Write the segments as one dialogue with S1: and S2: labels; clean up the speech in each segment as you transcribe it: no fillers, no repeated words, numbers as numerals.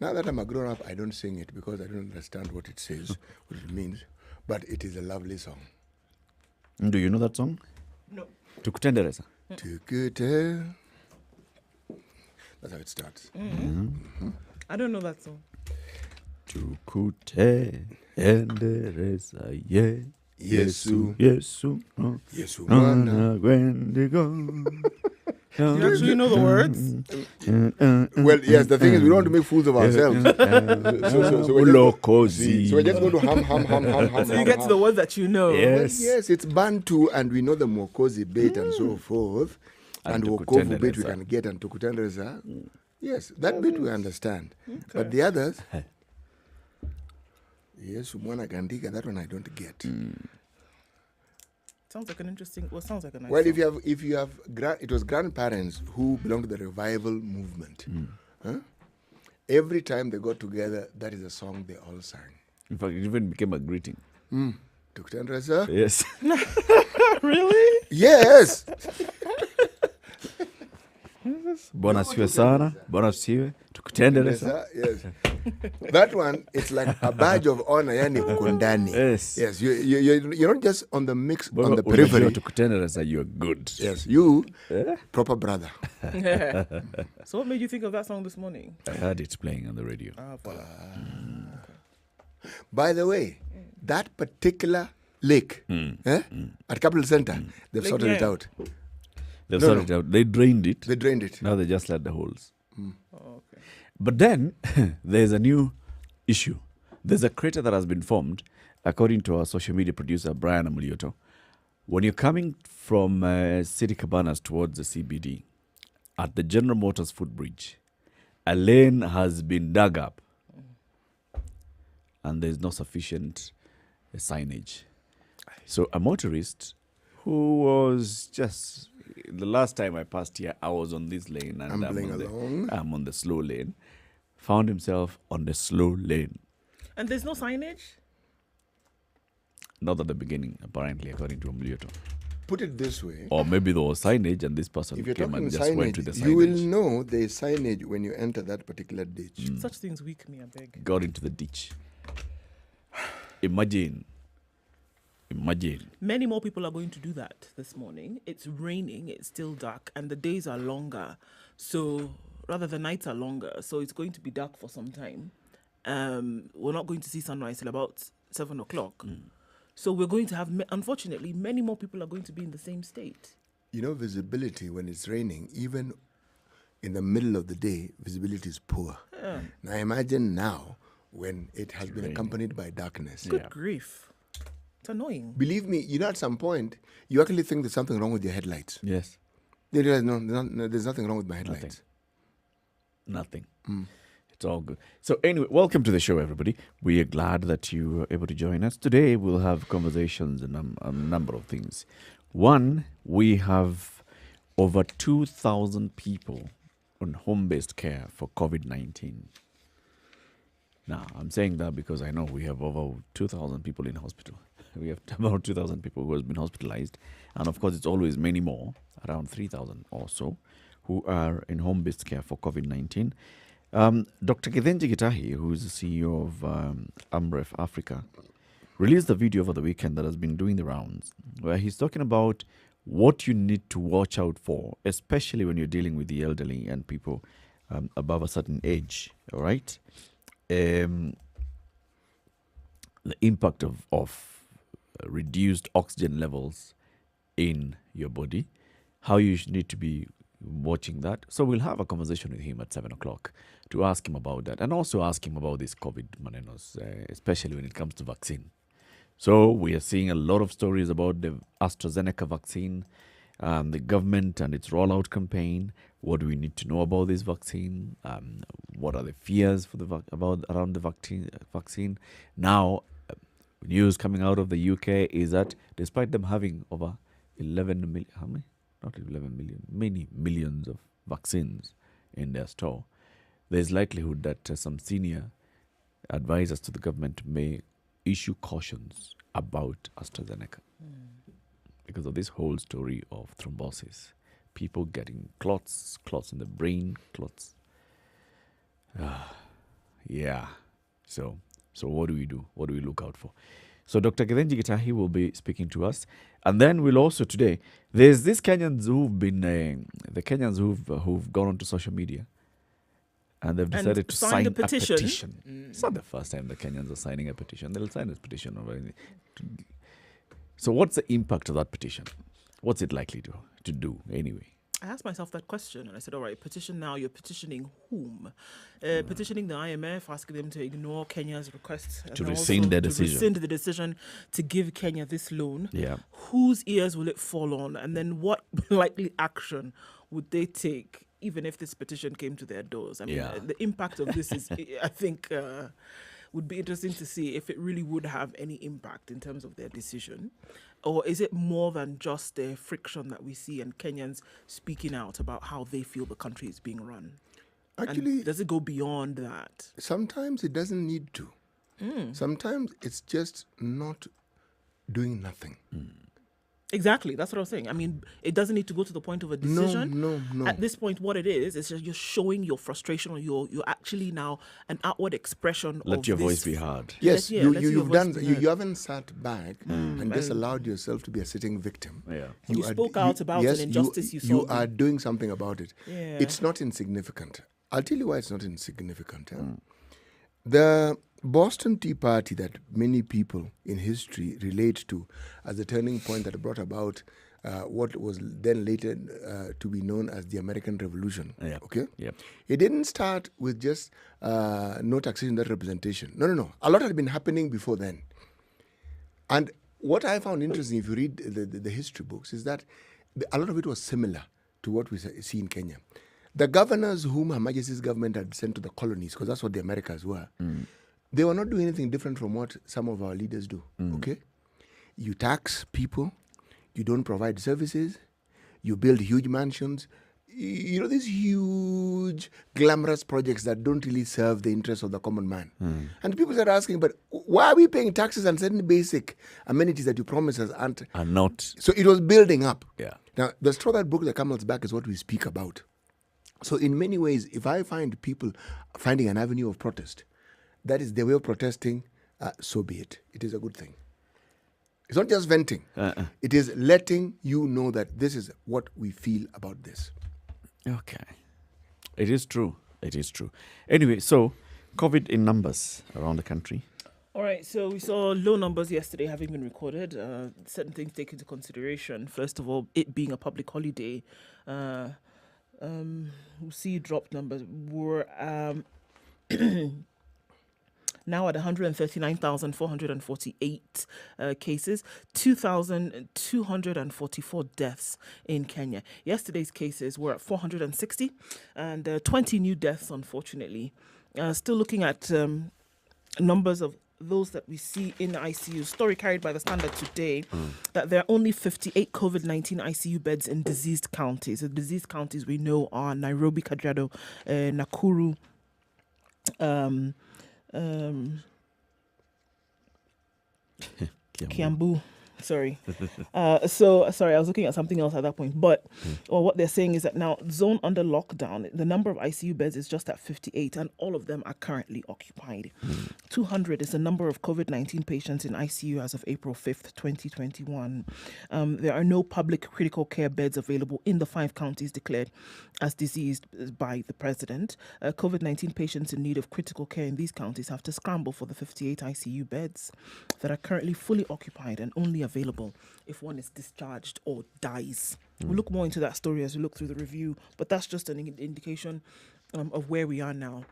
S1: Now that I'm a grown up, I don't sing it because I don't understand what it says, what it means. But it is a lovely song.
S2: Do you know that song?
S3: No.
S2: Tukutendereza.
S1: Tukute. That's how it starts.
S3: I don't know that song.
S2: Tukutendereza, yeah.
S1: Yesu.
S2: Yesu.
S1: Yesu.
S2: Mwana gwendigo.
S3: Do you actually know the words?
S1: Well, yes, the thing is, we don't want to make fools of ourselves. So we're just going to hum.
S3: So you get to the words that you know.
S2: Yes.
S1: Well, yes, it's Bantu, and we know the Mokozi bait and so forth. And Wokovu bait we can get, and Tukutendereza. Yes, that bit we understand. Okay. But the others, yes, Mwana Gandika, that one I don't get.
S3: Sounds like an interesting. Well, sounds like a nice.
S1: Well,
S3: song.
S1: if you have, it was grandparents who belonged to the revival movement. Every time they got together, that is a song they all sang.
S2: In fact, it even became a greeting.
S1: Tukutendereza?
S2: Yes.
S3: Really?
S1: Yes.
S2: Bwana siwe sana, Bwana siwe, tukutendereza.
S1: Yes. That one, it's like a badge of honor, yani kundani.
S2: Yes.
S1: Yes, you're not just on the mix, on the periphery.
S2: Tukutendereza, you're good.
S1: Yes, you, proper brother.
S3: So what made you think of that song this morning?
S2: I heard it playing on the radio.
S3: Voilà.
S1: By the way, that particular lake at Capital Center, they've sorted it out.
S2: They've sorted it out. They drained it.
S1: They drained it.
S2: Now they just let the holes.
S3: Oh, okay.
S2: But then there's a new issue. There's a crater that has been formed, according to our social media producer, Brian Amulioto. When you're coming from City Cabanas towards the CBD, at the General Motors footbridge, a lane has been dug up. And there's no sufficient signage. So a motorist who was just... The last time I passed here, I was on this lane. And I'm on the slow lane. Found himself on the slow lane.
S3: And there's no signage?
S2: Not at the beginning, apparently, according to Amulioto.
S1: Put it this way.
S2: Or maybe there was signage and this person
S1: If you're
S2: came
S1: talking
S2: and just
S1: signage,
S2: went with the signage.
S1: you will know there is signage when you enter that particular ditch.
S3: Such things weak me, I beg.
S2: Got into the ditch. Imagine.
S3: Many more people are going to do that this morning. It's raining, it's still dark, and the days are longer. So, rather, the nights are longer. So, it's going to be dark for some time. We're not going to see sunrise till about 7 o'clock. So, we're going to have, unfortunately, many more people are going to be in the same state.
S1: You know, visibility when it's raining, even in the middle of the day, visibility is poor.
S3: Yeah.
S1: Now, imagine now when it has been accompanied by darkness.
S3: Good grief. It's annoying.
S1: Believe me, you know, at some point, you actually think there's something wrong with your headlights.
S2: Yes.
S1: You realize, no, there's nothing wrong with my headlights.
S2: Nothing. It's all good. So anyway, welcome to the show, everybody. We are glad that you were able to join us. Today, we'll have conversations on a number of things. One, we have over 2,000 people on home-based care for COVID-19. Now, I'm saying that because I know we have over 2,000 people in hospital. We have about 2,000 people who have been hospitalized. And of course, it's always many more, around 3,000 or so, who are in home-based care for COVID-19. Dr. Kithenji Gitahi, who is the CEO of Amref Africa, released a video over the weekend that has been doing the rounds, where he's talking about what you need to watch out for, especially when you're dealing with the elderly and people above a certain age, all right? The impact of reduced oxygen levels in your body, how you need to be watching that. So we'll have a conversation with him at 7 o'clock to ask him about that and also ask him about this COVID manenos, especially when it comes to vaccine. So we are seeing a lot of stories about the AstraZeneca vaccine, the government and its rollout campaign. What do we need to know about this vaccine? What are the fears for around the vaccine? Now, news coming out of the UK is that despite them having over 11 million, how many? Not 11 million, many millions of vaccines in their store, there's likelihood that some senior advisors to the government may issue cautions about AstraZeneca because of this whole story of thrombosis. People getting clots in the brain, clots. Yeah. So what do we do? What do we look out for? So Dr. Kithenji Gitahi will be speaking to us. And then we'll also today, there's these Kenyans who've been, the Kenyans who've gone onto social media and they've decided to sign a petition. It's not the first time the Kenyans are signing a petition. They'll sign a petition over anything. So what's the impact of that petition? What's it likely to do anyway?
S3: I asked myself that question and I said, all right, petition now, you're petitioning whom? Petitioning the IMF, asking them to ignore Kenya's request.
S2: To rescind their decision.
S3: To rescind the decision to give Kenya this loan.
S2: Yeah.
S3: Whose ears will it fall on? And then what likely action would they take, even if this petition came to their doors? I mean, the impact of this is, I think, would be interesting to see if it really would have any impact in terms of their decision. Or is it more than just the friction that we see and Kenyans speaking out about how they feel the country is being run?
S1: Actually,
S3: and does it go beyond that?
S1: Sometimes it doesn't need to. Sometimes it's just not doing nothing.
S3: Exactly, that's what I was saying. I mean, it doesn't need to go to the point of a decision.
S1: No.
S3: At this point, what it is just you're showing your frustration, or you're actually now an outward expression
S2: Let
S3: of
S2: your
S3: this.
S2: voice be heard.
S1: Yes,
S3: let your
S1: you've
S3: voice
S1: done.
S3: be
S1: You
S3: heard.
S1: haven't sat back and just allowed yourself to be a sitting victim.
S2: Yeah.
S3: You spoke out about an injustice you saw.
S1: You are doing something about it.
S3: Yeah.
S1: It's not insignificant. I'll tell you why it's not insignificant. The Boston Tea Party that many people in history relate to as the turning point that brought about what was then later to be known as the American Revolution.
S2: Yeah.
S1: Okay?
S2: Yep.
S1: It didn't start with just no taxation, that representation. No. A lot had been happening before then. And what I found interesting, if you read the history books, is that a lot of it was similar to what we see in Kenya. The governors whom Her Majesty's government had sent to the colonies, because that's what the Americas were, they were not doing anything different from what some of our leaders do. Okay? You tax people, you don't provide services, you build huge mansions, you know, these huge, glamorous projects that don't really serve the interests of the common man. And people start asking, but why are we paying taxes and certain basic amenities that you promise us aren't?
S2: Are not.
S1: So it was building up.
S2: Yeah.
S1: Now, the straw that broke the camel's back is what we speak about. So in many ways, if I find people finding an avenue of protest, that is their way of protesting, so be it. It is a good thing. It's not just venting. It is letting you know that this is what we feel about this.
S2: Okay. It is true. It is true. Anyway, so COVID in numbers around the country.
S3: All right, so we saw low numbers yesterday having been recorded. Certain things taken into consideration. First of all, it being a public holiday. We'll see dropped numbers. We're now at 139,448 cases, 2,244 deaths in Kenya. Yesterday's cases were at 460 and 20 new deaths, unfortunately. Still looking at numbers of those that we see in ICU. Story carried by the Standard today that there are only 58 COVID-19 ICU beds in diseased counties. The diseased counties we know are Nairobi, Kajiado, Nakuru, Kiambu. Sorry. Sorry, I was looking at something else at that point. But what they're saying is that now, zone under lockdown, the number of ICU beds is just at 58, and all of them are currently occupied. 200 is the number of COVID-19 patients in ICU as of April 5th, 2021. There are no public critical care beds available in the 5 counties declared as diseased by the president. COVID-19 patients in need of critical care in these counties have to scramble for the 58 ICU beds that are currently fully occupied and only available if one is discharged or dies. We'll look more into that story as we look through the review, but that's just an indication of where we are now.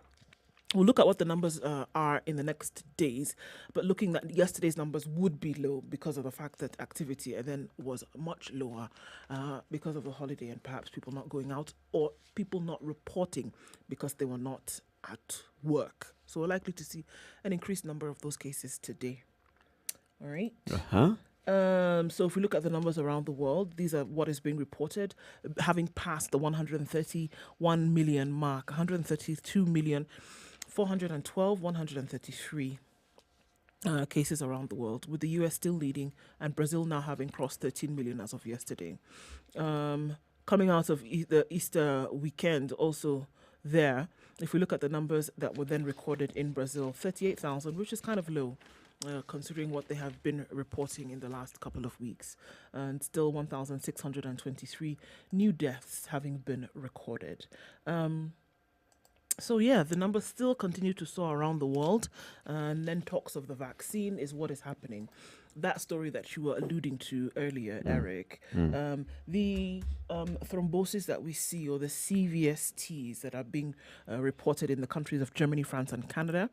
S3: We'll look at what the numbers are in the next days, but looking at yesterday's numbers would be low because of the fact that activity then was much lower because of the holiday and perhaps people not going out or people not reporting because they were not at work. So we're likely to see an increased number of those cases today. All right. So if we look at the numbers around the world, these are what is being reported, having passed the 131 million mark, 133 cases around the world, with the US still leading and Brazil now having crossed 13 million as of yesterday. Coming out of the Easter weekend, also there. If we look at the numbers that were then recorded in Brazil, 38,000, which is kind of low. Considering what they have been reporting in the last couple of weeks, and still 1,623 new deaths having been recorded. So yeah, the numbers still continue to soar around the world, and then talks of the vaccine is what is happening. That story that you were alluding to earlier, Eric, the thrombosis that we see, or the CVSTs that are being reported in the countries of Germany, France, and Canada,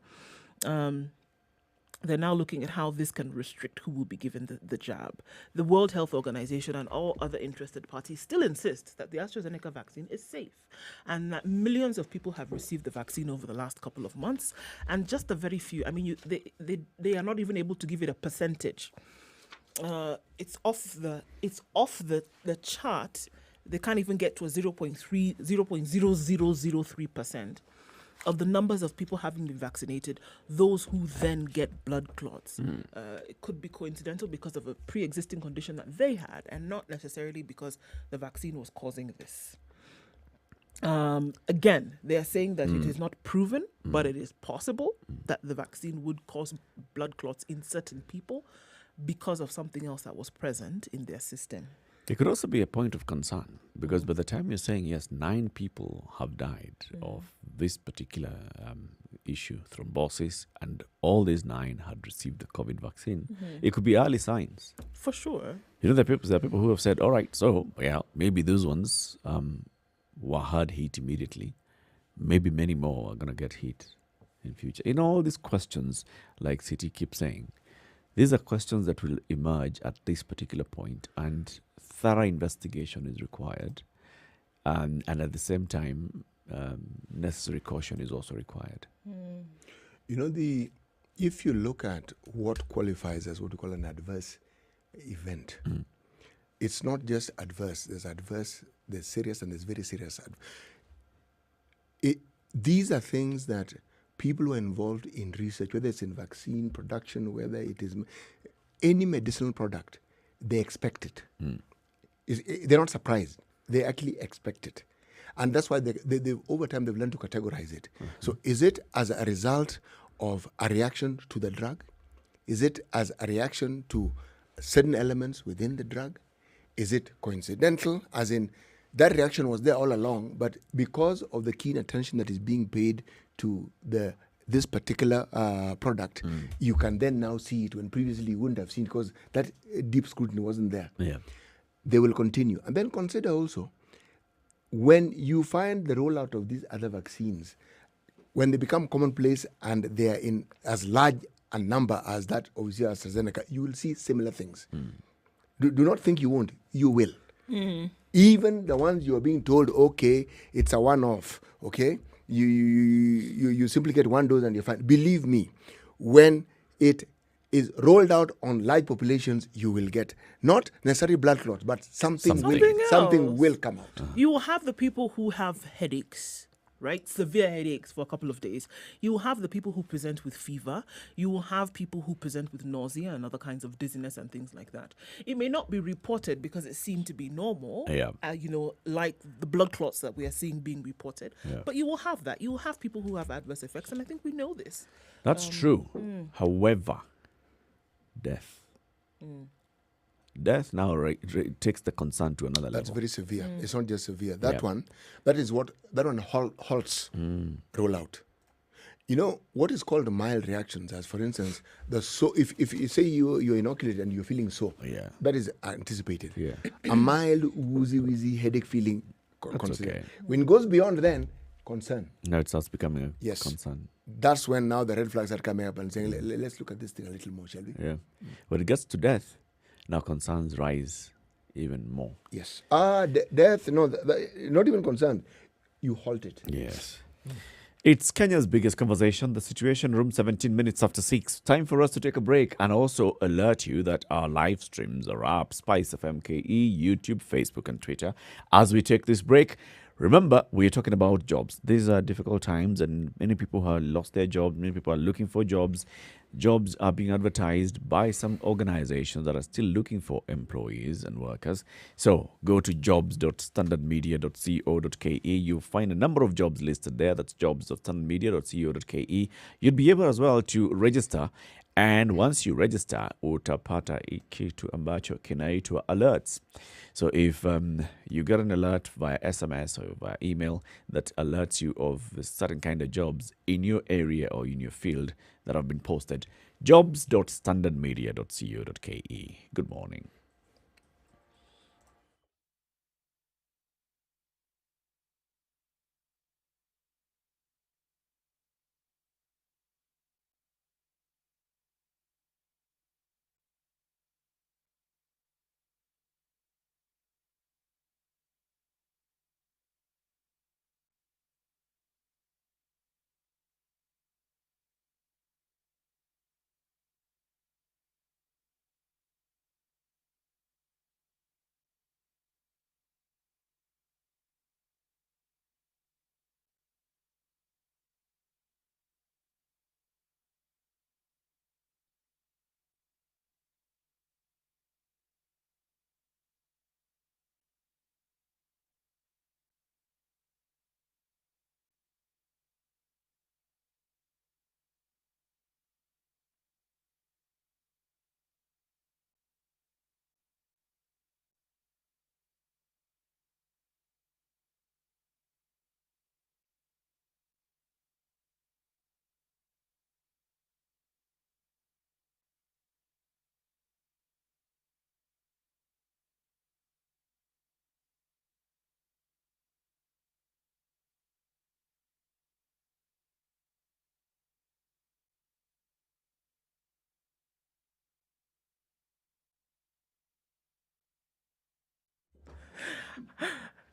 S3: they're now looking at how this can restrict who will be given the jab. The World Health Organization and all other interested parties still insist that the AstraZeneca vaccine is safe, and that millions of people have received the vaccine over the last couple of months, and just a very few. I mean, they are not even able to give it a percentage. It's off the chart. They can't even get to a 0.0003% of the numbers of people having been vaccinated, those who then get blood clots. It could be coincidental because of a pre-existing condition that they had, and not necessarily because the vaccine was causing this. Again, they are saying that it is not proven, but it is possible that the vaccine would cause blood clots in certain people because of something else that was present in their system.
S2: It could also be a point of concern, because by the time you're saying, yes, 9 people have died of this particular issue, thrombosis, and all these 9 had received the COVID vaccine, it could be early signs.
S3: For sure.
S2: You know, there are people who have said, all right, so, yeah, maybe those ones were hard hit immediately. Maybe many more are going to get hit in future. You know, all these questions, like Citi keeps saying, these are questions that will emerge at this particular point, and thorough investigation is required, and at the same time, necessary caution is also required.
S1: You know, if you look at what qualifies as what we call an adverse event, it's not just adverse. There's serious, and there's very serious. These are things that people who are involved in research, whether it's in vaccine production, whether it is any medicinal product, they expect it. They're not surprised. They actually expect it. And that's why they over time they've learned to categorize it. So is it as a result of a reaction to the drug? Is it as a reaction to certain elements within the drug? Is it coincidental, as in that reaction was there all along, but because of the keen attention that is being paid to this particular product, you can then now see it when previously you wouldn't have seen, because that deep scrutiny wasn't there.
S2: Yeah.
S1: They will continue. And then consider also, when you find the rollout of these other vaccines, when they become commonplace and they are in as large a number as that of AstraZeneca, you will see similar things. Do not think you won't. You will. Even the ones you are being told, okay, it's a one-off, okay? You simply get one dose and you're fine. Believe me, when it is rolled out on large populations, you will get not necessarily blood clots, but something will come out.
S3: You will have the people who have headaches, right? Severe headaches for a couple of days. You will have the people who present with fever. You will have people who present with nausea and other kinds of dizziness and things like that. It may not be reported because it seemed to be normal, like the blood clots that we are seeing being reported. Yeah. But you will have that. You will have people who have adverse effects, and I think we know this.
S2: That's true. However, death. Death now takes the concern to another level.
S1: That's very severe. It's not just severe. That one halts rollout. You know, what is called mild reactions, as for instance, if you say you're inoculated and you're feeling sore, that is anticipated. Yeah. A mild woozy headache feeling, consider. Okay. When it goes beyond then, concern.
S2: Now it starts becoming a concern.
S1: That's when now the red flags are coming up and saying, let's look at this thing a little more, shall we?
S2: Yeah. When it gets to death, now concerns rise even more.
S1: Yes. Death, no, not even concerned. You halt it.
S2: Yes. It's Kenya's biggest conversation, the Situation Room, 17 minutes after 6. Time for us to take a break and also alert you that our live streams are up. SpiceFM KE, YouTube, Facebook and Twitter. As we take this break, Remember, we're talking about jobs. These are difficult times, and many people have lost their jobs. Many people are looking for jobs. Jobs are being advertised by some organizations that are still looking for employees and workers. So go to jobs.standardmedia.co.ke. You'll find a number of jobs listed there. That's jobs.standardmedia.co.ke. You'd be able as well to register. And once you register, utapata kitu ambacho kinaitwa alerts. So if you get an alert via SMS or via email that alerts you of certain kind of jobs in your area or in your field that have been posted, jobs.standardmedia.co.ke. Good morning.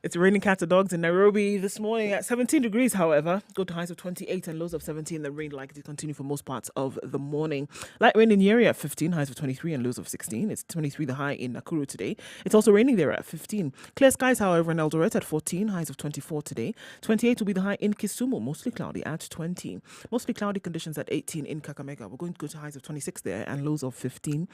S3: It's raining cats and dogs in Nairobi this morning at 17 degrees, however. Go to highs of 28 and lows of 17. The rain likely to continue for most parts of the morning. Light rain in Nyeri at 15, highs of 23 and lows of 16. It's 23 the high in Nakuru today. It's also raining there at 15. Clear skies, however, in Eldoret at 14, highs of 24 today. 28 will be the high in Kisumu, mostly cloudy at 20. Mostly cloudy conditions at 18 in Kakamega. We're going to go to highs of 26 there and lows of 15.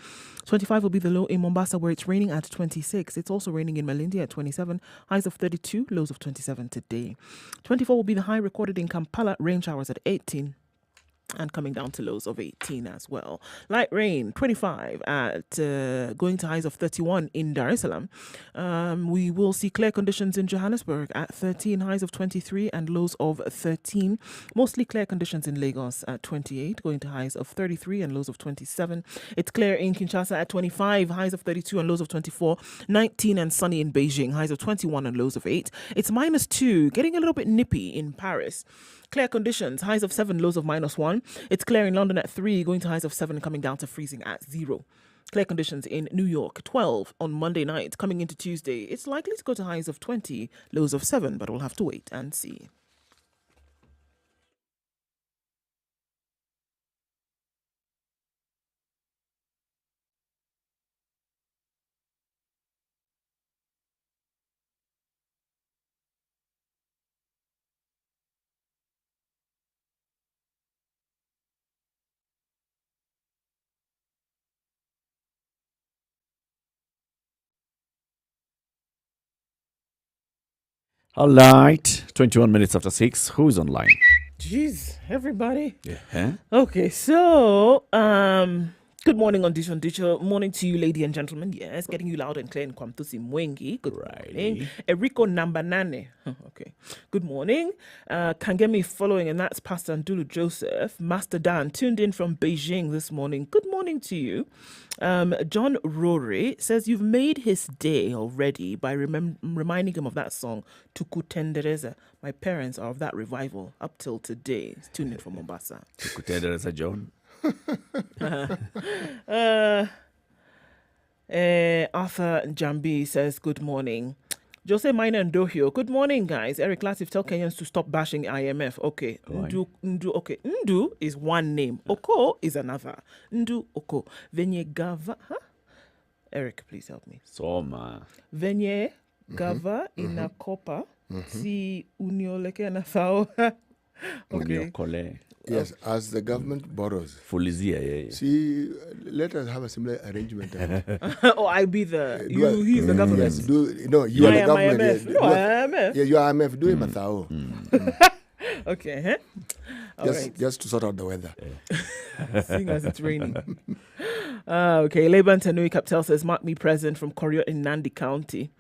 S3: 25 will be the low in Mombasa, where it's raining at 26. It's also raining in Malindi at 27, highs of 32, lows of 27 today. 24 will be the high recorded in Kampala, rain showers at 18. And coming down to lows of 18 as well. Light rain, 25 at going to highs of 31 in Dar es Salaam. We will see clear conditions in Johannesburg at 13, highs of 23 and lows of 13. Mostly clear conditions in Lagos at 28, going to highs of 33 and lows of 27. It's clear in Kinshasa at 25, highs of 32 and lows of 24. 19 and sunny in Beijing, highs of 21 and lows of 8. It's -2, getting a little bit nippy in Paris. Clear conditions, highs of 7, lows of -1. It's clear in London at 3, going to highs of 7, coming down to freezing at 0. Clear conditions in New York, 12 on Monday night, coming into Tuesday. It's likely to go to highs of 20, lows of 7, but we'll have to wait and see.
S2: All right, 21 minutes after 6. Who's online?
S3: Jeez, everybody.
S2: Yeah.
S3: Okay, so good morning on Dicho. Morning to you, ladies and gentlemen. Yes, getting you loud and clear in Kwamtusi Mwengi. Good morning. Eriko Nambanane. Okay. Good morning. Can get me following, and that's Pastor Ndulu Joseph. Master Dan tuned in from Beijing this morning. Good morning to you. John Rory says you've made his day already by reminding him of that song, Tukutendereza. My parents are of that revival up till today. He's tuned in from Mombasa.
S2: Tukutendereza, John.
S3: Arthur Jambi says good morning. Jose Minor and Dohio, good morning, guys. Eric Latif, tell Kenyans to stop bashing IMF. Okay, Ndu, okay. Ndu is one name. Oko is another. Ndu, Oko. Venye Gava, huh? Eric, please help me.
S2: Soma.
S3: Venye Gava Inakopa Si unioleke na sao. Okay.
S2: Kole.
S1: Yes, as the government borrows.
S2: Fulizia, yeah.
S1: See, let us have a similar arrangement.
S3: Oh, I be the he's the government.
S1: Yes, you are the government.
S3: IMF.
S1: Yeah,
S3: No, IMF.
S1: yeah, you are IMF. Do him a thou.
S3: Okay, huh? All right.
S1: Just to sort out the weather.
S3: Seeing as it's raining. Okay, Laban Tanui Captel says, mark me present from Korea in Nandi County.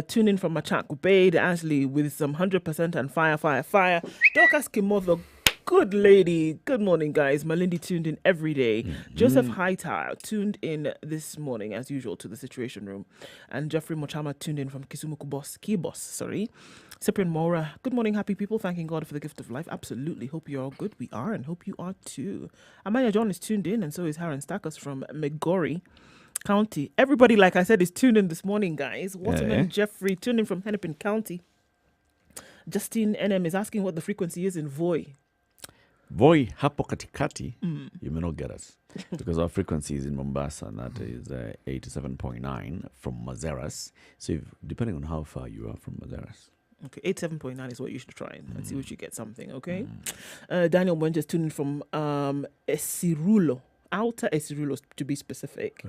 S3: Tune in from Machaku Bay, Ashley with some 100% and fire. Dorcas Kimovo, good lady. Good morning, guys. Malindi tuned in every day. Joseph Hightower tuned in this morning, as usual, to the Situation Room. And Jeffrey Mochama tuned in from Kisumu Kibos. Cyprian Mora, good morning, happy people. Thanking God for the gift of life. Absolutely. Hope you're all good. We are, and hope you are too. Amaya John is tuned in, and so is Haran Stackers from Megori County. Everybody, like I said, is tuned in this morning, guys. Waterman Jeffrey tuned in from Hennepin County. Justine NM is asking what the frequency is in Voi.
S2: Voi hapo katikati, you may not get us because our frequency is in Mombasa, and that is 87.9 from Mazeras. So depending on how far you are from Mazeras.
S3: Okay, 87.9 is what you should try and see what you get something, okay? Daniel Mwenjes tuning from Esirulo, Outer Esirulo to be specific.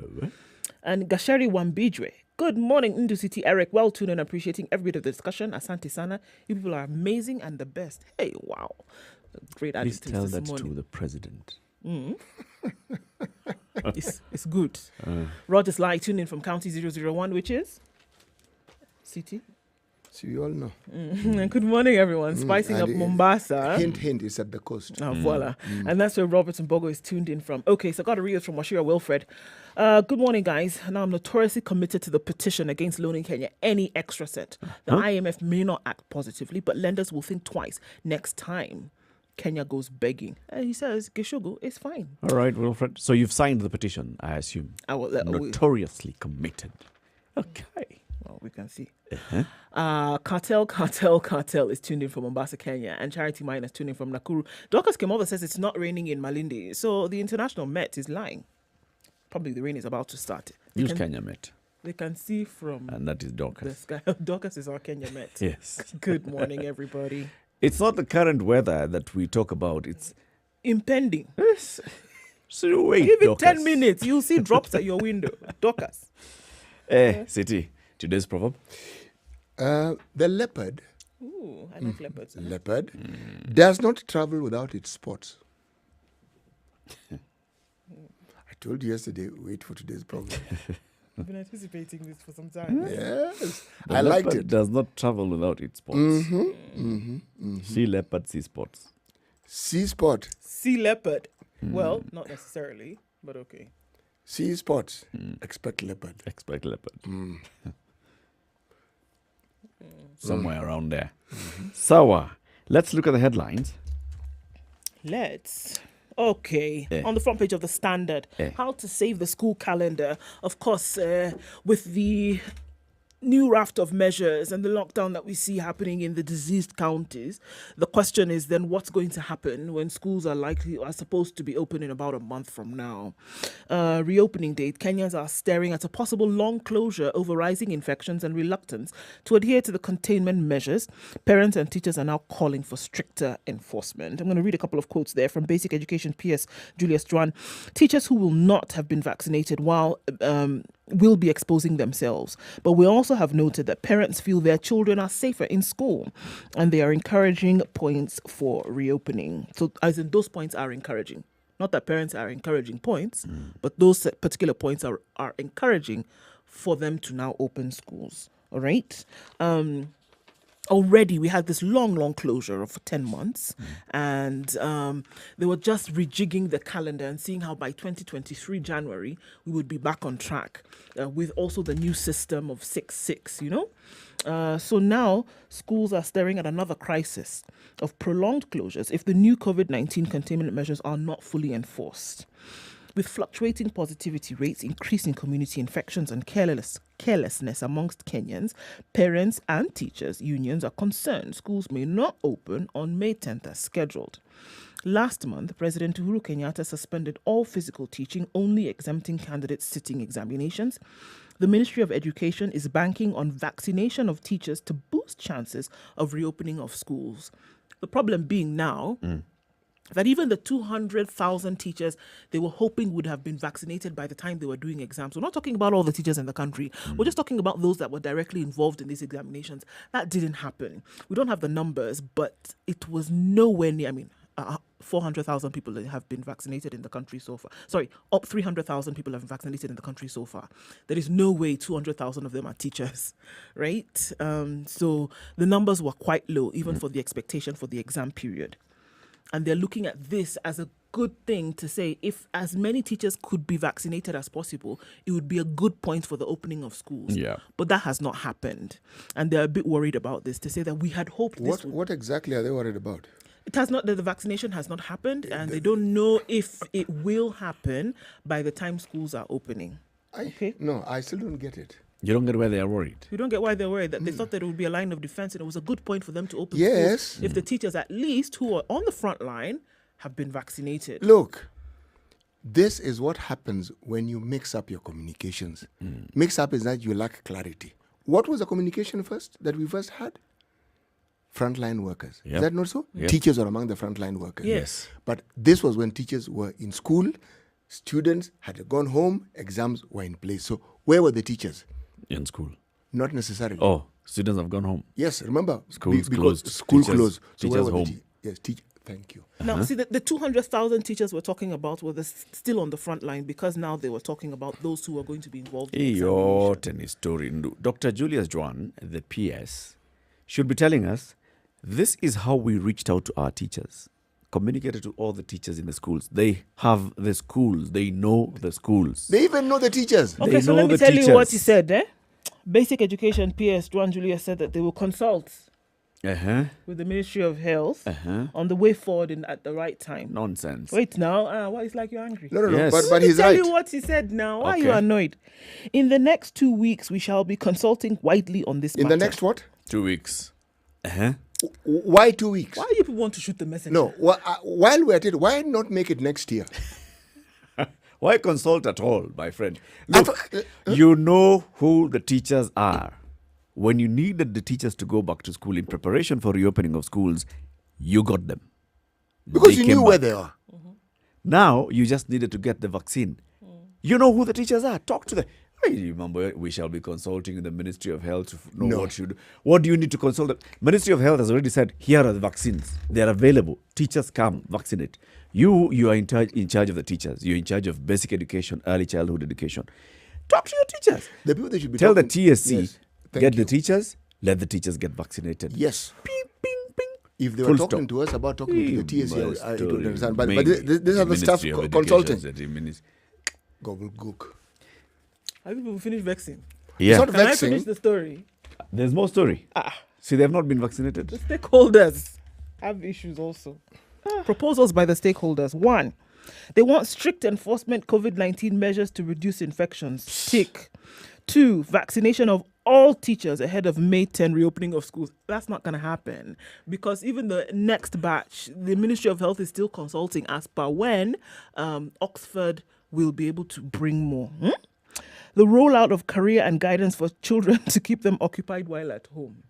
S3: And Gasheri Wambijwe, good morning, Indu City Eric, well tuned and appreciating every bit of the discussion. Asante Sana, you people are amazing and the best. Hey, wow. Great
S2: Please
S3: attitude
S2: tell
S3: this
S2: that
S3: morning.
S2: to the president.
S3: It's good. Rogers Lai tuned in from County 001, which is City.
S1: So you all know.
S3: And good morning, everyone. Spicing up Mombasa.
S1: Hint, it's at the coast.
S3: Voila. And that's where Robertson Bogo is tuned in from. Okay, so got a read from Washira Wilfred. Good morning, guys. Now, I'm notoriously committed to the petition against loaning Kenya any extra set. The IMF may not act positively, but lenders will think twice next time Kenya goes begging. And he says, Geshogo, it's fine.
S2: All right, Wilfred. So you've signed the petition, I assume. Notoriously committed. Okay.
S3: Well, we can see. Cartel is tuned in from Mombasa, Kenya, and Charity Mine is tuned in from Nakuru. Dorcas Kemova says it's not raining in Malindi, so the International Met is lying. Probably the rain is about to start.
S2: Use Kenya Met.
S3: They can see from
S2: and that is Dorcas.
S3: The sky. Dorcas is our Kenya Met.
S2: Yes.
S3: Good morning, everybody.
S2: It's not the current weather that we talk about. It's
S3: impending.
S2: Yes. So wait,
S3: give it
S2: Dorcas.
S3: 10 minutes. You'll see drops at your window. Dorcas.
S2: City. Today's proverb.
S1: The leopard.
S3: Ooh, I like leopards.
S1: Leopard does not travel without its spots. I told you yesterday, wait for today's program.
S3: I've been anticipating this for some time.
S1: Yes.
S2: The
S1: I liked
S2: leopard
S1: it.
S2: Does not travel without its spots. Sea leopard, sea spots.
S1: Sea spot.
S3: Sea leopard. Well, not necessarily, but okay.
S1: Sea spots. Expect leopard.
S2: Expect leopard. Somewhere around there. Sawa. Let's look at the headlines.
S3: Let's. Okay. On the front page of the Standard, how to save the school calendar. Of course, with the new raft of measures and the lockdown that we see happening in the diseased counties, the question is then what's going to happen when schools are supposed to be open in about a month from now. Reopening date, Kenyans are staring at a possible long closure over rising infections and reluctance to adhere to the containment measures. Parents and teachers are now calling for stricter enforcement. I'm going to read a couple of quotes there from Basic Education PS Julius Dwan. Teachers who will not have been vaccinated will be exposing themselves. But we also have noted that parents feel their children are safer in school and they are encouraging points for reopening. So as in those points are encouraging. Not that parents are encouraging points, but those particular points are encouraging for them to now open schools. All right? Already we had this long closure of 10 months and they were just rejigging the calendar and seeing how by 2023 January we would be back on track with also the new system of 6-6, so now schools are staring at another crisis of prolonged closures if the new COVID-19 containment measures are not fully enforced. With fluctuating positivity rates, increasing community infections and carelessness amongst Kenyans, parents and teachers unions are concerned schools may not open on May 10th as scheduled. Last month, President Uhuru Kenyatta suspended all physical teaching, only exempting candidates sitting examinations. The Ministry of Education is banking on vaccination of teachers to boost chances of reopening of schools. The problem being now that even the 200,000 teachers they were hoping would have been vaccinated by the time they were doing exams. We're not talking about all the teachers in the country. We're just talking about those that were directly involved in these examinations. That didn't happen. We don't have the numbers, but it was nowhere near. 400,000 people have been vaccinated in the country so far. Sorry, up 300,000 people have been vaccinated in the country so far. There is no way 200,000 of them are teachers, right? So the numbers were quite low, even for the expectation for the exam period. And they're looking at this as a good thing to say, if as many teachers could be vaccinated as possible, it would be a good point for the opening of schools.
S2: Yeah.
S3: But that has not happened. And they're a bit worried about this, to say that we had hoped this would...
S1: What exactly are they worried about?
S3: It has not, the vaccination has not happened, and they don't know if it will happen by the time schools are opening. Okay?
S1: No, I still don't get it.
S2: You don't get why they are worried.
S3: We don't get why they're worried. That they thought that it would be a line of defense, and it was a good point for them to open
S1: Yes.
S3: schools if the teachers, at least who are on the front line, have been vaccinated.
S1: Look, this is what happens when you mix up your communications. Mix up is that you lack clarity. What was the communication that we first had? Frontline workers.
S2: Yep.
S1: Is that not so?
S2: Yep.
S1: Teachers are among the frontline workers.
S3: Yes.
S1: But this was when teachers were in school, students had gone home, exams were in place. So where were the teachers?
S2: In school.
S1: Not necessarily.
S2: Oh, students have gone home.
S1: Yes, remember?
S2: Schools
S1: because
S2: closed.
S1: School
S2: Teachers-
S1: closed. So
S2: teachers
S1: where were
S2: home.
S1: Yes, thank you.
S3: Now, see, the 200,000 teachers we're talking about were still on the front line, because now they were talking about those who are going to be involved in
S2: Iyo
S3: examination.
S2: tennis story. Dr. Julius Juan, the PS, should be telling us this is how we reached out to our teachers. Communicated to all the teachers in the schools. They have the schools. They know the schools.
S1: They even know the teachers.
S3: Okay,
S2: They
S3: so
S2: know
S3: let me
S2: the
S3: tell you what
S2: teachers.
S3: he said. Basic Education PS, Juan Julius said that they will consult
S2: Uh-huh.
S3: with the Ministry of Health
S2: Uh-huh.
S3: on the way forward at the right time.
S2: Nonsense.
S3: Wait now, why it's like you're angry?
S1: No,
S2: Yes.
S1: but
S3: Let me
S1: he's
S3: tell
S1: right.
S3: you what he said now. Why are you
S2: Okay.
S3: annoyed? In the next 2 weeks, we shall be consulting widely on this
S1: In
S3: matter.
S1: the next what?
S2: 2 weeks. Uh-huh.
S1: Why 2 weeks?
S3: Why do you people want to shoot the messenger?
S1: No, while we're at it, why not make it next year?
S2: Why consult at all, my friend? Look, you know who the teachers are. When you needed the teachers to go back to school in preparation for reopening of schools, you got them.
S1: Because
S2: They
S1: you
S2: came
S1: knew where
S2: back.
S1: they are.
S2: Now, you just needed to get the vaccine. You know who the teachers are. Talk to them. Hey, remember, we shall be consulting the Ministry of Health to know
S1: No.
S2: what should. What do you need to consult? The Ministry of Health has already said, here are the vaccines. They are available. Teachers come, vaccinate. You are in charge of the teachers. You're in charge of basic education, early childhood education. Talk to your teachers.
S1: The people they should be
S2: Tell the
S1: talking-
S2: TSC,
S1: Yes, thank
S2: get
S1: you.
S2: the teachers, let the teachers get vaccinated.
S1: Yes.
S2: Ping, ping, ping.
S1: If they
S2: Full
S1: were talking
S2: stop.
S1: to us about talking to the TSC, I would
S2: Story.
S1: understand. But
S2: Mainly
S1: these are the staff
S2: Ministry of
S1: consulting.
S2: Education.
S1: Gobbledygook.
S3: Have you people finished vexing?
S2: Yeah.
S1: It's not
S3: Can I
S1: vexing.
S3: finish the story?
S2: There's more story. See, they have not been vaccinated.
S3: The stakeholders have issues also. Proposals by the stakeholders. 1, they want strict enforcement COVID-19 measures to reduce infections. Tick. 2, vaccination of all teachers ahead of May 10 reopening of schools. That's not going to happen, because even the next batch, the Ministry of Health is still consulting as per when Oxford will be able to bring more. The rollout of career and guidance for children to keep them occupied while at home.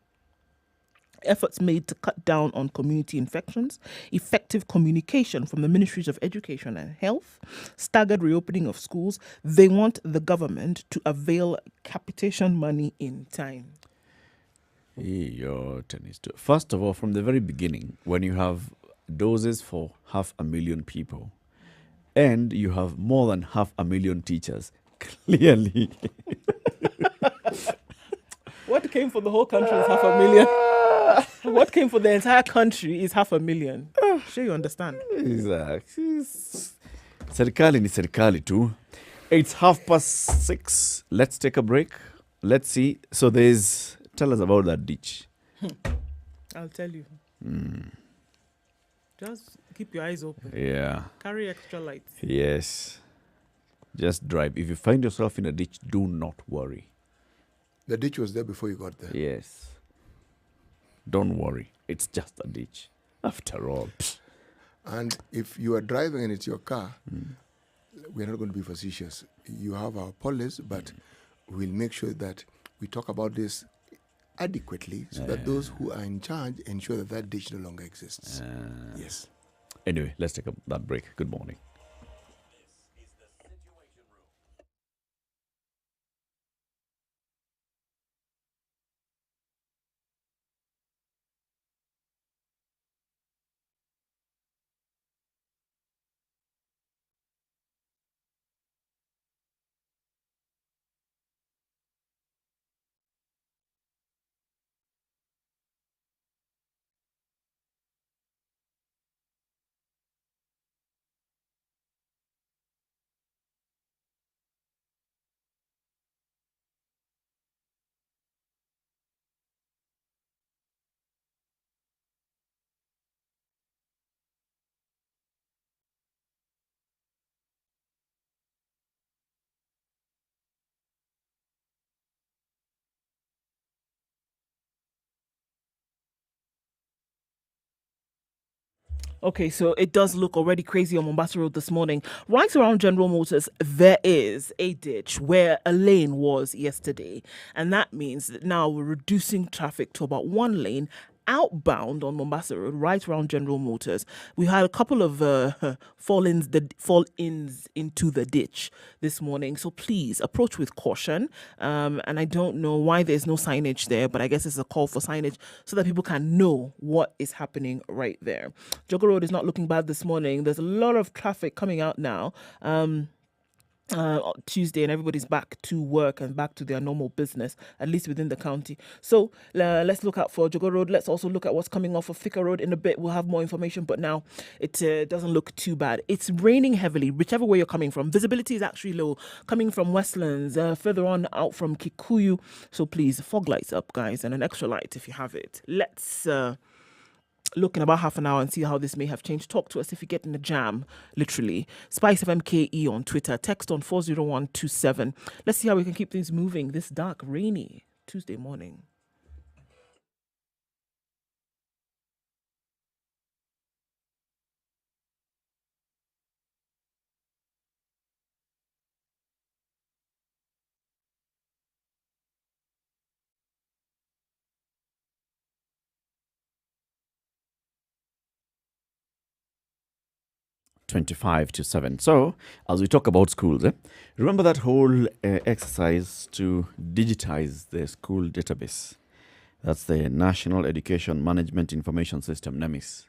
S3: Efforts made to cut down on community infections, effective communication from the Ministries of Education and Health, staggered reopening of schools. They want the government to avail capitation money in time.
S2: Your tennis too. First of all, from the very beginning, when you have doses for 500,000 people and you have more than 500,000 teachers, clearly
S3: What came for the whole country is 500,000. What came for the entire country is 500,000. Sure you understand.
S2: serikali ni serikali tu. It's 6:30. Let's take a break. Let's see. So tell us about that ditch.
S3: I'll tell you. Just keep your eyes open.
S2: Yeah.
S3: Carry extra lights.
S2: Yes. Just drive. If you find yourself in a ditch, do not worry.
S1: The ditch was there before you got there.
S2: Yes. Don't worry. It's just a ditch. After all.
S1: And if you are driving and it's your car, we're not going to be facetious. You have our police, but we'll make sure that we talk about this adequately so that those who are in charge ensure that that ditch no longer exists. Yes.
S2: Anyway, let's take that break. Good morning.
S3: Okay, so it does look already crazy on Mombasa Road this morning. Right around General Motors, there is a ditch where a lane was yesterday. And that means that now we're reducing traffic to about one lane outbound on Mombasa Road, right around General Motors. We had a couple of fall-ins into the ditch this morning. So please approach with caution. And I don't know why there's no signage there, but I guess it's a call for signage so that people can know what is happening right there. Jogger Road is not looking bad this morning. There's a lot of traffic coming out now. Tuesday, and everybody's back to work and back to their normal business, at least within the county. So let's look out for Jogo Road. Let's also look at what's coming off of Thika Road in a bit. We'll have more information, but now it doesn't look too bad. It's raining heavily, whichever way you're coming from. Visibility is actually low, coming from Westlands, further on out from Kikuyu. So please, fog lights up, guys, and an extra light if you have it. Let's look in about half an hour and see how this may have changed. Talk to us if you get in a jam, literally. SpiceFM KE on Twitter. Text on 40127. Let's see how we can keep things moving this dark, rainy Tuesday morning.
S2: Twenty-five to 7. So, as we talk about schools, remember that whole exercise to digitize the school database. That's the National Education Management Information System, NEMIS.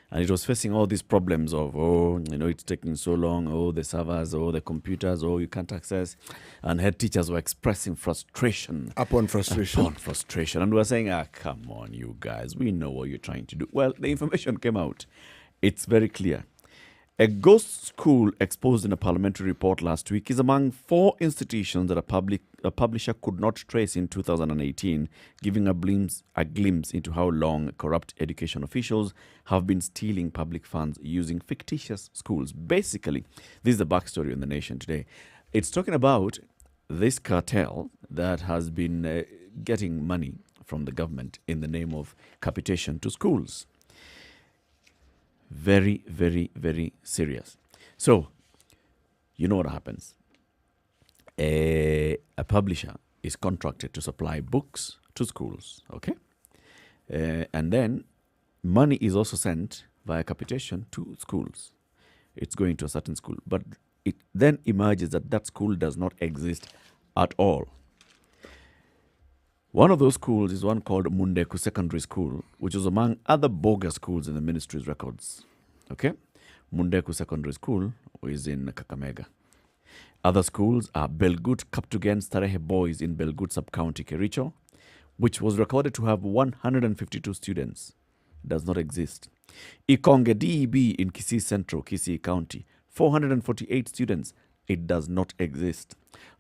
S2: And it was facing all these problems of, it's taking so long, the servers, the computers, you can't access. And head teachers were expressing frustration.
S1: Upon frustration.
S2: And we were saying, come on, you guys, we know what you're trying to do. Well, the information came out. It's very clear. A ghost school exposed in a parliamentary report last week is among 4 institutions that a publisher could not trace in 2018, giving a glimpse into how long corrupt education officials have been stealing public funds using fictitious schools. Basically, this is the backstory in the nation today. It's talking about this cartel that has been getting money from the government in the name of capitation to schools. Very, very, very serious. So, you know what happens. A publisher is contracted to supply books to schools, okay? And then money is also sent via capitation to schools. It's going to a certain school. But it then emerges that that school does not exist at all. One of those schools is one called Mundeku Secondary School, which is among other bogus schools in the ministry's records. Okay? Mundeku Secondary School is in Kakamega. Other schools are Belgut Kaptugen Starehe Boys in Belgut Sub-County, Kericho, which was recorded to have 152 students. Does not exist. Ikonge DEB in Kisii Central, Kisii County, 448 students. It does not exist.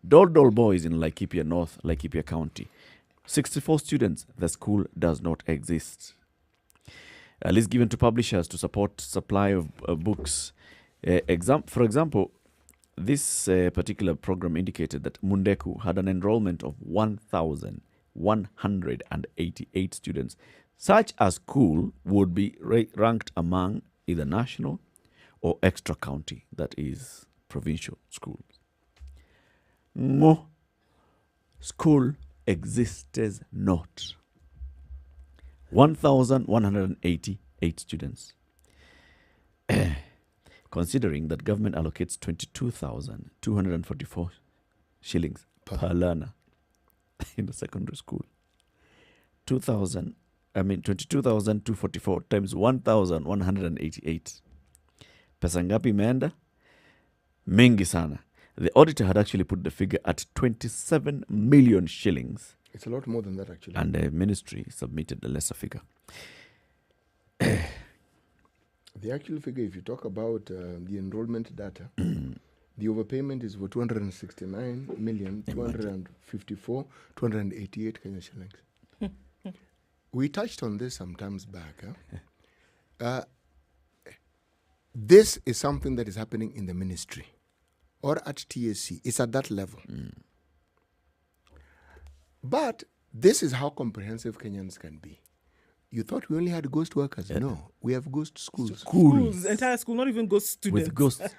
S2: Doldol Boys in Laikipia North, Laikipia County, 64 students. The school does not exist. A list given to publishers to support supply of books. For example, this particular program indicated that Mundeku had an enrollment of 1,188 students. Such a school would be ranked among either national or extra county, that is provincial schools. school exists not. 1,188 students. Considering that government allocates 22,244 shillings per learner in the secondary school. 22,244 times 1,188. Pesa ngapi imeenda? Mengi sana. The auditor had actually put the figure at 27 million shillings.
S1: It's a lot more than that, actually.
S2: And the ministry submitted a lesser figure.
S1: The actual figure, if you talk about the enrollment data, the overpayment is for 269,254,288 Kenya shillings. We touched on this some times back. This is something that is happening in the ministry or at TSC. It's at that level. But this is how comprehensive Kenyans can be. You thought we only had ghost workers? No, we have ghost schools.
S3: Schools, entire school, not even ghost students.
S2: With ghosts.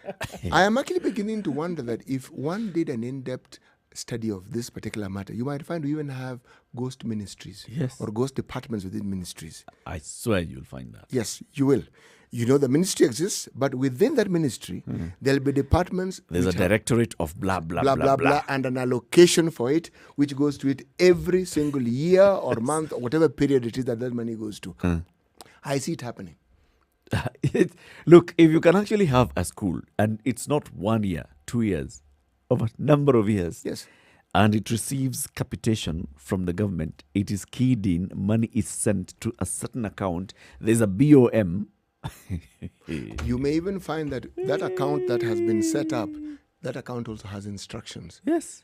S1: I am actually beginning to wonder that if one did an in-depth study of this particular matter, you might find we even have ghost ministries.
S2: Yes.
S1: Or ghost departments within ministries.
S2: I swear you'll find that.
S1: Yes, you will. You know the ministry exists, but within that ministry, there'll be departments.
S2: There's a directorate of blah, blah,
S1: blah, blah, blah, and an allocation for it, which goes to it every single year or month or whatever period it is that money goes to. I see it happening.
S2: Look, if you can actually have a school, and it's not 1 year, 2 years, over a number of years,
S1: yes,
S2: and it receives capitation from the government, it is keyed in, money is sent to a certain account, there's a BOM.
S1: You may even find that that account that has been set up, that account also has instructions.
S2: Yes.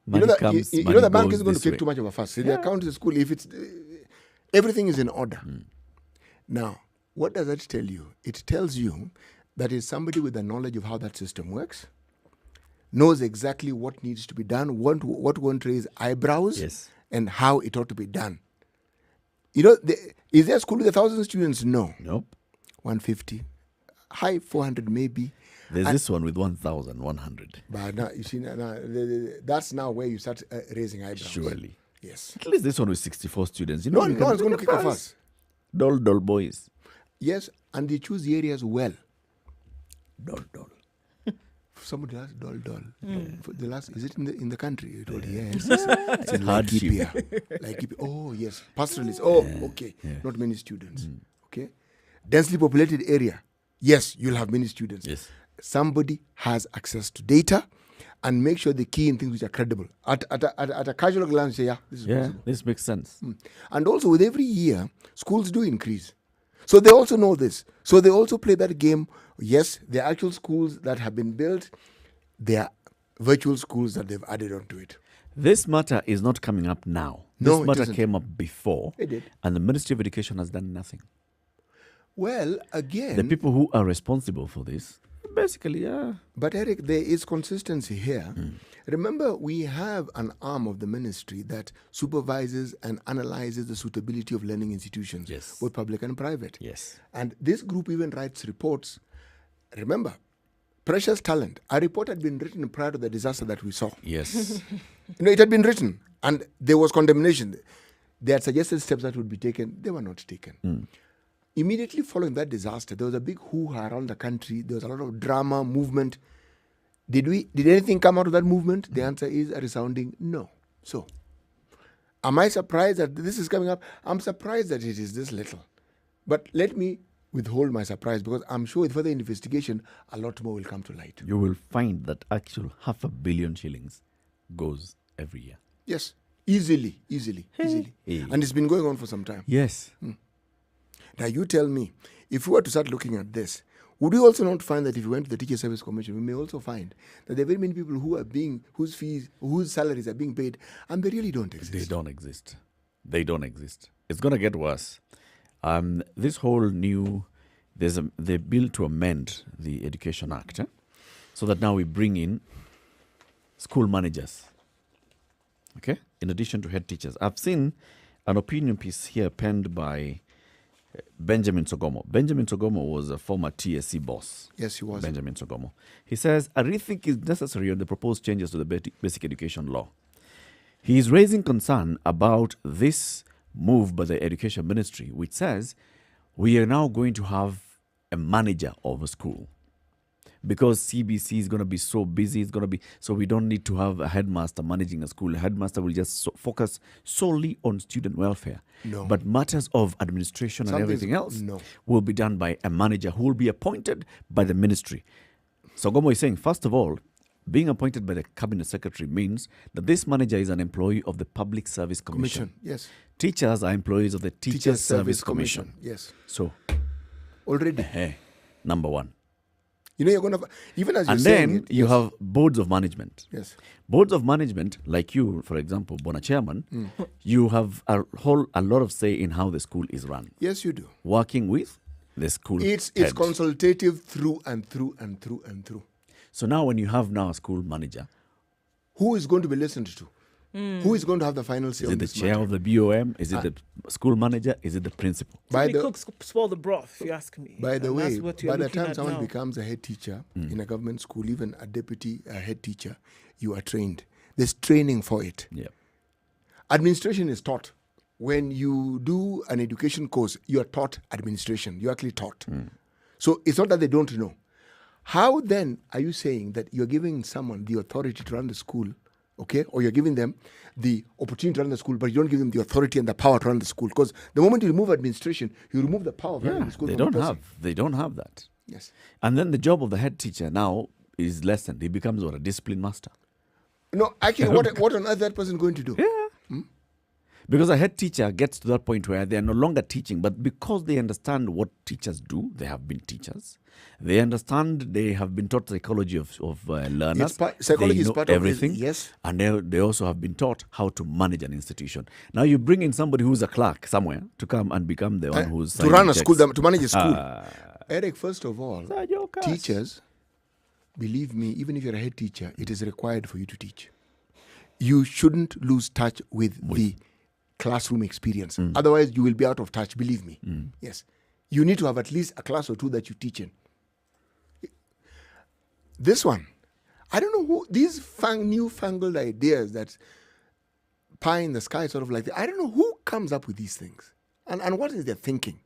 S1: Money the bank
S2: goes
S1: isn't going to take
S2: way.
S1: too much of a fuss. See, the account is a school. If it's everything is in order. Now, what does that tell you? It tells you that it's somebody with the knowledge of how that system works, knows exactly what needs to be done, what won't raise eyebrows,
S2: yes,
S1: and how it ought to be done. You know, is there a school with 1,000 students? No.
S2: Nope.
S1: 150, high 400 maybe.
S2: There's this one with 1,100.
S1: But now, you see, that's now where you start raising eyebrows.
S2: Surely.
S1: Yes.
S2: At least this one with 64 students. You
S1: No
S2: know,
S1: one's going to kick off us.
S2: Dull boys.
S1: Yes, and they choose the areas well.
S2: Dull.
S1: Somebody asked dull. For the last, is it in the country? You told yes. It's in
S2: hardship.
S1: Laikipia. Oh yes, pastoralists. Oh, okay. Not many students. Okay, densely populated area. Yes, you'll have many students.
S2: Yes.
S1: Somebody has access to data, and make sure they key in things which are credible. At a casual glance, say, this is possible.
S2: This makes sense.
S1: And also, with every year, schools do increase. So they also know this. So they also play that game. Yes, the actual schools that have been built, they are virtual schools that they've added onto it.
S2: This matter is not coming up now.
S1: No,
S2: this matter came up before.
S1: It did.
S2: And the Ministry of Education has done nothing.
S1: Well, again...
S2: The people who are responsible for this, basically,
S1: But Eric, there is consistency here. Remember, we have an arm of the ministry that supervises and analyzes the suitability of learning institutions,
S2: yes,
S1: both public and private.
S2: Yes.
S1: And this group even writes reports. Remember, precious talent. A report had been written prior to the disaster that we saw.
S2: Yes.
S1: It had been written, and there was condemnation. They had suggested steps that would be taken. They were not taken. Immediately following that disaster, there was a big hoo-ha around the country. There was a lot of drama, movement. Did anything come out of that movement? The answer is a resounding no. So, am I surprised that this is coming up? I'm surprised that it is this little. But let me withhold my surprise, because I'm sure with further investigation, a lot more will come to light.
S2: You will find that actual 500 million shillings goes every year.
S1: Yes, easily. And it's been going on for some time.
S2: Yes.
S1: Now you tell me, if we were to start looking at this, would we also not find that if we went to the Teacher Service Commission, we may also find that there are very many people who are whose fees, whose salaries are being paid, and they really don't exist.
S2: They don't exist. It's going to get worse. This whole new, they bill to amend the Education Act, so that now we bring in school managers, okay, in addition to head teachers. I've seen an opinion piece here penned by Benjamin Sogomo. Benjamin Sogomo was a former TSC boss.
S1: Yes, he was.
S2: Benjamin Sogomo. He says, a rethink is necessary on the proposed changes to the basic education law. He is raising concern about this move by the Education Ministry, which says we are now going to have a manager of a school. Because CBC is going to be so busy, it's going to be so we don't need to have a headmaster managing a school. A headmaster will just focus solely on student welfare.
S1: No.
S2: But matters of administration and everything else will be done by a manager who will be appointed by the ministry. So Gomo is saying, first of all, being appointed by the cabinet secretary means that this manager is an employee of the Public Service Commission.
S1: Yes.
S2: Teachers are employees of the Teachers Service Commission.
S1: Yes.
S2: So
S1: already,
S2: number one.
S1: You know, you're going to, even as you're
S2: and
S1: saying
S2: then
S1: it,
S2: you have boards of management.
S1: Yes.
S2: Boards of management, like you, for example, Bona Chairman, you have a lot of say in how the school is run.
S1: Yes, you do.
S2: Working with the school
S1: It's
S2: head.
S1: consultative through and through and through and through.
S2: So now when you have now a school manager,
S1: who is going to be listened to? Who is going to have the final say
S2: is
S1: on
S2: it the
S1: this
S2: chair
S1: matter?
S2: of the BOM? Is it the school manager? Is it the principal?
S3: Too many cooks spoil the broth, if you ask me.
S1: By the
S3: And
S1: way,
S3: that's what you're
S1: by the
S3: looking
S1: time
S3: at
S1: someone
S3: now.
S1: becomes a head teacher in a government school, even a deputy head teacher, you are trained. There's training for it.
S2: Yeah.
S1: Administration is taught. When you do an education course, you are taught administration. You're actually taught. So it's not that they don't know. How then are you saying that you're giving someone the authority to run the school, okay? Or you're giving them the opportunity to run the school, but you don't give them the authority and the power to run the school? Because the moment you remove administration, you remove the power of running the school.
S2: They
S1: from the
S2: don't
S1: person.
S2: have that.
S1: Yes.
S2: And then the job of the head teacher now is lessened. He becomes a discipline master.
S1: No, actually, what on earth that person going to do?
S2: Yeah. Because a head teacher gets to that point where they are no longer teaching, but because they understand what teachers do, they have been teachers. They understand, they have been taught psychology of learners.
S1: Psychology
S2: they
S1: is
S2: know
S1: part
S2: everything.
S1: of it, yes.
S2: And they also have been taught how to manage an institution. Now you bring in somebody who's a clerk somewhere to come and become the one who's
S1: to run a
S2: checks.
S1: school, to manage a school. Eric, first of all,
S2: Jokers.
S1: teachers, believe me, even if you're a head teacher, it is required for you to teach. You shouldn't lose touch with the classroom experience. Otherwise, you will be out of touch, believe me. Yes. You need to have at least a class or two that you teach in. This one, I don't know who, these newfangled ideas that pie in the sky, sort of like that, I don't know who comes up with these things. And what is their thinking?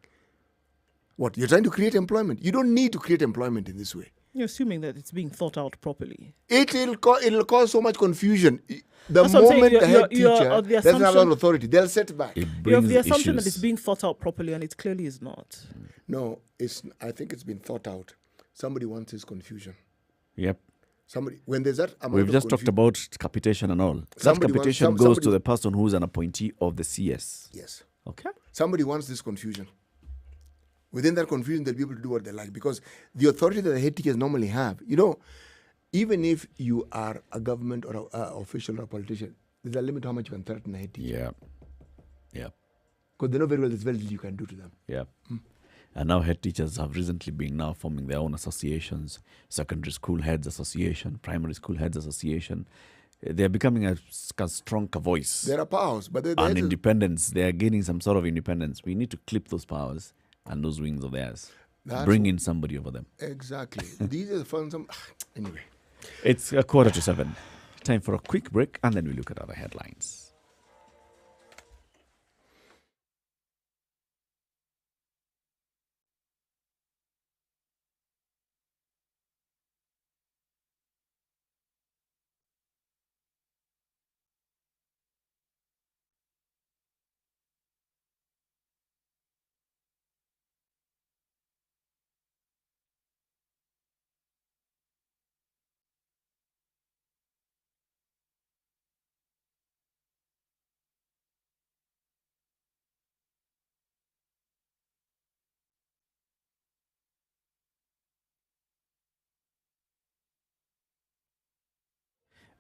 S1: What, you're trying to create employment? You don't need to create employment in this way.
S3: You're assuming that it's being thought out properly.
S1: It'll cause so much confusion. The
S3: That's what I'm saying.
S1: moment the head
S3: You're
S1: teacher
S3: of the
S1: doesn't have a lot
S3: assumption-
S1: of authority, they'll set back.
S2: It
S3: You have
S2: brings
S3: the assumption that
S2: issues.
S3: it's being thought out properly, and it clearly is not.
S1: No, I think it's been thought out. Somebody wants his confusion.
S2: Yep.
S1: Somebody, when there's that amount
S2: We've
S1: of
S2: just talked
S1: confusion-
S2: about capitation and all. That
S1: Somebody wants-
S2: capitation goes
S1: somebody-
S2: to the person who's an appointee of the CS.
S1: Yes.
S2: Okay.
S1: Somebody wants this confusion. Within that confusion, they'll be able to do what they like, because the authority that the head teachers normally have, even if you are a government or a official or a politician, there's a limit to how much you can threaten a head teacher.
S2: Yeah. Yeah.
S1: Because they know very well there's very little you can do to them.
S2: Yeah. And now head teachers have recently been now forming their own associations, secondary school heads association, primary school heads association. They're becoming a stronger voice.
S1: There are powers, but
S2: And independence. They are gaining some sort of independence. We need to clip those powers and those wings of theirs. Bring in somebody over them.
S1: Exactly. These are the fun. Anyway.
S2: It's 6:45. Time for a quick break, and then we look at other headlines.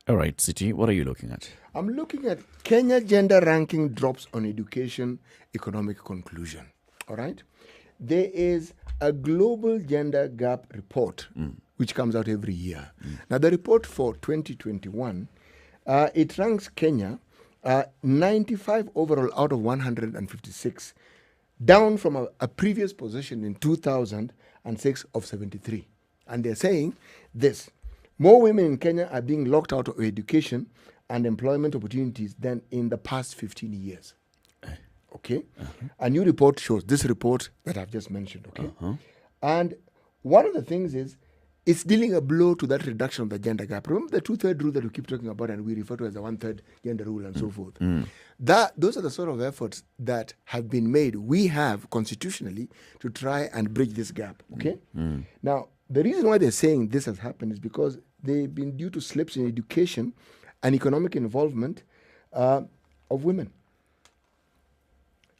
S2: All right, City, what are you looking at?
S1: I'm looking at Kenya gender ranking drops on education economic conclusion. All right. There is a global gender gap report which comes out every year. Now, the report for 2021, it ranks Kenya 95 overall out of 156, down from a previous position in 2006 of 73. And they're saying this: more women in Kenya are being locked out of education and employment opportunities than in the past 15 years. Okay? A new report shows this report that I've just mentioned. Okay? And one of the things is it's dealing a blow to that reduction of the gender gap. Remember the 2/3 rule that we keep talking about and we refer to as the 1/3 gender rule and so forth. Those are the sort of efforts that have been made. We have constitutionally to try and bridge this gap. Okay? Now, the reason why they're saying this has happened is because they've been due to slips in education and economic involvement of women.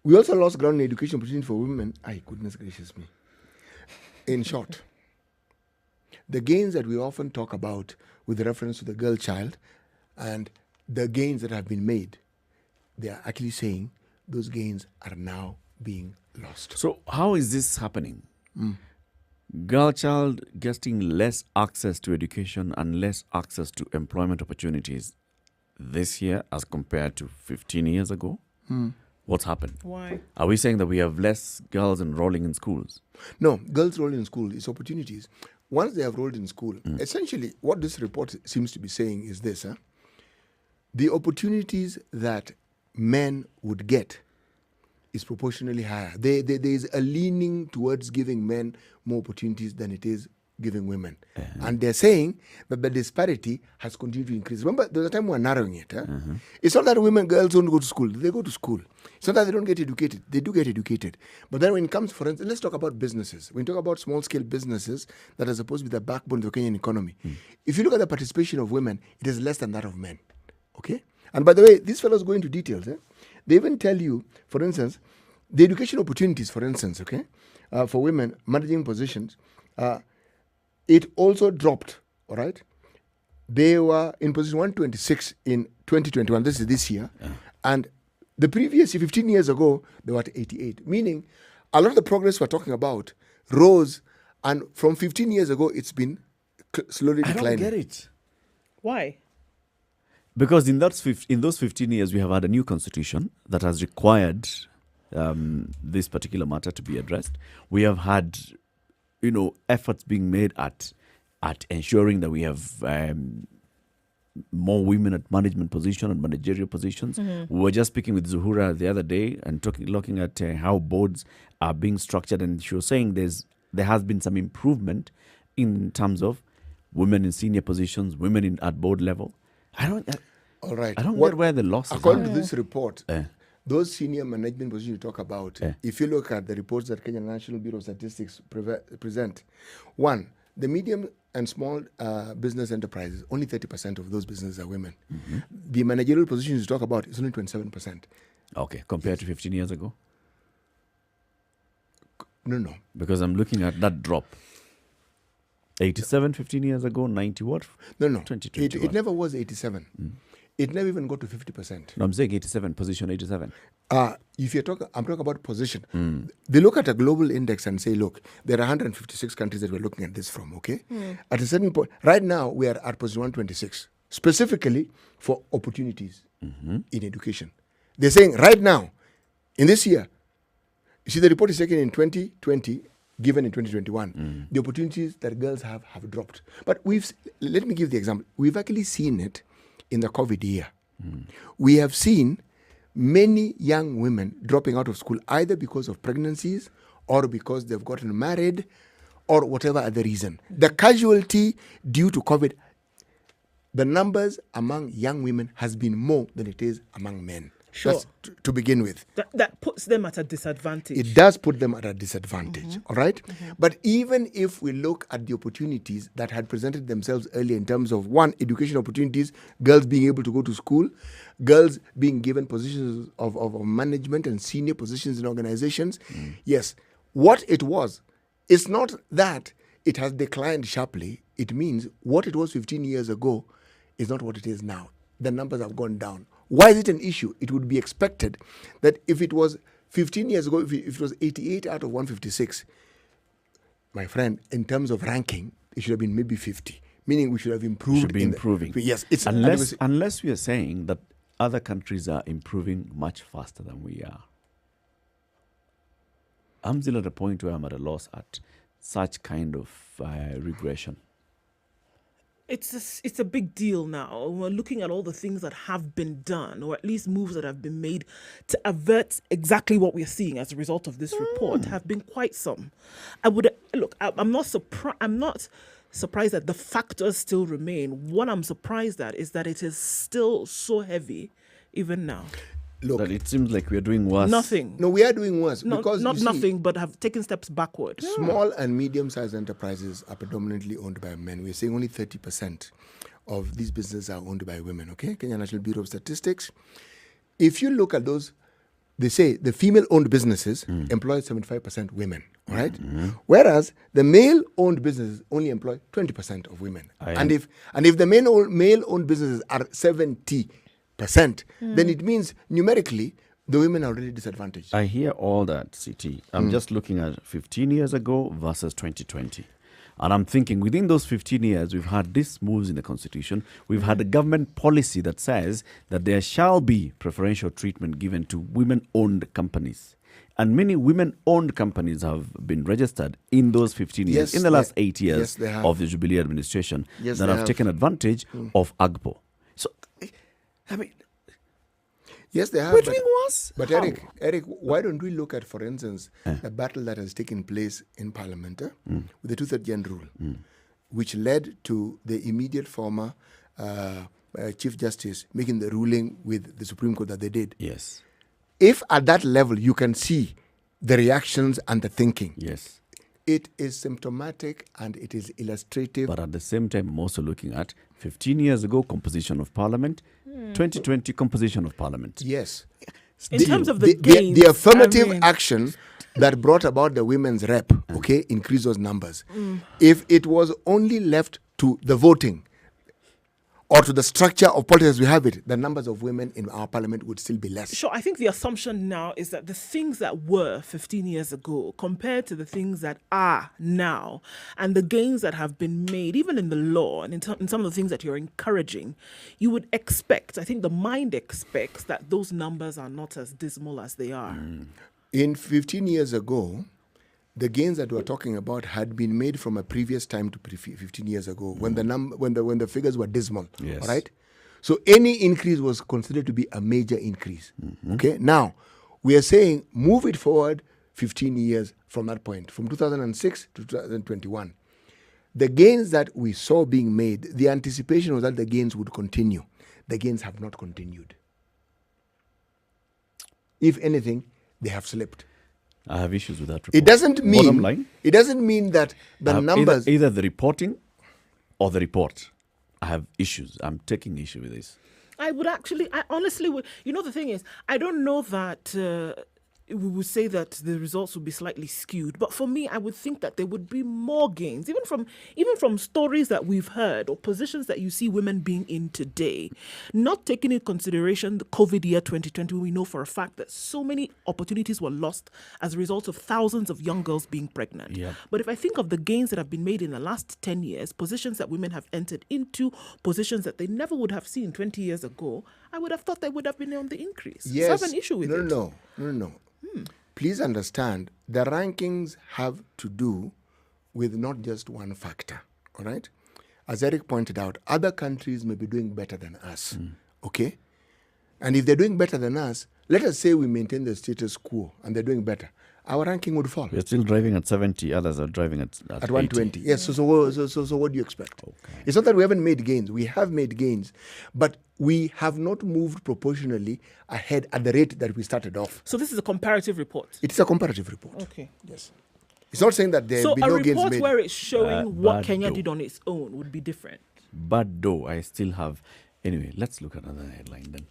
S1: We also lost ground in education opportunity for women. Ay, goodness gracious me. In short, the gains that we often talk about with reference to the girl child and the gains that have been made, they are actually saying those gains are now being lost.
S2: So how is this happening? Girl child getting less access to education and less access to employment opportunities this year as compared to 15 years ago? What's happened?
S3: Why?
S2: Are we saying that we have less girls enrolling in schools?
S1: No, girls enrolling in school is opportunities. Once they have enrolled in school, essentially what this report seems to be saying is this. The opportunities that men would get is proportionally higher. There is a leaning towards giving men more opportunities than it is giving women. And they're saying that the disparity has continued to increase. Remember, there's a time we were narrowing it. It's not that girls don't go to school. They go to school. It's not that they don't get educated. They do get educated. But then when it comes, for instance, let's talk about businesses. When we talk about small-scale businesses that are supposed to be the backbone of the Kenyan economy, if you look at the participation of women, it is less than that of men. Okay? And by the way, these fellows go into details. They even tell you, for instance, the education opportunities, for instance, okay, for women managing positions, it also dropped, all right? They were in position 126 in 2021, this is this year, and the previous 15 years ago, they were at 88, meaning a lot of the progress we're talking about rose, and from 15 years ago, it's been slowly declining.
S2: I don't get it.
S3: Why?
S2: Because in those 15 years, we have had a new constitution that has required this particular matter to be addressed. We have had, efforts being made at ensuring that we have more women at management position and managerial positions. We were just speaking with Zuhura the other day and looking at how boards are being structured, and she was saying there has been some improvement in terms of women in senior positions, women at board level.
S1: All right.
S2: I don't get where the loss is.
S1: According to this report, those senior management positions you talk about, if you look at the reports that Kenya National Bureau of Statistics present, one, the medium and small business enterprises, only 30% of those businesses are women. The managerial positions you talk about is only 27%.
S2: Okay, compared to 15 years ago?
S1: No.
S2: Because I'm looking at that drop. 87 15 years ago, 90 what?
S1: No.
S2: 2020
S1: it never was 87. It never even got to 50%.
S2: No, I'm saying 87, position 87.
S1: If you're talking, I'm talking about position. They look at a global index and say, look, there are 156 countries that we're looking at this from, okay? At a certain point, right now, we are at position 126, specifically for opportunities in education. They're saying right now, in this year, you see the report is taken in 2020, given in 2021, the opportunities that girls have dropped. But let me give the example. We've actually seen it in the COVID year. We have seen many young women dropping out of school either because of pregnancies or because they've gotten married or whatever other reason. The casualty due to COVID, the numbers among young women has been more than it is among men.
S3: Sure.
S1: That's to begin with.
S3: That puts them at a disadvantage.
S1: It does put them at a disadvantage, all right? But even if we look at the opportunities that had presented themselves earlier in terms of, one, education opportunities, girls being able to go to school, girls being given positions of management and senior positions in organizations, yes, what it was, it's not that it has declined sharply. It means what it was 15 years ago is not what it is now. The numbers have gone down. Why is it an issue? It would be expected that if it was 15 years ago, if it was 88 out of 156, my friend, in terms of ranking, it should have been maybe 50, meaning we should have improved.
S2: Should be improving.
S1: Yes.
S2: Unless we are saying that other countries are improving much faster than we are. I'm still at a point where I'm at a loss at such kind of regression.
S3: It's a big deal now. We're looking at all the things that have been done, or at least moves that have been made to avert exactly what we're seeing as a result of this report. Have been quite some. I would look. I'm not surprised. I'm not surprised that the factors still remain. What I'm surprised at is that it is still so heavy, even now.
S1: Look,
S2: That it seems like we are doing worse.
S3: Nothing.
S1: no, we are doing worse
S3: No,
S1: because
S3: not
S1: you see,
S3: nothing, but have taken steps backward.
S1: small and medium-sized enterprises are predominantly owned by men. We're saying only 30% of these businesses are owned by women, okay? Kenya National Bureau of Statistics. If you look at those, they say the female-owned businesses employ 75% women, all right? Whereas the male-owned businesses only employ 20% of women. And if the male-owned businesses are 70%, then it means numerically the women are already disadvantaged.
S2: I hear all that, CT. I'm just looking at 15 years ago versus 2020. And I'm thinking within those 15 years, we've had these moves in the Constitution. We've had a government policy that says that there shall be preferential treatment given to women-owned companies. And many women-owned companies have been registered in those 15 years,
S1: Yes,
S2: in the last
S1: they-
S2: 8 years
S1: yes, they have.
S2: of the Jubilee administration,
S1: Yes,
S2: that
S1: they
S2: have
S1: have.
S2: taken advantage of AGPO. So, I mean,
S1: Yes, they have.
S2: we're doing worse.
S1: But
S2: How?
S1: Eric, why don't we look at, for instance, the battle that has taken place in Parliament with the two-third gen rule, which led to the immediate former Chief Justice making the ruling with the Supreme Court that they did.
S2: Yes,
S1: If at that level you can see the reactions and the thinking,
S2: yes.
S1: it is symptomatic and it is illustrative.
S2: But at the same time, I'm also looking at 15 years ago, composition of parliament, 2020, composition of parliament.
S1: Yes.
S3: In terms of the gains,
S1: the affirmative
S3: I mean-
S1: action that brought about the women's rep, okay, increased those numbers. If it was only left to the voting or to the structure of politics as we have it, the numbers of women in our parliament would still be less.
S3: Sure, I think the assumption now is that the things that were 15 years ago compared to the things that are now and the gains that have been made, even in the law and in some of the things that you're encouraging, you would expect, I think the mind expects that those numbers are not as dismal as they are.
S1: In 15 years ago, the gains that we're talking about had been made from a previous time to 15 years ago when the figures were dismal.
S2: Yes.
S1: All right? So any increase was considered to be a major increase. Okay? Now, we are saying move it forward 15 years from that point, from 2006 to 2021. The gains that we saw being made, the anticipation was that the gains would continue. The gains have not continued. If anything, they have slipped.
S2: I have issues with that report.
S1: It doesn't
S2: Bottom
S1: mean
S2: line,
S1: it doesn't mean that the
S2: I have
S1: numbers.
S2: either the reporting or the report. I have issues. I'm taking issue with this.
S3: I honestly would. You know, the thing is, I don't know that we would say that the results would be slightly skewed, but for me, I would think that there would be more gains, even from stories that we've heard or positions that you see women being in today. Not taking into consideration the COVID year 2020, we know for a fact that so many opportunities were lost as a result of thousands of young girls being pregnant.
S2: Yeah.
S3: But if I think of the gains that have been made in the last 10 years, positions that women have entered into, positions that they never would have seen 20 years ago, I would have thought they would have been on the increase.
S1: Yes.
S3: So I have an issue with it.
S1: No. Please understand, the rankings have to do with not just one factor. All right? As Eric pointed out, other countries may be doing better than us. Okay? And if they're doing better than us, let us say we maintain the status quo and they're doing better. Our ranking would fall.
S2: We're still driving at 70. Others are driving at
S1: 120.
S2: 80.
S1: Yes. So what do you expect?
S2: Okay.
S1: It's not that we haven't made gains. We have made gains, but we have not moved proportionally ahead at the rate that we started off.
S3: So this is a comparative report.
S1: It's a comparative report.
S3: Okay.
S1: Yes. It's not saying that there
S3: So
S1: have been
S3: a
S1: no gains
S3: report
S1: made.
S3: where it's showing what
S2: bad
S3: Kenya
S2: though.
S3: did on its own would be different.
S2: But though, I still have... Anyway, let's look at another headline then.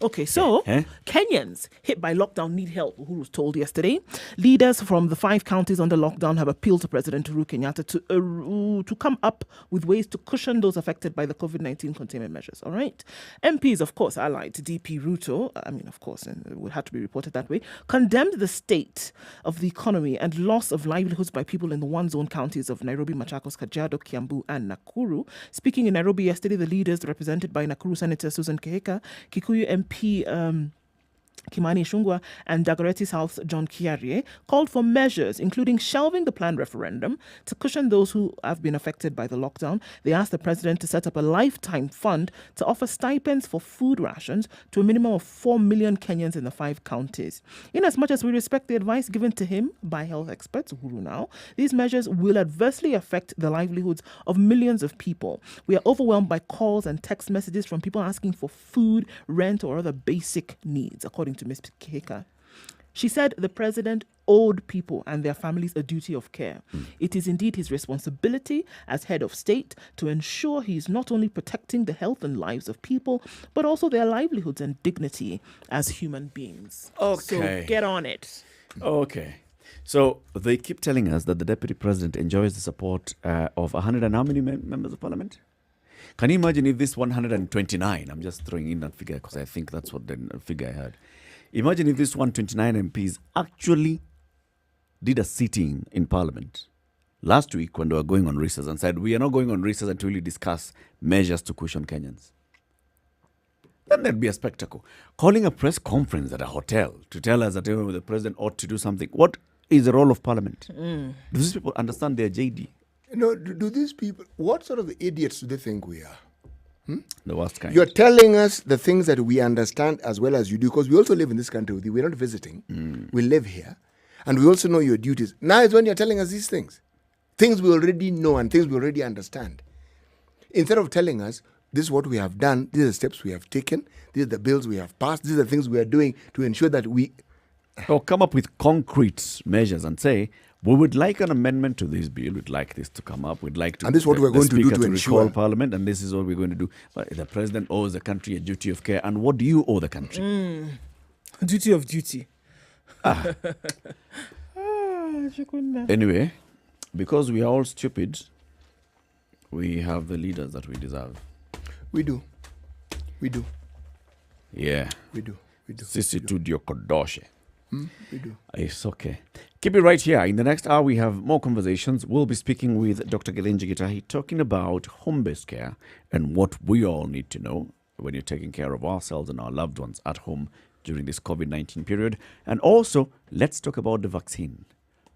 S3: Okay, so Kenyans hit by lockdown need help, Uhuru was told yesterday. Leaders from the 5 counties under lockdown have appealed to President Uhuru Kenyatta to come up with ways to cushion those affected by the COVID-19 containment measures. All right. MPs, of course, allied to DP Ruto, of course, and it would have to be reported that way, condemned the state of the economy and loss of livelihoods by people in the one-zone counties of Nairobi, Machakos, Kajiado, Kiambu, and Nakuru. Speaking in Nairobi yesterday, the leaders represented by Nakuru Senator Susan Kehika, Kikuyu MP Kimani Ichung'wah and Dagoretti South's John Kiarie called for measures, including shelving the planned referendum to cushion those who have been affected by the lockdown. They asked the president to set up a lifetime fund to offer stipends for food rations to a minimum of 4 million Kenyans in the 5 counties. In as much as we respect the advice given to him by health experts, Uhuru now, these measures will adversely affect the livelihoods of millions of people. We are overwhelmed by calls and text messages from people asking for food, rent, or other basic needs, according to Ms. Kehika. She said the president owed people and their families a duty of care. It is indeed his responsibility as head of state to ensure he is not only protecting the health and lives of people, but also their livelihoods and dignity as human beings.
S2: Okay.
S3: So get on it.
S2: Okay. So they keep telling us that the deputy president enjoys the support of 100 and how many members of parliament? Can you imagine if this 129, I'm just throwing in that figure because I think that's what the figure I heard. Imagine if this 129 MPs actually did a sitting in parliament last week when they were going on recess and said, we are not going on recess until we discuss measures to cushion Kenyans. Then there'd be a spectacle. Calling a press conference at a hotel to tell us that the president ought to do something. What is the role of parliament? Do these people understand their JD?
S1: Do these people, what sort of idiots do they think we are?
S2: The worst kind.
S1: You're telling us the things that we understand as well as you do, because we also live in this country with you. We're not visiting. We live here. And we also know your duties. Now is when you're telling us these things. Things we already know and things we already understand. Instead of telling us, this is what we have done, these are the steps we have taken, these are the bills we have passed, these are the things we are doing to ensure that we...
S2: Or come up with concrete measures and say, we would like an amendment to this bill. We'd like this to come up. We'd like to.
S1: And this is what we're going to do to ensure.
S2: Recall Parliament, and this is what we're going to do. But the president owes the country a duty of care. And what do you owe the country?
S3: Duty of duty.
S2: Anyway, because we are all stupid, we have the leaders that we deserve.
S1: We do.
S2: Yeah.
S1: We do.
S2: Sisi tu dio kodoshe.
S1: We do.
S2: It's okay. Keep it right here. In the next hour, we have more conversations. We'll be speaking with Dr. Gelenji Gitahi, talking about home-based care and what we all need to know when you're taking care of ourselves and our loved ones at home during this COVID-19 period. And also, let's talk about the vaccine.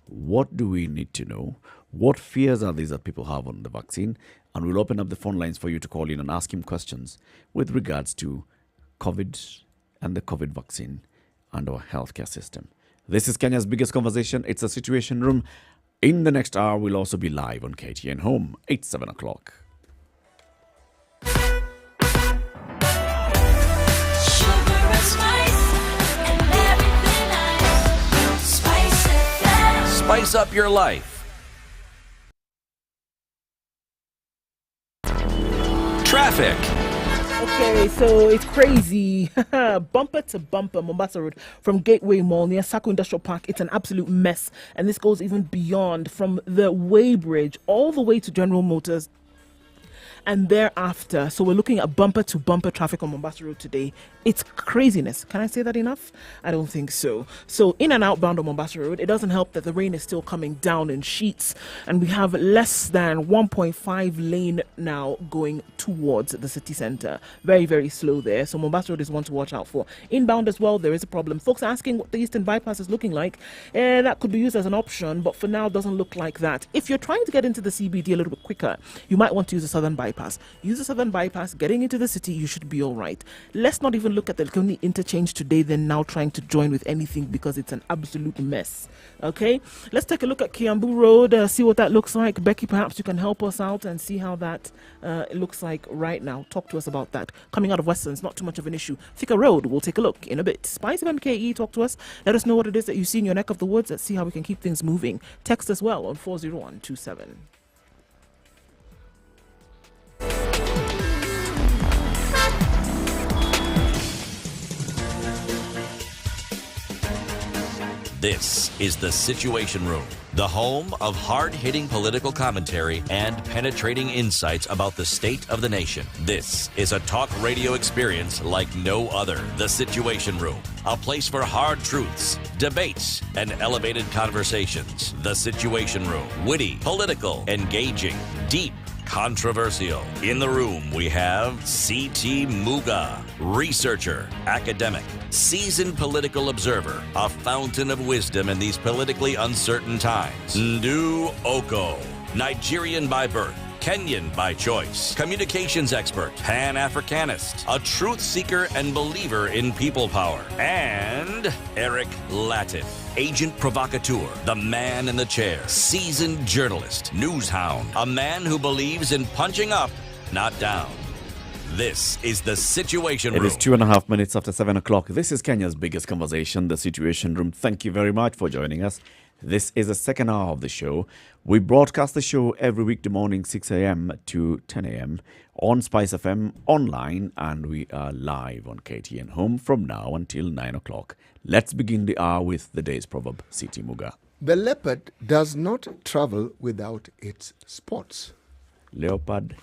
S2: What do we need to know? What fears are these that people have on the vaccine? And we'll open up the phone lines for you to call in and ask him questions with regards to COVID and the COVID vaccine and our healthcare system. This is Kenya's biggest conversation. It's a Situation Room. In the next hour, we'll also be live on KTN Home, 7 o'clock.
S4: Spice up your life. Traffic.
S3: Okay, so it's crazy. Bumper to bumper, Mombasa Road from Gateway Mall near Sako Industrial Park. It's an absolute mess. And this goes even beyond from the Weybridge all the way to General Motors and thereafter. So we're looking at bumper to bumper traffic on Mombasa Road today. It's craziness. Can I say that enough? I don't think so. So in and outbound on Mombasa Road, it doesn't help that the rain is still coming down in sheets, and we have less than 1.5 lane now going towards the city centre. Very, very slow there. So Mombasa Road is one to watch out for. Inbound as well, there is a problem. Folks are asking what the Eastern Bypass is looking like. That could be used as an option, but for now, doesn't look like that. If you're trying to get into the CBD a little bit quicker, you might want to use the Southern Bypass. Use the Southern Bypass. Getting into the city, you should be all right. Let's not even look at the Likoni interchange today, then now trying to join with anything because it's an absolute mess. Okay, let's take a look at Kiambu Road, see what that looks like. Becky, perhaps you can help us out and see how that looks like right now. Talk to us about that. Coming out of Western, it's not too much of an issue. Thika Road, we'll take a look in a bit. SpiceFM KE, talk to us. Let us know what it is that you see in your neck of the woods. Let's see how we can keep things moving. Text as well on 40127.
S4: This is The Situation Room, the home of hard-hitting political commentary and penetrating insights about the state of the nation. This is a talk radio experience like no other. The Situation Room, a place for hard truths, debates, and elevated conversations. The Situation Room, witty, political, engaging, deep, controversial. In the room, we have C.T. Muga, researcher, academic, seasoned political observer, a fountain of wisdom in these politically uncertain times. Ndu Oko, Nigerian by birth, Kenyan by choice, communications expert, Pan-Africanist, a truth seeker and believer in people power, and Eric Latif, agent provocateur, the man in the chair, seasoned journalist, news hound, a man who believes in punching up, not down. This is The Situation Room.
S2: It is 2.5 minutes after 7 o'clock. This is Kenya's biggest conversation, The Situation Room. Thank you very much for joining us. This is the second hour of the show. We broadcast the show every weekday morning, 6 a.m. to 10 a.m. on SpiceFM online, and we are live on KTN Home from now until 9 o'clock. Let's begin the hour with the day's proverb. C.T. Muga.
S1: The leopard does not travel without its spots.
S2: Leopard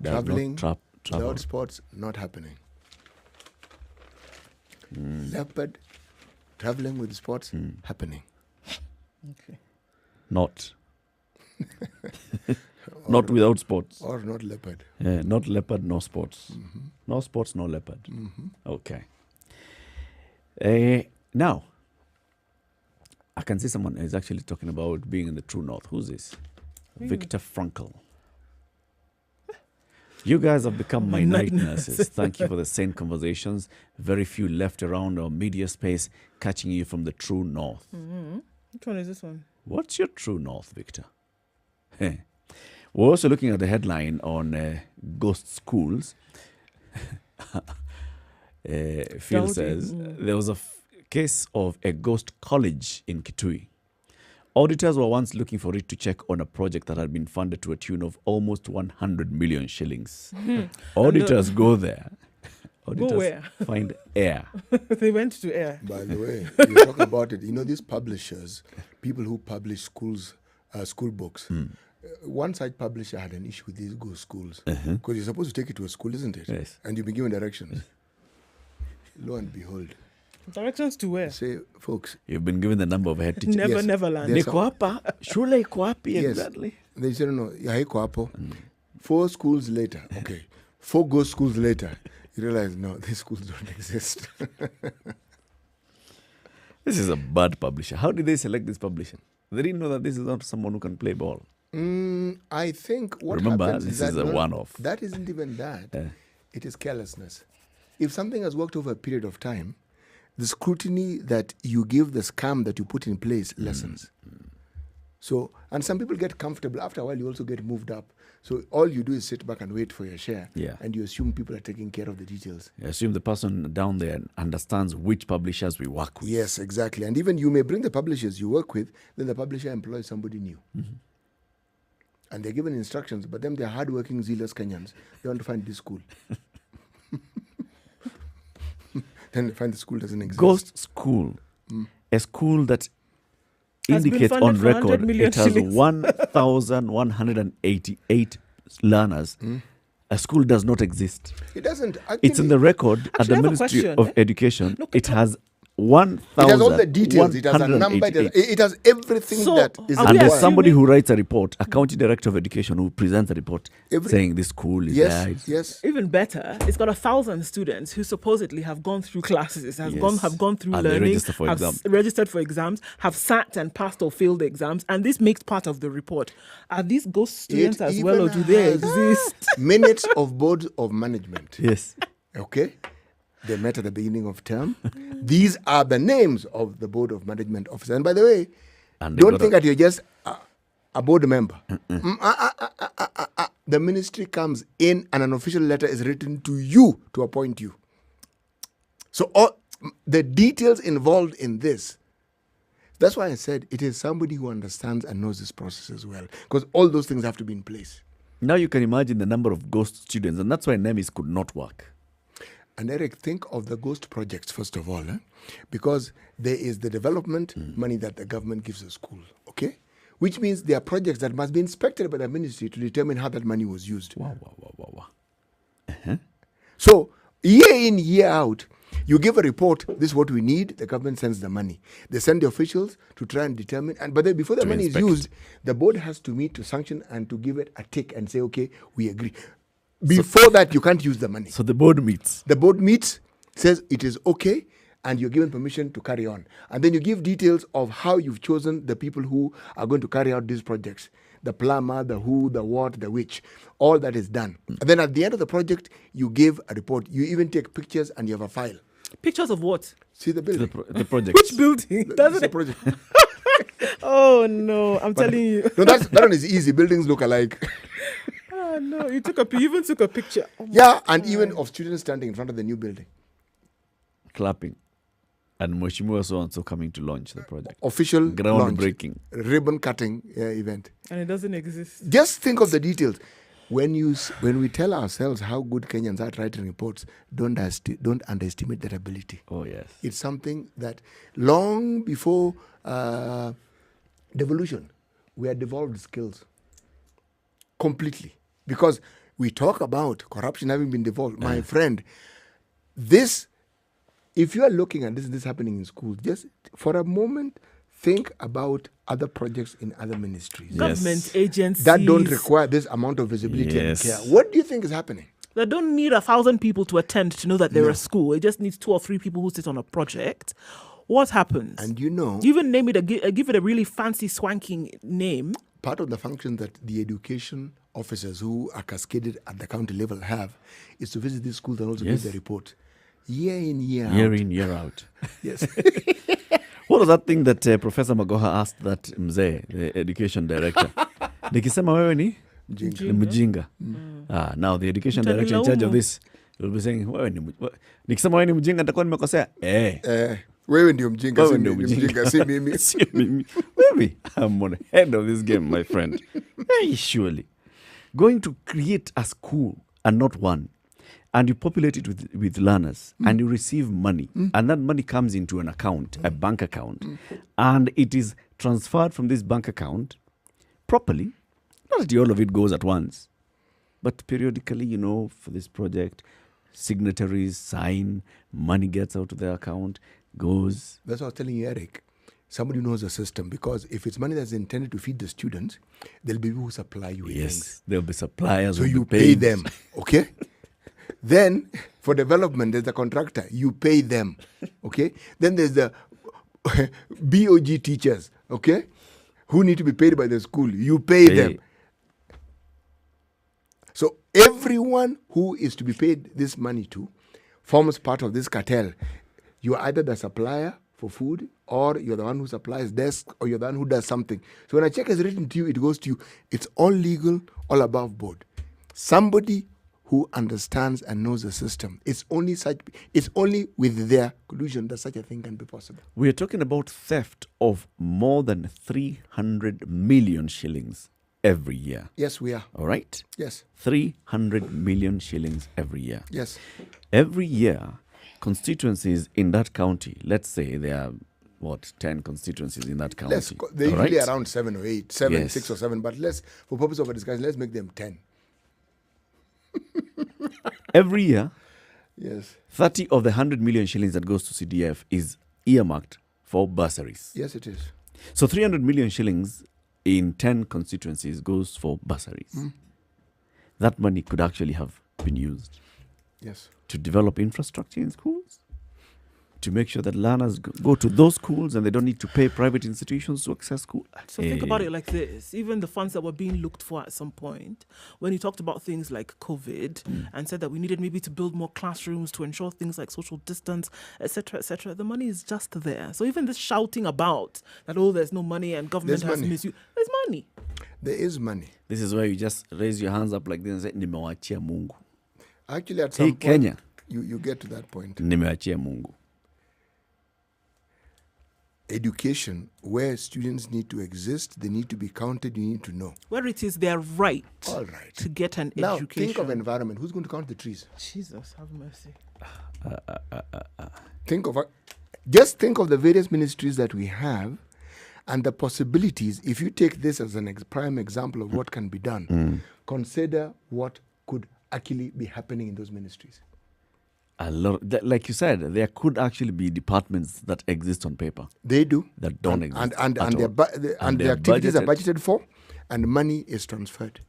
S2: does
S1: Traveling
S2: not travel.
S1: without spots, not happening. Leopard traveling with spots, happening.
S3: Okay.
S2: Not. Not without spots.
S1: Or not leopard.
S2: Not leopard, no spots. No spots, no leopard. Okay. Now, I can see someone is actually talking about being in the true north. Who's this? Viktor Frankl. You guys have become my night nurses. Thank you for the sane conversations. Very few left around our media space catching you from the true north.
S3: Which one is this one?
S2: What's your true north, Victor? We're also looking at the headline on ghost schools. Phil says there was a case of a ghost college in Kitui. Auditors were once looking for it to check on a project that had been funded to a tune of almost 100 million shillings. Auditors go there. Auditors
S3: where?
S2: find air.
S3: They went to air.
S1: By the way, you talk about it. You know, these publishers, people who publish school books. One side publisher had an issue with these ghost schools because you're supposed to take it to a school, isn't it?
S2: Yes.
S1: And you've been given directions. Lo and behold,
S3: Directions to where?
S1: say, folks,
S2: You've been given the number of head teachers.
S3: Never, Neverland.
S1: There's
S2: Niko hapa, shule iko wapi exactly?
S1: they said, no, haiko hapo. 4 schools later, okay, 4 ghost schools later, you realize, no, these schools don't exist.
S2: This is a bad publisher. How did they select this publisher? They didn't know that this is not someone who can play ball.
S1: I think what
S2: Remember,
S1: happens
S2: this
S1: is
S2: is
S1: that
S2: a one-off.
S1: That isn't even that. It is carelessness. If something has worked over a period of time, the scrutiny that you give the scam that you put in place lessens. So, and some people get comfortable. After a while, you also get moved up. So all you do is sit back and wait for your share.
S2: Yeah.
S1: And you assume people are taking care of the details.
S2: I assume the person down there understands which publishers we work with.
S1: Yes, exactly. And even you may bring the publishers you work with, then the publisher employs somebody new. And they're given instructions, but them, they're hardworking, zealous Kenyans. They want to find this school. Then they find the school doesn't exist.
S2: Ghost school. A school that
S3: Has been
S2: indicates
S3: funded
S2: on
S3: for 100
S2: record
S3: million
S2: it has
S3: shillings.
S2: 1,188 learners. A school does not exist.
S1: It doesn't. Actually,
S2: It's in the record at
S3: Actually, I
S2: the
S3: have a
S2: Ministry
S3: question.
S2: of Education.
S3: Look,
S2: It has 1,188.
S1: it has all the details. It has a number. It has everything
S3: So,
S1: that is
S3: are we
S2: And there's
S1: required.
S2: somebody who writes a report, a county director of education, who presents a report
S1: Every-
S2: saying this school is there.
S1: Yes, yes.
S3: Even better, it's got 1,000 students who supposedly have gone through classes, have
S2: Yes.
S3: gone through
S2: And they
S3: learning,
S2: register for
S3: have
S2: exam.
S3: registered for exams, have sat and passed or failed the exams, and this makes part of the report. Are these ghost students as well, or
S1: even
S3: do they
S1: has
S3: exist?
S1: Minutes of board of management.
S2: Yes.
S1: Okay? They met at the beginning of term. These are the names of the board of management officers. And by the way,
S2: And they
S1: don't
S2: got
S1: think
S2: a-
S1: that you're just a board member. The ministry comes in and an official letter is written to you to appoint you. So all the details involved in this, that's why I said it is somebody who understands and knows this process as well. Because all those things have to be in place.
S2: Now you can imagine the number of ghost students, and that's why NEMIS could not work.
S1: And Eric, think of the ghost projects first of all, because there is the development money that the government gives the school, okay? Which means there are projects that must be inspected by the ministry to determine how that money was used.
S2: Wow.
S1: So, year in, year out, You give a report, this is what we need, the government sends the money. They send the officials to try and determine, but then before the money
S2: inspect.
S1: is used, the board has to meet to sanction and to give it a tick and say, okay, we agree. Before that, you can't use the money.
S2: So the board meets.
S1: The board meets, says it is okay, and you're given permission to carry on. And then you give details of how you've chosen the people who are going to carry out these projects. The plumber, the who, the what, the which. All that is done. And then at the end of the project, you give a report. You even take pictures and you have a file.
S3: Pictures of what?
S1: See the building.
S2: The project.
S3: Which building?
S1: That's the project.
S3: Oh no! I'm telling you.
S1: No, that one is easy. Buildings look alike.
S3: Oh no! You even took a picture. Oh, my
S1: Yeah, and even of students standing in front of the new building.
S2: Clapping. And Mheshimiwa so-and-so coming to launch the project.
S1: Official launch,
S2: Groundbreaking.
S1: ribbon cutting event.
S3: And it doesn't exist.
S1: Just think of the details. When we tell ourselves how good Kenyans are at writing reports, don't underestimate their ability.
S2: Oh, yes.
S1: It's something that long before devolution, we had devolved skills completely. Because we talk about corruption having been devolved. My friend, if you are looking at this happening in schools, just for a moment, think about other projects in other ministries.
S3: Government agencies
S1: That don't require this amount of visibility
S2: Yes.
S1: and care. What do you think is happening?
S3: They don't need 1,000 people to attend to know that they're a school. It just needs 2 or 3 people who sit on a project. What happens?
S1: And you know,
S3: You even name it, give it a really fancy, swanking name.
S1: part of the function that the education officers who are cascaded at the county level have is to visit these schools and also
S2: Yes.
S1: give the report. Year in, year out.
S2: Year in, year out.
S1: Yes.
S2: What was that thing that Professor Magoha asked that Mzee, the education director? Nikisema wewe ni mjinga. Now the education director in charge of this will be saying, nikisema wewe ni mjinga nitakuwa nimekosea.
S1: Wewe ndio mjinga,
S2: Wewe
S1: si
S2: ndio
S1: mjinga, si mimi.
S2: Si mimi. Maybe I'm on the head of this game, my friend. Very surely. Going to create a school and not one. And you populate it with learners and you receive money. And that money comes into an account, a bank account. And it is transferred from this bank account properly. Not that all of it goes at once. But periodically, for this project, signatories sign, money gets out of their account, goes.
S1: That's what I was telling you, Eric. Somebody knows the system, because if it's money that's intended to feed the students, there'll be people who supply you with things.
S2: There'll be suppliers.
S1: So
S2: who'll
S1: you
S2: be
S1: pay
S2: paid.
S1: them, okay? Then for development, there's a contractor. You pay them, okay? Then there's the BOG teachers, okay? Who need to be paid by the school. You pay them. So everyone who is to be paid this money to forms part of this cartel. You are either the supplier for food, or you're the one who supplies desk, or you're the one who does something. So when a check is written to you, it goes to you. It's all legal, all above board. Somebody who understands and knows the system. It's only with their collusion that such a thing can be possible.
S2: We are talking about theft of more than 300 million shillings every year.
S1: Yes, we are.
S2: All right?
S1: Yes.
S2: 300 million shillings every year.
S1: Yes.
S2: Every year, constituencies in that county, let's say there are, 10 constituencies in that county.
S1: They're
S2: all
S1: usually
S2: right?
S1: around 7 or 8, 7,
S2: Yes.
S1: 6 or 7, but for purpose of a discussion, let's make them 10.
S2: Every year,
S1: Yes.
S2: 30 of the 100 million shillings that goes to CDF is earmarked for bursaries.
S1: Yes, it is.
S2: So 300 million shillings in 10 constituencies goes for bursaries. That money could actually have been used
S1: Yes.
S2: to develop infrastructure in schools, to make sure that learners go to those schools and they don't need to pay private institutions to access school.
S3: So think about it like this. Even the funds that were being looked for at some point, when you talked about things like COVID and said that we needed maybe to build more classrooms to ensure things like social distance, etc., the money is just there. So even this shouting about that, there's no money and government
S1: There's
S3: has
S1: money.
S3: misused, there's money.
S1: There is money.
S2: This is where you just raise your hands up like this and say, nimewachia Mungu.
S1: Actually, at some
S2: Hey,
S1: point,
S2: Kenya.
S1: you get to that point.
S2: Nimewachia Mungu.
S1: Education, where students need to exist, they need to be counted, you need to know.
S3: Where it is their right
S1: All right.
S3: to get an
S1: Now,
S3: education.
S1: think of environment. Who's going to count the trees?
S3: Jesus, have mercy.
S1: Just think of the various ministries that we have and the possibilities. If you take this as a prime example of what can be done, consider what could actually be happening in those ministries.
S2: A lot, like you said, there could actually be departments that exist on paper
S1: They do.
S2: that don't exist.
S1: And
S2: at
S1: their,
S2: all.
S1: and their activities are budgeted for, and money is transferred.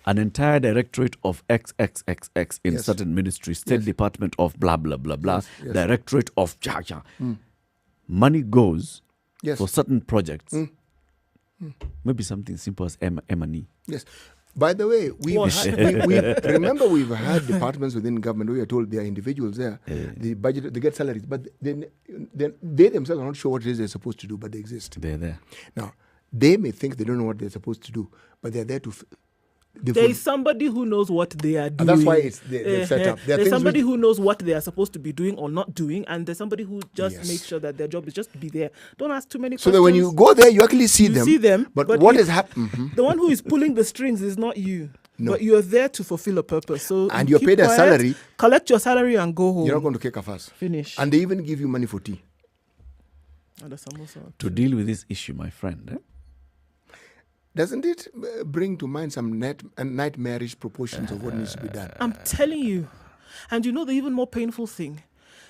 S2: An entire directorate of XXXX in
S1: Yes.
S2: certain ministries, State
S1: Yes.
S2: Department of blah, blah, blah, blah,
S1: Yes, yes.
S2: directorate of cha-cha. Money goes
S1: Yes.
S2: for certain projects. Maybe something simple as M&E.
S1: Yes. By the way, remember we've had departments within government where we are told there are individuals there, the budget, they get salaries, but they themselves are not sure what it is they're supposed to do, but they exist.
S2: They're there.
S1: Now, they may think they don't know what they're supposed to do, but they're there to...
S3: There is somebody who knows what they are doing.
S1: And that's why they're set up. There are
S3: There's
S1: things
S3: somebody
S1: which-
S3: who knows what they are supposed to be doing or not doing, and there's somebody who just
S1: Yes.
S3: makes sure that their job is just to be there. Don't ask too many
S1: So
S3: questions.
S1: that when you go there, you actually see
S3: You see them,
S1: But
S3: but
S1: what
S3: you-
S1: is happening?
S3: the one who is pulling the strings is not you.
S1: No.
S3: But you're there to fulfill a purpose. So
S1: And
S3: you
S1: you're
S3: keep
S1: paid a
S3: quiet,
S1: salary.
S3: Collect your salary and go home.
S1: You're not going to kick a fuss.
S3: Finish.
S1: And they even give you money for tea.
S3: And the samosa.
S2: To deal with this issue, my friend,
S1: Doesn't it bring to mind some nightmarish proportions of what needs to be done?
S3: I'm telling you. And you know the even more painful thing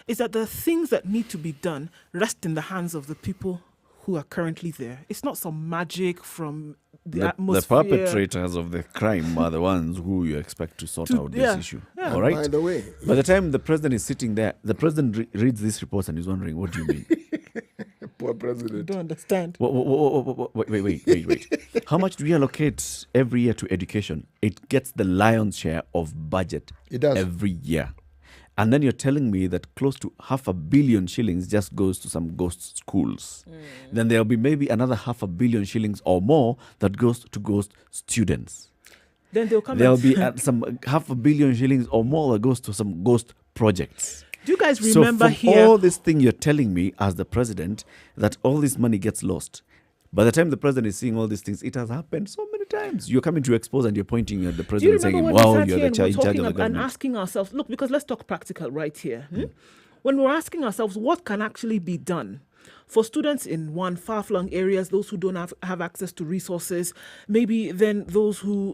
S3: is that the things that need to be done rest in the hands of the people who are currently there. It's not some magic from the atmosphere.
S2: the perpetrators of the crime are the ones who you expect to sort out this issue.
S3: Yeah.
S2: All right?
S1: By the way,
S2: By the time the president is sitting there, the president reads these reports and is wondering, what do you mean?
S1: poor
S3: I
S1: president.
S3: don't understand.
S2: Wait. How much do we allocate every year to education? It gets the lion's share of budget
S1: It does.
S2: every year. And then you're telling me that close to 500 million shillings just goes to some ghost schools. Then there'll be maybe another 500 million shillings or more that goes to ghost students.
S3: Then they'll come
S2: There'll
S3: and
S2: be some 500 million shillings or more that goes to some ghost projects.
S3: Do you guys remember
S2: so from
S3: here?
S2: all this thing you're telling me as the president that all this money gets lost. By the time the president is seeing all these things, it has happened so many times. You're coming to expose and you're pointing at the
S3: Do you
S2: president saying,
S3: remember when
S2: wow,
S3: we sat
S2: you're
S3: here
S2: the
S3: and we're
S2: in charge
S3: talking
S2: of the
S3: and
S2: government.
S3: asking ourselves, look, because let's talk practical right here. When we're asking ourselves what can actually be done for students in far-flung areas, those who don't have access to resources, maybe then those who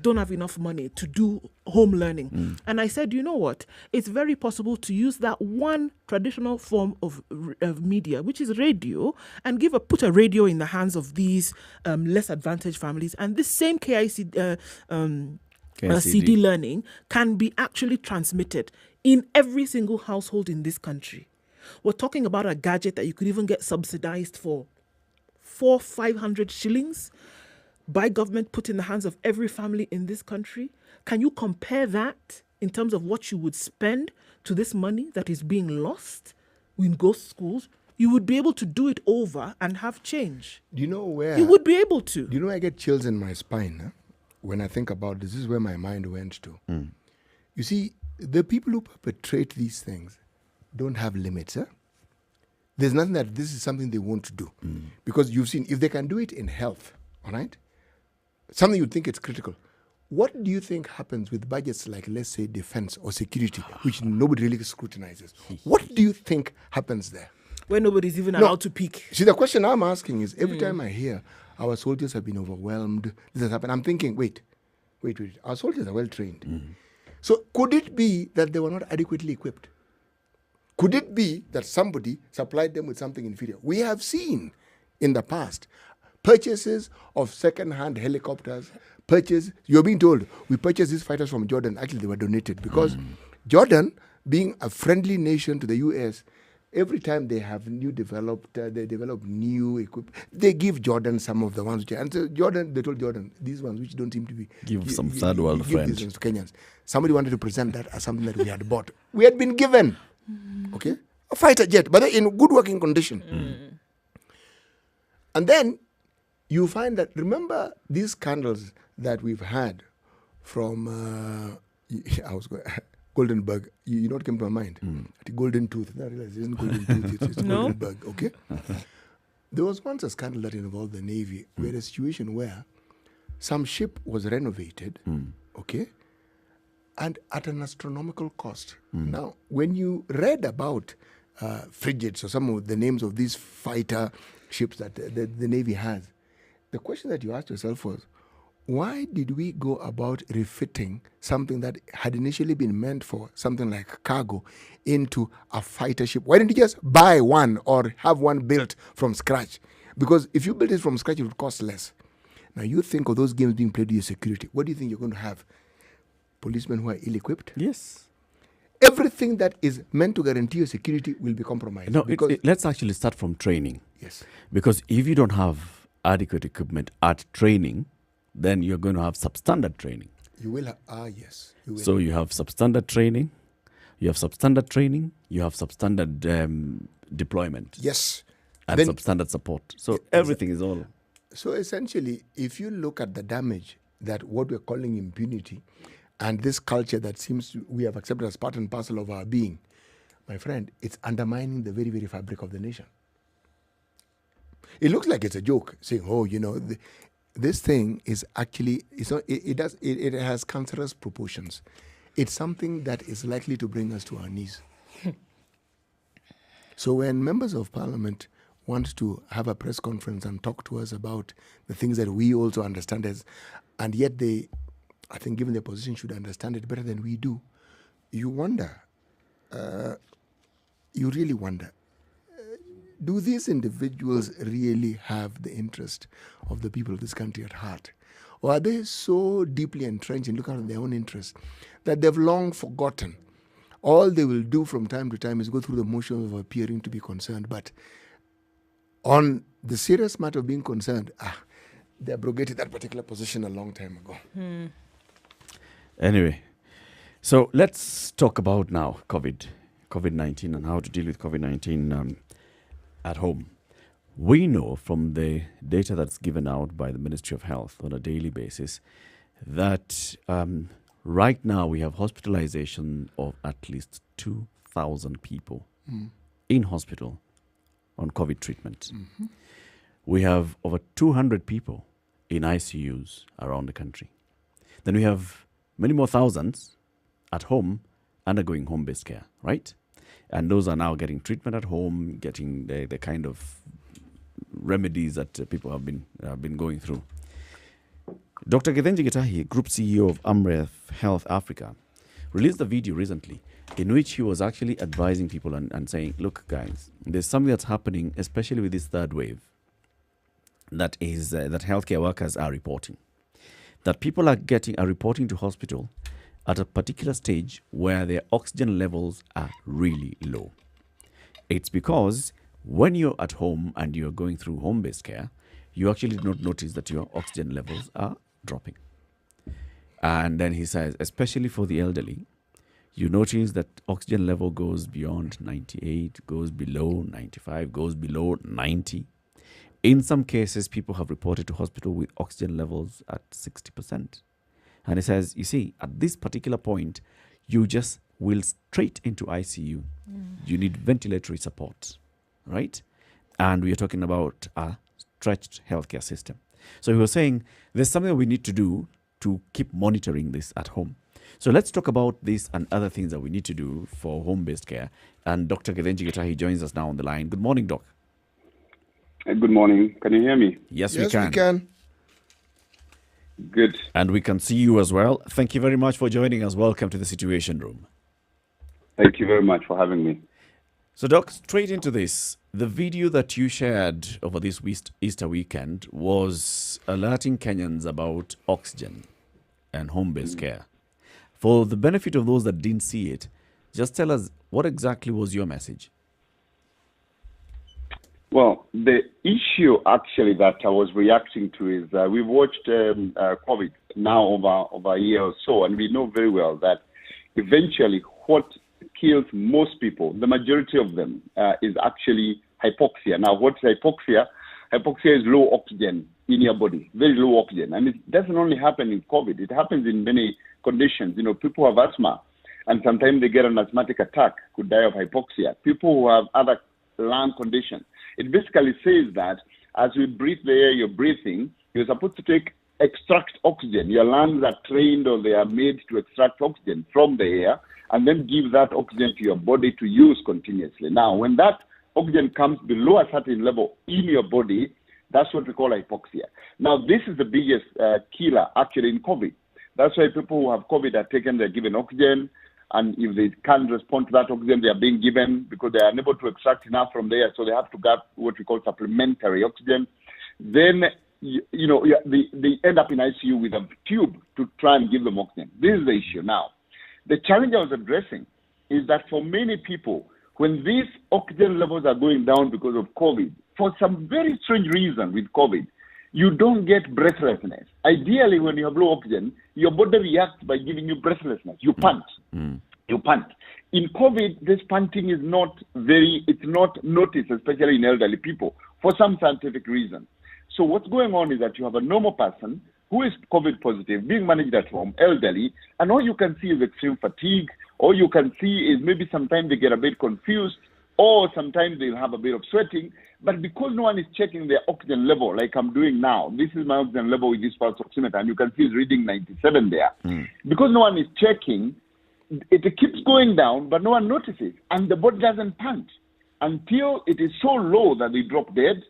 S3: don't have enough money to do home learning. And I said, you know what? It's very possible to use that one traditional form of media, which is radio, and put a radio in the hands of these less advantaged families. And this same KICD learning can be actually transmitted in every single household in this country. We're talking about a gadget that you could even get subsidized for 400-500 shillings by government, put in the hands of every family in this country. Can you compare that in terms of what you would spend to this money that is being lost in ghost schools? You would be able to do it over and have change.
S1: Do you know where?
S3: You would be able to.
S1: Do you know I get chills in my spine when I think about this? This is where my mind went to. You see, the people who perpetrate these things don't have limits. There's nothing that this is something they want to do. Because you've seen, if they can do it in health, all right, something you'd think it's critical. What do you think happens with budgets like, let's say, defense or security, which nobody really scrutinizes? What do you think happens there?
S3: Where nobody's even allowed to peek.
S1: See, the question I'm asking is, every time I hear our soldiers have been overwhelmed, this has happened, I'm thinking, wait, our soldiers are well trained. So could it be that they were not adequately equipped? Could it be that somebody supplied them with something inferior? We have seen in the past purchases of second-hand helicopters, you're being told, we purchased these fighters from Jordan. Actually, they were donated because Jordan, being a friendly nation to the U.S., every time they have they develop new equipment, they give Jordan some of the ones which and so they told Jordan, these ones which don't seem to be...
S2: Give some third world
S1: give
S2: friends.
S1: these ones to Kenyans. Somebody wanted to present that as something that we had bought. We had been given, okay, a fighter jet, but in good working condition. And then you find that, remember these scandals that we've had from, Goldenberg, you know what came to my mind? The golden tooth. I realized it isn't golden tooth, it's
S3: No.
S1: Goldenberg, okay? There was once a scandal that involved the Navy. We had a situation where some ship was renovated, okay? And at an astronomical cost. Now, when you read about frigates or some of the names of these fighter ships that the Navy has, the question that you asked yourself was, why did we go about refitting something that had initially been meant for something like cargo into a fighter ship? Why didn't you just buy one or have one built from scratch? Because if you build it from scratch, it would cost less. Now, you think of those games being played with your security. What do you think you're going to have? Policemen who are ill-equipped?
S2: Yes.
S1: Everything that is meant to guarantee your security will be compromised.
S2: No, let's actually start from training.
S1: Yes.
S2: Because if you don't have adequate equipment at training, then you're going to have substandard training.
S1: You will have, yes. You will.
S2: So you have substandard training, you have substandard deployment.
S1: Yes.
S2: And
S1: Then,
S2: substandard support. So everything is all.
S1: So essentially, if you look at the damage that what we're calling impunity and this culture that seems we have accepted as part and parcel of our being, my friend, it's undermining the very, very fabric of the nation. It looks like it's a joke, saying, oh, this thing is actually, it has cancerous proportions. It's something that is likely to bring us to our knees. So when members of parliament want to have a press conference and talk to us about the things that we also understand and yet they, I think given their position, should understand it better than we do, you wonder, you really wonder, do these individuals really have the interest of the people of this country at heart? Or are they so deeply entrenched in looking at their own interests that they've long forgotten? All they will do from time to time is go through the motions of appearing to be concerned, but on the serious matter of being concerned, they abrogated that particular position a long time ago.
S2: Anyway, so let's talk about now COVID-19 and how to deal with COVID-19 at home. We know from the data that's given out by the Ministry of Health on a daily basis that right now we have hospitalization of at least 2,000 people in hospital on COVID treatment.
S1: Mm-hmm.
S2: We have over 200 people in ICUs around the country. Then we have many more thousands at home undergoing home-based care, right? And those are now getting treatment at home, getting the kind of remedies that people have been going through. Dr. Githinji Gitahi, Group CEO of Amref Health Africa, released a video recently in which he was actually advising people and saying, look, guys, there's something that's happening, especially with this third wave, that is that healthcare workers are reporting. That people are reporting to hospital at a particular stage where their oxygen levels are really low. It's because when you're at home and you're going through home-based care, you actually do not notice that your oxygen levels are dropping. And then he says, especially for the elderly, you notice that oxygen level goes beyond 98, goes below 95, goes below 90. In some cases, people have reported to hospital with oxygen levels at 60%. And he says, you see, at this particular point, you just will straight into ICU. You need ventilatory support, right? And we are talking about a stretched healthcare system. So he was saying there's something we need to do to keep monitoring this at home. So let's talk about this and other things that we need to do for home-based care. And Dr. Githinji Gitahi joins us now on the line. Good morning, Doc.
S5: Good morning. Can you hear me?
S2: Yes,
S1: We can.
S5: Good.
S2: And we can see you as well. Thank you very much for joining us. Welcome to the Situation Room.
S5: Thank you very much for having me.
S2: So, Doc, straight into this. The video that you shared over this Easter weekend was alerting Kenyans about oxygen and home-based care. For the benefit of those that didn't see it, just tell us what exactly was your message?
S5: Well, the issue actually that I was reacting to is we've watched COVID now over a year or so, and we know very well that eventually what kills most people, the majority of them, is actually hypoxia. Now, what's hypoxia? Hypoxia is low oxygen in your body, very low oxygen. And it doesn't only happen in COVID. It happens in many conditions. You know, people who have asthma, and sometimes they get an asthmatic attack, could die of hypoxia. People who have other lung conditions. It basically says that as we breathe the air you're breathing, you're supposed to extract oxygen. Your lungs are trained or they are made to extract oxygen from the air and then give that oxygen to your body to use continuously. Now, when that oxygen comes below a certain level in your body, That's what we call hypoxia. Now, this is the biggest killer actually in COVID. That's why people who have COVID are taken, they're given oxygen, and if they can't respond to that oxygen, they are being given because they are unable to extract enough from there, so they have to get what we call supplementary oxygen. Then, they end up in ICU with a tube to try and give them oxygen. This is the issue now. The challenge I was addressing is that for many people, when these oxygen levels are going down because of COVID, for some very strange reason with COVID, you don't get breathlessness. Ideally, when you have low oxygen, your body reacts by giving you breathlessness. You pant. You pant. In COVID, this panting is it's not noticed, especially in elderly people, for some scientific reason. So what's going on is that you have a normal person who is COVID positive, being managed at home, elderly, and all you can see is extreme fatigue. All you can see is maybe sometimes they get a bit confused, or sometimes they'll have a bit of sweating. But because no one is checking their oxygen level, like I'm doing now, this is my oxygen level with this pulse oximeter, and you can see it's reading 97 there. Because no one is checking, it keeps going down, but no one notices, and the body doesn't pant until it is so low that they drop dead,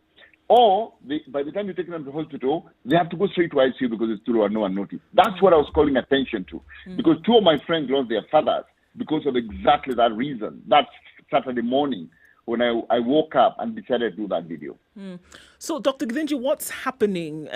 S5: or by the time you take them to the hospital, they have to go straight to ICU because it's too low and no one noticed. That's what I was calling attention to, because two of my friends lost their fathers because of exactly that reason. That's Saturday morning when I woke up and decided to do that video.
S3: So, Dr. Githinji, what's happening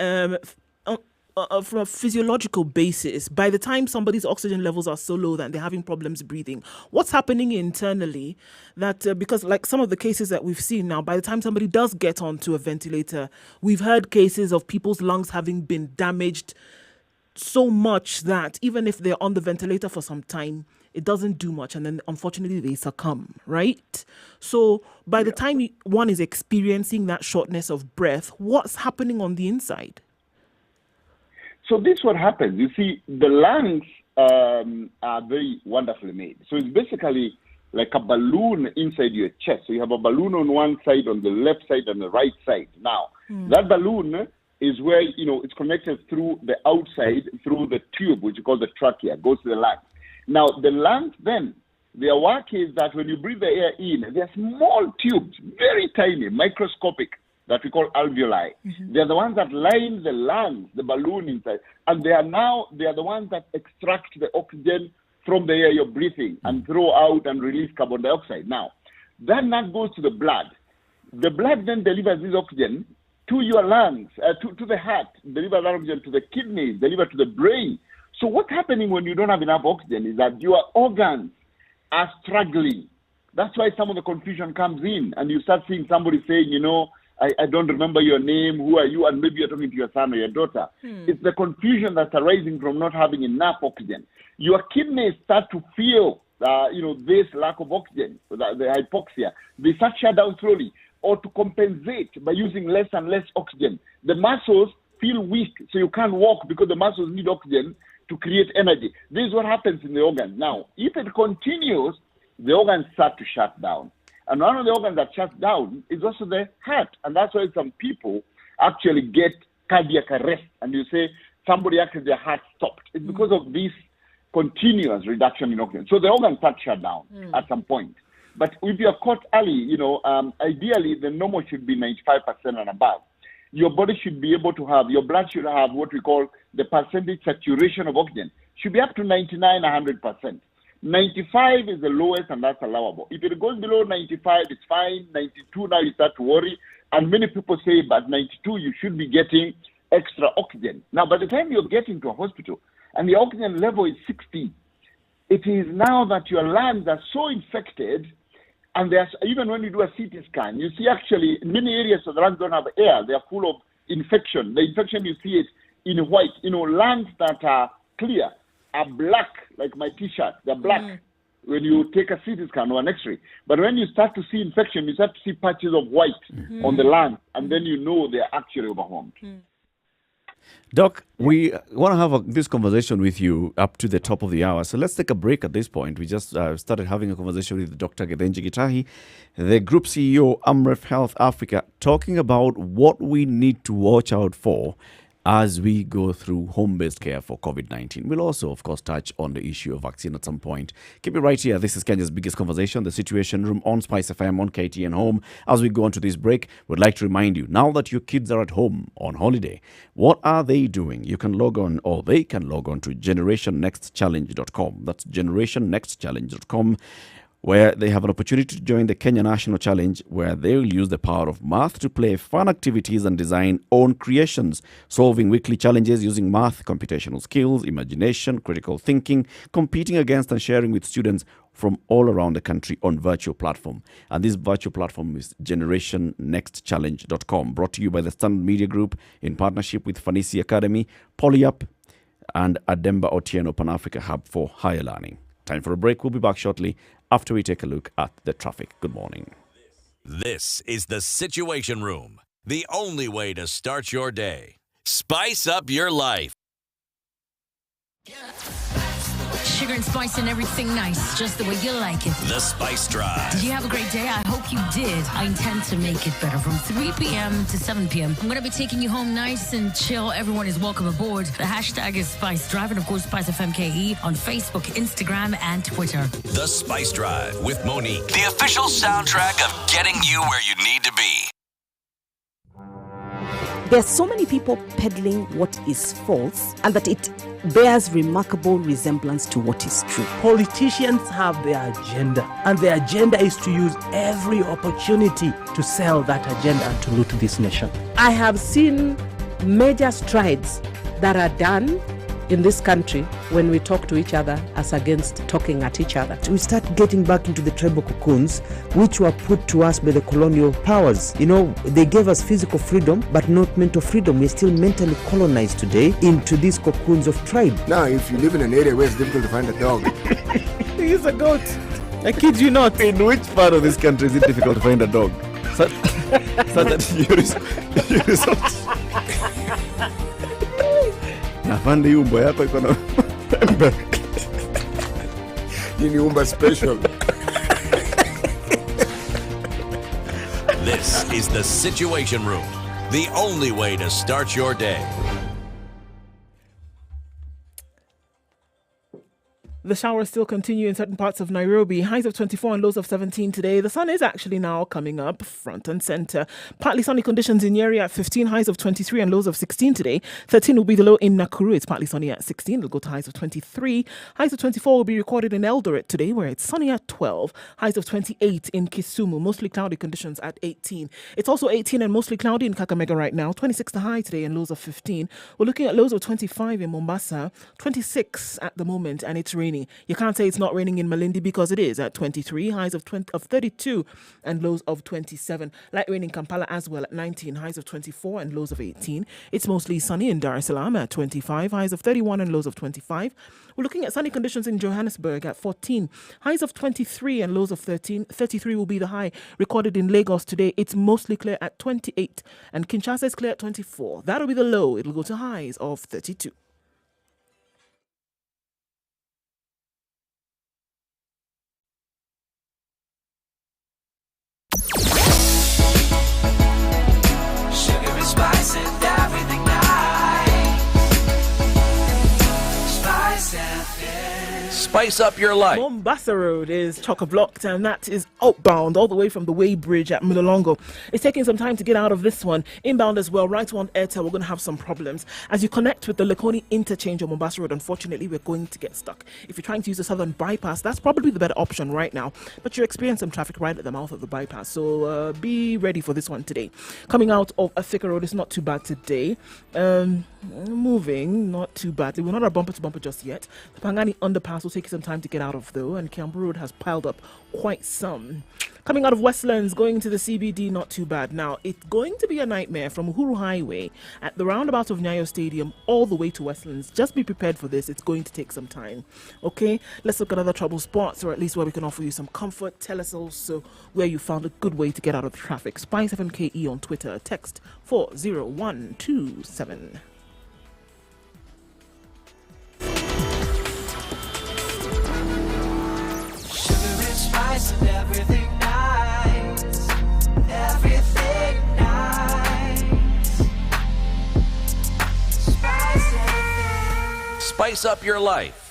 S3: from a physiological basis? By the time somebody's oxygen levels are so low that they're having problems breathing, what's happening internally that, because like some of the cases that we've seen now, by the time somebody does get onto a ventilator, we've heard cases of people's lungs having been damaged so much that even if they're on the ventilator for some time, it doesn't do much, and then unfortunately they succumb, right? So by the time one is experiencing that shortness of breath, what's happening on the inside?
S5: So this is what happens. You see, the lungs are very wonderfully made. So it's basically like a balloon inside your chest. So you have a balloon on one side, on the left side, and the right side. Now, that balloon is where, it's connected through the outside, through the tube, which is called the trachea, goes to the lungs. Now, the lungs then, their work is that when you breathe the air in, they're small tubes, very tiny, microscopic, that we call alveoli. They're the ones that line the lungs, the balloon inside, and they are the ones that extract the oxygen from the air you're breathing and throw out and release carbon dioxide. Now, then that goes to the blood. The blood then delivers this oxygen to your lungs, to the heart, delivers that oxygen to the kidneys, delivers to the brain. So what's happening when you don't have enough oxygen is that your organs are struggling. That's why some of the confusion comes in, and you start seeing somebody saying, I don't remember your name, who are you, and maybe you're talking to your son or your daughter. It's the confusion that's arising from not having enough oxygen. Your kidneys start to feel, this lack of oxygen, the hypoxia. They start shut down slowly, or to compensate by using less and less oxygen. The muscles feel weak, so you can't walk because the muscles need oxygen to create energy. This is what happens in the organs. Now, if it continues, the organs start to shut down. And one of the organs that shuts down is also the heart. And that's why some people actually get cardiac arrest. And you say, somebody actually, their heart stopped. It's because of this continuous reduction in oxygen. So the organs start shut down at some point. But if you're caught early, ideally, the normal should be 95% and above. Your body should be able to have, your blood should have what we call the percentage saturation of oxygen. Should be up to 99, 100%. 95 is the lowest, and that's allowable. If it goes below 95, it's fine. 92, now you start to worry. And many people say, but 92, you should be getting extra oxygen. Now, by the time you're getting to a hospital and the oxygen level is 60, it is now that your lungs are so infected. And even when you do a CT scan, you see actually many areas of the lungs don't have air. They are full of infection. The infection, you see it in white. Lungs that are clear are black, like my T-shirt. They're black when you take a CT scan or an X-ray. But when you start to see infection, you start to see patches of white on the lungs, and then you know they're actually overwhelmed.
S2: Doc, we want to have this conversation with you up to the top of the hour. So let's take a break at this point. We just started having a conversation with Dr. Githinji Gitahi, the Group CEO, Amref Health Africa, talking about what we need to watch out for as we go through home-based care for COVID-19. We'll also, of course, touch on the issue of vaccine at some point. Keep it right here. This is Kenya's biggest conversation, The Situation Room on SpiceFM, on KTN Home. As we go on to this break, we'd like to remind you, now that your kids are at home on holiday, what are they doing? You can log on, or they can log on to generationnextchallenge.com. That's generationnextchallenge.com, where they have an opportunity to join the Kenya National Challenge, where they will use the power of math to play fun activities and design own creations, solving weekly challenges using math, computational skills, imagination, critical thinking, competing against and sharing with students from all around the country on virtual platform. And this virtual platform is generationnextchallenge.com, brought to you by the Standard Media Group in partnership with Fanisi Academy, Polyup, and Ademba Otieno Pan-Africa Hub for Higher Learning. Time for a break. We'll be back shortly after we take a look at the traffic. Good morning.
S4: This is the Situation Room, the only way to start your day. Spice up your life.
S6: Sugar and spice and everything nice, just the way you like it.
S4: The Spice Drive.
S6: Did you have a great day? I hope you did. I intend to make it better from 3 p.m. to 7 p.m. I'm going to be taking you home nice and chill. Everyone is welcome aboard. The hashtag is Spice Drive, and of course SpiceFM KE on Facebook, Instagram, and Twitter.
S4: The Spice Drive with Monique. The official soundtrack of getting you where you need to be.
S7: There's so many people peddling what is false, and that it bears remarkable resemblance to what is true.
S8: Politicians have their agenda, and their agenda is to use every opportunity to sell that agenda and to loot this nation.
S7: I have seen major strides that are done in this country when we talk to each other as against talking at each other.
S9: We start getting back into the tribal cocoons which were put to us by the colonial powers. You know, they gave us physical freedom but not mental freedom. We're still mentally colonized today into these cocoons of tribe.
S1: Now, if you live in an area where it's difficult to find a dog,
S3: He's a goat. I kid you not.
S2: In which part of this country is it difficult to find a dog? So that you resort. Nafandi umbo yako iko na pembe.
S1: hii ni umba special.
S4: This is the Situation Room, the only way to start your day.
S3: The showers still continue in certain parts of Nairobi. Highs of 24 and lows of 17 today. The sun is actually now coming up front and center. Partly sunny conditions in Nyeri at 15, highs of 23 and lows of 16 today. 13 will be the low in Nakuru. It's partly sunny at 16. It'll go to highs of 23. Highs of 24 will be recorded in Eldoret today, where it's sunny at 12. Highs of 28 in Kisumu. Mostly cloudy conditions at 18. It's also 18 and mostly cloudy in Kakamega right now. 26 the high today and lows of 15. We're looking at lows of 25 in Mombasa. 26 at the moment, and it's raining. You can't say it's not raining in Malindi because it is at 23, highs of 32 and lows of 27. Light rain in Kampala as well at 19, highs of 24 and lows of 18. It's mostly sunny in Dar es Salaam at 25, highs of 31 and lows of 25. We're looking at sunny conditions in Johannesburg at 14, highs of 23 and lows of 13. 33 will be the high recorded in Lagos today. It's mostly clear at 28, and Kinshasa is clear at 24. That'll be the low. It'll go to highs of 32.
S4: Spice up your life.
S3: Mombasa Road is chock-a-blocked, and that is outbound all the way from the Way Bridge at Mulolongo. It's taking some time to get out of this one. Inbound as well, right on Airtel, we're going to have some problems. As you connect with the Lakoni interchange on Mombasa Road, unfortunately, we're going to get stuck. If you're trying to use the southern bypass, that's probably the better option right now. But you're experiencing some traffic right at the mouth of the bypass, so be ready for this one today. Coming out of Afika Road is not too bad today. Moving, not too badly. We're not a bumper-to-bumper just yet. The Pangani underpass will take you some time to get out of, though, and Kiambu Road has piled up quite some. Coming out of Westlands, going to the CBD, not too bad. Now, it's going to be a nightmare from Uhuru Highway at the roundabout of Nyayo Stadium all the way to Westlands. Just be prepared for this. It's going to take some time. Okay, let's look at other trouble spots, or at least where we can offer you some comfort. Tell us also where you found a good way to get out of the traffic. SpiceFM KE on Twitter. Text 40127.
S10: Spice and everything nice, everything nice.
S4: spice up your life.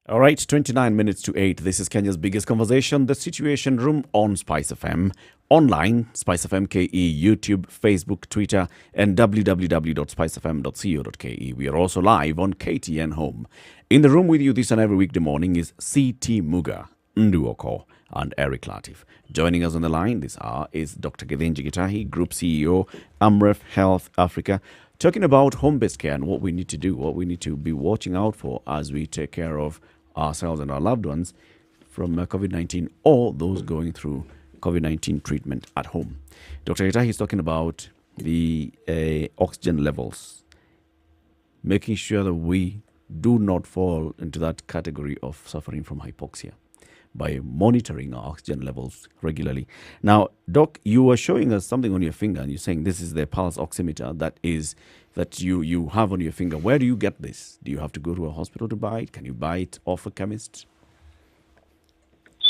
S2: All right, 29 minutes to 8. This is Kenya's biggest conversation, The Situation Room on SpiceFM. Online, SpiceFM KE, YouTube, Facebook, Twitter, and www.spicefm.co.ke. We are also live on KTN Home. In the room with you this and every weekday morning is C.T. Muga, Nduoko, and Eric Latif. Joining us on the line this hour is Dr. Githinji Gitahi, Group CEO, Amref Health Africa, talking about home-based care and what we need to do, what we need to be watching out for as we take care of ourselves and our loved ones from COVID-19 or those going through COVID-19 treatment at home. Dr. Gitahi is talking about the oxygen levels, making sure that we do not fall into that category of suffering from hypoxia by monitoring our oxygen levels regularly. Now, Doc, you were showing us something on your finger and you're saying this is the pulse oximeter that you have on your finger. Where do you get this? Do you have to go to a hospital to buy it? Can you buy it off a chemist?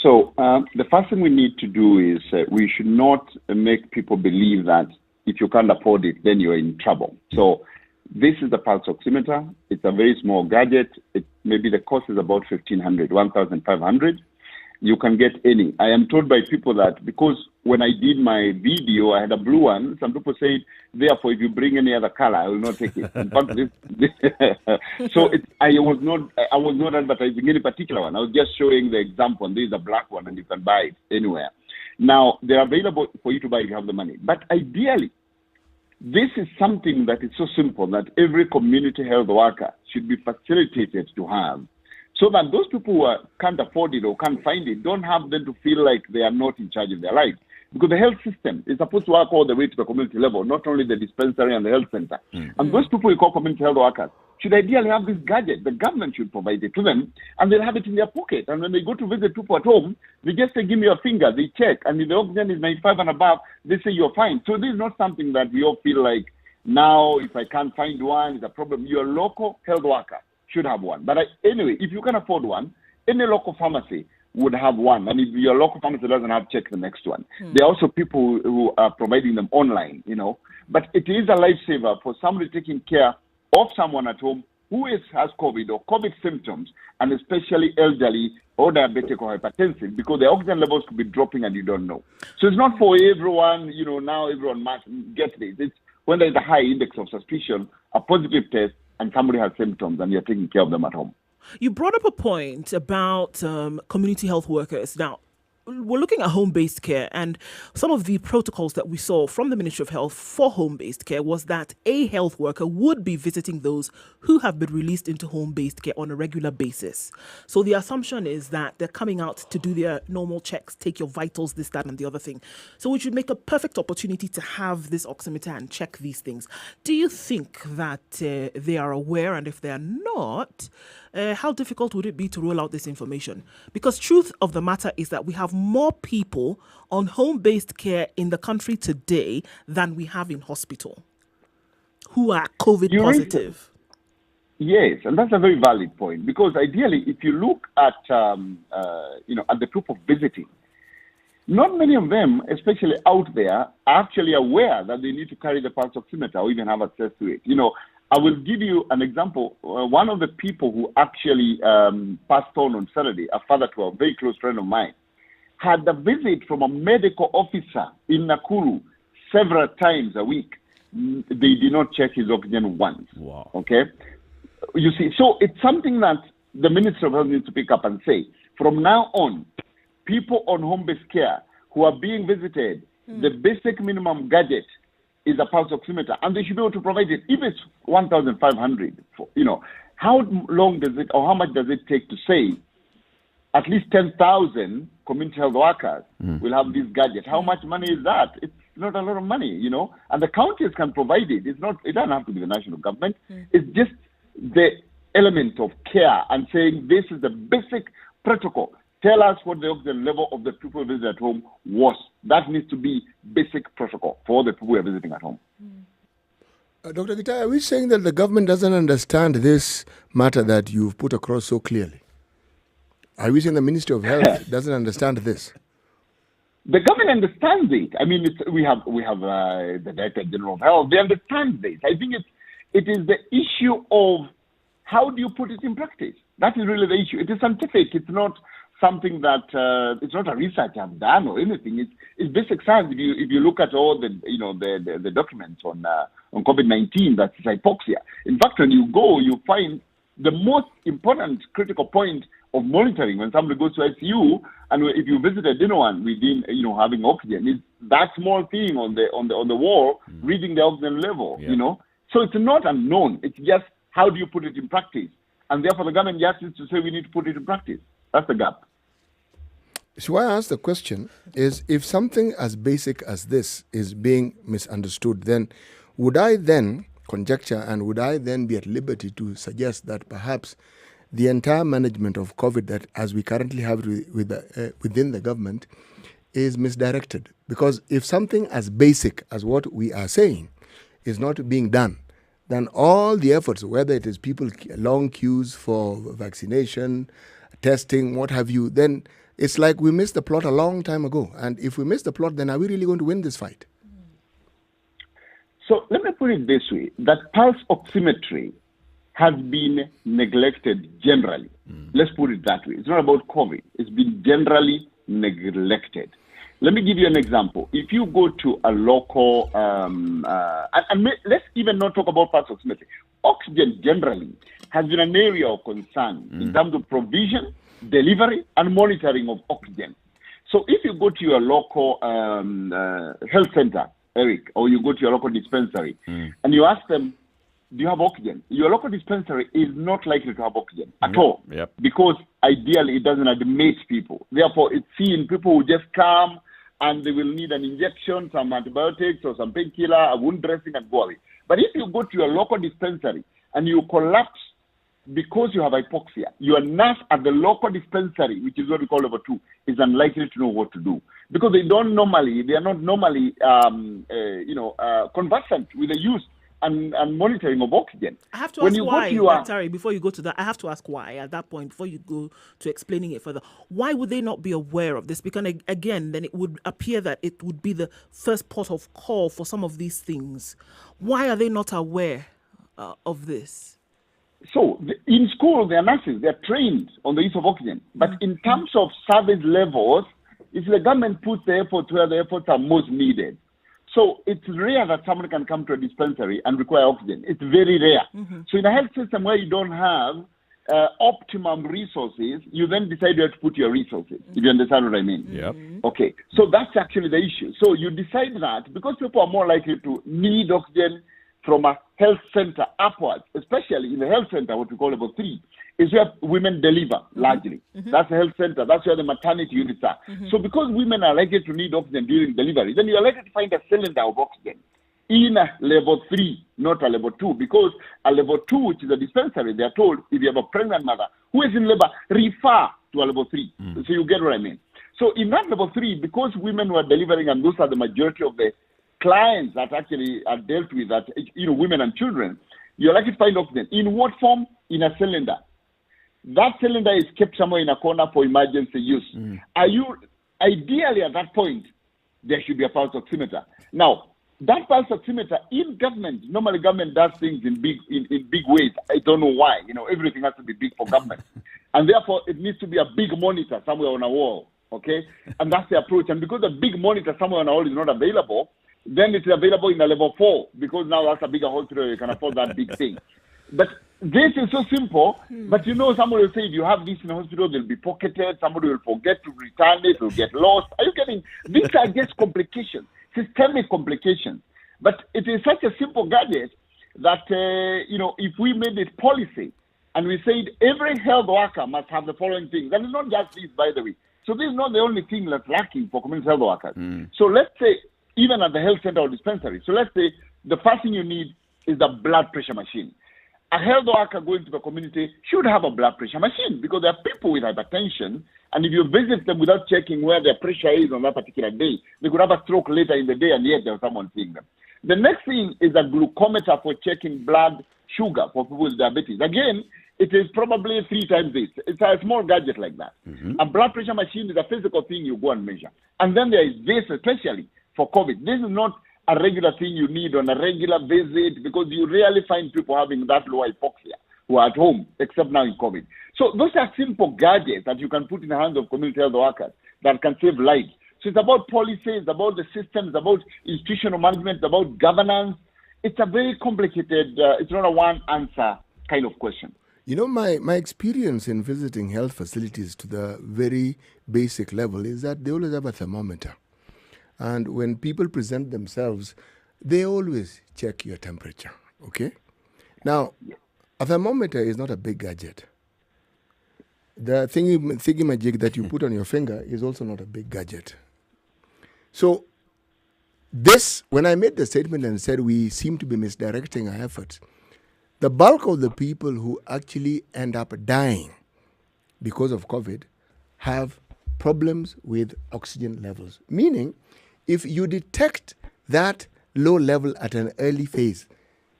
S5: So the first thing we need to do is we should not make people believe that if you can't afford it, then you're in trouble. So this is the pulse oximeter. It's a very small gadget. Maybe the cost is about 1,500. You can get any. I am told by people that because when I did my video, I had a blue one. Some people say, therefore, if you bring any other color, I will not take it. In fact, I was not advertising any particular one. I was just showing the example. And this is a black one, and you can buy it anywhere. Now, they're available for you to buy if you have the money. But ideally, this is something that is so simple that every community health worker should be facilitated to have, so that those people who can't afford it or can't find it don't have them to feel like they are not in charge of their lives. Because the health system is supposed to work all the way to the community level, not only the dispensary and the health center. And those people we call community health workers should ideally have this gadget. The government should provide it to them, and they'll have it in their pocket. And when they go to visit people at home, they just say, give me your finger. They check. And if the oxygen is 95 and above, they say you're fine. So this is not something that we all feel like, now if I can't find one, it's a problem. Your local health worker should have one. But anyway, if you can afford one, any local pharmacy would have one. And if your local pharmacy doesn't have, check the next one. There are also people who are providing them online, But it is a lifesaver for somebody taking care of someone at home who has COVID or COVID symptoms, and especially elderly or diabetic or hypertensive, because the oxygen levels could be dropping and you don't know. So it's not for everyone, now everyone must get this. It's when there's a high index of suspicion, a positive test, and somebody has symptoms and you're taking care of them at home.
S3: You brought up a point about community health workers. Now, we're looking at home-based care, and some of the protocols that we saw from the Ministry of Health for home-based care was that a health worker would be visiting those who have been released into home-based care on a regular basis. So the assumption is that they're coming out to do their normal checks, take your vitals, this, that, and the other thing. So which would make a perfect opportunity to have this oximeter and check these things. Do you think that they are aware? And if they're not, how difficult would it be to roll out this information? Because truth of the matter is that we have more people on home-based care in the country today than we have in hospital who are COVID positive.
S5: Yes, and that's a very valid point, because ideally, if you look at at the group of visiting, not many of them, especially out there, are actually aware that they need to carry the pulse oximeter or even have access to it. I will give you an example. One of the people who actually passed on Saturday, a father to a very close friend of mine, had a visit from a medical officer in Nakuru several times a week. They did not check his oxygen once.
S2: Wow.
S5: Okay? You see, so it's something that the Ministry of Health needs to pick up and say, from now on, people on home-based care who are being visited, the basic minimum gadget is a pulse oximeter, and they should be able to provide it. If it's 1,500, how long does it, or how much does it take to say at least 10,000 community health workers will have this gadget? How much money is that? It's not a lot of money, and the counties can provide it. It doesn't have to be the national government. It's just the element of care and saying this is the basic protocol. Tell us what the oxygen level of the people visiting at home was. That needs to be basic protocol for the people who are visiting at home.
S1: Dr. Gitai, are we saying that the government doesn't understand this matter that you've put across so clearly? Are we saying the Ministry of Health doesn't understand this?
S5: The government understands it. I mean, we have the Director General of Health. They understand this. I think it is the issue of how do you put it in practice. That is really the issue. It is scientific. It's not something that it's not a research I've done or anything. It's basic science. If you look at all the documents on COVID-19, that's hypoxia. In fact, when you go, you find the most important critical point of monitoring when somebody goes to ICU, and if you visit anyone within having oxygen, is that small thing on the wall reading the oxygen level.
S2: Yeah.
S5: So it's not unknown. It's just how do you put it in practice, and therefore the government just needs to say we need to put it in practice. That's the gap.
S1: So why I ask the question is, if something as basic as this is being misunderstood, then would I then conjecture and would I then be at liberty to suggest that perhaps the entire management of COVID that as we currently have within the government is misdirected? Because if something as basic as what we are saying is not being done, then all the efforts, whether it is people long queues for vaccination, testing, what have you, then it's like we missed the plot a long time ago. And if we miss the plot, then are we really going to win this fight?
S5: So let me put it this way, that pulse oximetry has been neglected generally. Let's put it that way. It's not about COVID. It's been generally neglected. Let me give you an example. If you go to a local, let's even not talk about pulse oximetry. Oxygen generally has been an area of concern in terms of provision, delivery, and monitoring of oxygen. So if you go to your local health center, Eric, or you go to your local dispensary, and you ask them, do you have oxygen? Your local dispensary is not likely to have oxygen at all, because ideally it doesn't admit people. Therefore, it's seen people who just come and they will need an injection, some antibiotics or some painkiller, a wound dressing, and go away. But if you go to your local dispensary and you collapse because you have hypoxia, your nurse at the local dispensary, which is what we call level 2, is unlikely to know what to do, because they are not normally conversant with the use and monitoring of oxygen.
S3: I have to ask why. Sorry, before you go to that, I have to ask why at that point, before you go to explaining it further. Why would they not be aware of this? Because again, then it would appear that it would be the first port of call for some of these things. Why are they not aware of this?
S5: So in school, they are nurses. They are trained on the use of oxygen. But in terms of service levels, it's the government puts the effort where the efforts are most needed. So it's rare that someone can come to a dispensary and require oxygen. It's very rare. So in a health system where you don't have optimum resources, you then decide where to put your resources, if you understand what I mean.
S2: Yep.
S5: Okay, so that's actually the issue. So you decide that because people are more likely to need oxygen from a health center upwards, especially in the health center, what we call level 3, is where women deliver largely. That's the health center. That's where the maternity units are. So because women are likely to need oxygen during delivery, then you are likely to find a cylinder of oxygen in a level 3, not a level 2, because a level 2, which is a dispensary, they are told if you have a pregnant mother who is in labor, refer to a level 3. So you get what I mean. So in that level 3, because women were delivering, and those are the majority of the clients that actually are dealt with, that women and children, you're likely to find oxygen. In what form? In a cylinder. That cylinder is kept somewhere in a corner for emergency use. Ideally at that point, there should be a pulse oximeter. Now, that pulse oximeter in government, normally government does things in big ways. I don't know why. Everything has to be big for government. And therefore, it needs to be a big monitor somewhere on a wall. Okay? And that's the approach. And because a big monitor somewhere on a wall is not available, then it's available in a level 4, because now that's a bigger hospital, you can afford that big thing. But this is so simple, but somebody will say, if you have this in a hospital, they'll be pocketed, somebody will forget to return it, will get lost. Are you getting? These are just complications, systemic complications. But it is such a simple gadget that, if we made it policy, and we said every health worker must have the following things, and it's not just this, by the way. So this is not the only thing that's lacking for community health workers. So let's say, even at the health center or dispensary. So let's say the first thing you need is the blood pressure machine. A health worker going to the community should have a blood pressure machine, because there are people with hypertension, and if you visit them without checking where their pressure is on that particular day, they could have a stroke later in the day, and yet there's someone seeing them. The next thing is a glucometer for checking blood sugar for people with diabetes. Again, it is probably 3 times this. It's a small gadget like that. A blood pressure machine is a physical thing you go and measure. And then there is this, especially for COVID. This is not a regular thing you need on a regular visit because you rarely find people having that low hypoxia who are at home, except now in COVID. So those are simple gadgets that you can put in the hands of community health workers that can save lives. So it's about policy, it's about the system, it's about institutional management, it's about governance. It's a very complicated, it's not a one answer kind of question.
S1: You know, my experience in visiting health facilities to the very basic level is that they always have a thermometer. And when people present themselves, they always check your temperature, okay? Now, a thermometer is not a big gadget. The thingy-majig that you put on your finger is also not a big gadget. So this, when I made the statement and said we seem to be misdirecting our efforts, the bulk of the people who actually end up dying because of COVID have problems with oxygen levels. Meaning, if you detect that low level at an early phase,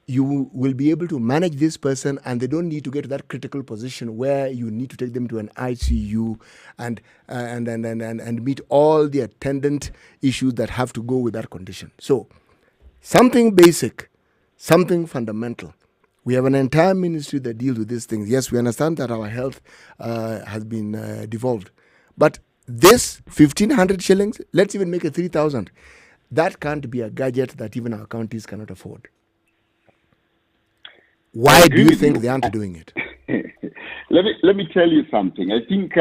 S1: you will be able to manage this person and they don't need to get to that critical position where you need to take them to an ICU and meet all the attendant issues that have to go with that condition. So, something basic, something fundamental. We have an entire ministry that deals with these things. Yes, we understand that our health has been devolved. But this 1,500 shillings, let's even make it 3,000. That can't be a gadget that even our counties cannot afford. Why do you think they aren't doing it?
S5: Let me tell you something. I think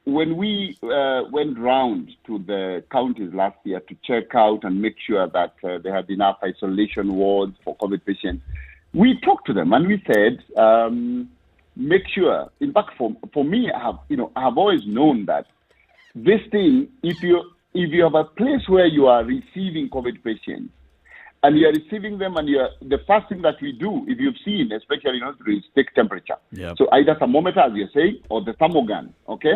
S5: when we went round to the counties last year to check out and make sure that they had enough isolation wards for COVID patients, we talked to them and we said, make sure. In fact, for me, I have always known that this thing, if you have a place where you are receiving COVID patients, and you are receiving them, and the first thing that we do, if you've seen, especially in hospitals, is take temperature.
S2: Yep.
S5: So either thermometer, as you're saying, or the thermogun, okay?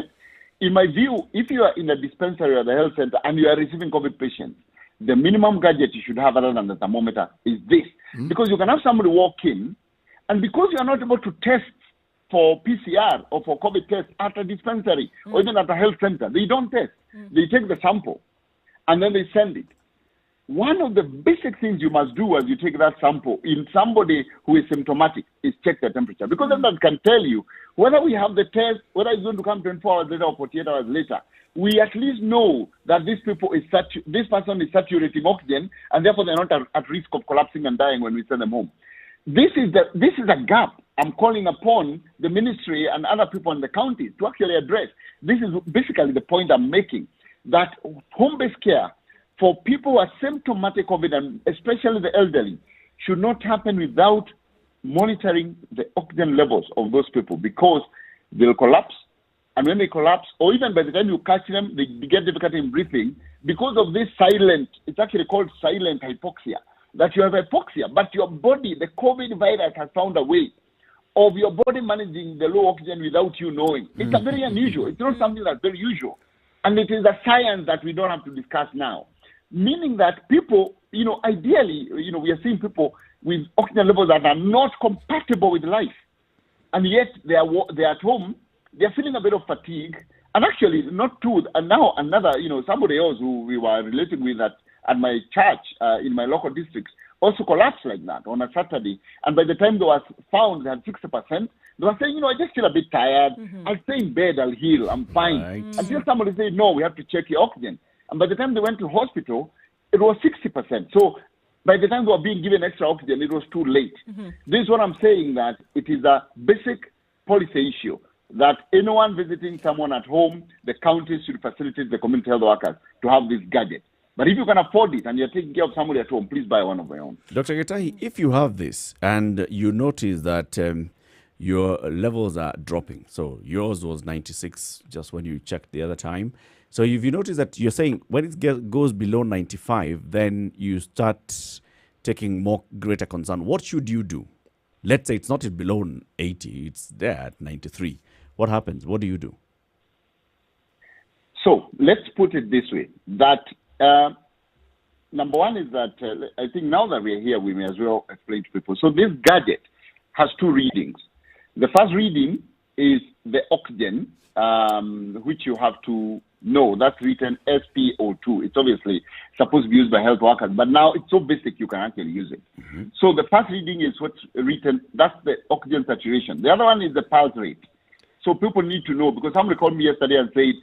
S5: In my view, if you are in a dispensary or the health center and you are receiving COVID patients, the minimum gadget you should have other than the thermometer is this. Because you can have somebody walk in, and because you are not able to test for PCR or for COVID test at a dispensary or even at a health center, they don't test. They take the sample, and then they send it. One of the basic things you must do as you take that sample in somebody who is symptomatic is check their temperature. Because then that can tell you whether we have the test, whether it's going to come 24 hours later or 48 hours later. We at least know that this person is saturating oxygen, and therefore they're not at risk of collapsing and dying when we send them home. This is a gap I'm calling upon the ministry and other people in the counties to actually address. This is basically the point I'm making, that home-based care for people who are symptomatic COVID, and especially the elderly, should not happen without monitoring the oxygen levels of those people, because they'll collapse. And when they collapse, or even by the time you catch them, they get difficulty in breathing because of this silent, it's actually called silent hypoxia, that you have hypoxia, but your body, the COVID virus has found a way of your body managing the low oxygen without you knowing. It's a very unusual. It's not something that's very usual. And it is a science that we don't have to discuss now. Meaning that people, ideally, we are seeing people with oxygen levels that are not compatible with life. And yet they are at home, they're feeling a bit of fatigue. And actually, not two, and now another, somebody else who we were relating with at my church in my local districts also collapsed like that on a Saturday. And by the time they were found, they had 60%. They were saying, I just feel a bit tired. I'll stay in bed, I'll heal, I'm fine.
S2: Right.
S5: Until somebody said, no, we have to check your oxygen. And by the time they went to hospital, it was 60%. So by the time they were being given extra oxygen, it was too late. This is what I'm saying, that it is a basic policy issue, that anyone visiting someone at home, the counties should facilitate the community health workers to have this gadget. But if you can afford it and you're taking care of somebody at home, please buy one of your own.
S2: Dr. Getahi, if you have this and you notice that your levels are dropping, so yours was 96 just when you checked the other time. So if you notice that you're saying when it goes below 95, then you start taking greater concern. What should you do? Let's say it's not below 80, it's there at 93. What happens? What do you do?
S5: So let's put it this way, that number one is that I think now that we're here, we may as well explain to people. So this gadget has two readings. The first reading is the oxygen, which you have to know. That's written SpO2. It's obviously supposed to be used by health workers, but now it's so basic you can actually use it. So the first reading is what's written. That's the oxygen saturation. The other one is the pulse rate. So people need to know, because somebody called me yesterday and said,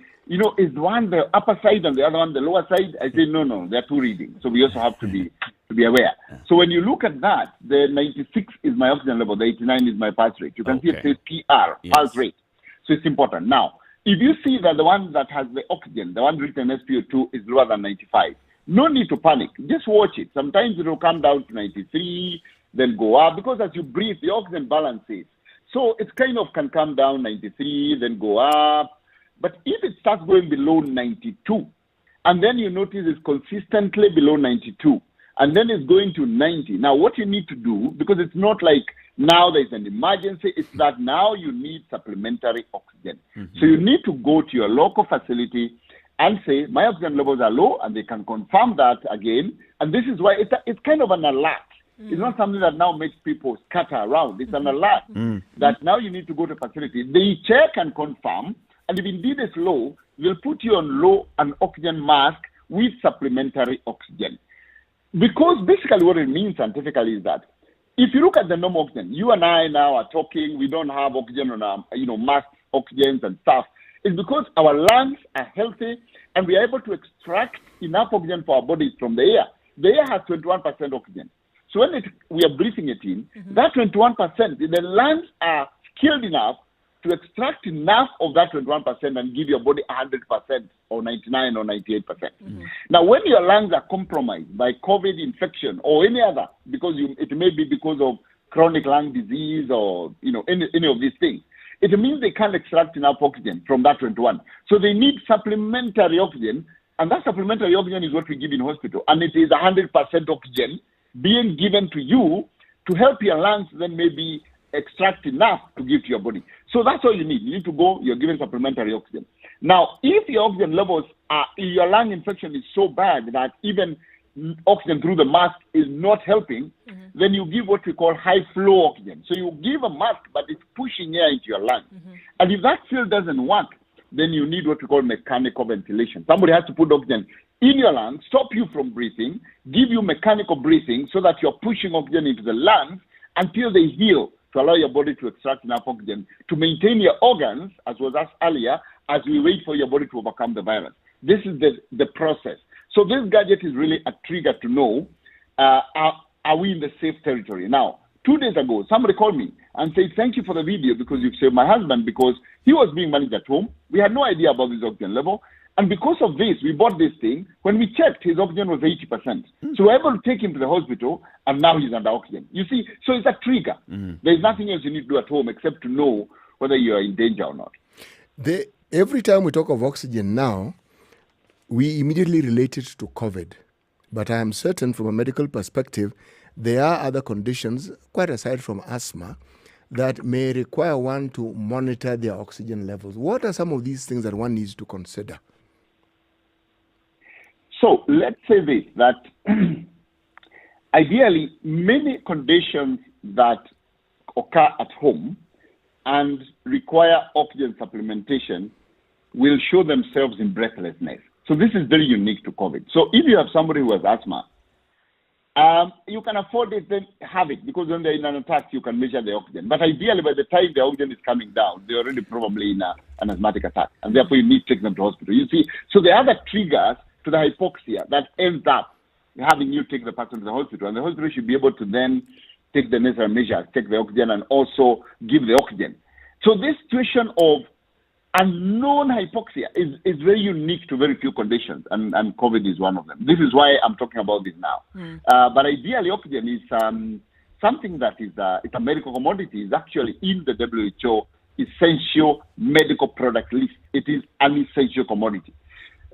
S5: is one the upper side and the other one the lower side? I said, no, there are two readings. So we also have to be aware. So when you look at that, the 96 is my oxygen level, the 89 is my pulse rate. You can see it says PR, pulse rate. So it's important. Now, if you see that the one that has the oxygen, the one written SpO2 is lower than 95, no need to panic. Just watch it. Sometimes it will come down to 93, then go up, because as you breathe, the oxygen balances. So it kind of can come down 93, then go up. But if it starts going below 92, and then you notice it's consistently below 92, and then it's going to 90. Now, what you need to do, because it's not like now there's an emergency, it's that now you need supplementary oxygen. So you need to go to your local facility and say, my oxygen levels are low, and they can confirm that again. And this is why it's kind of an alert. It's not something that now makes people scatter around. It's an alert that now you need to go to a facility. They check and confirm, and if indeed it's low, they'll put you on low an oxygen mask with supplementary oxygen. Because basically what it means scientifically is that if you look at the normal oxygen, you and I now are talking, we don't have oxygen on our, mask oxygens and stuff. It's because our lungs are healthy and we are able to extract enough oxygen for our bodies from the air. The air has 21% oxygen. So when we are breathing it in, that 21%, the lungs are skilled enough to extract enough of that 21% and give your body 100% or 99 or 98%. Now, when your lungs are compromised by COVID infection or any other, because it may be because of chronic lung disease or any of these things, it means they can't extract enough oxygen from that 21. So they need supplementary oxygen, and that supplementary oxygen is what we give in hospital, and it is 100% oxygen being given to you to help your lungs then maybe extract enough to give to your body. So that's all you need. You need to go, you're given supplementary oxygen. Now, if your oxygen levels your lung infection is so bad that even oxygen through the mask is not helping, then you give what we call high flow oxygen. So you give a mask, but it's pushing air into your lungs. And if that still doesn't work, then you need what we call mechanical ventilation. Somebody has to put oxygen in your lungs, stop you from breathing, give you mechanical breathing so that you're pushing oxygen into the lungs until they heal, to allow your body to extract enough oxygen to maintain your organs, as was asked earlier, as we wait for your body to overcome the virus. This is the process. So this gadget is really a trigger to know, are we in the safe territory? Now, 2 days ago, somebody called me and said, thank you for the video because you've saved my husband, because he was being managed at home. We had no idea about his oxygen level. And because of this, we bought this thing. When we checked, his oxygen was 80%. So we were able to take him to the hospital, and now he's under oxygen. You see, so it's a trigger. There's nothing else you need to do at home except to know whether you are in danger or not.
S1: Every time we talk of oxygen now, we immediately relate it to COVID. But I am certain from a medical perspective, there are other conditions, quite aside from asthma, that may require one to monitor their oxygen levels. What are some of these things that one needs to consider?
S5: So let's say this, that ideally many conditions that occur at home and require oxygen supplementation will show themselves in breathlessness. So this is very unique to COVID. So if you have somebody who has asthma, you can afford it, then have it, because when they're in an attack, you can measure the oxygen. But ideally, by the time the oxygen is coming down, they're already probably in an asthmatic attack, and therefore you need to take them to hospital. You see, so there are other triggers to the hypoxia that ends up having you take the person to the hospital, and the hospital should be able to then take the necessary measures, take the oxygen, and also give the oxygen. So this situation of unknown hypoxia is very unique to very few conditions, and COVID is one of them. This is why I'm talking about this now. But ideally, oxygen is something that is it's a medical commodity. It's actually in the WHO essential medical product list. It is an essential commodity.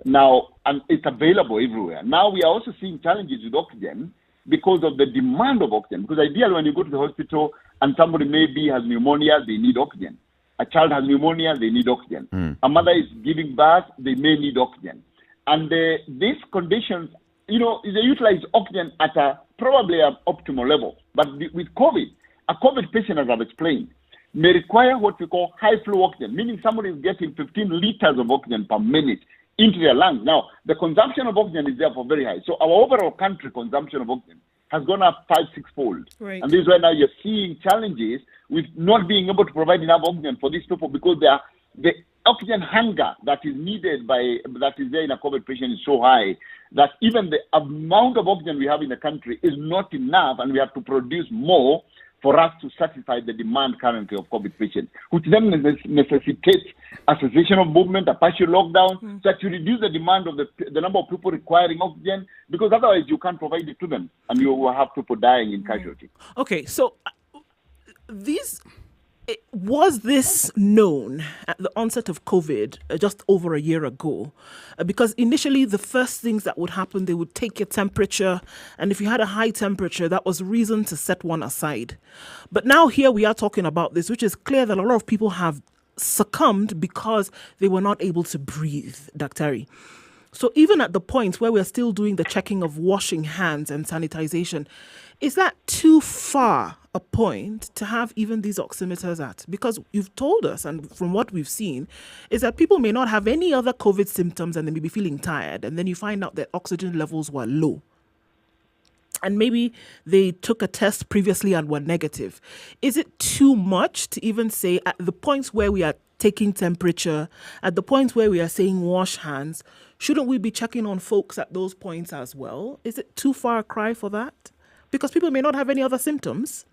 S5: Now, and it's available everywhere. Now, we are also seeing challenges with oxygen because of the demand of oxygen. Because ideally, when you go to the hospital and somebody maybe has pneumonia, they need oxygen. A child has pneumonia, they need oxygen. A mother is giving birth, they may need oxygen. And these conditions they utilize oxygen at probably an optimal level. But with COVID, a COVID patient, as I've explained, may require what we call high flow oxygen, meaning somebody is getting 15 liters of oxygen per minute into their lungs. Now, the consumption of oxygen is therefore very high. So our overall country consumption of oxygen has gone up 5-6-fold.
S3: Right.
S5: And this is why now you're seeing challenges with not being able to provide enough oxygen for these people, because the oxygen hunger that is needed that is there in a COVID patient is so high that even the amount of oxygen we have in the country is not enough, and we have to produce more for us to satisfy the demand currently of COVID patients, which then necessitates a cessation of movement, a partial lockdown, so that you reduce the demand of the number of people requiring oxygen, because otherwise you can't provide it to them, and you will have people dying in casualty.
S3: Okay, so was this known at the onset of COVID just over a year ago? Because initially the first things that would happen, they would take your temperature, and if you had a high temperature, that was reason to set one aside. But now here we are talking about this, which is clear that a lot of people have succumbed because they were not able to breathe, Dr. So even at the point where we're still doing the checking of washing hands and sanitization, is that too far a point to have even these oximeters at? Because you've told us, and from what we've seen, is that people may not have any other COVID symptoms and they may be feeling tired, and then you find out that oxygen levels were low. And maybe they took a test previously and were negative. Is it too much to even say at the points where we are taking temperature, at the points where we are saying wash hands, shouldn't we be checking on folks at those points as well? Is it too far a cry for that? Because people may not have any other symptoms,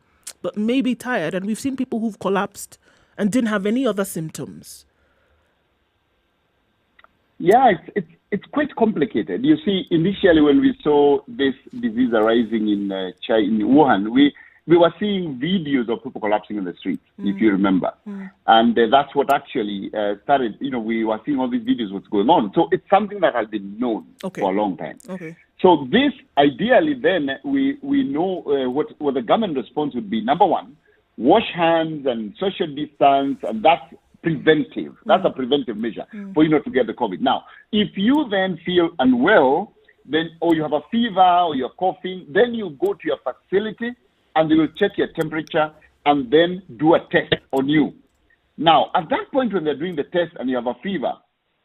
S3: but may be tired, and we've seen people who've collapsed and didn't have any other symptoms.
S5: Yeah, it's quite complicated. You see, initially when we saw this disease arising in Wuhan, we were seeing videos of people collapsing in the streets, if you remember. And that's what actually started, we were seeing all these videos, what's going on. So it's something that has been known for a long time.
S3: Okay.
S5: So this, ideally, then, we know what the government response would be. Number one, wash hands and social distance, and that's preventive. That's a preventive measure for you not to get the COVID. Now, if you then feel unwell, or you have a fever, or you're coughing, then you go to your facility, and they will check your temperature and then do a test on you. Now, at that point when they're doing the test and you have a fever,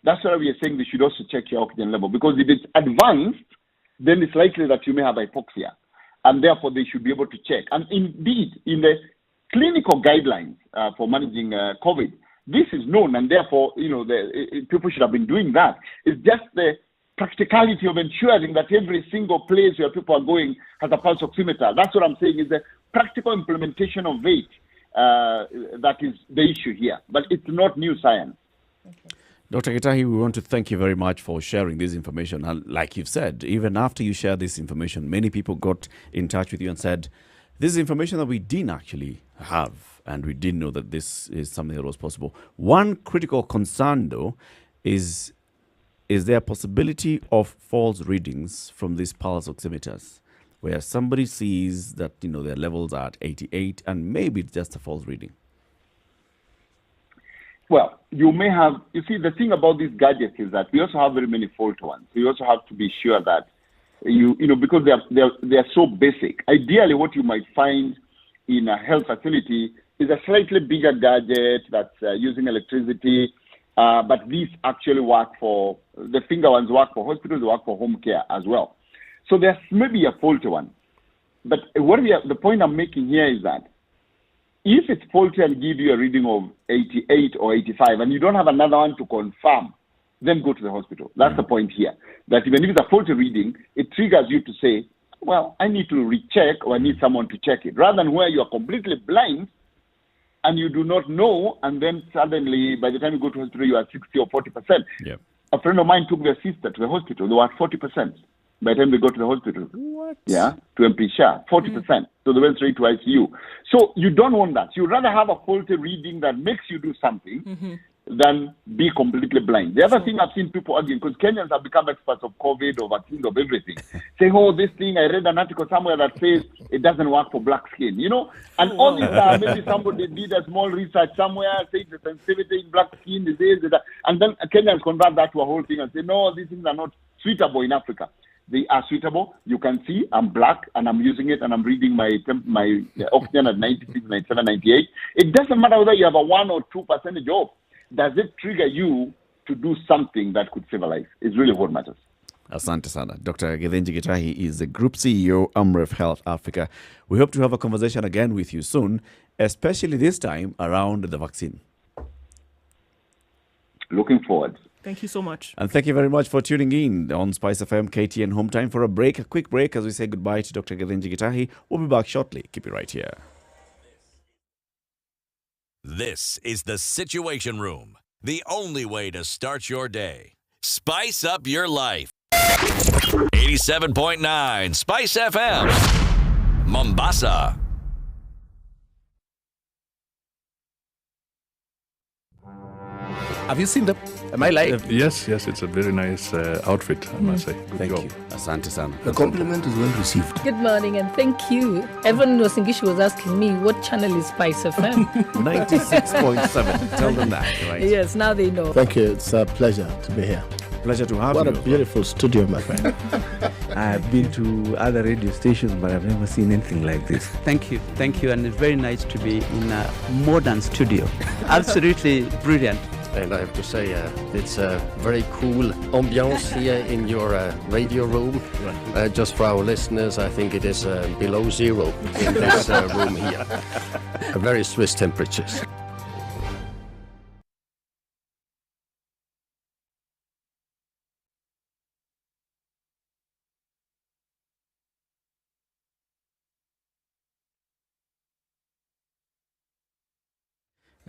S5: that's why we are saying they should also check your oxygen level, because if it's advanced, then it's likely that you may have hypoxia, and therefore they should be able to check. And indeed, in the clinical guidelines for managing COVID, this is known, and therefore, people should have been doing that. It's just the practicality of ensuring that every single place where people are going has a pulse oximeter. That's what I'm saying, is the practical implementation of it that is the issue here. But it's not new science.
S3: Okay.
S2: Dr. Gitahi, we want to thank you very much for sharing this information. And like you've said, even after you shared this information, many people got in touch with you and said, this is information that we didn't actually have, and we didn't know that this is something that was possible. One critical concern, though, is there a possibility of false readings from these pulse oximeters, where somebody sees that, their levels are at 88, and maybe it's just a false reading?
S5: Well, you see, the thing about these gadgets is that we also have very many fault ones. So you also have to be sure that, because they are so basic. Ideally, what you might find in a health facility is a slightly bigger gadget that's using electricity, but these actually the finger ones work for hospitals, they work for home care as well. So there's maybe a faulty one. But the point I'm making here is that if it's faulty and give you a reading of 88 or 85 and you don't have another one to confirm, then go to the hospital. That's the point here. That even if it's a faulty reading, it triggers you to say, well, I need to recheck, or I need someone to check it. Rather than where you are completely blind and you do not know, and then suddenly, by the time you go to hospital, you are 60 or 40%.
S2: Yep.
S5: A friend of mine took their sister to the hospital. They were at 40%. By the time they got to the hospital.
S2: What?
S5: Yeah, to MP Shah, 40%. So they went straight to ICU. So you don't want that. You'd rather have a faulty reading that makes you do something than be completely blind. The other thing I've seen people arguing, because Kenyans have become experts of COVID, of vaccines, of everything, saying, this thing, I read an article somewhere that says it doesn't work for black skin, And all this time, maybe somebody did a small research somewhere, saying the sensitivity in black skin is this, and then Kenyans convert that to a whole thing and say, no, these things are not suitable in Africa. they are suitable. You can see I'm black and I'm using it and I'm reading my oxygen at 96, 97, 98. It doesn't matter whether you have a 1 or 2% job. Does it trigger you to do something that could save a life? It's really what matters.
S2: Asante sana. Dr. Githinji Gitahi is the Group CEO, Amref Health Africa. We hope to have a conversation again with you soon, especially this time around the vaccine.
S5: Looking forward.
S3: Thank you so much.
S2: And thank you very much for tuning in on SpiceFM, KTN Home Time for a quick break as we say goodbye to Dr. Githinji Gitahi. We'll be back shortly. Keep it right here.
S4: This is the Situation Room, the only way to start your day. Spice up your life. 87.9 Spice FM, Mombasa.
S11: Have you seen them? Am I lying?
S12: Yes, it's a very nice outfit, I must say. Good
S2: Thank
S12: job.
S2: you. Asante sana.
S1: The compliment is well received.
S13: Good morning and thank you. Evan Nosingishi was asking me what channel is Spice FM.
S2: 96.7. Tell them that, right?
S13: Yes, now they know.
S14: Thank you. It's a pleasure to be here.
S2: Pleasure to have
S14: What
S2: you.
S14: a beautiful studio, my friend.
S15: I've been to other radio stations, but I've never seen anything like this.
S16: Thank you. And it's very nice to be in a modern studio. Absolutely brilliant.
S17: And I have to say, it's a very cool ambiance here in your radio room. Just for our listeners, I think it is below zero in this room here. Very Swiss temperatures.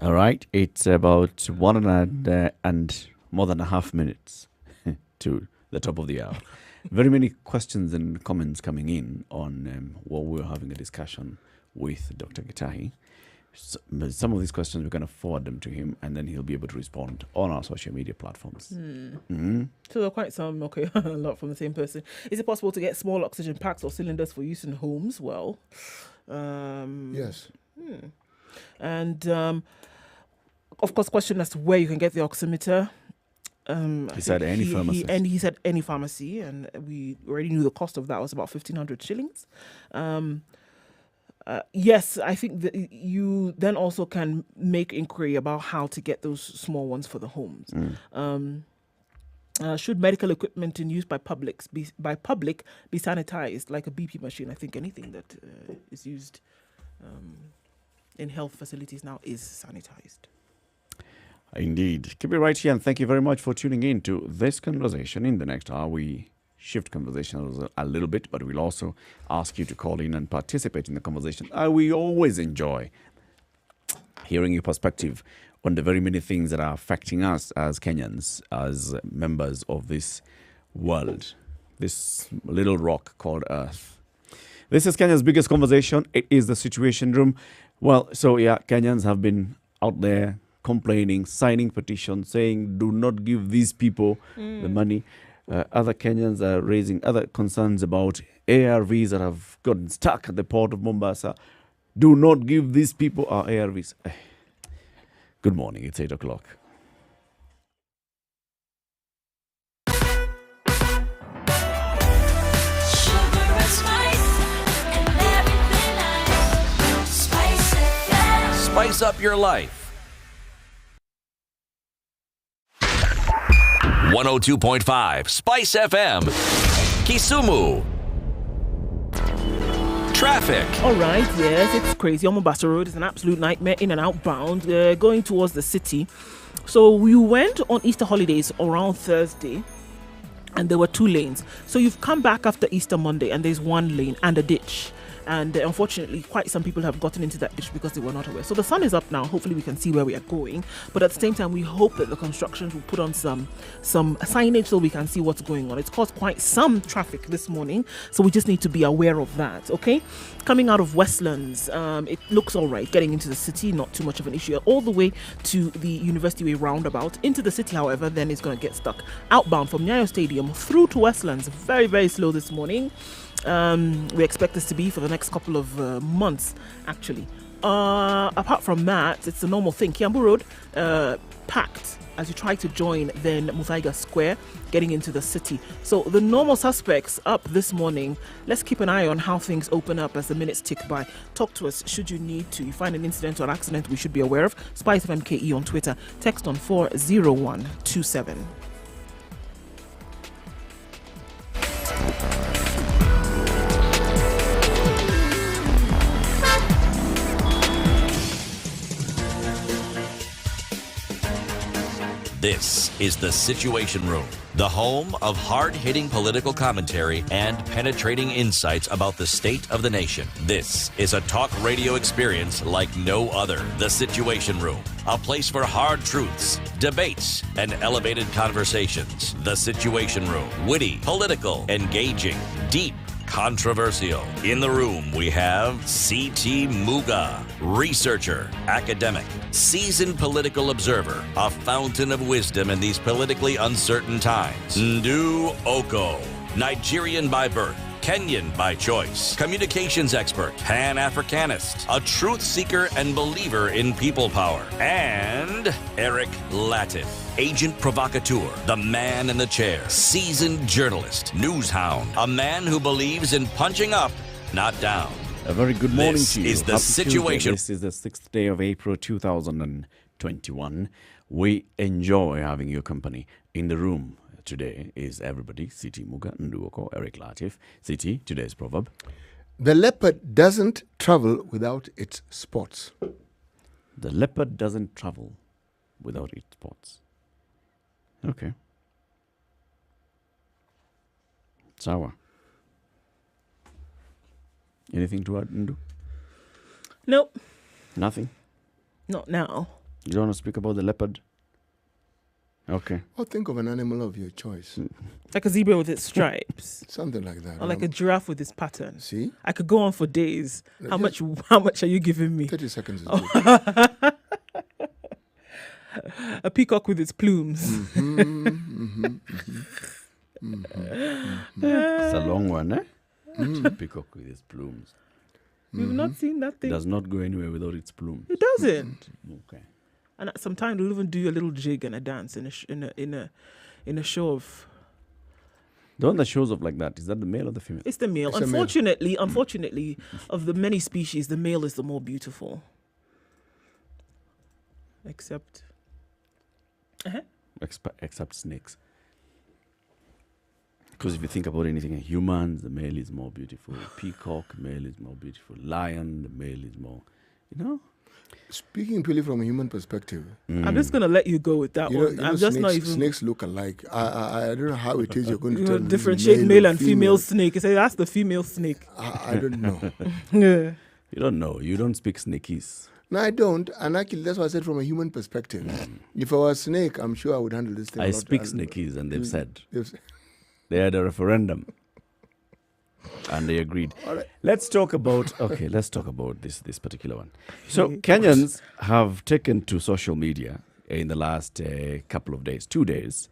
S2: All right, it's about more than a half minutes to the top of the hour. Very many questions and comments coming in on what we're having a discussion with Dr. Gitahi. So, some of these questions, we're going to forward them to him, and then he'll be able to respond on our social media platforms.
S3: So there are quite some, a lot from the same person. Is it possible to get small oxygen packs or cylinders for use in homes? Well,
S1: yes.
S3: And of course, question as to where you can get the oximeter.
S2: He said any pharmacy.
S3: He said any pharmacy, and we already knew the cost of that was about 1,500 shillings. Yes, I think that you then also can make inquiry about how to get those small ones for the homes. Should medical equipment in use by public be sanitized, like a BP machine? I think anything that is used in health facilities now is sanitized.
S2: Indeed. Keep it right here, and thank you very much for tuning in to this conversation. In the next hour, we shift conversations a little bit, but we'll also ask you to call in and participate in the conversation. We always enjoy hearing your perspective on the very many things that are affecting us as Kenyans, as members of this world, this little rock called Earth. This is Kenya's biggest conversation. It is the Situation Room. Well, so yeah, Kenyans have been out there complaining, signing petitions, saying do not give these people the money. Other Kenyans are raising other concerns about ARVs that have gotten stuck at the port of Mombasa. Do not give these people our ARVs. Good morning, it's 8 o'clock.
S4: Spice up your life. 102.5 Spice FM, Kisumu. Traffic.
S3: All right, yes, it's crazy on Mombasa Road. It's an absolute nightmare in and outbound, going towards the city. So we went on Easter holidays around Thursday, and there were 2 lanes. So you've come back after Easter Monday, and there's 1 lane and a ditch. And unfortunately, quite some people have gotten into that ditch because they were not aware. So the sun is up now. Hopefully, we can see where we are going. But at the same time, we hope that the construction will put on some signage so we can see what's going on. It's caused quite some traffic this morning, so we just need to be aware of that. Okay, coming out of Westlands, it looks all right. Getting into the city, not too much of an issue. All the way to the University Way roundabout. Into the city, however, then it's going to get stuck. Outbound from Nyayo Stadium through to Westlands, very, very slow this morning. We expect this to be for the next couple of months, actually. Apart from that, it's a normal thing. Kiambu Road, packed as you try to join then Muthaiga Square, getting into the city. So the normal suspects up this morning. Let's keep an eye on how things open up as the minutes tick by. Talk to us should you need to. You find an incident or accident we should be aware of. SpiceFM KE on Twitter. Text on 40127.
S4: This is The Situation Room, the home of hard-hitting political commentary and penetrating insights about the state of the nation. This is a talk radio experience like no other. The Situation Room, a place for hard truths, debates, and elevated conversations. The Situation Room, witty, political, engaging, deep, controversial. In the room, we have C.T. Muga, researcher, academic, seasoned political observer, a fountain of wisdom in these politically uncertain times. Ndu Oko, Nigerian by birth, Kenyan by choice, communications expert, Pan-Africanist, a truth seeker and believer in people power, and Eric Latif, agent provocateur, the man in the chair, seasoned journalist, news hound, a man who believes in punching up, not down.
S2: A very good morning
S4: This
S2: to you.
S4: is The
S2: Happy
S4: Situation.
S2: Tuesday. This is the 6th day of April 2021. We enjoy having your company. In the room today is everybody. C.T. Muga, Nduoko, Eric Latif. C.T., today's proverb.
S1: The leopard doesn't travel without its spots.
S2: The leopard doesn't travel without its spots. Okay. Sawa. Anything to add, Ndu?
S3: Nope.
S2: Nothing?
S3: Not now.
S2: You don't want to speak about the leopard? Okay.
S1: Or think of an animal of your choice.
S3: Like a zebra with its stripes.
S1: Something like that.
S3: Or like a giraffe with its pattern.
S1: See?
S3: I could go on for days. How much are you giving me?
S1: 30 seconds is
S3: good. A peacock with its plumes.
S2: It's a long one, eh? Peacock with its plumes.
S3: You've not seen that thing?
S2: Does not go anywhere without its plumes.
S3: It doesn't.
S2: Okay.
S3: And sometimes they'll even do a little jig and a dance in a show of.
S2: The one that shows up like that, is that the male or the female?
S3: It's the male.
S1: It's
S3: Unfortunately, of the many species, the male is the more beautiful. Except
S2: snakes. Because if you think about anything, humans, the male is more beautiful. Peacock, male is more beautiful. Lion, the male is more,
S1: Speaking purely from a human perspective.
S3: I'm just going to let you go with that one. I'm just not even.
S1: Snakes look alike. I don't know how it is you're going to tell me
S3: differentiate male and female snake. You say that's the female snake.
S1: I don't know.
S3: Yeah.
S2: You don't know. You don't speak snakies.
S1: No, I don't. And actually, that's why I said from a human perspective. If I was a snake, I'm sure I would handle this thing.
S2: I speak snakies, and they've said. They had a referendum. And they agreed.
S1: Right.
S2: Let's talk about this particular one. So Kenyans have taken to social media in the last couple of days, 2 days.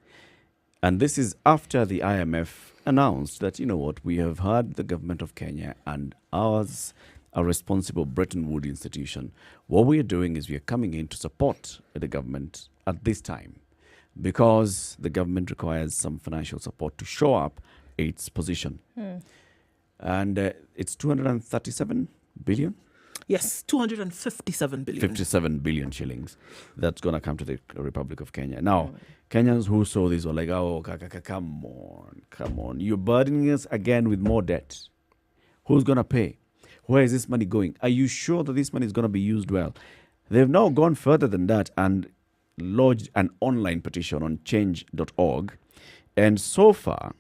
S2: And this is after the IMF announced that, we have heard the government of Kenya and ours, a responsible Bretton Woods institution. What we are doing is we are coming in to support the government at this time because the government requires some financial support to show up its position. And it's 237 billion?
S3: Yes, 257 billion.
S2: 57 billion shillings. That's going to come to the Republic of Kenya. Now, Kenyans who saw this were like, oh, come on. You're burdening us again with more debt. Who's going to pay? Where is this money going? Are you sure that this money is going to be used well? They've now gone further than that and lodged an online petition on change.org. And so far,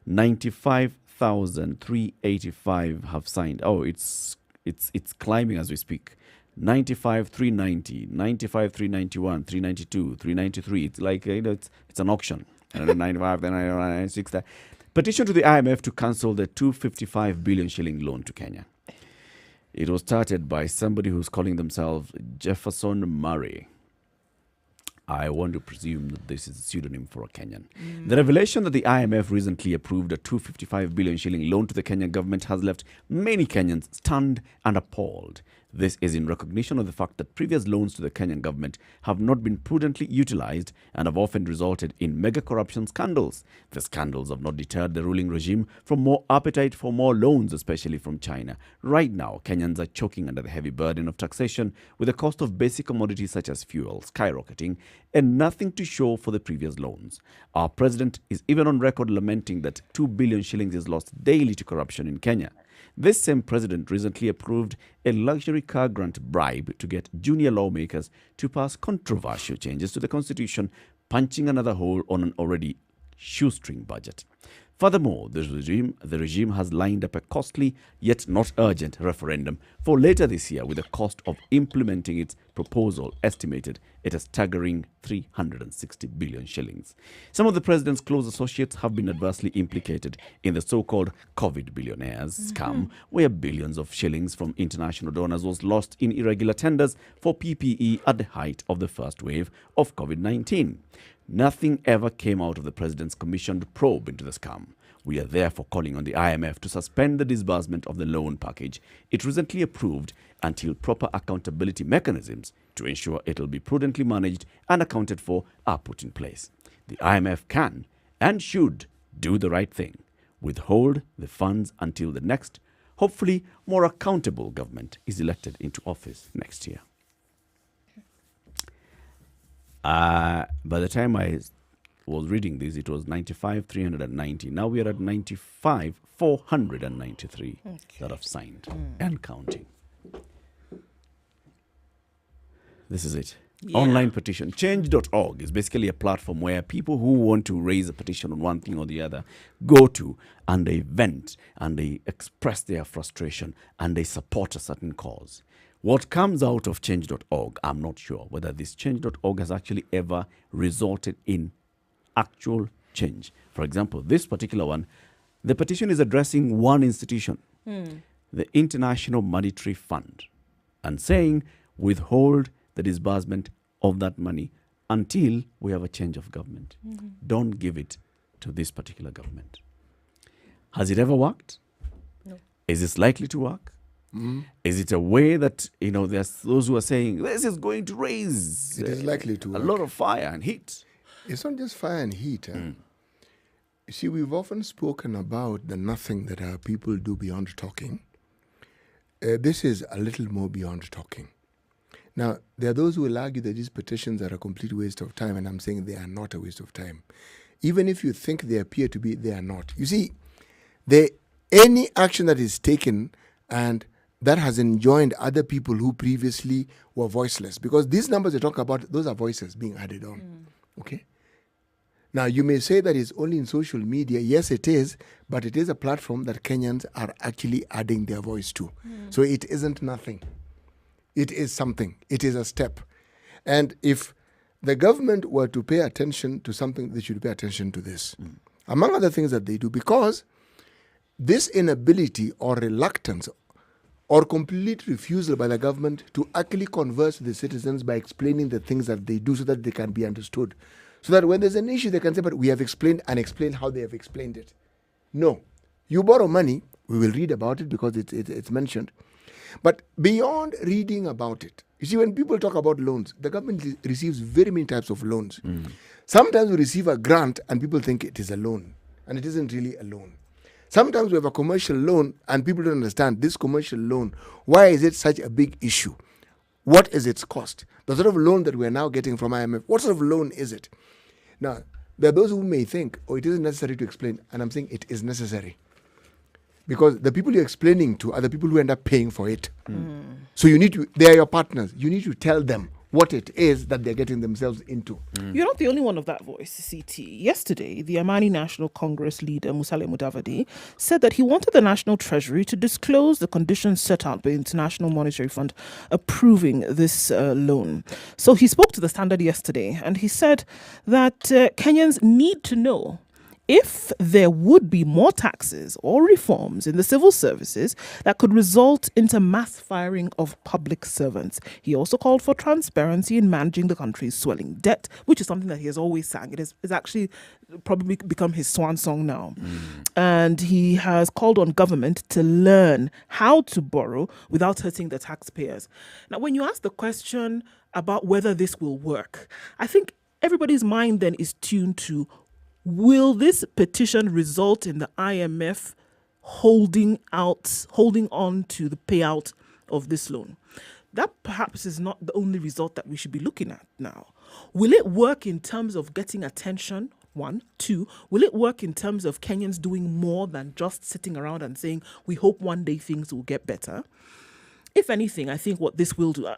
S2: 95,385 have signed. Oh, it's climbing as we speak. 95,390, 95,391, 392, 393. It's like, it's an auction. 95, then 96. Petition to the IMF to cancel the 255 billion shilling loan to Kenya. It was started by somebody who's calling themselves Jefferson Murray. I want to presume that this is a pseudonym for a Kenyan. The revelation that the IMF recently approved a 255 billion shilling loan to the Kenyan government has left many Kenyans stunned and appalled. This is in recognition of the fact that previous loans to the Kenyan government have not been prudently utilized and have often resulted in mega corruption scandals. The scandals have not deterred the ruling regime from more appetite for more loans, especially from China. Right now, Kenyans are choking under the heavy burden of taxation, with the cost of basic commodities such as fuel skyrocketing and nothing to show for the previous loans. Our president is even on record lamenting that 2 billion shillings is lost daily to corruption in Kenya. This same president recently approved a luxury car grant bribe to get junior lawmakers to pass controversial changes to the constitution, punching another hole on an already shoestring budget. Furthermore, the regime has lined up a costly yet not urgent referendum for later this year, with the cost of implementing its proposal estimated at a staggering 360 billion shillings. Some of the president's close associates have been adversely implicated in the so-called COVID billionaires scam, where billions of shillings from international donors was lost in irregular tenders for PPE at the height of the first wave of COVID-19. Nothing ever came out of the president's commissioned probe into the scam. We are therefore calling on the IMF to suspend the disbursement of the loan package it recently approved until proper accountability mechanisms to ensure it will be prudently managed and accounted for are put in place. The IMF can and should do the right thing, withhold the funds until the next, hopefully more accountable government is elected into office next year. By the time I was reading this, it was 95,390. Now we are at 95,493 that have signed and counting. This is it. Yeah. Online petition. Change.org is basically a platform where people who want to raise a petition on one thing or the other go to and they vent and they express their frustration and they support a certain cause. What comes out of change.org, I'm not sure whether this change.org has actually ever resulted in actual change. For example, this particular one, the petition is addressing one institution, the International Monetary Fund, and saying withhold the disbursement of that money until we have a change of government. Don't give it to this particular government. Has it ever worked? No. Is this likely to work? Is it a way that, there's those who are saying this is going to raise
S1: it is likely to
S2: a lot of fire and heat?
S1: It's not just fire and heat. You see, we've often spoken about the nothing that our people do beyond talking. This is a little more beyond talking. Now, there are those who will argue that these petitions are a complete waste of time, and I'm saying they are not a waste of time. Even if you think they appear to be, they are not. You see, any action that is taken and that has enjoined other people who previously were voiceless, because these numbers they talk about, those are voices being added on. Okay? Now, you may say that it's only in social media. Yes, it is, but it is a platform that Kenyans are actually adding their voice to. So it isn't nothing. It is something. It is a step. And if the government were to pay attention to something, they should pay attention to this. Among other things that they do, because this inability or reluctance or complete refusal by the government to actually converse with the citizens by explaining the things that they do so that they can be understood. So that when there's an issue, they can say, but we have explained and explain how they have explained it. No. You borrow money, we will read about it because it's mentioned. But beyond reading about it, you see, when people talk about loans, the government receives very many types of loans. Sometimes we receive a grant and people think it is a loan, and it isn't really a loan. Sometimes we have a commercial loan and people don't understand this commercial loan. Why is it such a big issue? What is its cost? The sort of loan that we're now getting from IMF, what sort of loan is it? Now, there are those who may think, it isn't necessary to explain. And I'm saying it is necessary. Because the people you're explaining to are the people who end up paying for it. So they are your partners. You need to tell them what it is that they're getting themselves into.
S3: You're not the only one of that voice, CT. Yesterday, the Amani National Congress leader, Musalia Mudavadi, said that he wanted the National Treasury to disclose the conditions set out by the International Monetary Fund approving this loan. So he spoke to the Standard yesterday, and he said that Kenyans need to know if there would be more taxes or reforms in the civil services that could result into mass firing of public servants. He also called for transparency in managing the country's swelling debt, which is something that he has always sang. It's actually probably become his swan song now. And he has called on government to learn how to borrow without hurting the taxpayers. Now, when you ask the question about whether this will work, I think everybody's mind then is tuned to, will this petition result in the IMF holding on to the payout of this loan? That perhaps is not the only result that we should be looking at now. Will it work in terms of getting attention? 1, 2, will it work in terms of Kenyans doing more than just sitting around and saying, we hope one day things will get better? If anything, I think what this will do,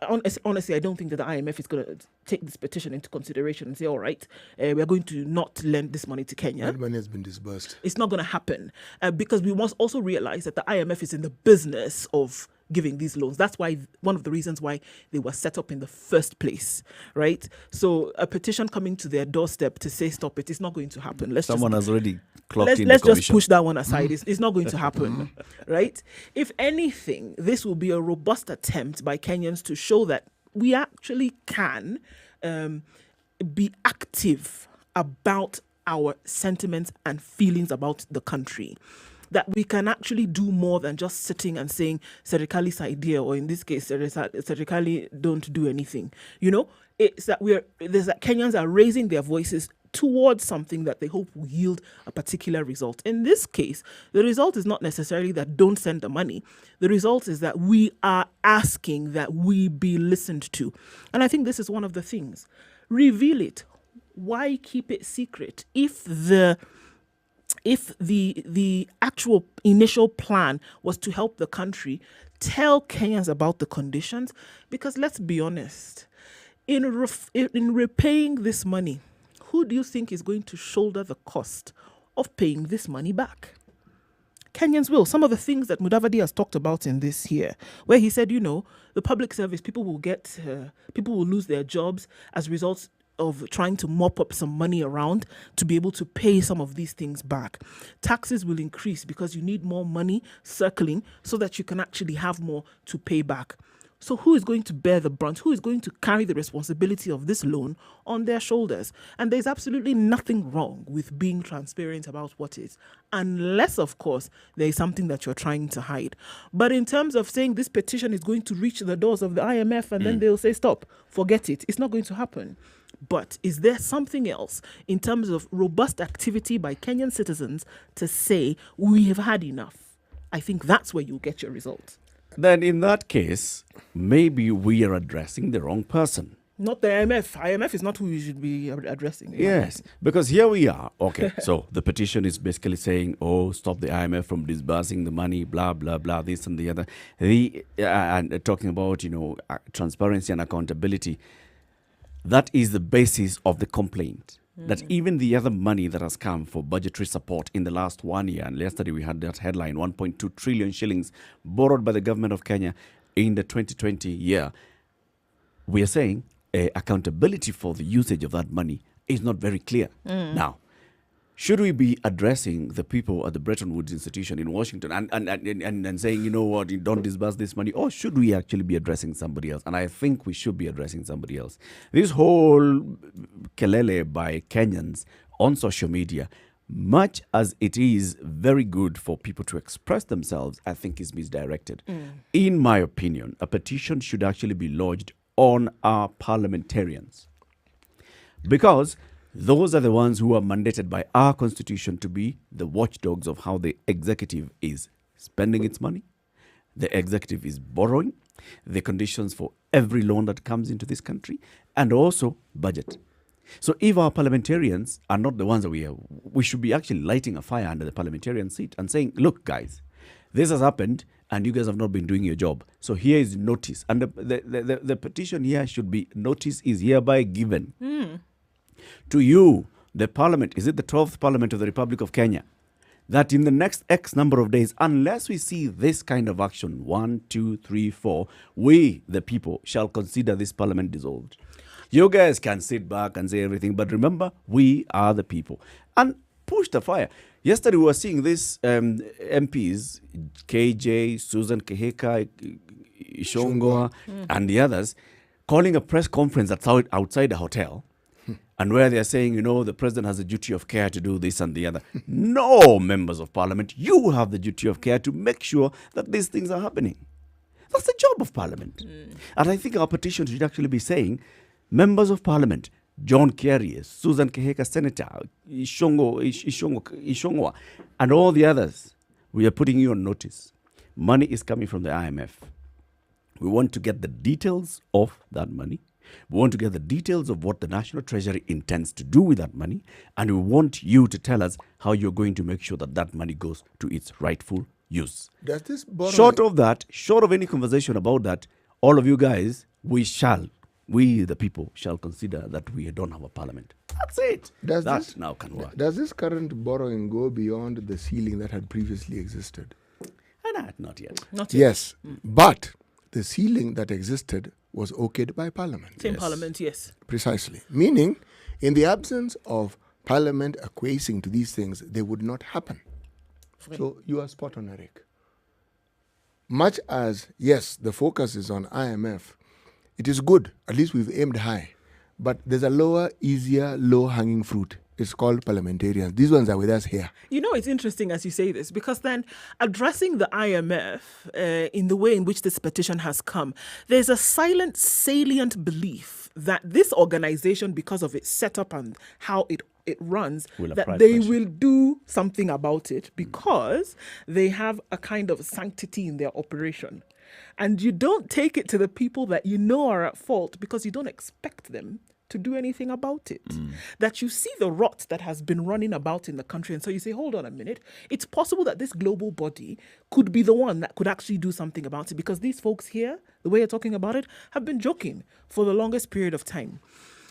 S3: honestly, I don't think that the IMF is going to take this petition into consideration and say, all right, we're going to not lend this money to Kenya.
S1: That money has been disbursed.
S3: It's not going to happen because we must also realize that the IMF is in the business of giving these loans. That's why one of the reasons why they were set up in the first place, right? So a petition coming to their doorstep to say stop it is not going to happen.
S2: Someone has already clocked in.
S3: Let's just push that one aside. It's not going to happen, right? If anything, this will be a robust attempt by Kenyans to show that we actually can be active about our sentiments and feelings about the country. That we can actually do more than just sitting and saying Serikali's idea, or in this case, Serikali don't do anything. You know, it's that Kenyans are raising their voices towards something that they hope will yield a particular result. In this case, the result is not necessarily that don't send the money. The result is that we are asking that we be listened to. And I think this is one of the things. Reveal it. Why keep it secret? If the actual initial plan was to help the country, tell Kenyans about the conditions, because let's be honest, in repaying this money, who do you think is going to shoulder the cost of paying this money back? Kenyans will. Some of the things that Mudavadi has talked about in this here, where he said, the public service, people will lose their jobs as a result of trying to mop up some money around to be able to pay some of these things back. Taxes will increase because you need more money circling so that you can actually have more to pay back. So who is going to bear the brunt? Who is going to carry the responsibility of this loan on their shoulders? And there's absolutely nothing wrong with being transparent about what is, unless, of course, there is something that you're trying to hide. But in terms of saying this petition is going to reach the doors of the IMF and then they'll say, stop, forget it, it's not going to happen. But is there something else in terms of robust activity by Kenyan citizens to say, we have had enough? I think that's where you'll get your result.
S2: Then in that case, maybe we are addressing the wrong person.
S3: Not the IMF. IMF is not who you should be addressing.
S2: Yes, because here we are. Okay, so the petition is basically saying, stop the IMF from disbursing the money, blah, blah, blah, this and the other. And talking about, transparency and accountability. That is the basis of the complaint. That even the other money that has come for budgetary support in the last 1 year, and yesterday we had that headline, 1.2 trillion shillings borrowed by the government of Kenya in the 2020 year, we are saying accountability for the usage of that money is not very clear. Now, should we be addressing the people at the Bretton Woods Institution in Washington and saying, you don't disburse this money? Or should we actually be addressing somebody else? And I think we should be addressing somebody else. This whole kelele by Kenyans on social media, much as it is very good for people to express themselves, I think is misdirected. In my opinion, a petition should actually be lodged on our parliamentarians. Because those are the ones who are mandated by our constitution to be the watchdogs of how the executive is spending its money, the executive is borrowing, the conditions for every loan that comes into this country, and also budget. So if our parliamentarians are not the ones that we should be actually lighting a fire under the parliamentarian seat and saying, look, guys, this has happened and you guys have not been doing your job. So here is notice. And the petition here should be, notice is hereby given. To you, the parliament, is it the 12th parliament of the Republic of Kenya, that in the next X number of days, unless we see this kind of action, 1, 2, 3, 4, we, the people, shall consider this parliament dissolved. You guys can sit back and say everything, but remember, we are the people. And push the fire. Yesterday we were seeing these MPs, KJ, Susan Keheka, Ishongwa, and the others, calling a press conference outside a hotel, and where they're saying, the president has a duty of care to do this and the other. No, members of parliament, you have the duty of care to make sure that these things are happening. That's the job of parliament. And I think our petition should actually be saying, members of parliament, John Kerry, Susan Keheka, Senator, Ishongwa, and all the others, we are putting you on notice. Money is coming from the IMF. We want to get the details of that money. We want to get the details of what the National Treasury intends to do with that money. And we want you to tell us how you're going to make sure that that money goes to its rightful use.
S1: Does this
S2: short of any conversation about that, all of you guys, we the people shall consider that we don't have a parliament. That's it. That now can work.
S1: Does this current borrowing go beyond the ceiling that had previously existed?
S2: Not yet.
S1: Yes, but the ceiling that existed was okayed by Parliament.
S3: Same Parliament, yes.
S1: Precisely. Meaning, in the absence of Parliament acquiescing to these things, they would not happen. So you are spot on, Eric. Much as, yes, the focus is on IMF, it is good. At least we've aimed high. But there's a lower, easier, low-hanging fruit. It's called parliamentarians. These ones are with us here.
S3: It's interesting as you say this, because then addressing the IMF in the way in which this petition has come, there's a silent, salient belief that this organization, because of its setup and how it runs, that they will do something about it because they have a kind of sanctity in their operation. And you don't take it to the people that are at fault because you don't expect them to do anything about it. That you see the rot that has been running about in the country, and so you say, hold on a minute, it's possible that this global body could be the one that could actually do something about it, because these folks here, the way you're talking about it, have been joking for the longest period of time.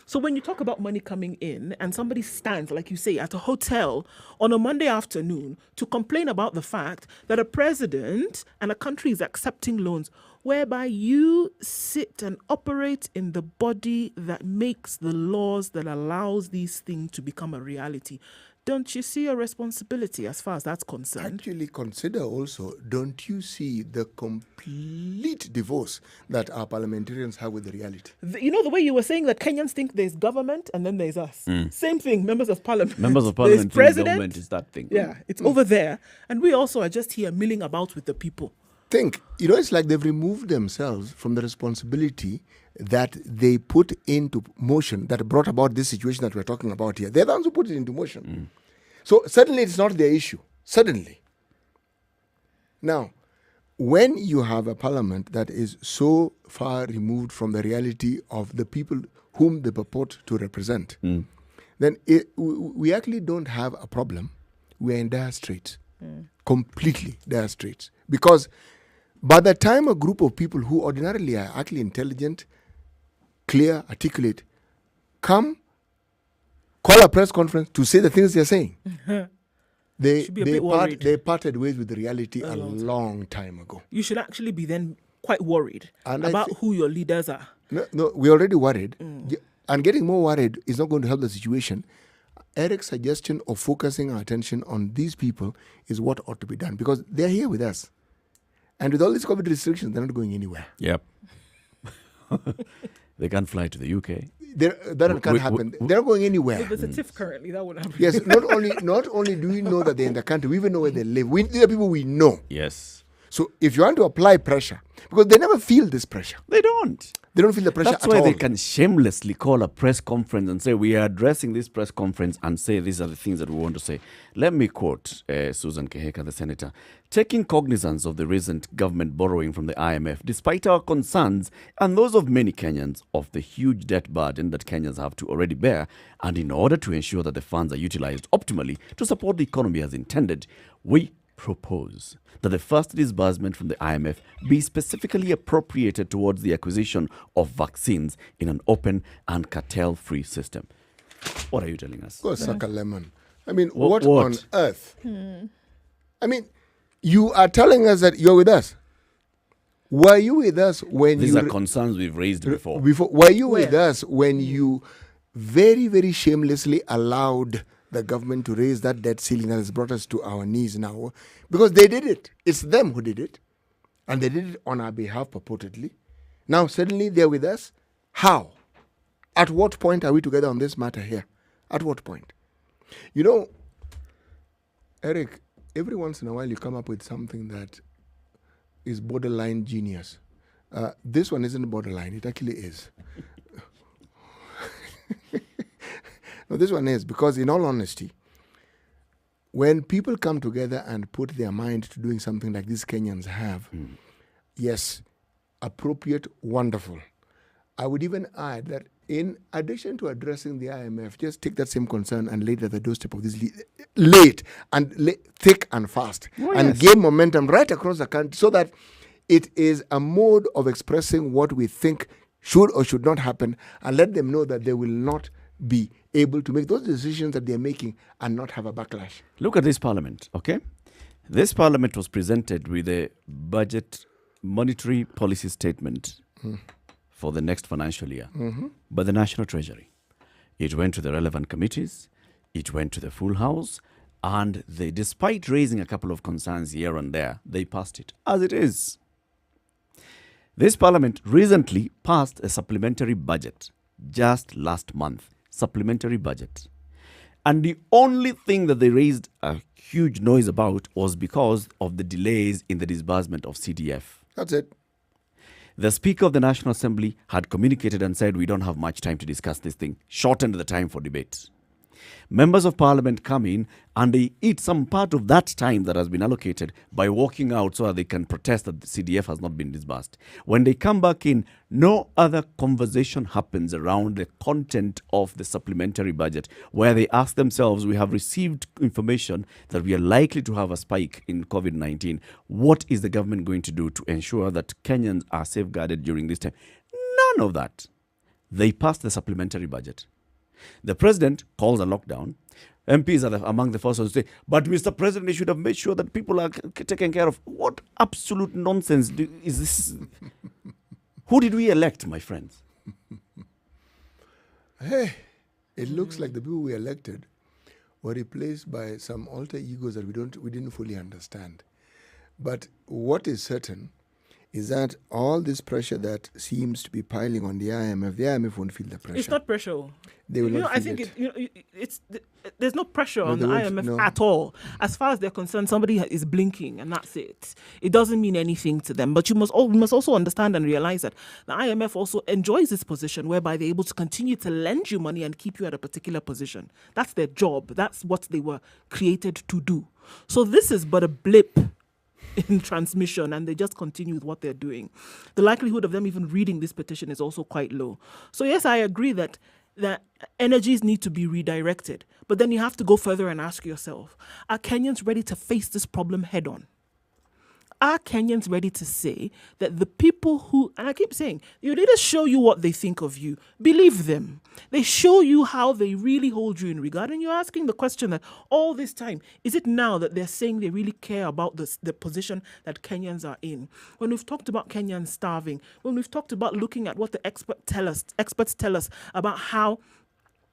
S3: So when you talk about money coming in and somebody stands, like you say, at a hotel on a Monday afternoon to complain about the fact that a president and a country is accepting loans whereby you sit and operate in the body that makes the laws that allows these things to become a reality, don't you see a responsibility as far as that's concerned?
S1: Actually, consider also, don't you see the complete divorce that our parliamentarians have with the reality?
S3: The way you were saying that Kenyans think there's government and then there's us. Same thing, members of parliament.
S2: Members of parliament think
S3: president,
S2: government is that thing.
S3: Yeah, it's over there. And we also are just here milling about with the people.
S1: It's like they've removed themselves from the responsibility that they put into motion that brought about this situation that we're talking about here. They're the ones who put it into motion. So suddenly it's not their issue. Suddenly. Now, when you have a parliament that is so far removed from the reality of the people whom they purport to represent, then we actually don't have a problem. We're in dire straits. Completely dire straits. Because by the time a group of people who ordinarily are actually intelligent, clear, articulate, call a press conference to say the things they're saying, they parted ways with the reality a long time ago.
S3: You should actually be then quite worried about who your leaders are.
S1: No, we're already worried. And getting more worried is not going to help the situation. Eric's suggestion of focusing our attention on these people is what ought to be done, because they're here with us. And with all these COVID restrictions, they're not going anywhere.
S2: Yep. They can't fly to the UK.
S1: That can't happen. They're not going anywhere.
S3: If there's a TIFF currently, that would happen.
S1: Yes, not only do we know that they're in the country, we even know where they live. These are people we know.
S2: Yes.
S1: So if you want to apply pressure, because they never feel this pressure.
S2: They don't.
S1: They don't feel the pressure
S2: That's
S1: at
S2: why
S1: all.
S2: they can shamelessly call a press conference and say, we are addressing this press conference and say these are the things that we want to say. Let me quote Susan Keheka, the senator. Taking cognizance of the recent government borrowing from the IMF, despite our concerns and those of many Kenyans of the huge debt burden that Kenyans have to already bear, and in order to ensure that the funds are utilized optimally to support the economy as intended, we propose that the first disbursement from the IMF be specifically appropriated towards the acquisition of vaccines in an open and cartel-free system. What are you telling us?
S1: Go suck a lemon. I mean, what on earth? I mean, you are telling us that you're with us. Were you with us when
S2: These are concerns we've raised before.
S1: Were you with us when you very, very shamelessly allowed the government to raise that debt ceiling that has brought us to our knees now, because they did it. It's them who did it, and they did it on our behalf purportedly. Now suddenly they're with us. How? At what point are we together on this matter here? At what point? You know, Eric, every once in a while you come up with something that is borderline genius. This one isn't borderline, it actually is. No, this one is, because in all honesty, when people come together and put their mind to doing something like these Kenyans have, yes, appropriate, wonderful. I would even add that in addition to addressing the IMF, just take that same concern and lay it at the doorstep of this thick and fast, and gain momentum right across the country, so that it is a mode of expressing what we think should or should not happen, and let them know that they will not be able to make those decisions that they're making and not have a backlash.
S2: Look at this parliament, okay? This parliament was presented with a budget monetary policy statement for the next financial year by the National Treasury. It went to the relevant committees, it went to the full house, and they, despite raising a couple of concerns here and there, they passed it as it is. This parliament recently passed a supplementary budget just last month. Supplementary budget. And the only thing that they raised a huge noise about was because of the delays in the disbursement of CDF.
S1: That's it.
S2: The Speaker of the National Assembly had communicated and said, we don't have much time to discuss this thing. Shortened the time for debate. Members of Parliament come in and they eat some part of that time that has been allocated by walking out so that they can protest that the CDF has not been disbursed. When they come back in, no other conversation happens around the content of the supplementary budget, where they ask themselves, we have received information that we are likely to have a spike in COVID-19. What is the government going to do to ensure that Kenyans are safeguarded during this time? None of that. They passed the supplementary budget. The president calls a lockdown. MPs are among the first ones to say, but Mr. President, you should have made sure that people are taken care of. What absolute nonsense is this? Who did we elect, my friends?
S1: Hey, it looks like the people we elected were replaced by some alter egos that we didn't fully understand. But what is certain is that all this pressure that seems to be piling on the IMF won't feel the pressure.
S3: It's not pressure.
S1: They will not
S3: I
S1: feel
S3: think
S1: it.
S3: there's no pressure on the IMF at all. As far as they're concerned, somebody is blinking and that's it. It doesn't mean anything to them. But you must also understand and realize that the IMF also enjoys this position whereby they're able to continue to lend you money and keep you at a particular position. That's their job. That's what they were created to do. So this is but a blip in transmission, and they just continue with what they're doing. The likelihood of them even reading this petition is also quite low. So yes, I agree that energies need to be redirected, but then you have to go further and ask yourself, are Kenyans ready to face this problem head on? Are Kenyans ready to say that the people who, and I keep saying, your leaders show you what they think of you. Believe them. They show you how they really hold you in regard. And you're asking the question that all this time, is it now that they're saying they really care about the position that Kenyans are in? When we've talked about Kenyans starving, when we've talked about looking at what the experts tell us about how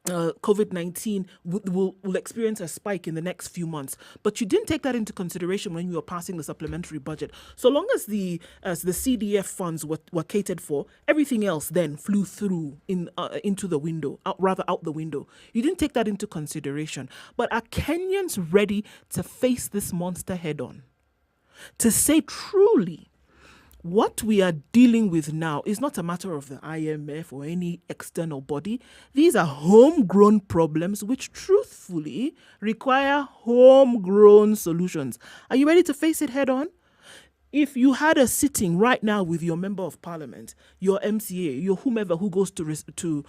S3: COVID-19 will experience a spike in the next few months, but you didn't take that into consideration when you were passing the supplementary budget. So long as the CDF funds were catered for, everything else then flew through into the window, out the window. You didn't take that into consideration. But are Kenyans ready to face this monster head on? To say truly, what we are dealing with now is not a matter of the IMF or any external body. These are homegrown problems which truthfully require homegrown solutions. Are you ready to face it head on? If you had a sitting right now with your member of parliament, your MCA, your whomever who goes to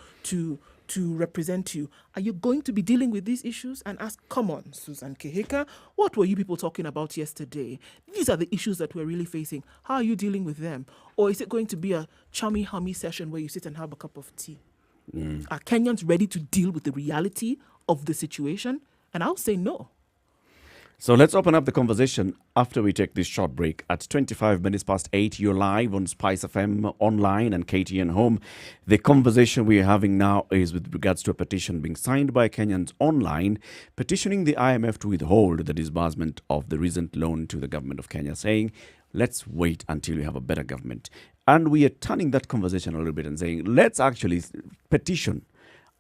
S3: represent you, are you going to be dealing with these issues and ask, come on, Susan Kehika, what were you people talking about yesterday? These are the issues that we're really facing. How are you dealing with them? Or is it going to be a chummy hummy session where you sit and have a cup of tea? Are Kenyans ready to deal with the reality of the situation? And I'll say no.
S2: So let's open up the conversation after we take this short break. At 25 minutes past 8, you're live on Spice FM online and KTN Home. The conversation we're having now is with regards to a petition being signed by Kenyans online, petitioning the IMF to withhold the disbursement of the recent loan to the government of Kenya, saying, let's wait until we have a better government. And we are turning that conversation a little bit and saying, let's actually petition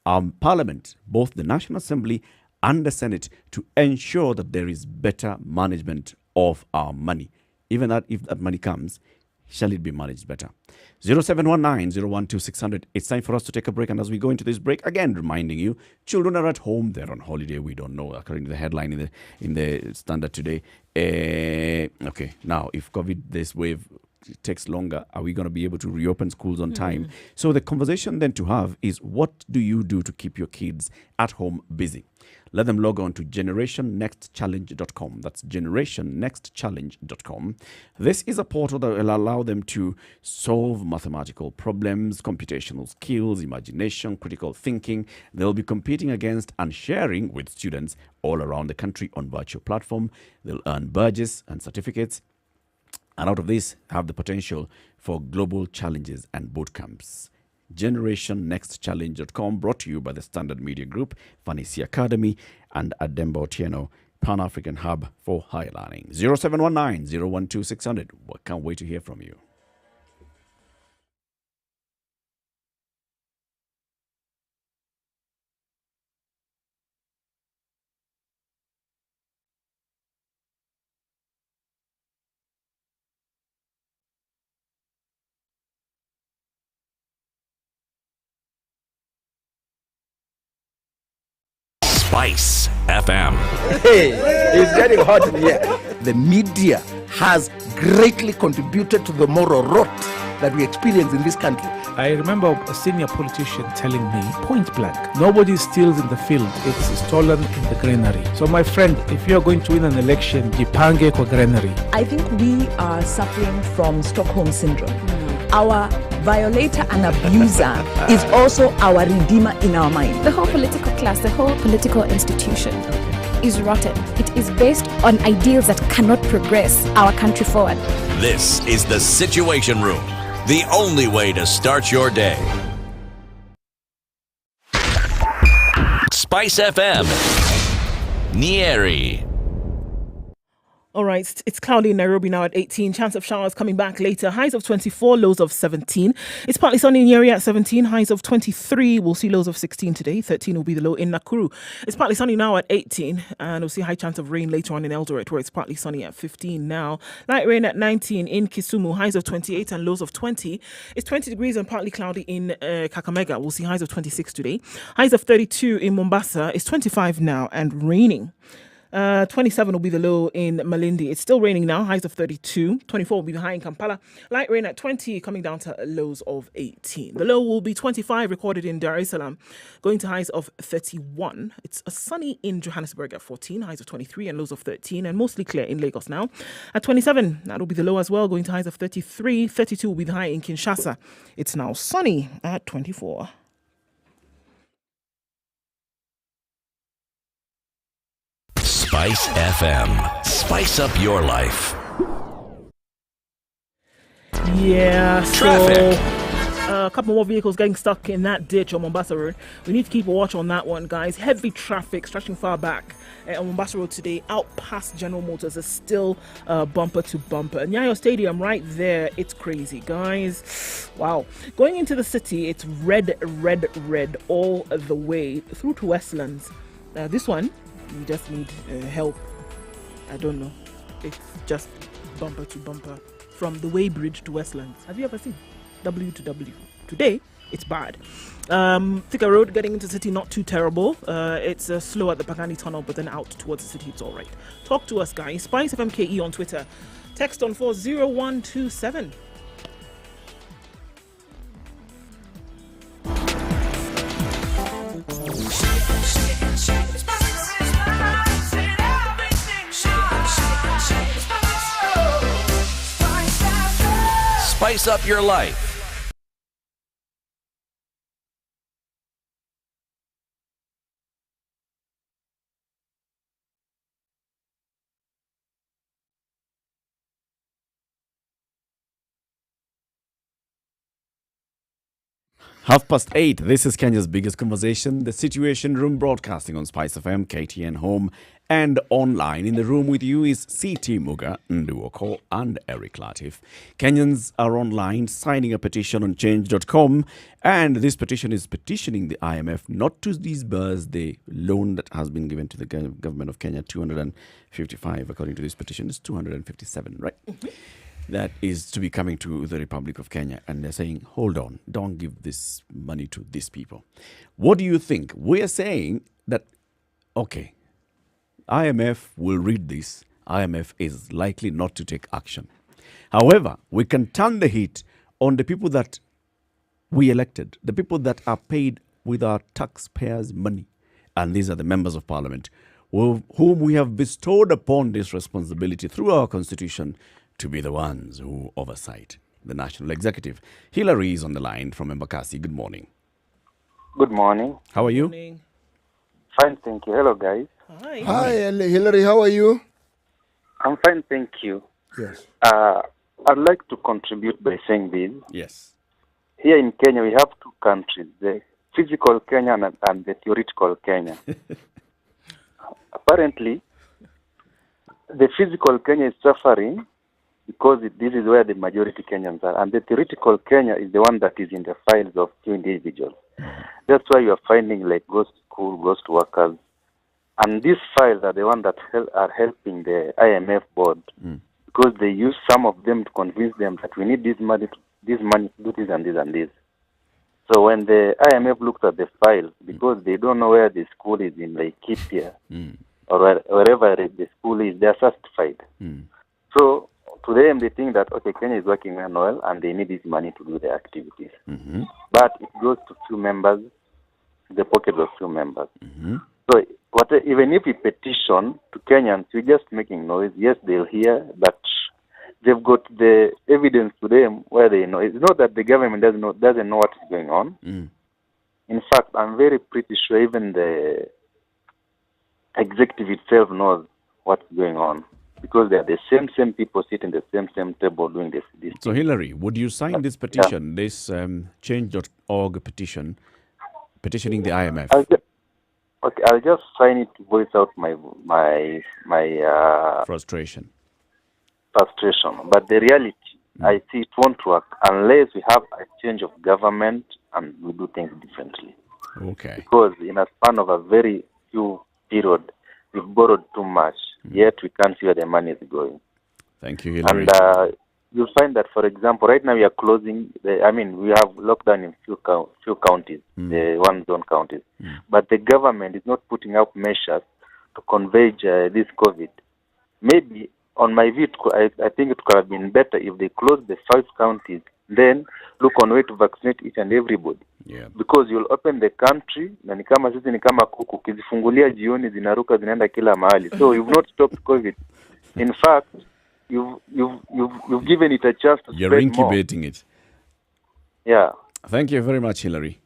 S2: Parliament, both the National Assembly and the Senate, to ensure that there is better management of our money. Even that, if that money comes, shall it be managed better? 0719-012-600. It's time for us to take a break. And as we go into this break, again, reminding you, children are at home. They're on holiday. We don't know, according to the headline in the Standard today. Okay, now, if COVID, this wave takes longer, are we going to be able to reopen schools on time? So the conversation then to have is, what do you do to keep your kids at home busy? Let them log on to generationnextchallenge.com. That's generationnextchallenge.com. This is a portal that will allow them to solve mathematical problems, computational skills, imagination, critical thinking. They'll be competing against and sharing with students all around the country on virtual platform. They'll earn badges and certificates, and out of this have the potential for global challenges and boot camps. GenerationNextChallenge.com, brought to you by the Standard Media Group, Fanisi Academy, and Ademba Otieno, Pan-African Hub for Higher Learning. 0719-012-600. We can't wait to hear from you.
S4: Spice FM.
S11: Hey, it's getting hot in here. The media has greatly contributed to the moral rot that we experience in this country.
S8: I remember a senior politician telling me, point blank, nobody steals in the field, it's stolen in the granary. So my friend, if you're going to win an election, jipange kwa granary.
S18: I think we are suffering from Stockholm Syndrome. Our violator and abuser is also our redeemer in our mind.
S19: The whole political class, the whole political institution is rotten. It is based on ideals that cannot progress our country forward.
S4: This is the Situation Room, the only way to start your day. Spice FM, Nyeri.
S3: All right, it's cloudy in Nairobi now at 18. Chance of showers coming back later. Highs of 24, lows of 17. It's partly sunny in Nyeri at 17. Highs of 23. We'll see lows of 16 today. 13 will be the low in Nakuru. It's partly sunny now at 18. And we'll see high chance of rain later on in Eldoret, where it's partly sunny at 15 now. Light rain at 19 in Kisumu. Highs of 28 and lows of 20. It's 20 degrees and partly cloudy in Kakamega. We'll see highs of 26 today. Highs of 32 in Mombasa. It's 25 now and raining. 27 will be the low in Malindi. It's still raining now, highs of 32. 24 will be the high in Kampala. Light rain at 20, coming down to lows of 18. The low will be 25, recorded in Dar es Salaam, going to highs of 31. It's a sunny in Johannesburg at 14, highs of 23 and lows of 13, and mostly clear in Lagos now. At 27, that will be the low as well, going to highs of 33. 32 will be the high in Kinshasa. It's now sunny at 24.
S4: Spice FM. Spice up your life.
S3: Yeah,
S4: Traffic.
S3: So a couple more vehicles getting stuck in that ditch on Mombasa Road. We need to keep a watch on that one, guys. Heavy traffic stretching far back on Mombasa Road today. Out past General Motors is still bumper to bumper. Nyayo Stadium right there. It's crazy, guys. Wow. Going into the city, it's red all the way through to Westlands. This one, you just need help. I don't know. It's just bumper to bumper from the Way Bridge to Westlands. Have you ever seen W to W? Today, it's bad. Thika Road getting into the city, not too terrible. It's slow at the Pagani Tunnel, but then out towards the city, it's all right. Talk to us, guys. SpiceFMKE on Twitter. Text on 40127.
S4: Spice up your life.
S2: 8:30. This is Kenya's biggest conversation, the Situation Room, broadcasting on SpiceFM, KTN Home, and online. In the room with you is CT Muga, Nduoko, and Eric Latif. Kenyans are online signing a petition on change.com, and this petition is petitioning the IMF not to disburse the loan that has been given to the government of Kenya, 255, according to this petition. It's 257, right? That is to be coming to the Republic of Kenya, and they're saying, hold on, don't give this money to these people. What do you think? We're saying that, okay, IMF will read this. IMF is likely not to take action. However, we can turn the heat on the people that we elected, the people that are paid with our taxpayers' money. And these are the members of parliament, whom we have bestowed upon this responsibility through our constitution to be the ones who oversight the national executive. Hillary is on the line from Embakasi. Good morning.
S20: Good morning.
S2: How are you?
S20: Fine, thank you. Hello, guys.
S1: Hi, Hillary. How are you?
S20: I'm fine, thank you.
S1: Yes.
S20: I'd like to contribute by saying this.
S2: Yes.
S20: Here in Kenya, we have two countries, the physical Kenya and the theoretical Kenya. Apparently, the physical Kenya is suffering because this is where the majority Kenyans are. And the theoretical Kenya is the one that is in the files of few individuals. That's why you are finding like ghost school, ghost workers. And these files are the ones that are helping the IMF board because they use some of them to convince them that we need this money to do this and this and this. So when the IMF looks at the files, because they don't know where the school is in Laikipia or wherever the school is, they are satisfied. So to them, they think that, okay, Kenya is working well and they need this money to do their activities. But it goes to few members, the pockets of few members. So even if we petition to Kenyans, we're just making noise. Yes, they'll hear, but they've got the evidence to them where they know. It's not that the government doesn't know what is going on. In fact, I'm very pretty sure even the executive itself knows what's going on, because they're the same people sitting at the same table doing this.
S2: So, Hillary, would you sign this petition, this change.org petition, petitioning the IMF?
S20: I'll just sign it to voice out my
S2: frustration.
S20: But the reality, I see it won't work unless we have a change of government and we do things differently.
S2: Okay.
S20: Because in a span of a very few period, we've borrowed too much, yet we can't see where the money is going.
S2: Thank you, Hillary.
S20: And you'll find that, for example, right now we are closing, we have lockdown in few counties, the one-zone counties. But the government is not putting up measures to convey this COVID. Maybe, on my view, I think it could have been better if they closed the 5 counties, then look on way to vaccinate each and everybody.
S2: Yeah.
S20: Because you'll open the country, na ni kama sisi ni kama kuku, kizifungulia jioni zinaruka zinaenda kila mahali. So you've not stopped COVID. In fact, you've given it a chance to
S2: You're
S20: spread
S2: incubating
S20: more.
S2: it.
S20: Yeah.
S2: Thank you very much, Hillary.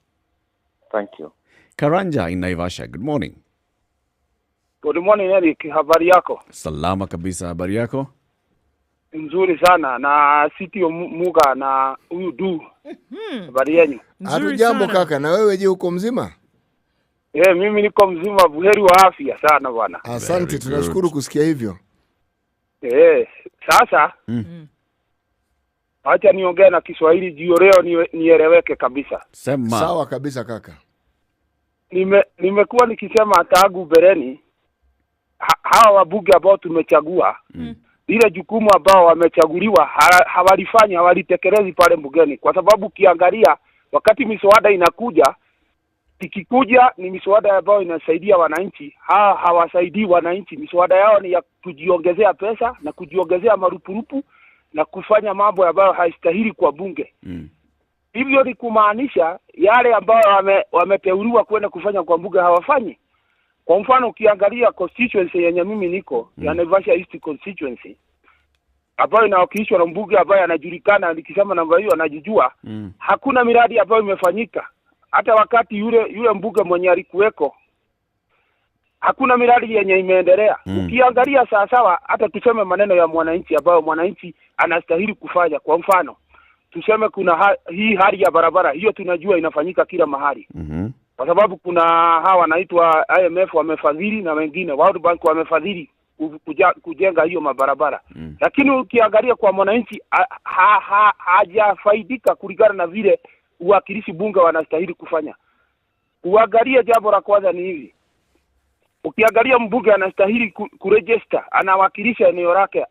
S20: Thank you.
S2: Karanja in Naivasha, good morning.
S21: Good morning, Eric. Habari yako?
S2: Salama kabisa, habari yako?
S21: Nzuri sana na Sitio Muga na huyu Du. Habari yenu?
S1: Hatujambo kaka, na wewe je, uko mzima?
S21: Mimi niko mzima, buheri wa afya sana bwana.
S1: Asante, tunashukuru kusikia hivyo.
S21: Sasa acha niongee na Kiswahili juu leo nieleweke kabisa.
S2: Sema.
S1: Sawa kabisa kaka.
S21: Nimekuwa nikisema tangu bereni hawa wabunge ambao tumechagua ile jukumu ambao wamechaguliwa hawalitekelezi pale mbugeni, kwa sababu kiangalia wakati miswada inakuja, ikikuja ni miswada ambayo inasaidia wananchi, hawasaidii wananchi. Miswada yao ni ya kujiongezea pesa na kujiongezea marupurupu na kufanya mambo ambayo haistahili kwa bunge. Hivyo ni kumaanisha yale ambayo wameteuliwa kwenda kufanya kwa bunge hawafanyi. Kwa mfano ukiangalia constituency yenye mimi niko, ya Naivasha East constituency, ambayo inawakilishwa na mbunge ambaye anajulikana, nikisema namba hiyo anajijua, hakuna miradi ambayo imefanyika. Hata wakati yule mbunge mwenye alikuweko, hakuna miradi yenye imeendelea. Ukiangalia sawa hata tuseme maneno ya mwananchi ambayo mwananchi anastahili kufanya. Kwa mfano, tuseme kuna hii hali ya barabara, hiyo tunajua inafanyika kila mahali. Kwa sababu kuna hawa wanaitwa IMF wamefadhili na wengine World Bank wamefadhili kujenga hiyo mabarabara. Lakini ukiangalia kwa mwananchi hajafaidika kulingana na vile uwakilishi bunge wanastahili kufanya. Uangalie jambo la kwanza ni hivi. Ukiangalia mbunge anastahili kuregister, anawakilisha eneo lake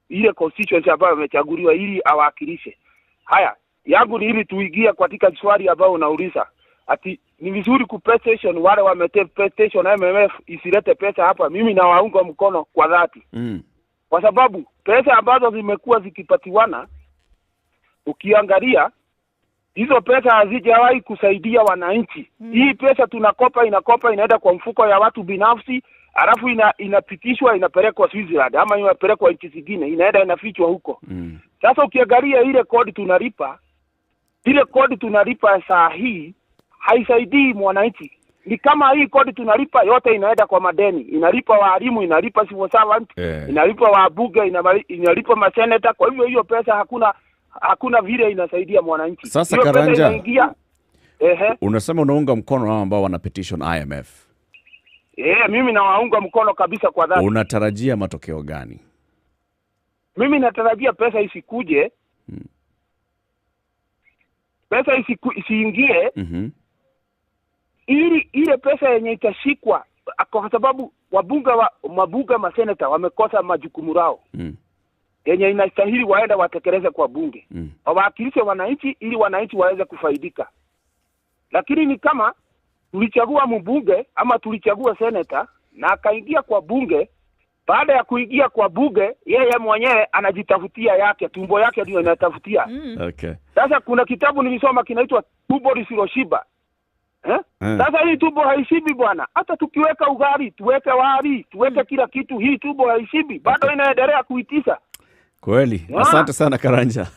S21: ile constituency ambayo amechaguliwa ili awakilishe. Haya, yangu ni ili tuingie katika swali ambao unauliza. Ati ni vizuri kupestation wale wamete pestation MMF isilete pesa hapa. Mimi na waunga mkono kwa dhati. Kwa sababu pesa ambazo zimekuwa zikipatiwana, ukiangalia hizo pesa hazijawahi kusaidia wananchi. Hii pesa tunakopa inaenda kwa mfuko ya watu binafsi, alafu inapitishwa inapelekwa Switzerland ama inapelekwa nchi zingine, inaenda inafichwa huko. Sasa ukiangalia ile kodi tunalipa saa hii haisaidii mwananchi. Ni kama hii kodi tunalipa yote inaenda kwa madeni, inalipa walimu, inalipa civil servant, inalipa wabunge, inalipa maseneta. Kwa hivyo hiyo pesa hakuna vile inasaidia mwananchi.
S2: Sasa Karanja, unasema unaunga mkono hao ambao wana petition IMF.
S21: Mimi nawaunga mkono kabisa kwa dhati.
S2: Unatarajia matokeo gani?
S21: Mimi natarajia pesa isikuje. Pesa isiingie. Ili ile pesa yenye itashikwa, kwa sababu mabunge maseneta wamekosa majukumu lao. Yenye inastahili waenda watekeleze kwa bunge. Wawakilishe wananchi ili wananchi waweze kufaidika. Lakini ni kama tulichagua mbunge ama tulichagua seneta na akaingia kwa bunge, baada ya kuingia kwa bunge yeye mwenyewe anajitafutia yake, tumbo yake ndio inatafutia. Sasa kuna kitabu nilisoma kinaitwa Tumbo Lisiloshiba. Sasa hii tumbo haishibi bwana. Hata tukiweka ugali, tuweke wali, tuweke kila kitu, hii tumbo haishibi. Bado inaendelea kuitisa.
S2: Kweli. Asante sana Karanja.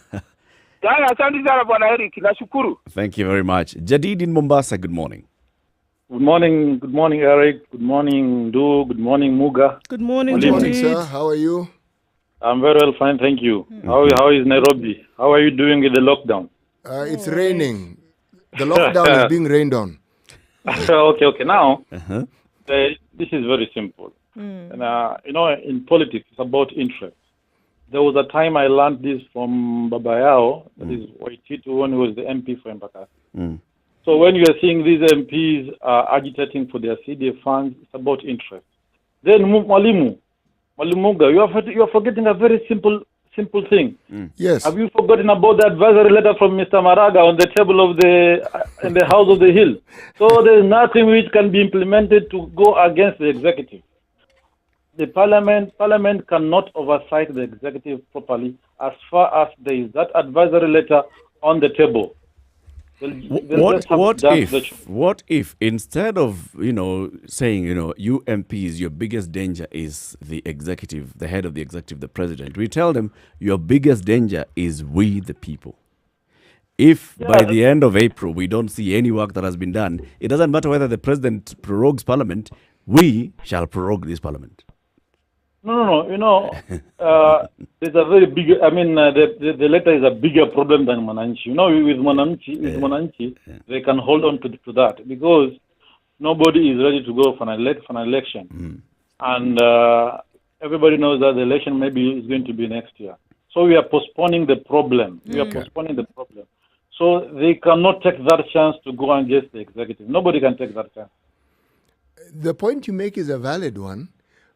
S21: Asante sana bwana Eric, nashukuru.
S2: Thank you very much. Jadid in Mombasa, good morning.
S6: Good morning Eric, good morning Du, good morning Muga.
S3: Good morning
S1: sir, how are you?
S6: I'm very well, fine, thank you. How is Nairobi? How are you doing with the lockdown?
S1: It's raining. The lockdown is being rained on.
S6: Okay. Now, this is very simple. And, in politics, it's about interest. There was a time I learned this from Babayao, that is Waititu, when he was the MP for Embakasi. So when you are seeing these MPs agitating for their CDA funds, it's about interest. Then Mwalimuga, you are forgetting a very simple thing.
S1: Yes.
S6: Have you forgotten about the advisory letter from Mr. Maraga on the table of in the House of the Hill? So there is nothing which can be implemented to go against the executive. The parliament cannot oversight the executive properly as far as there is that advisory letter on the table.
S2: What if instead of saying you MPs, your biggest danger is the executive, the head of the executive, the president, we tell them your biggest danger is we the people. If by the end of April we don't see any work that has been done, it doesn't matter whether the president prorogues parliament, we shall prorogue this parliament.
S6: No. There's a very big. The letter is a bigger problem than Mwananchi. With Mwananchi, they can hold on to that because nobody is ready to go for an election, and everybody knows that the election maybe is going to be next year. So we are postponing the problem. So they cannot take that chance to go against the executive. Nobody can take that chance.
S1: The point you make is a valid one,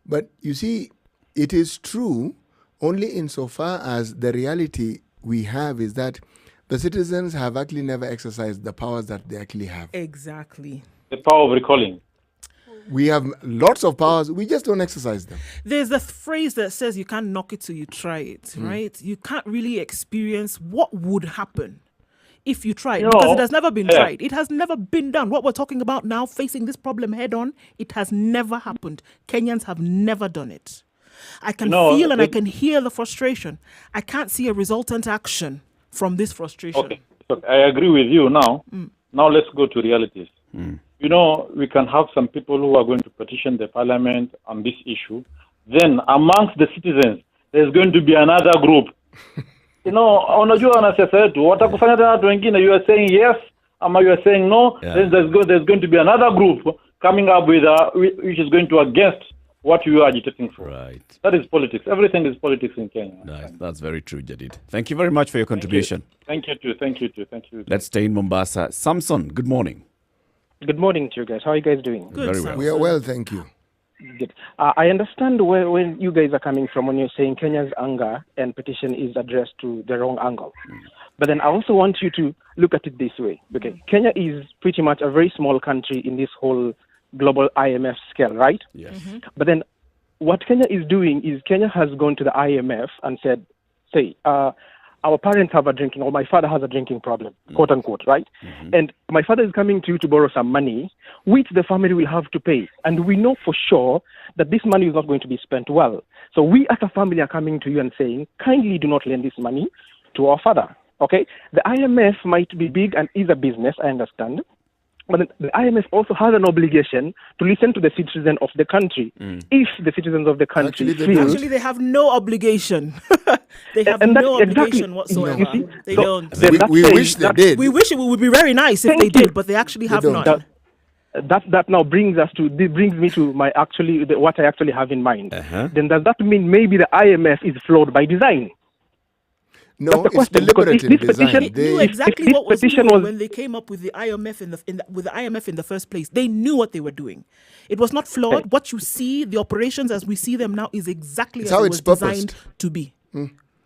S1: but you see, it is true only insofar as the reality we have is that the citizens have actually never exercised the powers that they actually have.
S3: Exactly.
S6: The power of recalling.
S1: We have lots of powers, we just don't exercise them.
S3: There's a phrase that says you can't knock it till you try it, right? You can't really experience what would happen if you try it, because it has never been tried. It has never been done. What we're talking about now, facing this problem head on, it has never happened. Kenyans have never done it. I can feel and I can hear the frustration. I can't see a resultant action from this frustration.
S6: Okay, I agree with you now. Now let's go to realities. We can have some people who are going to petition the parliament on this issue. Then amongst the citizens, there's going to be another group unajua wanasiasa wetu watakufanya tena watu wengine, you are saying yes ama you are saying no, then there's going to be another group coming up with which is going to against what you are agitating for.
S2: Right.
S6: That is politics. Everything is politics in Kenya.
S2: Nice. That's very true, Jadid. Thank you very much for your contribution.
S6: Thank you too.
S2: Let's stay in Mombasa. Samson, good morning.
S7: Good morning to you guys. How are you guys doing?
S2: Good, very well.
S1: We are well, thank you.
S7: Good. I understand where you guys are coming from when you're saying Kenya's anger and petition is addressed to the wrong angle. But then I also want you to look at it this way. Okay, Kenya is pretty much a very small country in this whole global IMF scale, right?
S2: Yes.
S7: But then what Kenya is doing is Kenya has gone to the IMF and said, say, our parents have a drinking, or my father has a drinking problem, quote unquote, right? And my father is coming to you to borrow some money, which the family will have to pay. And we know for sure that this money is not going to be spent well. So we as a family are coming to you and saying, kindly do not lend this money to our father, okay? The IMF might be big and is a business, I understand. But the IMF also has an obligation to listen to the citizens of the country. If the citizens of the country
S3: Actually, they have no obligation. They have no obligation whatsoever.
S7: You see?
S3: They don't.
S1: We wish they did.
S3: We wish it would be very nice if they did, but they actually have none.
S7: That now brings me to my what I actually have in mind. Then does that mean maybe the IMF is flawed by design?
S1: No, it's deliberate in design.
S3: They knew exactly what was doing when they came up with the IMF with the IMF in the first place. They knew what they were doing. It was not flawed. What you see, the operations as we see them now, is exactly as it was designed to be.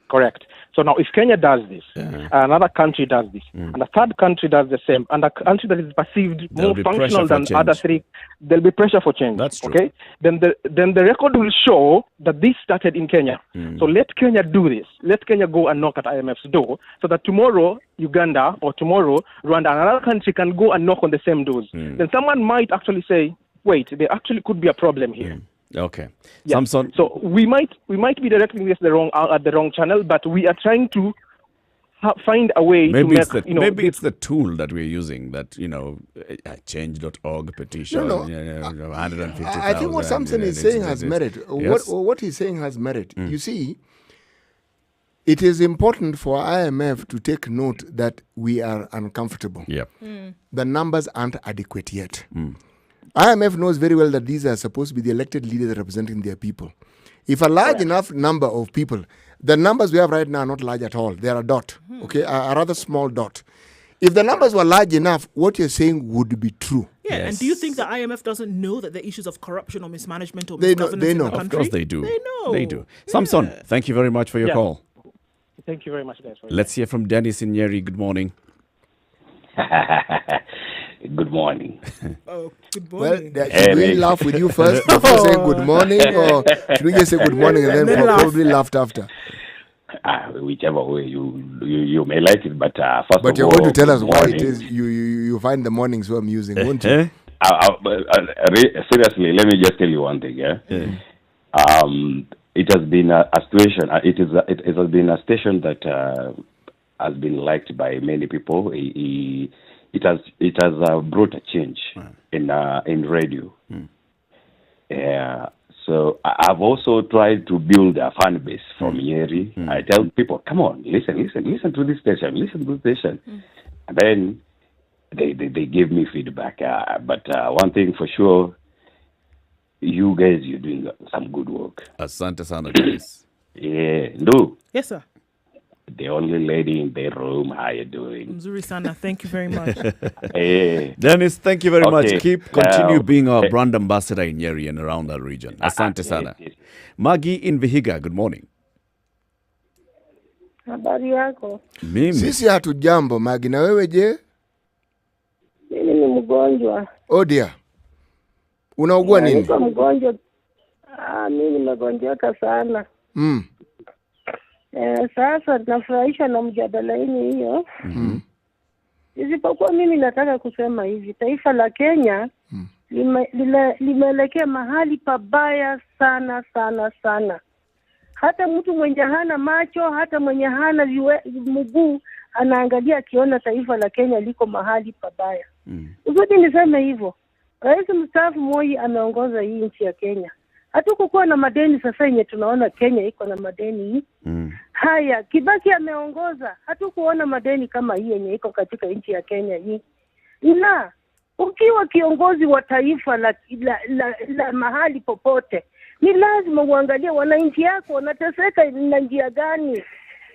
S7: Correct. So now, if Kenya does this, another country does this, and a third country does the same, and a country that is perceived more functional than other three, there'll be pressure for change.
S2: That's true.
S7: Okay. Then the record will show that this started in Kenya. So let Kenya do this. Let Kenya go and knock at IMF's door, so that tomorrow Uganda or tomorrow Rwanda, another country, can go and knock on the same doors. Then someone might actually say, wait, there actually could be a problem here.
S2: Okay.
S7: Yeah.
S2: Samson.
S7: So we might be directing this at the wrong channel, but we are trying to find a way to make.
S2: Maybe it's the tool that we're using. That change.org petition. 150,000.
S1: I think what Samson is saying has merit.
S2: Yes.
S1: What he's saying has merit. You see, it is important for IMF to take note that we are uncomfortable.
S2: Yep.
S1: The numbers aren't adequate yet. IMF knows very well that these are supposed to be the elected leaders representing their people. If a large enough number of people, the numbers we have right now are not large at all. They are a dot, okay, a rather small dot. If the numbers were large enough, what you're saying would be true.
S3: Yeah, and do you think the IMF doesn't know that the issues of corruption or mismanagement or misgovernance
S1: they know.
S3: in the country?
S2: Of course they do.
S3: They know.
S2: They do. Samson, thank you very much for your call.
S7: Thank you very much, guys.
S2: Let's hear from Dennis in Nyeri. Good morning.
S22: Good morning.
S3: Oh, good morning.
S1: Well, should we laugh with you first before saying good morning, or should we just say good morning and then probably laugh after?
S22: Whichever way you may like it, but first of all,
S1: but you're going to tell us why it is you find the morning so amusing, won't you?
S22: Seriously, let me just tell you one thing. It has been a situation. It has been a station that has been liked by many people. It has brought a change in radio. So I've also tried to build a fan base from Nyeri. I tell people, come on, listen to this station, and then they give me feedback. But one thing for sure, you guys, you're doing some good work.
S2: Asante sana, Dennis.
S22: Yeah, no.
S3: Yes, sir.
S22: The only lady in the room, how you doing?
S3: Mzuri sana, thank you very much.
S2: Dennis, thank you very much. Continue being our brand ambassador in Nyeri and around that region. Asante sana. Maggie in Vihiga, good morning.
S23: Habari yako?
S1: Sisi hatujambo, Maggie. Na wewe je?
S23: Mimi ni mgonjwa.
S1: Oh dear. Unaugua nini?
S23: Niko mgonjwa. Mimi nimegonjeka sana. Sasa nafurahisha na mjadala hiyo. Isipokuwa mimi nataka kusema hivi, taifa la Kenya limeelekea mahali pabaya sana sana sana. Hata mtu mwenye hana macho, hata mwenye hana mguu anaangalia akiona taifa la Kenya liko mahali pabaya. Uzuri niseme hivyo. Rais mstaafu Moi ameongoza hii nchi ya Kenya. Hatukukuwa na madeni, sasa yenye tunaona Kenya iko na madeni. Haya, Kibaki ameongoza, hatukuona madeni kama hii yenye iko katika nchi ya Kenya hii. Na ukiwa kiongozi wa taifa la mahali popote, ni lazima uangalie wananchi yako wanateseka na njia gani.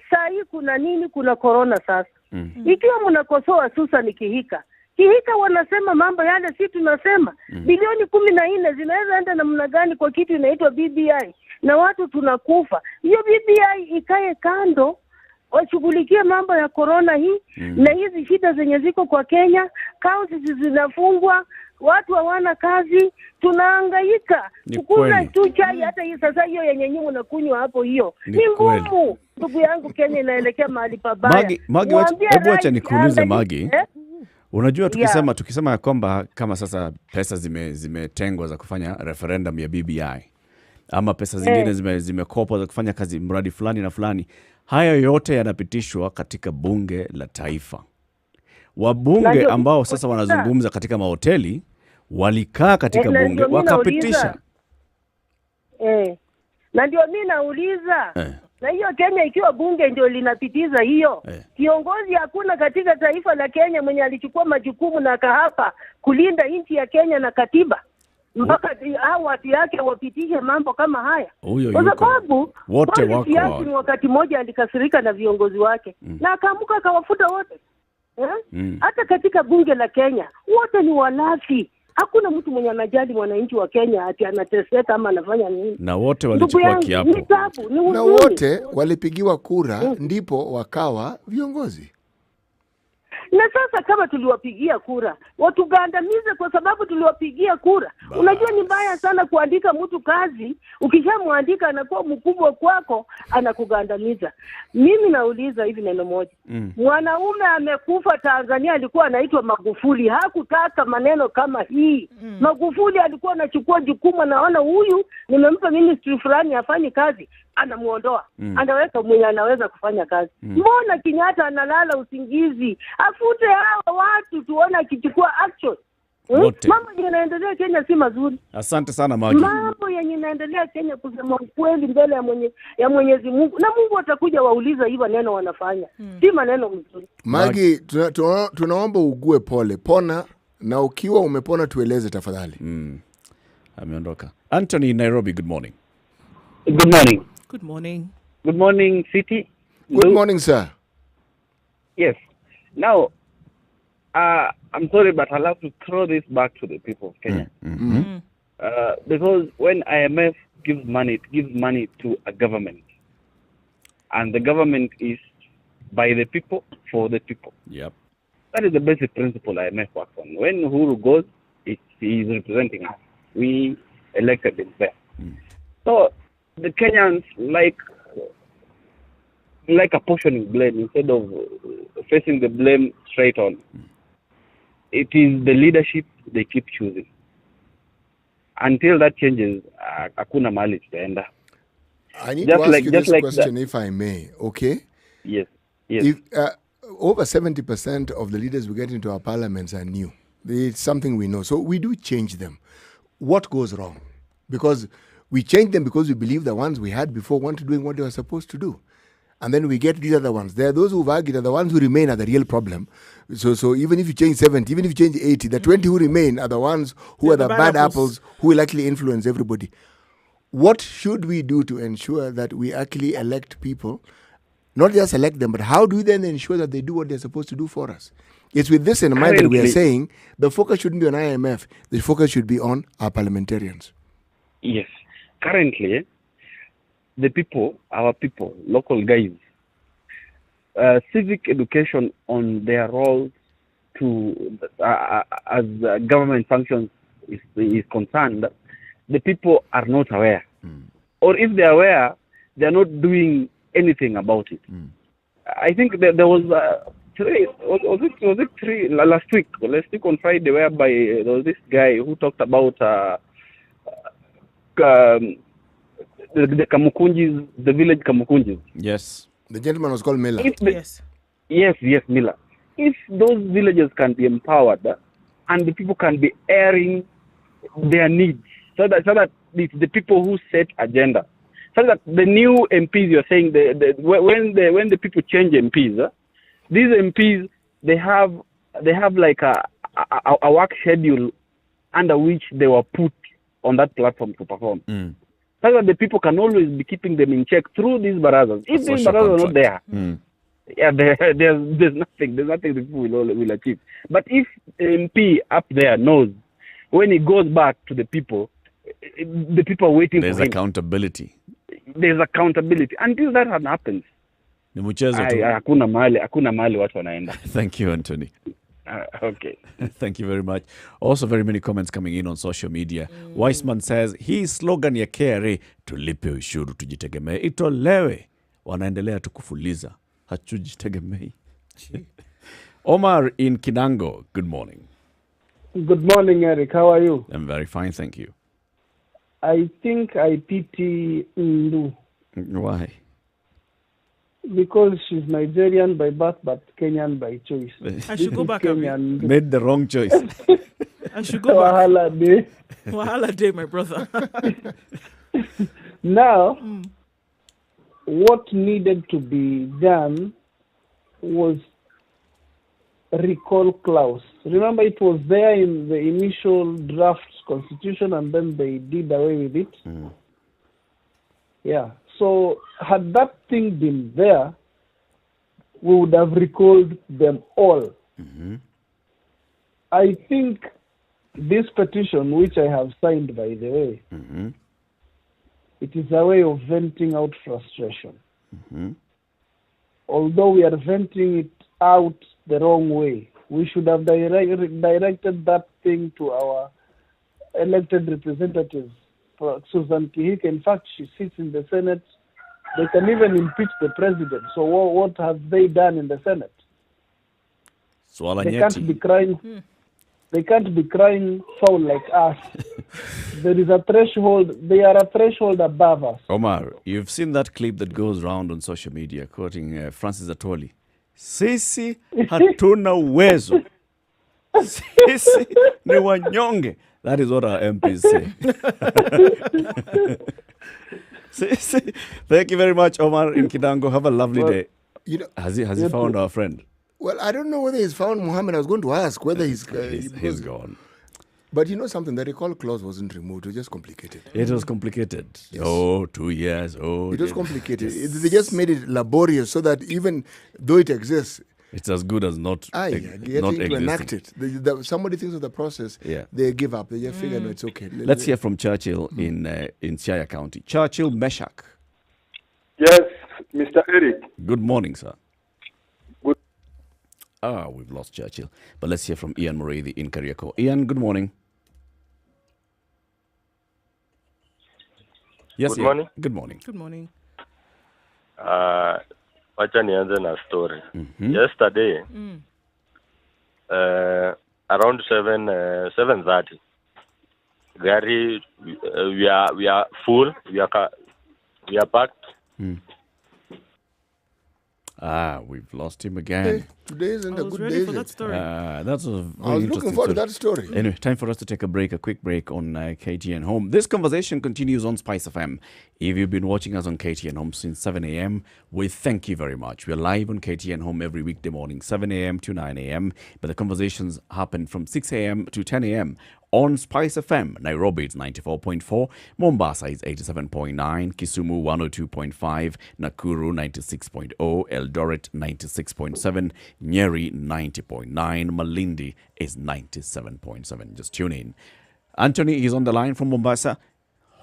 S23: Saa hii kuna nini? Kuna corona sasa. Ikiwa mnakosoa Susan Kihika wanasema mambo yale si tunasema bilioni 14 zinaweza enda namna gani kwa kitu inaitwa BBI na watu tunakufa. Hiyo BBI ikae kando, washughulikie mambo ya corona hii na hizi shida zenye ziko kwa Kenya. Kaunti zinafungwa, watu hawana kazi, tunahangaika. Kuna tu chai hata hii sasa hiyo yenye nyinyi unakunywa hapo hiyo ni ngumu. Ndugu yangu, Kenya inaelekea mahali pabaya.
S2: Magi, hebu acha nikuulize Magi. Unajua tukisema kwamba kama sasa pesa zimetengwa za kufanya referendum ya BBI ama pesa zingine zimekopwa za kufanya kazi mradi fulani na fulani, haya yote yanapitishwa katika bunge la taifa. Wabunge ambao sasa wanazungumza katika mahoteli walikaa katika bunge wakapitisha.
S23: Na ndio mimi nauliza. Na hiyo Kenya ikiwa bunge ndio linapitiza hiyo. Kiongozi hakuna katika taifa la Kenya mwenye alichukua majukumu na akahapa kulinda nchi ya Kenya na katiba. Mpaka hao watu yake wapitishe mambo kama haya. Kwa sababu wote wako wakati mmoja alikasirika na viongozi wake na akaamuka akawafuta wote. Hata katika bunge la Kenya wote ni walafi. Hakuna mtu mwenye anajali mwananchi wa Kenya ati anateseka ama anafanya nini.
S2: Na wote walichukua kiapo.
S1: Na wote walipigiwa kura ndipo wakawa viongozi.
S23: Na sasa kama tuliwapigia kura, watugandamize kwa sababu tuliwapigia kura. Unajua ni mbaya sana kuandika mtu kazi, ukishamwandika anakuwa mkubwa kwako, anakugandamiza. Mimi nauliza hivi neno moja. Mwanaume amekufa Tanzania alikuwa anaitwa Magufuli, hakutaka maneno kama hii. Magufuli alikuwa anachukua jukumu, naona huyu nimempa ministry fulani afanye kazi, anamuondoa. Anaweka mwenye anaweza kufanya kazi. Mbona Kenyatta analala usingizi? Afute hawa watu tuone akichukua action. Mambo yanaendelea Kenya si mazuri.
S2: Asante sana Magi.
S23: Mambo yanaendelea Kenya kusema ukweli mbele ya Mwenyezi Mungu. Na Mungu atakuja wauliza hivi neno wanafanya. Si maneno mzuri.
S1: Magi, tunaomba ugue pole. Pona, na ukiwa umepona tueleze tafadhali.
S2: Ameondoka. Anthony, Nairobi, good morning.
S5: Good morning.
S3: Good morning.
S5: Good morning, City.
S1: Good morning, sir.
S5: Yes. Now, I'm sorry, but I'll have to throw this back to the people of Kenya. Because when IMF gives money, it gives money to a government. And the government is by the people, for the people.
S2: Yep.
S5: That is the basic principle IMF works on. When Uhuru goes, he is representing us. We elected him there. So, the Kenyans like apportioning blame instead of facing the blame straight on. It is the leadership they keep choosing. Until that changes, hakuna mahali tutaenda.
S1: I need to ask you this question if I may, okay?
S5: Yes.
S1: If, over 70% of the leaders we get into our parliaments are new. It's something we know. So we do change them. What goes wrong? Because we change them because we believe the ones we had before weren't doing what they were supposed to do. And then we get these other ones. There are those who've argued that the ones who remain are the real problem. So even if you change 70, even if you change 80, the 20 who remain are the ones who are the bad apples who will actually influence everybody. What should we do to ensure that we actually elect people, not just elect them, but how do we then ensure that they do what they're supposed to do for us? It's with this in mind that we are saying the focus shouldn't be on IMF. The focus should be on our parliamentarians.
S5: Yes. Currently, the people, our people, local guys, civic education on their role to as government functions is concerned, the people are not aware. Or if they are aware, they are not doing anything about it. I think there was last week on Friday, whereby there was this guy who talked about the Kamukunjis, the village Kamukunjis.
S2: Yes.
S1: The gentleman was called Miller.
S5: Yes, Miller. If those villages can be empowered and the people can be airing their needs, so that it's the people who set agenda.
S21: So that the new MPs, you're saying, when the people change MPs, these MPs, they have like a work schedule under which they were put on that platform to perform. So that the people can always be keeping them in check through these barazas. If these barazas are not there, there's nothing the people will achieve. But if MP up there knows when he goes back to the people are waiting for him.
S2: There's accountability.
S21: There's accountability. Until that happens, hakuna mahali watu wanaenda.
S2: Thank you, Anthony.
S21: Okay.
S2: Thank you very much. Also, very many comments coming in on social media. Weissman says, hii slogan ya KRA, tulipe ushuru tujitegemee, itolewe. Wanaendelea tukufuliza. Hatujitegemei. Omar in Kinango, good morning.
S9: Good morning, Eric. How are you?
S2: I'm very fine, thank you.
S9: I think I pity Ndu.
S2: Why?
S9: Because she's Nigerian by birth but Kenyan by choice.
S3: I should go back and
S2: made the wrong choice.
S3: I should go back.
S9: Wahala day.
S3: Wahala day, my brother.
S9: Now, what needed to be done was recall clause. Remember, it was there in the initial draft constitution and then they did away with it. Yeah. So had that thing been there, we would have recalled them all. I think this petition, which I have signed, by the way, it is a way of venting out frustration. Although we are venting it out the wrong way, we should have directed that thing to our elected representatives. Susan Kihika, in fact, she sits in the Senate. They can even impeach the president. So what have they done in the Senate? They can't be crying. They can't be crying foul like us. There is a threshold. They are a threshold above us.
S2: Omar, you've seen that clip that goes around on social media quoting Francis Atwoli. Sisi hatuna uwezo. Sisi ni wanyonge. That is what our MPs say. Thank you very much, Omar in Kidango. Have a lovely day. Has he found our friend?
S1: Well, I don't know whether he's found Muhammad. I was going to ask whether he's
S2: gone.
S1: But you know something, the recall clause wasn't removed. It was just complicated.
S2: It was complicated.
S1: Yes.
S2: 2 years.
S1: It was complicated. They just made it laborious so that even though it exists,
S2: it's as good as not
S1: getting to enact it. Somebody thinks of the process, they give up. They just figure, no, it's okay.
S2: Let's hear from Churchill in Siaya County. Churchill Meshach.
S10: Yes, Mr. Eric.
S2: Good morning, sir.
S10: Good.
S2: We've lost Churchill. But let's hear from Ian Murray in Kariako. Ian, good morning. Yes,
S12: good morning.
S2: Good morning.
S3: Good morning.
S12: Wacha nianze na story. Yesterday, around 7:30, gari, we are full. We are packed.
S2: We've lost him again.
S1: Today isn't a good day.
S2: I was
S1: looking forward to that story.
S2: Anyway, time for us to take a quick break on KTN Home. This conversation continues on SpiceFM. If you've been watching us on KTN Home since 7 a.m., we thank you very much. We're live on KTN Home every weekday morning, 7 a.m. to 9 a.m. But the conversations happen from 6 a.m. to 10 a.m. on SpiceFM. Nairobi, it's 94.4. Mombasa is 87.9. Kisumu, 102.5. Nakuru, 96.0. Eldoret, 96.7. Nyeri, 90.9. Malindi is 97.7. Just tune in. Anthony is on the line from Mombasa.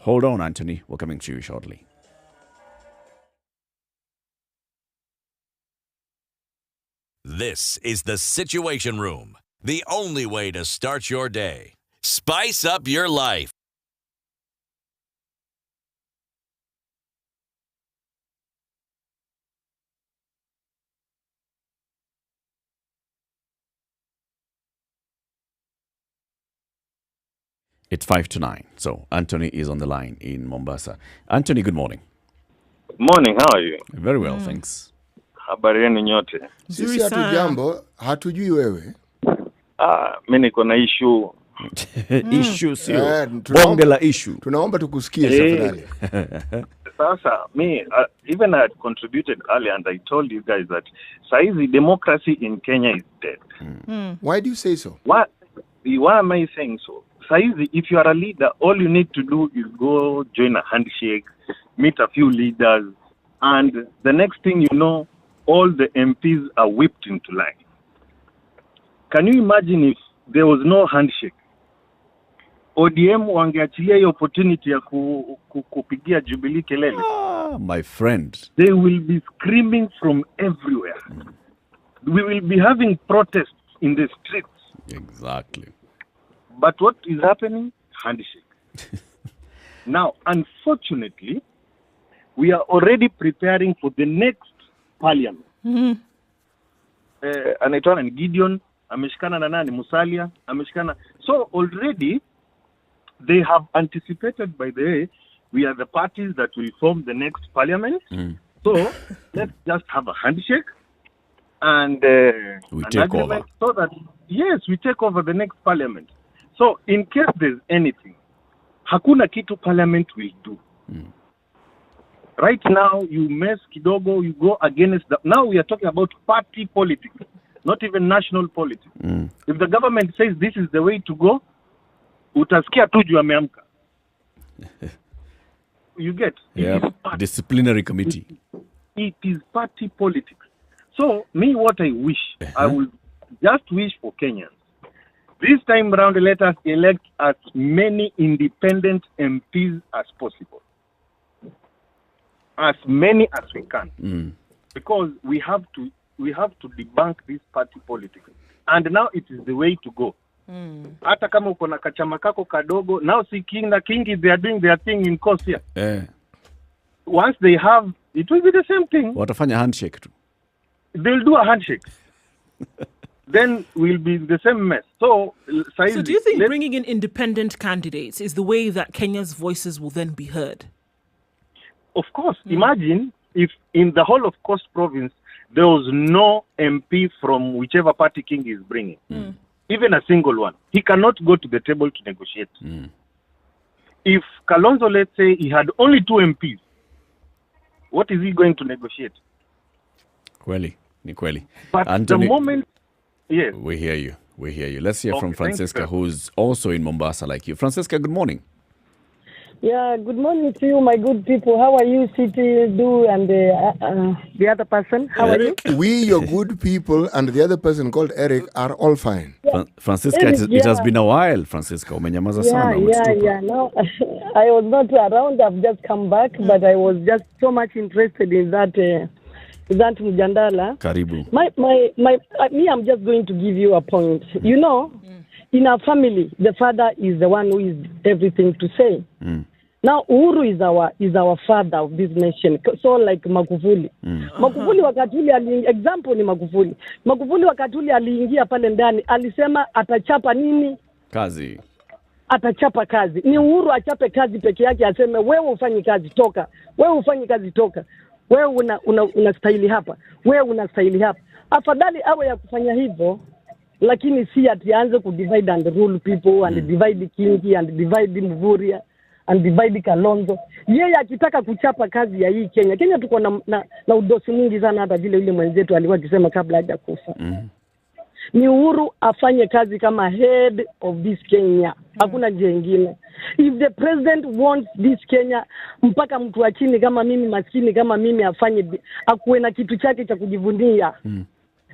S2: Hold on, Anthony. We're coming to you shortly.
S4: This is the Situation Room, the only way to start your day. Spice up your life.
S2: It's 5 to 9. So Anthony is on the line in Mombasa. Anthony, good morning.
S12: Morning, how are you?
S2: Very well, thanks.
S12: Habari yenu nyote?
S1: Sisi hatujambo, hatujui wewe.
S12: Mimi niko na issue.
S2: Issue sio. Bonge la issue.
S1: Tunaomba tukusikie tafadhali.
S12: Sasa, even I had contributed earlier and I told you guys that saizi democracy in Kenya is dead.
S1: Why do you say so?
S12: Why am I saying so? Saizi, if you are a leader, all you need to do is go join a handshake, meet a few leaders, and the next thing you know, all the MPs are whipped into line. Can you imagine if there was no handshake? ODM wangeachilia hiyo opportunity ya kupigia Jubilee kelele.
S2: My friend.
S12: They will be screaming from everywhere. We will be having protests in the streets.
S2: Exactly.
S12: But what is happening? Handshake. Now, unfortunately, we are already preparing for the next parliament. Anaitwa ni Gideon, ameshikana na nani? Musalia, ameshikana. So already, they have anticipated, by the way, we are the parties that will form the next parliament. So let's just have a handshake and
S2: we
S12: an
S2: take
S12: agreement
S2: over.
S12: so that, yes, we take over the next parliament. So in case there's anything, hakuna kitu parliament will do. Right now, you mess kidogo, you go against now we are talking about party politics, not even national politics. If the government says this is the way to go, utasikia tu juu ameamka. You get?
S2: Yeah, disciplinary committee.
S12: It is party politics. So, me, what I wish, I will just wish for Kenyans. This time around, let us elect as many independent MPs as possible. As many as we can. Because we have to debunk this party politics. And now it is the way to go. Hata kama uko na kachama kako kadogo, now see King na Kingi, they are doing their thing in course here. Once they have, it will be the same thing.
S2: Watafanya handshake tu.
S12: They'll do a handshake. Then we'll be in the same mess. So
S3: do you think bringing in independent candidates is the way that Kenya's voices will then be heard?
S12: Of course. Imagine if in the whole of Coast Province, there was no MP from whichever party King is bringing. Even a single one. He cannot go to the table to negotiate. If Kalonzo, let's say, he had only 2 MPs, what is he going to negotiate?
S2: Kweli, ni kweli.
S12: But
S2: Anthony,
S12: the moment... Yes.
S2: We hear you. Let's hear from
S12: Okay, thank
S2: Francesca,
S12: you.
S2: who's also in Mombasa like you. Francesca, good morning.
S13: Yeah, good morning to you, my good people. How are you, City, Du, and the other person? How are you?
S1: We, your good people, and the other person called Eric are all fine.
S2: Francisca,
S13: Eric,
S2: it has been a while, Francisca. Umenyamaza sana.
S13: Yeah. No, I was not around. I've just come back, but I was just so much interested in that mjandala.
S2: Karibu.
S13: Me, I'm just going to give you a point. You know, in our family, the father is the one who is everything to say. Now, Uhuru is our father of this nation. So like Magufuli. Magufuli wakati ule example ni Magufuli. Magufuli wakati ule aliingia pale ndani, alisema atachapa nini?
S2: Kazi.
S13: Atachapa kazi. Ni Uhuru achape kazi peke yake, aseme wewe ufanye kazi, toka. Wewe ufanye kazi, toka. Wewe unastahili hapa. Wewe unastahili hapa. Afadhali awe ya kufanya hivyo, lakini si atianze ku divide and rule people and divide Kingi and divide Mvuria and divide Kalonzo. Yeye akitaka kuchapa kazi ya hii Kenya. Kenya tuko na udosi mwingi sana, hata vile yule mwenzetu alikuwa akisema kabla hajakufa. Ni Uhuru afanye kazi kama head of this Kenya. Hakuna njia nyingine. If the president wants this Kenya, mpaka mtu wa chini kama mimi, maskini kama mimi, afanye akuwe na kitu chake cha kujivunia.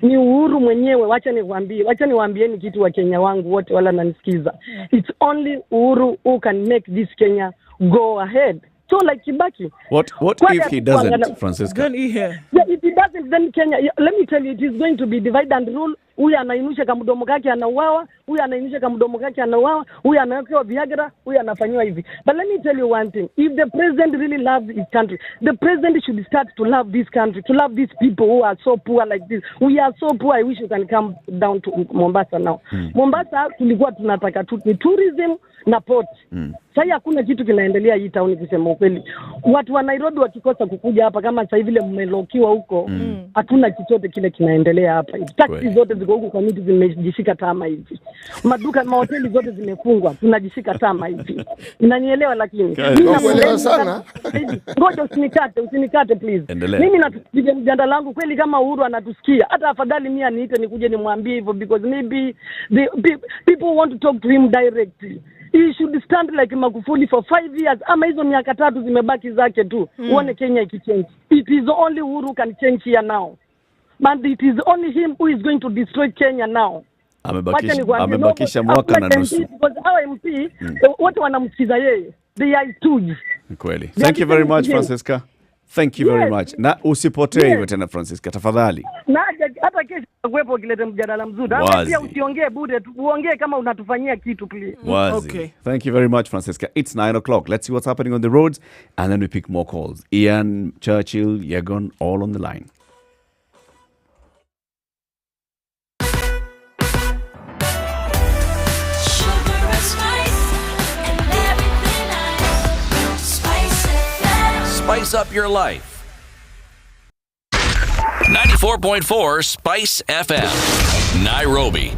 S13: Ni Uhuru mwenyewe. Wacha niwaambieni kitu wa Kenya wangu wote wala nanisikiza. It's only Uhuru who can make this Kenya go ahead. So like Kibaki.
S2: What if he doesn't, Francisca?
S13: Yeah, if he doesn't, then Kenya, let me tell you, it is going to be divide and rule. Huyu anainisha kamdomo kake anauawa, huyu anainisha kamdomo kake anauawa, huyu anawekewa Viagra, huyu anafanywa hivi. But let me tell you one thing. If the president really loves his country, the president should start to love this country, to love these people who are so poor like this. We are so poor. I wish you can come down to Mombasa now. Mombasa tulikuwa tunataka tu ni tourism na port. Sasa hakuna kitu kinaendelea hii town, kusema ukweli. Watu wa Nairobi wakikosa kukuja hapa, kama sasa hivi ile mmelokiwa huko, hatuna chochote kile kinaendelea hapa. Taxi zote ziko huku kwa miti zimejishika tama hivi. Maduka, mahoteli zote zimefungwa, tunajishika tama hivi. Unanielewa? Lakini
S1: nakuelewa sana.
S13: Ngoja usinikate please. Mimi natupiga mjadala langu kweli, kama Uhuru anatusikia, hata afadhali mimi aniite nikuje nimwambie hivyo, because maybe people want to talk to him directly. He should stand like Magufuli for 5 years, ama hizo miaka 3 zimebaki zake tu. Uone Kenya ikichange. It is only Uhuru who can change here now. But it is only him who is going to destroy Kenya now.
S2: Amebakisha mwaka na nusu.
S13: Because our MP, wote wanamsikiza yeye. They are stooges.
S2: Kweli. Thank you very much, Francisca. Thank you very much. Na usipotee hivyo tena, Francisca, tafadhali.
S13: Na hata kesho kuwepo kilete mjadala mzuri. Pia usiongee bure, uongee kama unatufanyia kitu please.
S2: Okay. Thank you very much, Francisca. It's 9 o'clock. Let's see what's happening on the roads, and then we pick more calls. Ian, Churchill, Yegon, all on the line.
S4: Spice up your life. 94.4 Spice FM, Nairobi.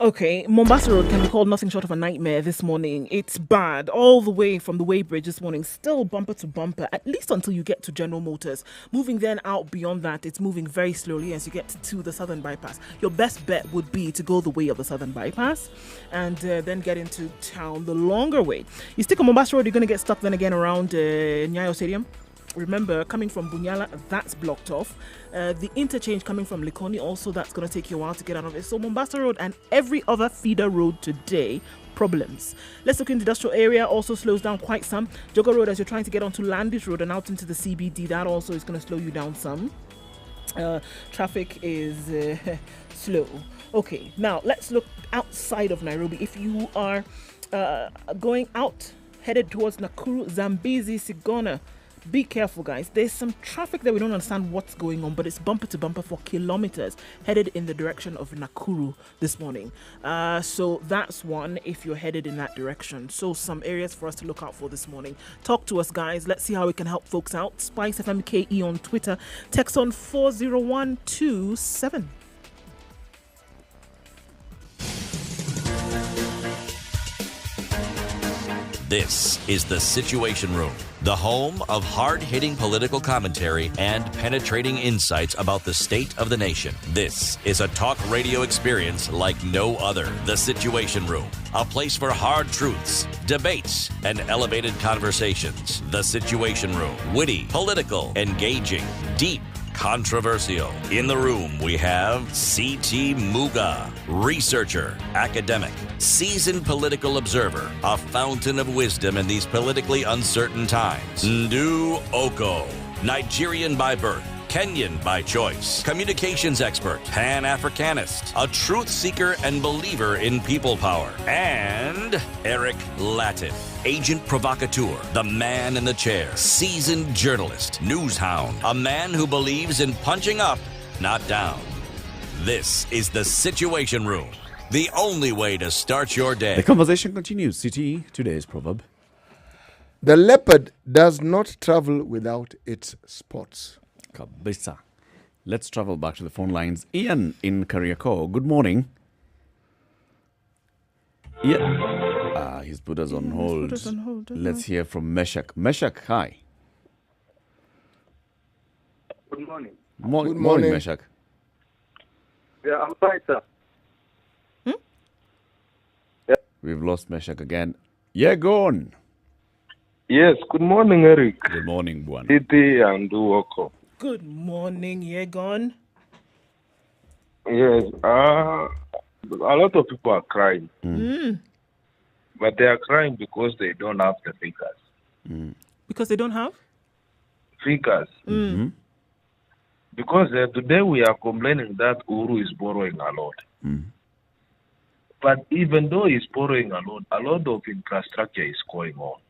S3: Okay, Mombasa Road can be called nothing short of a nightmare this morning. It's bad all the way from the weighbridge this morning, still bumper to bumper, at least until you get to General Motors. Moving then out beyond that, it's moving very slowly as you get to the Southern Bypass. Your best bet would be to go the way of the Southern Bypass and then get into town the longer way. You stick on Mombasa Road, you're going to get stuck then again around Nyayo Stadium. Remember, coming from Bunyala, that's blocked off. The interchange coming from Likoni, also that's going to take you a while to get out of it. So Mombasa Road and every other feeder road today, problems. Let's look in the industrial area, also slows down quite some. Jogo Road, as you're trying to get onto Landis Road and out into the CBD, that also is going to slow you down some. Traffic is slow. Okay, now let's look outside of Nairobi. If you are going out, headed towards Nakuru, Zambezi, Sigona, be careful, guys. There's some traffic that we don't understand what's going on, but it's bumper to bumper for kilometers headed in the direction of Nakuru this morning. So that's one if you're headed in that direction. So some areas for us to look out for this morning. Talk to us, guys. Let's see how we can help folks out. SpiceFM KE on Twitter. Text on 40127.
S4: This is The Situation Room, the home of hard-hitting political commentary and penetrating insights about the state of the nation. This is a talk radio experience like no other. The Situation Room, a place for hard truths, debates, and elevated conversations. The Situation Room, witty, political, engaging, deep, controversial. In the room, we have C.T. Muga, researcher, academic, seasoned political observer, a fountain of wisdom in these politically uncertain times. Ndu Oko, Nigerian by birth, Kenyan by choice, communications expert, Pan-Africanist, a truth seeker and believer in people power, and Eric Latin, agent provocateur, the man in the chair, seasoned journalist, news hound, a man who believes in punching up, not down. This is The Situation Room, the only way to start your day.
S2: The conversation continues. City, today's proverb.
S1: The leopard does not travel without its spots.
S2: Kabisa. Let's travel back to the phone lines. Ian in Kariako, good morning. Ian. He's put us on hold. Let's hear from Meshach. Meshach, hi.
S10: Good morning.
S2: Good morning, Meshach.
S10: Yeah, I'm fine, sir.
S2: We've lost Meshach again. Yeah, go on.
S10: Yes, good morning, Eric.
S2: Good morning, Buan.
S10: Titi and Duoko.
S3: Good morning, Yegon.
S10: Yes, a lot of people are crying. But they are crying because they don't have the figures.
S3: Because they don't have?
S10: Figures. Because today we are complaining that Uru is borrowing a lot. But even though he's borrowing a lot of infrastructure is going on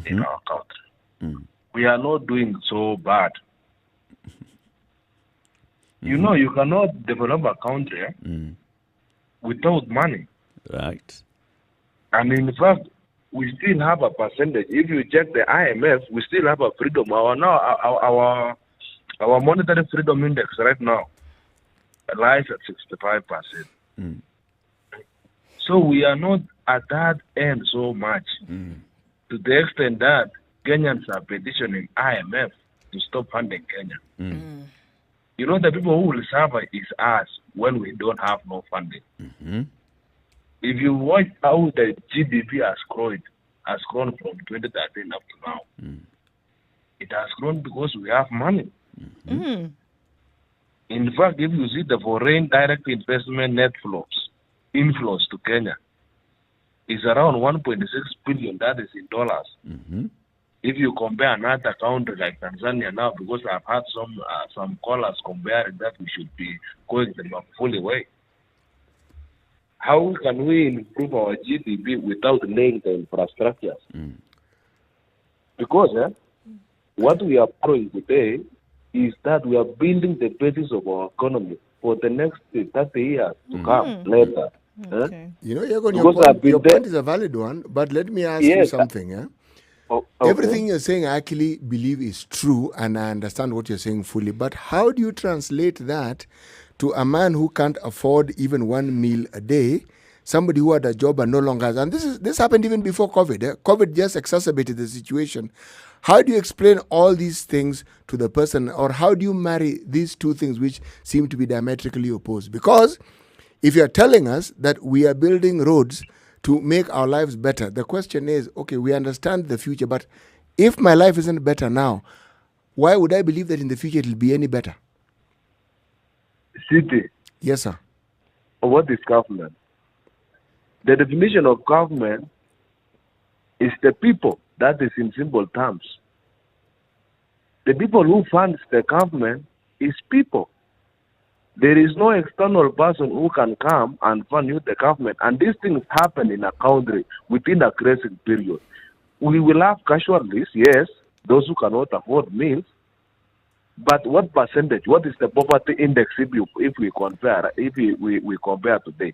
S10: in our country. We are not doing so bad. You know, you cannot develop a country without money.
S2: Right.
S10: And in fact, we still have a percentage. If you check the IMF, we still have a freedom. Our monetary freedom index right now lies at 65%. So we are not at that end so much, to the extent that Kenyans are petitioning IMF to stop funding Kenya. You know, the people who will suffer is us when we don't have no funding. If you watch how the GDP has grown from 2013 up to now, it has grown because we have money. In fact, if you see the foreign direct investment net inflows to Kenya, is around 1.6 billion, that is in dollars. If you compare another country like Tanzania now, because I've had some callers comparing that, we should be going the fully way. How can we improve our GDP without laying the infrastructures? Because what we are doing today is that we are building the basis of our economy for the next 30 years to come later.
S1: You know, your point is a valid one, but let me ask you something. Everything you're saying, I actually believe is true, and I understand what you're saying fully. But how do you translate that to a man who can't afford even one meal a day, somebody who had a job and no longer has? And this happened even before COVID. COVID just exacerbated the situation. How do you explain all these things to the person, or how do you marry these two things which seem to be diametrically opposed? Because if you're telling us that we are building roads to make our lives better, the question is, okay, we understand the future, but if my life isn't better now, why would I believe that in the future it will be any better?
S10: City.
S1: Yes, sir.
S10: What is government? The definition of government is the people. That is in simple terms. The people who funds the government is people. There is no external person who can come and fund the government. And these things happen in a country within a crisis period. We will have casualties, yes, those who cannot afford meals. But what percentage? What is the poverty index if we compare today?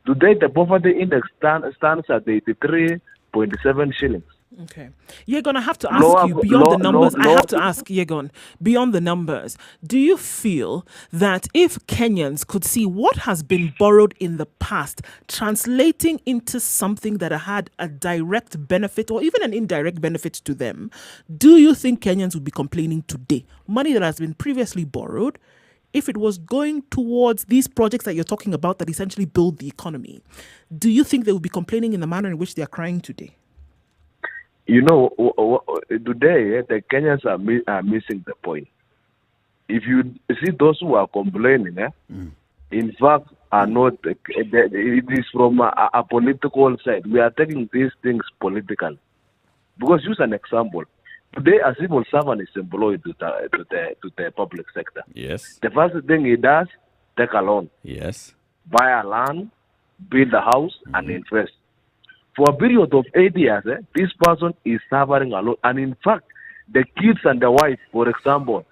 S10: Today the poverty index stands at 83.7 shillings.
S3: Okay. Yegon, I have to ask you, beyond the numbers, I have to ask Yegon, beyond the numbers, do you feel that if Kenyans could see what has been borrowed in the past translating into something that had a direct benefit or even an indirect benefit to them, do you think Kenyans would be complaining today? Money that has been previously borrowed, if it was going towards these projects that you're talking about that essentially build the economy, do you think they would be complaining in the manner in which they are crying today?
S10: You know, today the Kenyans are missing the point. If you see those who are complaining, in fact, are not. It is from a political side. We are taking these things political. Because use an example. Today, a civil servant is employed to the public sector.
S2: Yes.
S10: The first thing he does, take a loan.
S2: Yes.
S10: Buy a land, build a house, and invest. For a period of 8 years, this person is suffering a lot. And in fact, the kids and the wife, for example,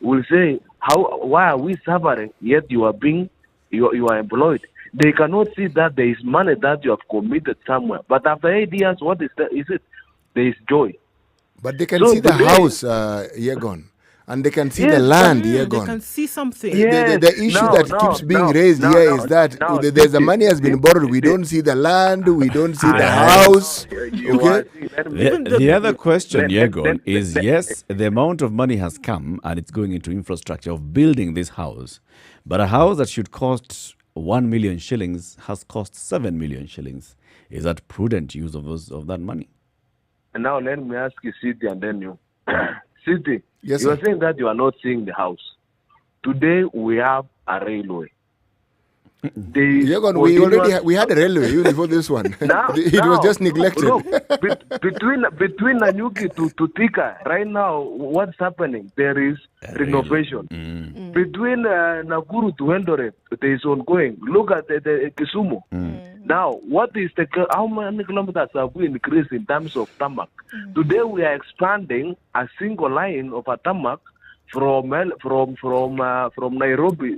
S10: will say, why are we suffering, yet you are employed? They cannot see that there is money that you have committed somewhere. But after 8 years, what is it? There is joy.
S1: But they can see the house, Yegon. And they can see the land, Yegon.
S3: They can see something.
S1: Yes. The issue keeps being raised here is that there's the money has been borrowed. We don't see the land. We don't see the house. Okay.
S2: The other question, Yegon, is yes, the amount of money has come and it's going into infrastructure of building this house. But a house that should cost 1 million shillings has cost 7 million shillings. Is that prudent use of that money?
S10: And now let me ask you, City, and then you. City,
S1: yes,
S10: you are saying that you are not seeing the house. Today we have a railway.
S1: We had a railway even before this one. It was just neglected.
S10: Look, between Nanyuki to Thika, right now, what's happening? There is renovation. Between Nakuru to Eldoret, there is ongoing. Look at the Kisumu. Now, how many kilometers have we increased in terms of tarmac? Today we are expanding a single line of a tarmac from Nairobi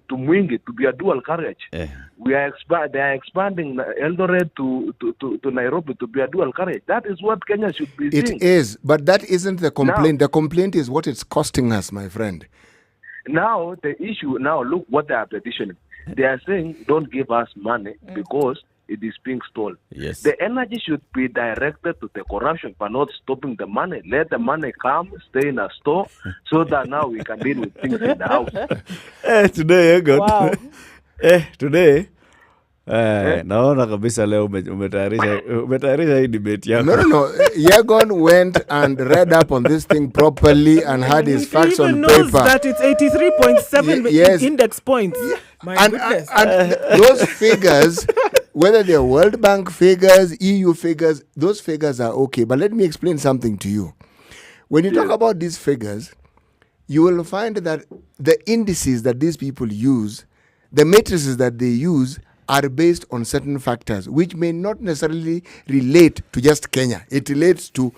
S10: to Mwingi to be a dual carriage. They are expanding Eldoret to Nairobi to be a dual carriage. That is what Kenya should be seeing.
S1: It is, but that isn't the complaint. The complaint is what it's costing us, my friend.
S10: Now, the issue, look what they are petitioning. They are saying, don't give us money because it is being stolen.
S2: Yes.
S10: The energy should be directed to the corruption, but not stopping the money. Let the money come, stay in a store, so that now we can deal with things in the house.
S2: Today, God.
S3: Wow.
S2: Today, naona kabisa leo umetayarisha hii debate yako.
S1: No. Yegon went and read up on this thing properly and had his facts on paper.
S3: He even knows that it's 83.7
S1: yes.
S3: index points. My goodness.
S1: And those figures, whether they're World Bank figures, EU figures, those figures are okay. But let me explain something to you. When you talk about these figures, you will find that the indices that these people use, the matrices that they use, are based on certain factors, which may not necessarily relate to just Kenya. It relates to,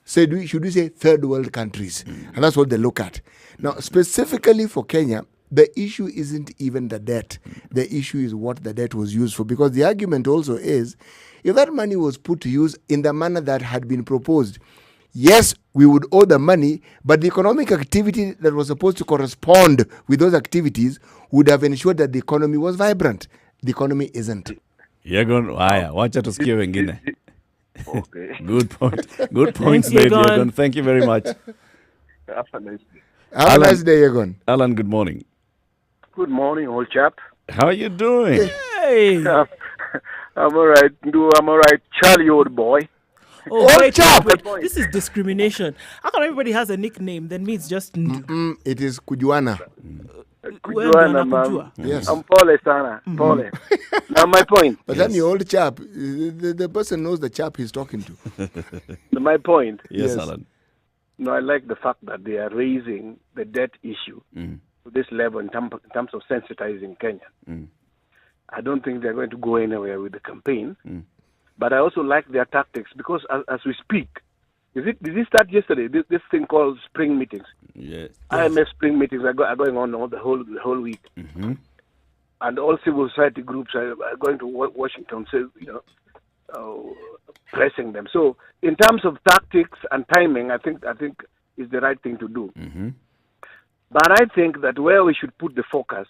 S1: should we say, third world countries. And that's what they look at. Now, specifically for Kenya, the issue isn't even the debt. The issue is what the debt was used for. Because the argument also is, if that money was put to use in the manner that had been proposed, yes, we would owe the money, but the economic activity that was supposed to correspond with those activities would have ensured that the economy was vibrant. The economy isn't.
S2: Yegon, wacha tusikie wengine.
S10: Okay.
S2: Good point. Good points made, Yegon. Thank you very much.
S10: Have a nice day.
S1: Have a nice day, Yegon.
S2: Alan, good morning.
S14: Good morning, old chap.
S2: How are you doing?
S3: Hey.
S14: I'm all right. I'm all right. Charlie, old boy.
S3: Oh, wait. This is discrimination. How come everybody has a nickname? Then me, it's just...
S1: It is Kujuana.
S14: Kujuana, ma'am.
S1: Yes.
S14: I'm Pole Sana. Pole. Now, my point.
S1: But then the old chap, the person knows the chap he's talking to.
S14: My point.
S2: Yes, Alan.
S14: No, I like the fact that they are raising the debt issue to this level in terms of sensitizing Kenya. I don't think they're going to go anywhere with the campaign. But I also like their tactics because as we speak, did it start yesterday? This thing called spring meetings.
S2: Yes.
S14: IMF spring meetings are going on the whole week, and all civil society groups are going to Washington, pressing them. So, in terms of tactics and timing, I think is the right thing to do. But I think that where we should put the focus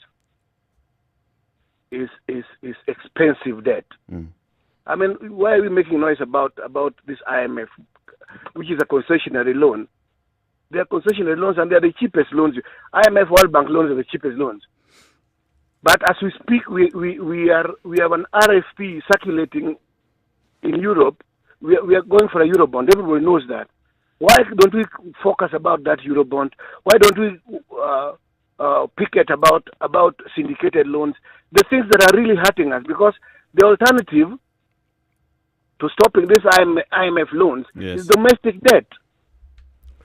S14: is expensive debt. I mean, why are we making noise about this IMF, which is a concessionary loan? They are concessionary loans and they are the cheapest loans. IMF, World Bank loans are the cheapest loans. But as we speak, we have an RFP circulating in Europe. We are going for a Eurobond. Everybody knows that. Why don't we focus about that Eurobond? Why don't we picket about syndicated loans? The things that are really hurting us, because the alternative to stopping this IMF loans is domestic debt.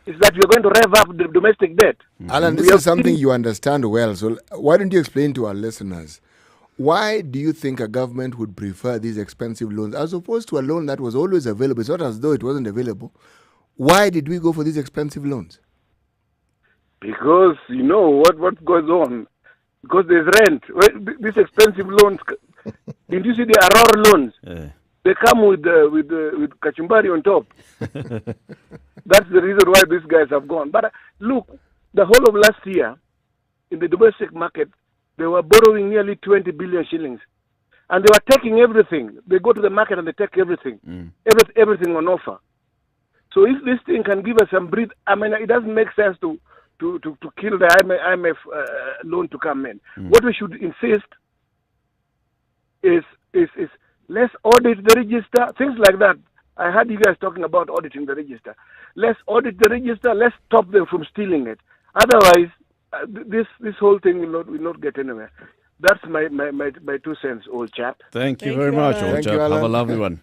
S14: Is that we're going to rev up the domestic debt.
S1: Alan, this is something you understand well. So why don't you explain to our listeners, why do you think a government would prefer these expensive loans as opposed to a loan that was always available? It's not as though it wasn't available. Why did we go for these expensive loans?
S14: Because you know what goes on. Because there's rent. These expensive loans, did you see the Aurora loans? They come with kachumbari on top. That's the reason why these guys have gone. But look, the whole of last year, in the domestic market, they were borrowing nearly 20 billion shillings. And they were taking everything. They go to the market and they take everything. Everything on offer. So if this thing can give us some breath, I mean, it doesn't make sense to kill the IMF loan to come in. What we should insist is let's audit the register, things like that. I heard you guys talking about auditing the register. Let's audit the register. Let's stop them from stealing it. Otherwise, this whole thing will not get anywhere. That's my 2 cents, old chap.
S2: Thank you very much, old chap. Have a lovely one.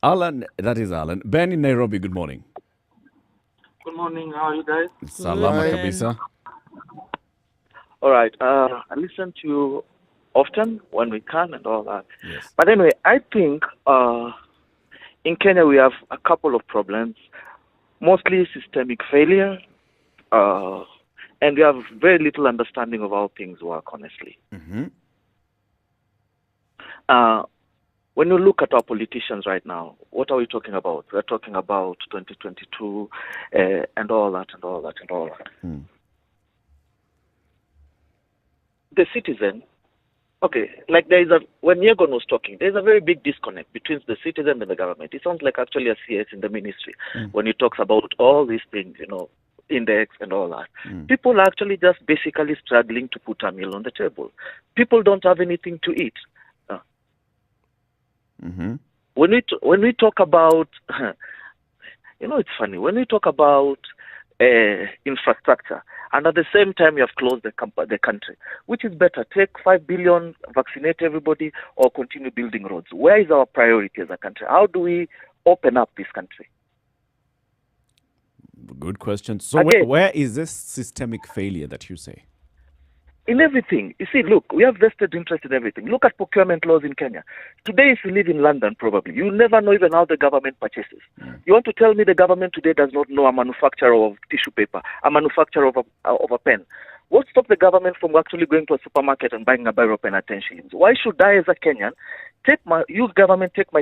S2: Alan, that is Alan. Ben in Nairobi, good morning.
S15: Good morning. How are you guys?
S2: Salama kabisa.
S15: All right. I listen to you often when we can and all that.
S2: Yes.
S15: But anyway, I think in Kenya we have a couple of problems, mostly systemic failure, and we have very little understanding of how things work, honestly. When you look at our politicians right now, what are we talking about? We're talking about 2022 and all that and all that and all that. the citizen, okay, like when Yegon was talking, there's a very big disconnect between the citizen and the government. It sounds like actually a CS in the ministry when he talks about all these things, index and all that. People are actually just basically struggling to put a meal on the table. People don't have anything to eat. When we talk about, it's funny, when we talk about infrastructure, and at the same time you have closed the country, which is better, take 5 billion, vaccinate everybody, or continue building roads? Where is our priority as a country? How do we open up this country?
S2: Good question. So where is this systemic failure that you say?
S15: In everything. You see, look, we have vested interest in everything. Look at procurement laws in Kenya. Today, if you live in London, probably, you never know even how the government purchases. You want to tell me the government today does not know a manufacturer of tissue paper, a manufacturer of a pen? What stops the government from actually going to a supermarket and buying a biro pen at 10 shillings? Why should I, as a Kenyan, take my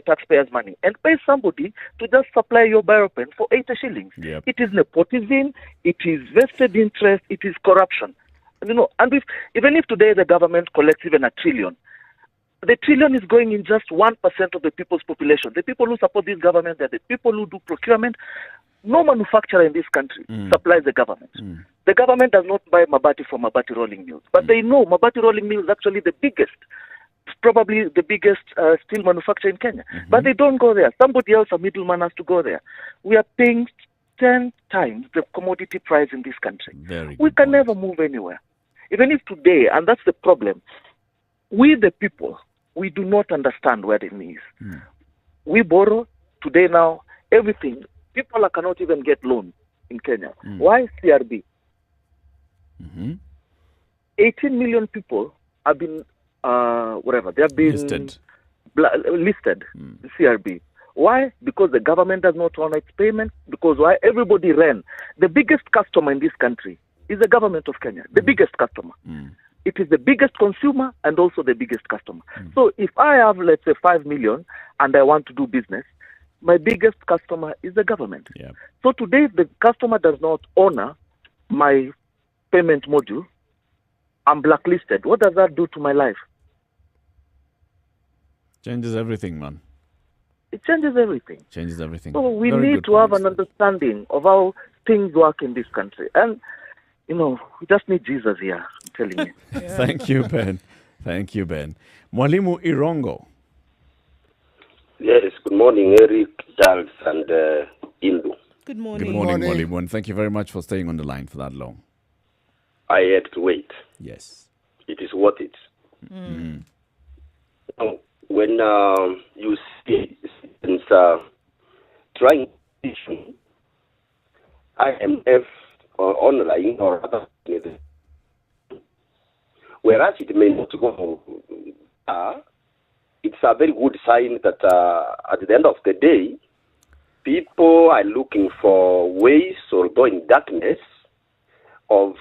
S15: taxpayers' money and pay somebody to just supply your biro pen for 80 shillings?
S2: Yep.
S15: It is nepotism, it is vested interest, it is corruption. And even if today the government collects even $1 trillion, the trillion is going in just 1% of the people's population. The people who support this government, they're the people who do procurement. No manufacturer in this country supplies the government. The government does not buy Mabati from Mabati Rolling Mills, but they know Mabati Rolling Mills is actually the biggest, probably the biggest steel manufacturer in Kenya. But they don't go there. Somebody else, a middleman, has to go there. We are paying 10 times the commodity price in this country. We can never move anywhere. Even if today, and that's the problem, we the people, we do not understand where the need is. We borrow today now, everything. People cannot even get loans in Kenya. Why CRB? 18 million people have been, they have been listed in CRB. Why? Because the government does not honor its payments. Because why? Everybody ran. The biggest customer in this country is the government of Kenya. The biggest customer. It is the biggest consumer and also the biggest customer. So if I have, let's say, 5 million and I want to do business, my biggest customer is the government. So today, if the customer does not honor my payment module, I'm blacklisted. What does that do to my life?
S2: Changes everything, man.
S15: It changes everything.
S2: Changes everything.
S15: So we
S2: Very
S15: need
S2: good
S15: to have
S2: points.
S15: an understanding of how things work in this country. And, we just need Jesus here, I'm telling you.
S2: Thank you, Ben. Thank you, Ben. Mwalimu Irongo.
S11: Yes, good morning, Eric, Charles, and Indu.
S3: Good morning.
S2: Good morning, Mwalimu, and thank you very much for staying on the line for that long.
S11: I had to wait.
S2: Yes.
S11: It is worth it. Now, when you see citizens trying to IMF online or other, whereas it may not go, it's a very good sign that at the end of the day, people are looking for ways, although in darkness, of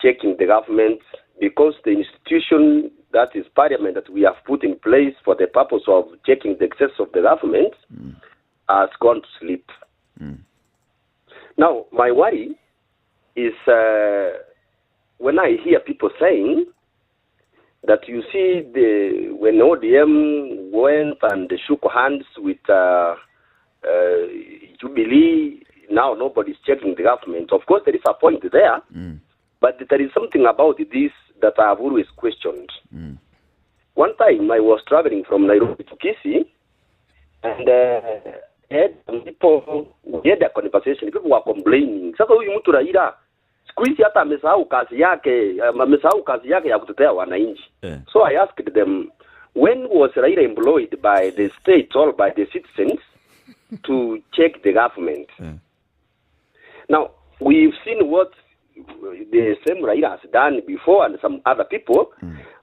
S11: checking the government, because the institution that is parliament that we have put in place for the purpose of checking the excess of the government has gone to sleep. Now, my worry is when I hear people saying that you see when ODM went and shook hands with Jubilee, now nobody's checking the government. Of course, there is a point there, but there is something about this that I have always questioned. One time I was traveling from Nairobi to Kisii, and we had a conversation. People were complaining. Sasa huyu mtu Raila siku hizi hata amesahau kazi yake ya kutetea wananchi. So I asked them, when was Raila employed by the state or by the citizens to check the government? Now, we've seen what the same Raila has done before and some other people,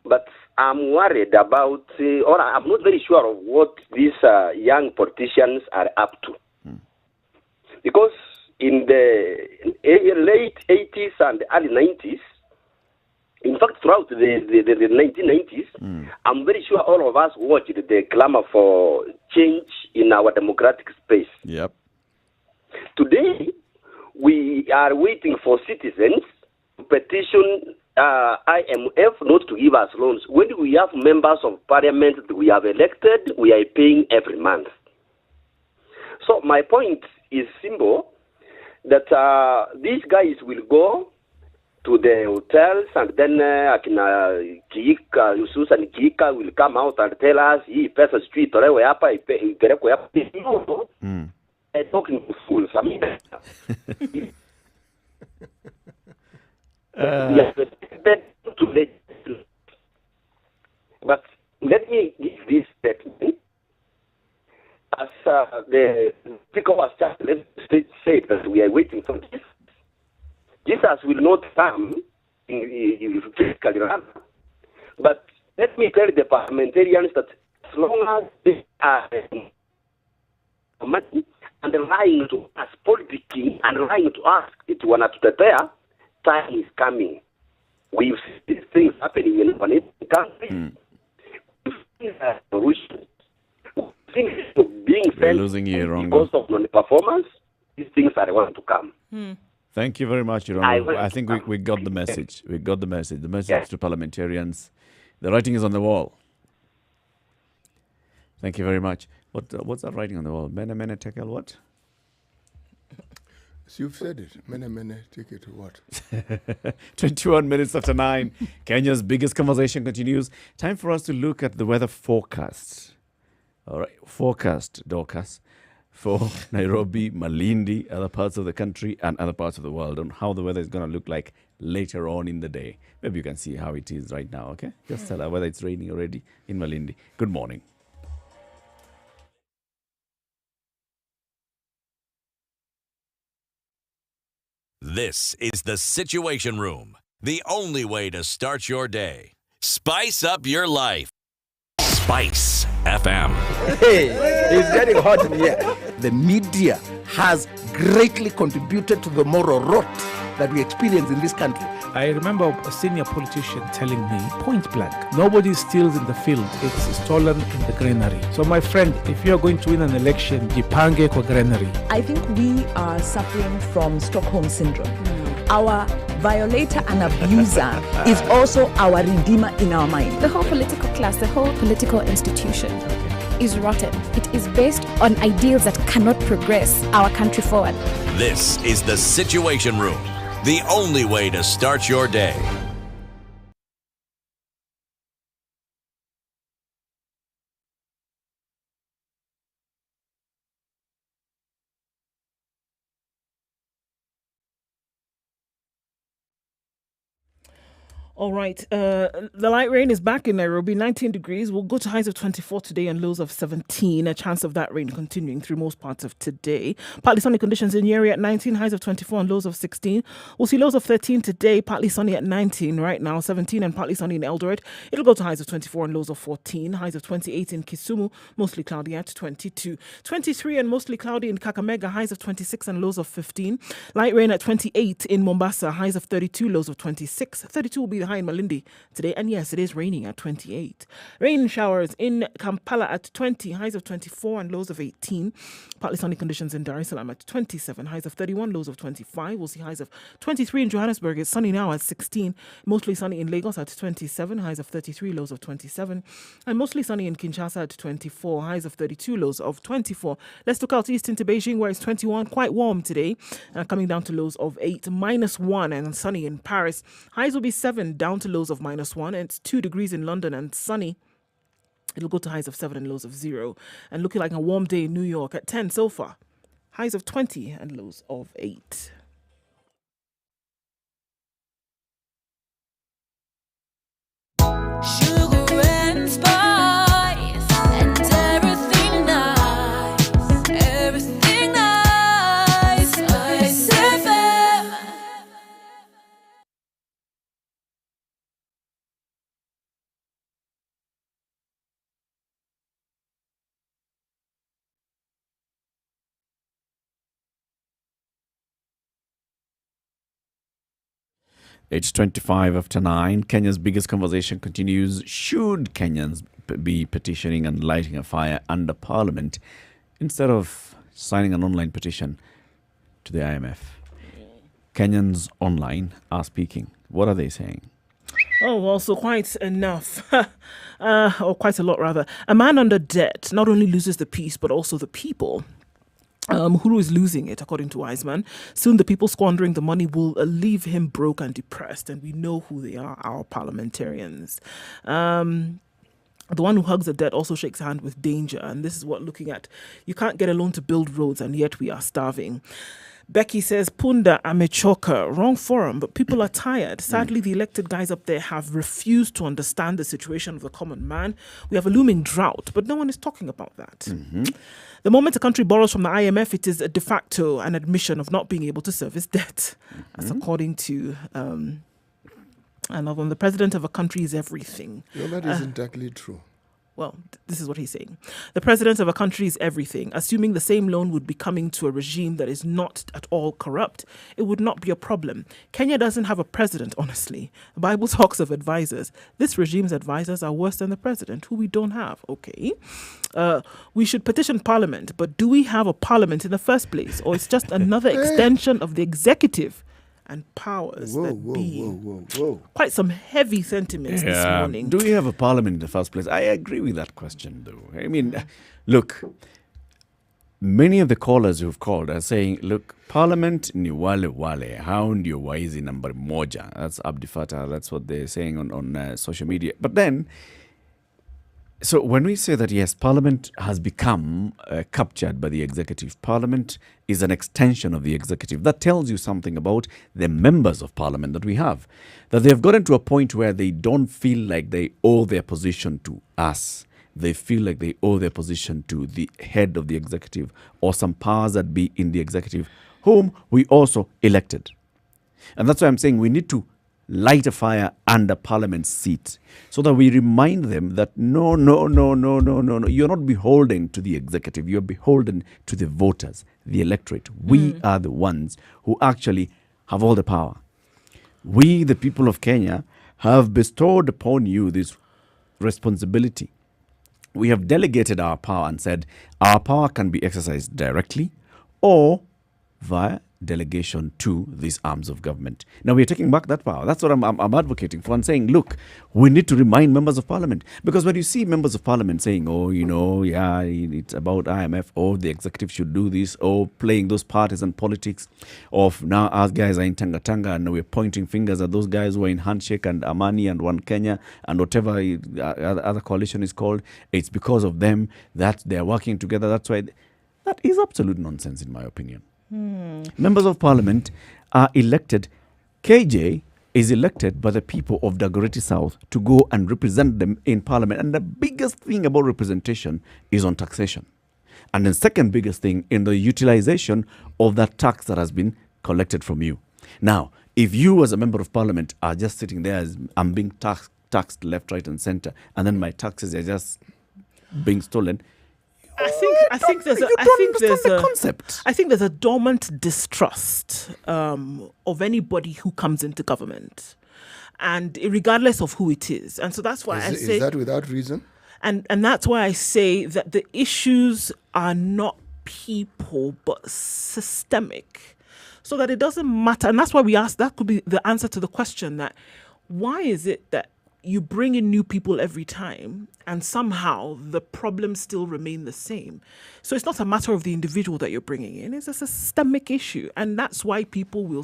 S11: but I'm worried about, or I'm not very sure of what these young politicians are up to. Because in the late 80s and early 90s, in fact, throughout the 1990s, I'm very sure all of us watched the clamor for change in our democratic space. Today, we are waiting for citizens to petition IMF not to give us loans. When we have members of parliament that we have elected, we are paying every month. So my point is simple, that these guys will go to the hotels, and then Yusuf and Kika will come out and tell us, hii pesa sijui itolewe hapa, ipelekwe hapa. No, they're talking to fools. I mean, but let me give this statement. As the speaker was just said that we are waiting for this. Jesus will not come in physically run. But let me tell the parliamentarians that as long as they are money and lying to us, politicking and lying to us, it wanatutetea, time is coming. We've seen these things happening in one country. Being
S2: We're losing you, Rongo.
S11: Because of non-performance, these things are going to come.
S2: Thank you very much, Rongo. I think we got the message. We got the message. The message to parliamentarians. The writing is on the wall. Thank you very much. What's that writing on the wall? Mene mene tekel what?
S1: So you've said it. Mene mene tekel to what?
S2: 21 minutes after 9. Kenya's biggest conversation continues. Time for us to look at the weather forecast. All right, forecast, Dorcas, for Nairobi, Malindi, other parts of the country and other parts of the world, on how the weather is going to look like later on in the day. Maybe you can see how it is right now, okay? Just tell her whether it's raining already in Malindi. Good morning.
S4: This is the Situation Room, the only way to start your day. Spice up your life. Spice FM.
S8: Hey, it's getting hot in here. The media has greatly contributed to the moral rot that we experience in this country.
S16: I remember a senior politician telling me, point blank, nobody steals in the field, it's stolen in the granary. So my friend, if you're going to win an election, jipange kwa granary.
S18: I think we are suffering from Stockholm Syndrome. Our violator and abuser is also our redeemer in our mind.
S19: The whole political class, the whole political institution is rotten. It is based on ideals that cannot progress our country forward.
S4: This is the Situation Room, the only way to start your day.
S3: All right. The light rain is back in Nairobi, 19 degrees. We'll go to highs of 24 today and lows of 17. A chance of that rain continuing through most parts of today. Partly sunny conditions in Nyeri at 19, highs of 24 and lows of 16. We'll see lows of 13 today, partly sunny at 19 right now, 17 and partly sunny in Eldoret. It'll go to highs of 24 and lows of 14. Highs of 28 in Kisumu, mostly cloudy at 22. 23 and mostly cloudy in Kakamega, highs of 26 and lows of 15. Light rain at 28 in Mombasa, highs of 32, lows of 26. 32 will be the high in Malindi today, and yes, it is raining at 28. Rain showers in Kampala at 20, highs of 24 and lows of 18. Partly sunny conditions in Dar es Salaam at 27, highs of 31, lows of 25. We'll see highs of 23 in Johannesburg. It's sunny now at 16. Mostly sunny in Lagos at 27, highs of 33, lows of 27. And mostly sunny in Kinshasa at 24, highs of 32, lows of 24. Let's look out east into Beijing, where it's 21, quite warm today, coming down to lows of 8, -1, and sunny in Paris. Highs will be 7, down to lows of -1, and it's 2 degrees in London and sunny. It'll go to highs of 7 and lows of 0. And looking like a warm day in New York at 10 so far. Highs of 20 and lows of 8.
S17: Sugar and spice and everything nice, everything nice. SpiceFM.
S2: It's 25 after 9. Kenya's biggest conversation continues. Should Kenyans be petitioning and lighting a fire under Parliament instead of signing an online petition to the IMF? Kenyans online are speaking. What are they saying?
S3: Oh, well, so quite enough. Or quite a lot, rather. A man under debt not only loses the peace, but also the people. Who is losing it, according to Wiseman. Soon the people squandering the money will leave him broke and depressed, and we know who they are, our parliamentarians. The one who hugs the dead also shakes hand with danger, and this is what looking at. You can't get a loan to build roads, and yet we are starving. Becky says, Punda amechoka, wrong forum, but people are tired. Sadly, the elected guys up there have refused to understand the situation of the common man. We have a looming drought, but no one is talking about that. The moment a country borrows from the IMF, it is a de facto an admission of not being able to service debt. That's according to another one. The president of a country is everything.
S1: No, that isn't exactly true.
S3: Well, this is what he's saying. The president of a country is everything. Assuming the same loan would be coming to a regime that is not at all corrupt, it would not be a problem. Kenya doesn't have a president, honestly. The Bible talks of advisors. This regime's advisors are worse than the president, who we don't have. Okay. We should petition parliament, but do we have a parliament in the first place? Or it's just another extension of the executive and powers that be? Quite some heavy sentiments this morning.
S2: Do we have a parliament in the first place? I agree with that question, though. I mean, look, many of the callers who've called are saying, look, parliament ni wale wale, hao ndio waizi number moja. That's Abdi Fattah. That's what they're saying on social media. But then, so when we say that, yes, parliament has become captured by the executive, parliament is an extension of the executive. That tells you something about the members of parliament that we have, that they've gotten to a point where they don't feel like they owe their position to us. They feel like they owe their position to the head of the executive or some powers that be in the executive, whom we also elected. And that's why I'm saying we need to light a fire under parliament's seat so that we remind them that no, you're not beholden to the executive, you're beholden to the voters, the electorate. We are the ones who actually have all the power. We, the people of Kenya, have bestowed upon you this responsibility. We have delegated our power and said our power can be exercised directly or via delegation to these arms of government. Now we're taking back that power. That's what I'm advocating for and saying, look, we need to remind members of parliament. Because when you see members of parliament saying, oh, it's about IMF, or the executive should do this, or playing those partisan politics of now our guys are in Tanga and we're pointing fingers at those guys who are in Handshake and Amani and One Kenya and whatever other coalition is called, it's because of them that they're working together. That's why that is absolute nonsense in my opinion. Members of parliament are elected. KJ is elected by the people of Dagoretti South to go and represent them in parliament. And the biggest thing about representation is on taxation. And the second biggest thing in the utilization of that tax that has been collected from you. Now, if you as a member of parliament are just sitting there as I'm being taxed left, right and center, and then my taxes are just being stolen,
S3: I think there's a dormant distrust of anybody who comes into government, and regardless of who it is. And so that's why is
S1: that without reason?
S3: And that's why I say that the issues are not people but systemic, so that it doesn't matter. And that's why we ask. That could be the answer to the question that why is it that you bring in new people every time and somehow the problems still remain the same. So it's not a matter of the individual that you're bringing in, it's a systemic issue. And that's why people will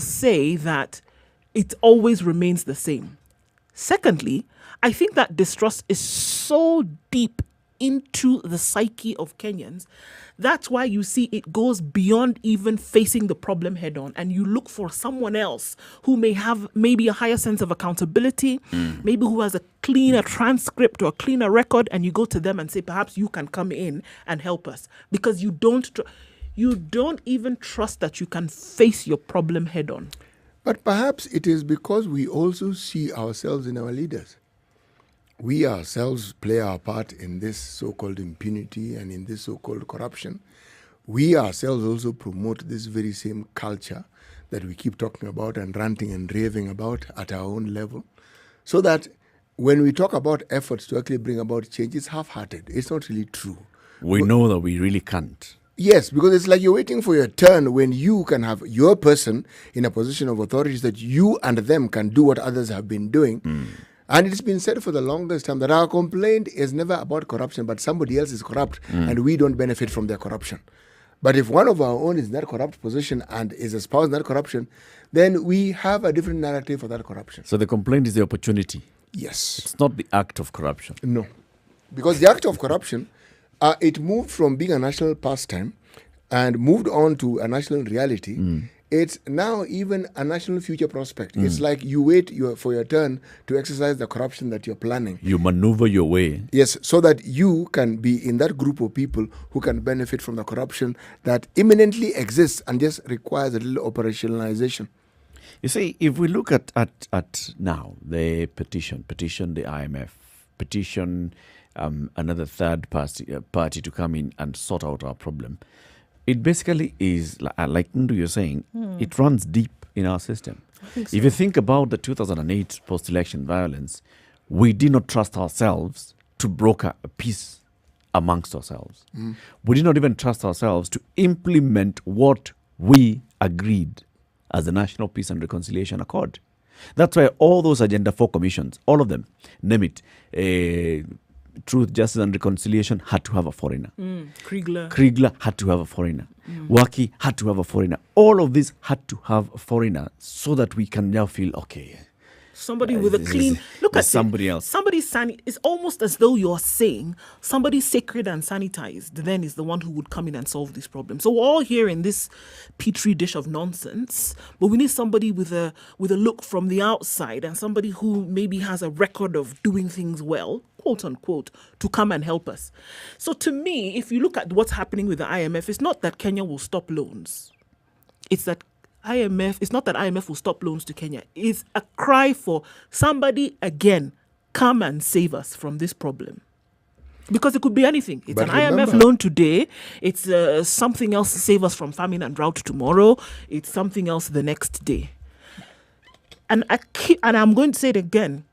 S3: say that it always remains the same. Secondly, I think that distrust is so deep into the psyche of Kenyans. That's why you see it goes beyond even facing the problem head on, and you look for someone else who may have maybe a higher sense of accountability, maybe who has a cleaner transcript or a cleaner record, and you go to them and say, perhaps you can come in and help us, because you don't even trust that you can face your problem head on.
S1: But perhaps it is because we also see ourselves in our leaders. We ourselves play our part in this so-called impunity and in this so-called corruption. We ourselves also promote this very same culture that we keep talking about and ranting and raving about at our own level. So that when we talk about efforts to actually bring about change, it's half-hearted. It's not really true.
S2: We know that we really can't.
S1: Yes, because it's like you're waiting for your turn when you can have your person in a position of authority that you and them can do what others have been doing. And it's been said for the longest time that our complaint is never about corruption, but somebody else is corrupt and we don't benefit from their corruption. But if one of our own is in that corrupt position and is espousing that corruption, then we have a different narrative for that corruption.
S2: So the complaint is the opportunity.
S1: Yes.
S2: It's not the act of corruption.
S1: No. Because the act of corruption, it moved from being a national pastime and moved on to a national reality. It's now even a national future prospect. It's like you wait for your turn to exercise the corruption that you're planning.
S2: You maneuver your way.
S1: Yes, so that you can be in that group of people who can benefit from the corruption that imminently exists and just requires a little operationalization.
S2: You see, if we look at now, the petition the IMF, petition another third party to come in and sort out our problem, it basically is, like Ndu you're saying, it runs deep in our system. If you think about the 2008 post-election violence, we did not trust ourselves to broker a peace amongst ourselves. We did not even trust ourselves to implement what we agreed as the National Peace and Reconciliation Accord. That's why all those Agenda 4 commissions, all of them, name it, Truth, Justice and Reconciliation had to have a foreigner. Kriegler had to have a foreigner. Waki had to have a foreigner. All of these had to have a foreigner so that we can now feel, okay,
S3: somebody with a clean look at
S2: somebody
S3: it.
S2: else.
S3: Somebody it's almost as though you're saying somebody sacred and sanitized then is the one who would come in and solve this problem. So we're all here in this petri dish of nonsense, but we need somebody with a look from the outside and somebody who maybe has a record of doing things well, quote unquote, to come and help us. So to me, if you look at what's happening with the IMF, it's not that Kenya will stop loans. It's not that IMF will stop loans to Kenya. It's a cry for somebody, again, come and save us from this problem. Because it could be anything. It's
S1: But
S3: an IMF
S1: remember-
S3: loan today. It's something else to save us from famine and drought tomorrow. It's something else the next day. And I'm going to say it again.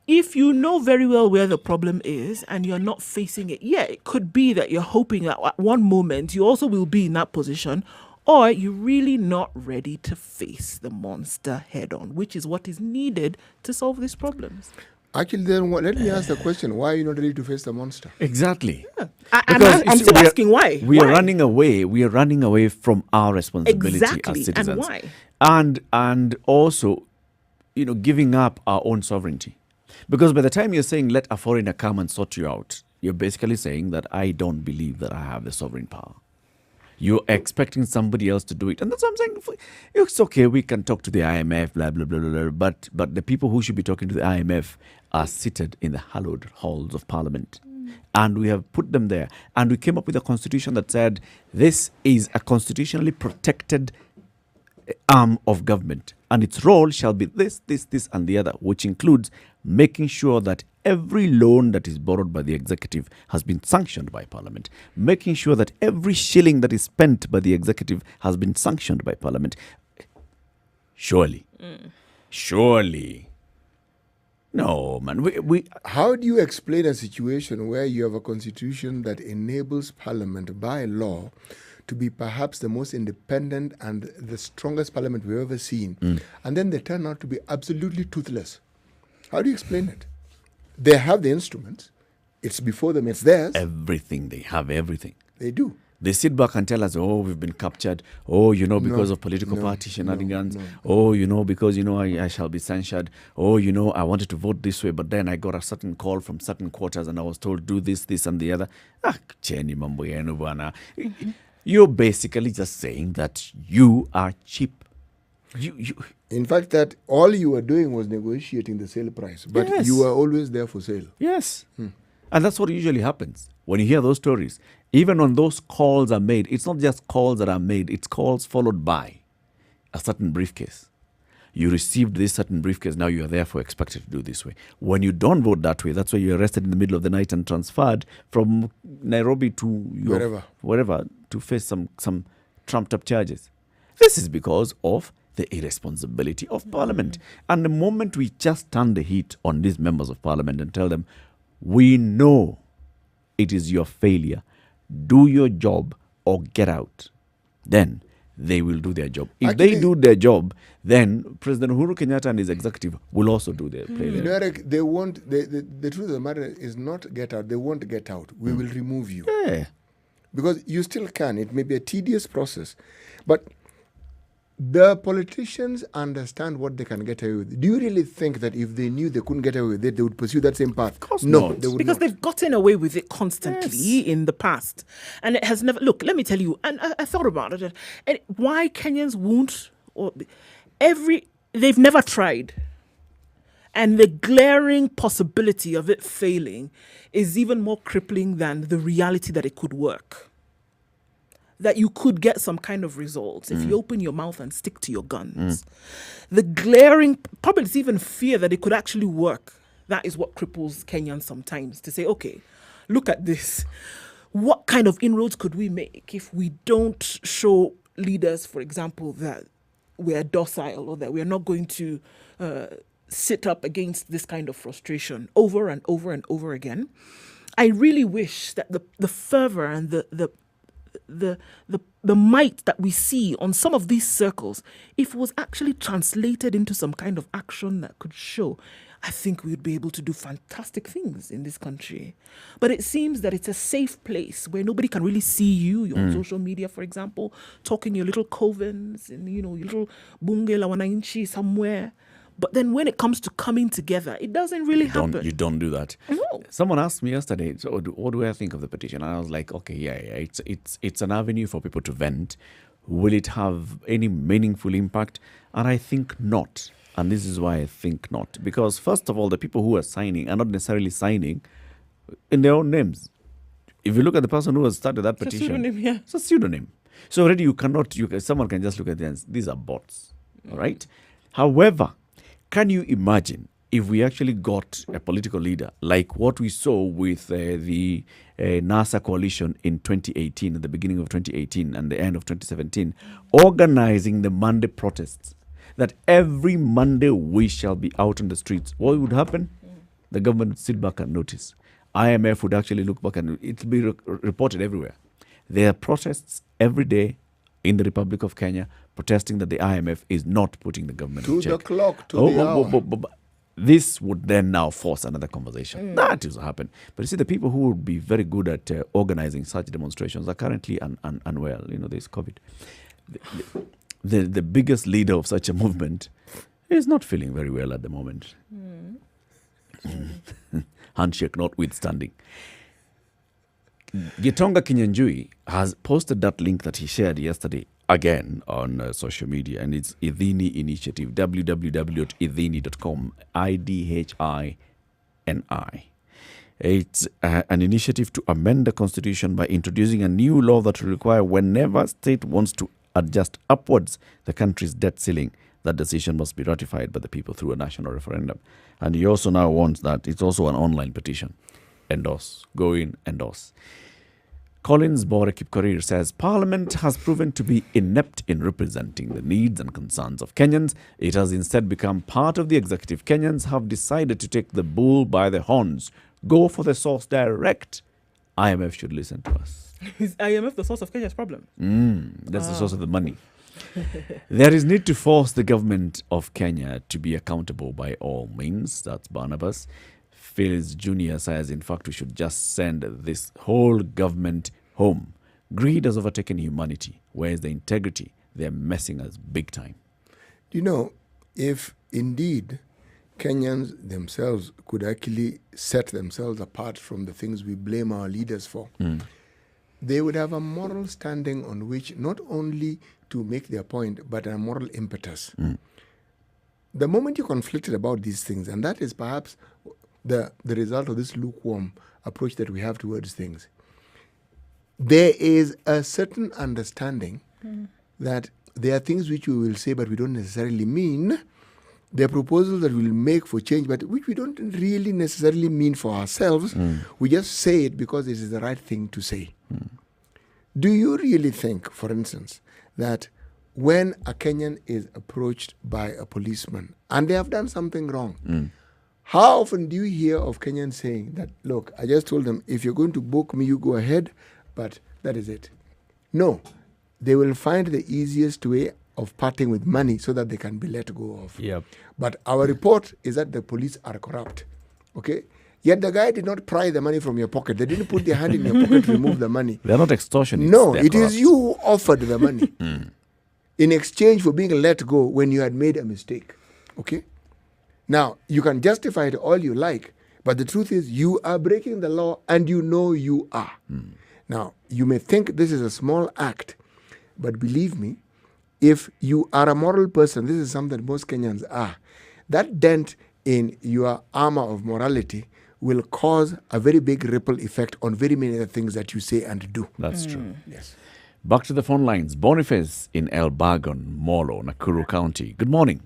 S3: If you know very well where the problem is and you're not facing it, it could be that you're hoping that at one moment you also will be in that position, or you're really not ready to face the monster head on, which is what is needed to solve these problems.
S1: Actually, then let me ask the question: why are you not ready to face the monster?
S2: Exactly.
S3: I'm still asking why.
S2: We are
S3: Why?
S2: running away. We are running away from our responsibility
S3: Exactly.
S2: as citizens.
S3: And why?
S2: And also, giving up our own sovereignty. Because by the time you're saying let a foreigner come and sort you out, you're basically saying that I don't believe that I have the sovereign power. You're expecting somebody else to do it. And that's what I'm saying. It's okay, we can talk to the IMF, blah, blah, blah, blah, blah. But the people who should be talking to the IMF are seated in the hallowed halls of Parliament. And we have put them there. And we came up with a constitution that said this is a constitutionally protected arm of government. And its role shall be this, and the other, which includes making sure that every loan that is borrowed by the executive has been sanctioned by Parliament, making sure that every shilling that is spent by the executive has been sanctioned by Parliament. Surely. No, man.
S1: How do you explain a situation where you have a constitution that enables Parliament by law to be perhaps the most independent and the strongest Parliament we've ever seen, and then they turn out to be absolutely toothless? How do you explain it? They have the instruments. It's before them. It's theirs.
S2: Everything. They have everything.
S1: They do.
S2: They sit back and tell us, oh, we've been captured. Oh, because of political party shenanigans. Oh, because, I shall be censured. Oh, I wanted to vote this way, but then I got a certain call from certain quarters and I was told, do this, and the other. Cheni mambo yenu bwana. You're basically just saying that you are cheap.
S1: In fact, that all you were doing was negotiating the sale price, but
S2: Yes.
S1: you were always there for sale.
S2: Yes. And that's what usually happens when you hear those stories. Even when those calls are made, it's not just calls that are made, it's calls followed by a certain briefcase. You received this certain briefcase, now you are therefore expected to do this way. When you don't vote that way, that's why you're arrested in the middle of the night and transferred from Nairobi to wherever to face some trumped up charges. This is because of the irresponsibility of Parliament. And the moment we just turn the heat on these members of Parliament and tell them, we know it is your failure, do your job, or get out, then they will do their job. If
S1: Actually,
S2: they do their job, then President Uhuru Kenyatta and his executive will also do their play.
S1: You know, Eric, they won't. The truth of the matter is not get out. They won't get out. We will remove you.
S2: Yeah.
S1: Because you still can. It may be a tedious process, but the politicians understand what they can get away with. Do you really think that if they knew they couldn't get away with it, they would pursue that same path? Of
S2: course
S1: no,
S2: not.
S1: they would
S3: Because
S1: not.
S3: they've gotten away with it constantly in the past. And it has never... Look, let me tell you, and I thought about it. And why Kenyans won't... They've never tried. And the glaring possibility of it failing is even more crippling than the reality that it could work. That you could get some kind of results if you open your mouth and stick to your guns. The glaring, probably it's even fear that it could actually work. That is what cripples Kenyans sometimes, to say, okay, look at this. What kind of inroads could we make if we don't show leaders, for example, that we're docile or that we're not going to sit up against this kind of frustration over and over and over again? I really wish that the fervor and the might that we see on some of these circles, if it was actually translated into some kind of action that could show, I think we would be able to do fantastic things in this country. But it seems that it's a safe place where nobody can really see you. You're on social media, for example, talking your little covens and, your little bunge la wananchi somewhere. But then when it comes to coming together, it doesn't really happen.
S2: You don't do that.
S3: No.
S2: Someone asked me yesterday, so what do I think of the petition? And I was like, okay, yeah, it's an avenue for people to vent. Will it have any meaningful impact? And I think not. And this is why I think not. Because first of all, the people who are signing are not necessarily signing in their own names. If you look at the person who has started that petition,
S3: It's a pseudonym, yeah.
S2: It's a pseudonym. So already someone can just look at this. These are bots, all right? However, can you imagine if we actually got a political leader like what we saw with the NASA coalition in 2018, at the beginning of 2018 and the end of 2017, organizing the Monday protests, that every Monday we shall be out on the streets? What would happen? The government would sit back and notice. IMF would actually look back and it will be reported everywhere. There are protests every day in the Republic of Kenya protesting that the IMF is not putting the government in check.
S1: To the clock, to the hour.
S2: This would then now force another conversation. That is what happened. But you see, the people who would be very good at organizing such demonstrations are currently unwell. There's COVID. The biggest leader of such a movement is not feeling very well at the moment. Handshake notwithstanding. Gitonga Kinyanjui has posted that link that he shared yesterday again on social media, and it's Idhini Initiative, www.idhini.com, IDHINI. It's an initiative to amend the constitution by introducing a new law that will require whenever state wants to adjust upwards the country's debt ceiling, that decision must be ratified by the people through a national referendum. And he also now wants that it's also an online petition. Endorse. Go in, endorse. Collins Bore Kipkorir says, Parliament has proven to be inept in representing the needs and concerns of Kenyans. It has instead become part of the executive. Kenyans have decided to take the bull by the horns. Go for the source direct. IMF should listen to us.
S3: Is IMF the source of Kenya's problem?
S2: That's the source of the money. There is need to force the government of Kenya to be accountable by all means. That's Barnabas. Phyllis Jr. says, in fact, we should just send this whole government home. Greed has overtaken humanity. Where is the integrity? They're messing us big time.
S1: If indeed Kenyans themselves could actually set themselves apart from the things we blame our leaders for, they would have a moral standing on which not only to make their point, but a moral impetus. The moment you conflicted about these things, and that is perhaps the result of this lukewarm approach that we have towards things, there is a certain understanding that there are things which we will say but we don't necessarily mean. There are proposals that we'll make for change but which we don't really necessarily mean for ourselves. We just say it because it is the right thing to say. Do you really think, for instance, that when a Kenyan is approached by a policeman and they have done something wrong, how often do you hear of Kenyans saying that, look, I just told them, if you're going to book me, you go ahead, but that is it. No, they will find the easiest way of parting with money so that they can be let go of.
S2: Yep.
S1: But our report is that the police are corrupt. Okay? Yet the guy did not pry the money from your pocket. They didn't put their hand in your pocket to remove the money.
S2: They're not extortionists.
S1: No,
S2: they're
S1: it
S2: corrupt.
S1: is you who offered the money in exchange for being let go when you had made a mistake. Okay? Now, you can justify it all you like, but the truth is you are breaking the law and you know you are. Now, you may think this is a small act, but believe me, if you are a moral person, this is something most Kenyans are, that dent in your armor of morality will cause a very big ripple effect on very many other things that you say and do.
S2: That's true.
S1: Yes.
S2: Back to the phone lines. Boniface in Elbagon, Molo, Nakuru County. Good morning.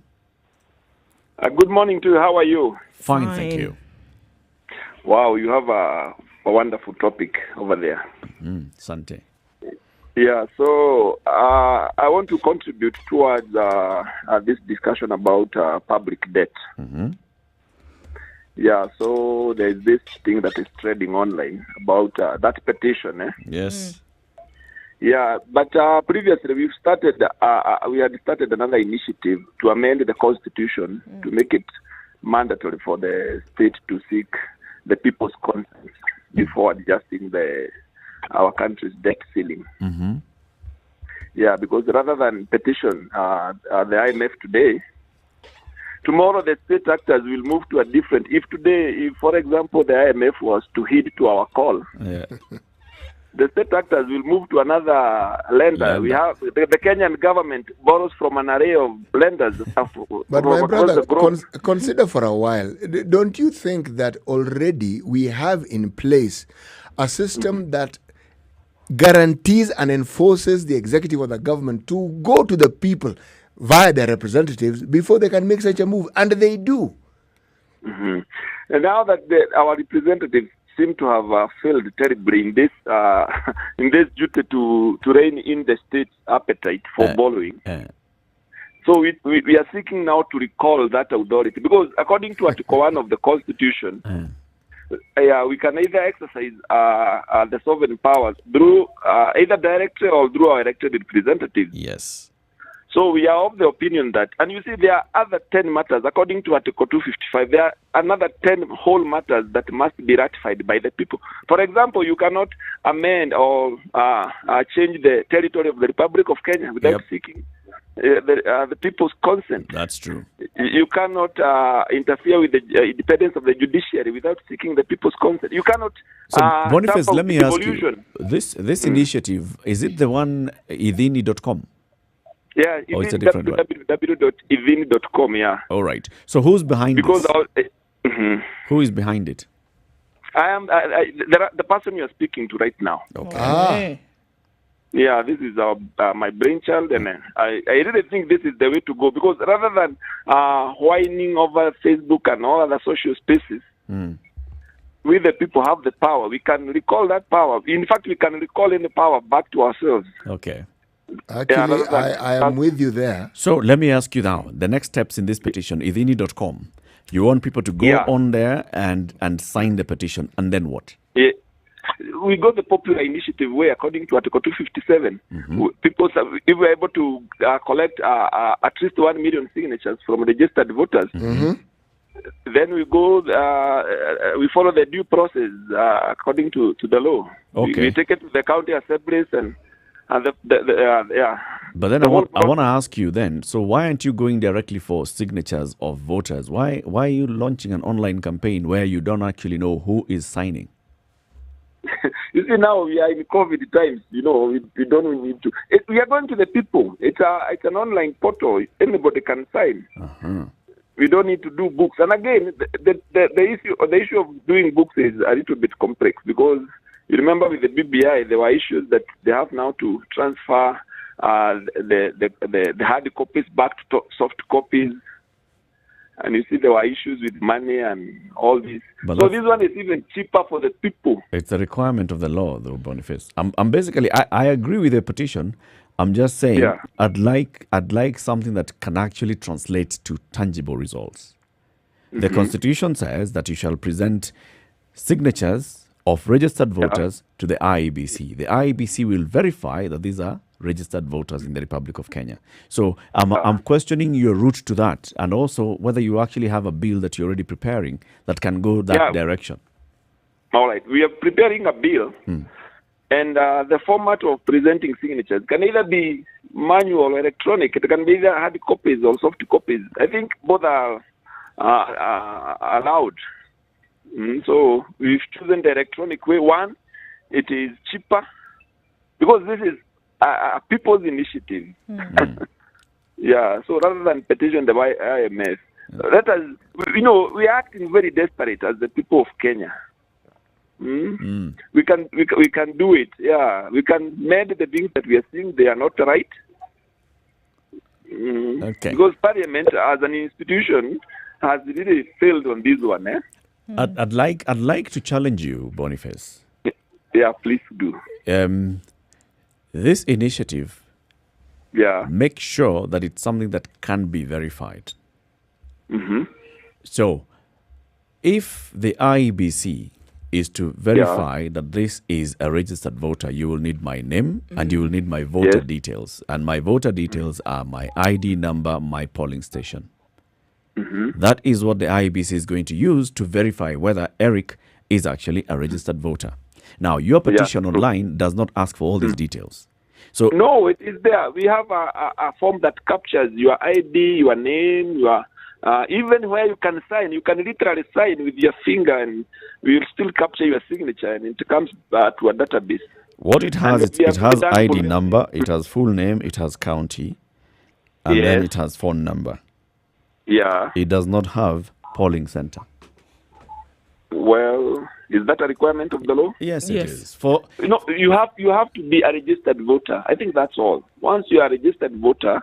S21: Good morning to you. How are you?
S2: Fine, thank you.
S21: Wow, you have a wonderful topic over there.
S2: Sante.
S21: Yeah, so I want to contribute towards this discussion about public debt. Yeah, so there's this thing that is trending online about that petition.
S2: Yes.
S21: Yeah, but previously we had started another initiative to amend the constitution to make it mandatory for the state to seek the people's consent before adjusting our country's debt ceiling. Yeah, because rather than petition the IMF today, tomorrow the state actors will move to a different. If today, for example, the IMF was to heed to our call, the state actors will move to another lender. We have the Kenyan government borrows from an array of lenders.
S1: But my brother, consider for a while. Don't you think that already we have in place a system that guarantees and enforces the executive or the government to go to the people via their representatives before they can make such a move? And they do.
S21: And now that our representatives seem to have failed terribly in this duty to rein in the state's appetite for borrowing. So we are seeking now to recall that authority, because according to Article 1 of the Constitution, we can either exercise the sovereign powers through either directly or through our elected representatives.
S2: Yes.
S21: So we are of the opinion that, and you see, there are other 10 matters, according to Article 255, there are another 10 whole matters that must be ratified by the people. For example, you cannot amend or change the territory of the Republic of Kenya without seeking the people's consent.
S2: That's true.
S21: You cannot interfere with the independence of the judiciary without seeking the people's consent. You cannot.
S2: So, Boniface, let me ask
S21: devolution.
S2: you, this initiative, is it the one idhini.com?
S21: Yeah,
S2: or it's a different one?
S21: www.idhini.com, yeah.
S2: All right. So who's behind
S21: because
S2: this? Who is behind it?
S21: I am the person you are speaking to right now.
S2: Okay.
S21: Yeah, this is my brainchild, and I really think this is the way to go, because rather than whining over Facebook and all other social spaces, we the people have the power. We can recall that power. In fact, we can recall any power back to ourselves.
S2: Okay.
S1: Actually, I am with you there.
S2: So let me ask you now, the next steps in this petition, idhini.com. You want people to go on there and sign the petition, and then what?
S21: Yeah. We got the popular initiative way, according to Article 257. People, if we're able to collect at least 1 million signatures from registered voters, then we go, we follow the due process according to the law.
S2: Okay.
S21: We take it to the county assemblies and
S2: But then I want to ask you then, so why aren't you going directly for signatures of voters? Why are you launching an online campaign where you don't actually know who is signing?
S21: You see, now we are in COVID times, we don't need to. We are going to the people. It's an online portal. Anybody can sign. We don't need to do books. And again, the issue of doing books is a little bit complex, because you remember with the BBI, there were issues that they have now to transfer the hard copies back to soft copies. And you see, there were issues with money and all this. So this one is even cheaper for the people.
S2: It's a requirement of the law, though, Boniface. I'm basically, I agree with the petition. I'm just saying, I'd like something that can actually translate to tangible results. The Constitution says that you shall present signatures of registered voters to the IEBC. The IEBC will verify that these are registered voters in the Republic of Kenya. So I'm questioning your route to that, and also whether you actually have a bill that you're already preparing that can go that direction.
S6: All right. We are preparing a bill, and the format of presenting signatures can either be manual or electronic. It can be either hard copies or soft copies. I think both are allowed. So we've chosen the electronic way. One, it is cheaper because this is a people's initiative. Yeah, so rather than petition the IMF, let us, we are acting very desperate as the people of Kenya. We can do it. Yeah, we can mend the things that we are seeing they are not right.
S2: Okay.
S6: Because Parliament as an institution has really failed on this one.
S2: I'd like to challenge you, Boniface.
S6: Yeah, please do.
S2: This initiative,
S6: yeah,
S2: make sure that it's something that can be verified. So, if the IEBC is to verify that this is a registered voter, you will need my name and you will need my voter details. And my voter details are my ID number, my polling station. That is what the IEBC is going to use to verify whether Eric is actually a registered voter. Now, your petition online does not ask for all these details. So
S6: no, it is there. We have a form that captures your ID, your name, your even where you can sign. You can literally sign with your finger, and we will still capture your signature, and it comes to a database.
S2: What it has, it has ID number, it has full name, it has county, and then it has phone number.
S6: Yeah.
S2: It does not have polling center.
S6: Well, is that a requirement of the law?
S2: Yes, it is.
S6: You have to be a registered voter. I think that's all. Once you are a registered voter,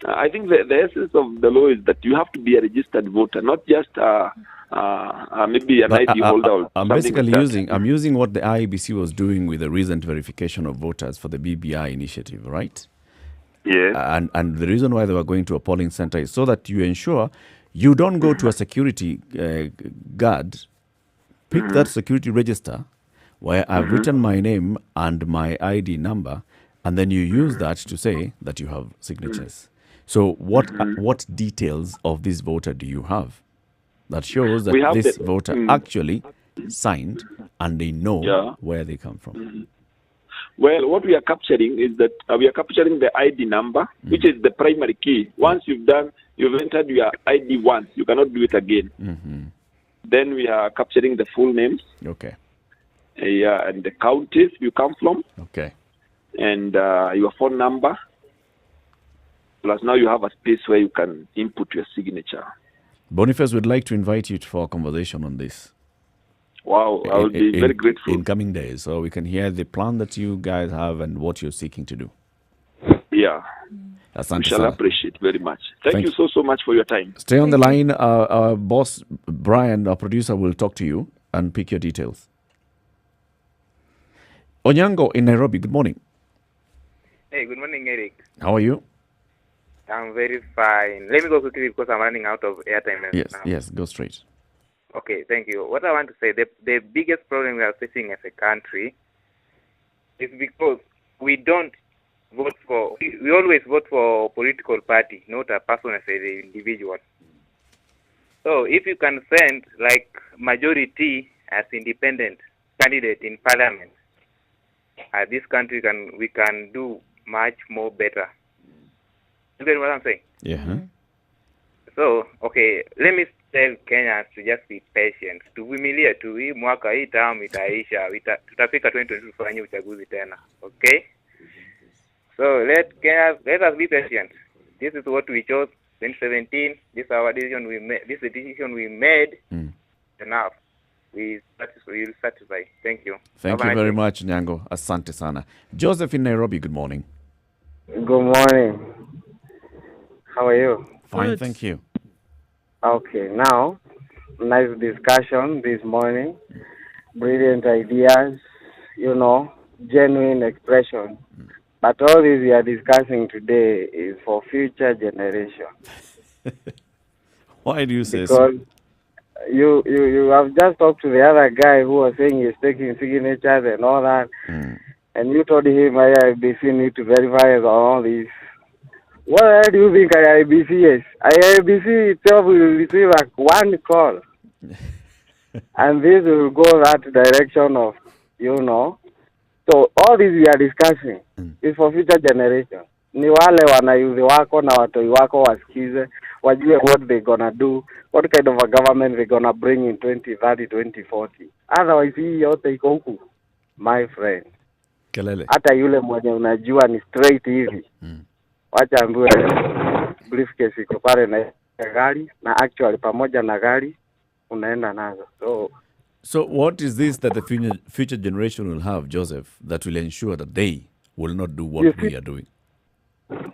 S6: I think the essence of the law is that you have to be a registered voter, not just maybe an ID holder. Or
S2: I'm basically using what the IEBC was doing with the recent verification of voters for the BBI initiative, right?
S6: Yeah.
S2: And the reason why they were going to a polling center is so that you ensure you don't go to a security guard, pick that security register where I've written my name and my ID number, and then you use that to say that you have signatures. So what details of this voter do you have that shows that this voter actually signed and they know where they come from?
S6: Well, what we are capturing is that we are capturing the ID number, which is the primary key. Once you've entered your ID once, you cannot do it again. Then we are capturing the full names.
S2: Okay.
S6: And the counties you come from.
S2: Okay.
S6: And your phone number. Plus now you have a space where you can input your signature.
S2: Boniface would like to invite you for a conversation on this.
S6: Wow, I will be very grateful.
S2: In coming days, so we can hear the plan that you guys have and what you're seeking to do.
S6: Yeah.
S2: Asante
S6: We shall
S2: sana.
S6: appreciate very much. Thank you so much for your time.
S2: Stay on the line. Our boss, Brian, our producer, will talk to you and pick your details. Onyango in Nairobi, good morning.
S7: Hey, good morning, Eric.
S2: How are you?
S7: I'm very fine. Let me go quickly because I'm running out of airtime now.
S2: Yes, go straight.
S7: Okay, thank you. What I want to say, the biggest problem we are facing as a country is because we don't vote for, we always vote for a political party, not a person as an individual. So if you can send like majority as independent candidate in parliament, this country we can do much more better. You get what I'm saying?
S2: Yeah.
S7: So, okay, let me tell Kenyans to just be patient. Tuvumilie tu, hii mwaka hii term itaisha, tutafika 2022 tufanye uchaguzi tena. Okay? So let us be patient. This is what we chose 2017. This is our decision we made. This is the decision we made. Enough. We will satisfy. Thank you.
S2: Thank you very much, Nyango. Asante sana. Joseph in Nairobi, good morning.
S20: Good morning. How are you?
S2: Fine, thank you.
S20: Okay, now, nice discussion this morning. Brilliant ideas, genuine expression. But all this we are discussing today is for future generations.
S2: Why do you say so?
S20: you have just talked to the other guy who was saying he's taking signatures and all that, and you told him IIBC need to verify all this. What do you think IIBC is? IIBC itself will receive like one call, and this will go that direction of, So all this we are discussing is for future generations. Ni wale wanayuthi wako na watoi wako wasikize, wajue what they gonna do, what kind of a government they gonna bring in 2030, 2040. Otherwise hii yote iko huku, my friend.
S2: Kelele.
S20: Hata yule mwenye unajua ni straight hivi. Wacha ambiwe briefcase iko pale na gari, na actually pamoja na gari unaenda nazo.
S2: So what is this that the future generation will have, Joseph, that will ensure that they will not do what we are doing?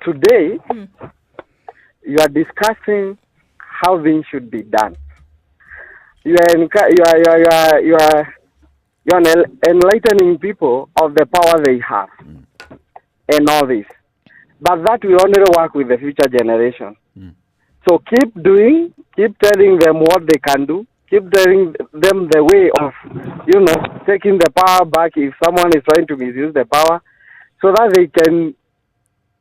S20: Today, you are discussing how things should be done. You are enlightening people of the power they have and all this. But that will only work with the future generation. So keep telling them what they can do. Keep telling them the way of, taking the power back if someone is trying to misuse the power, so that they can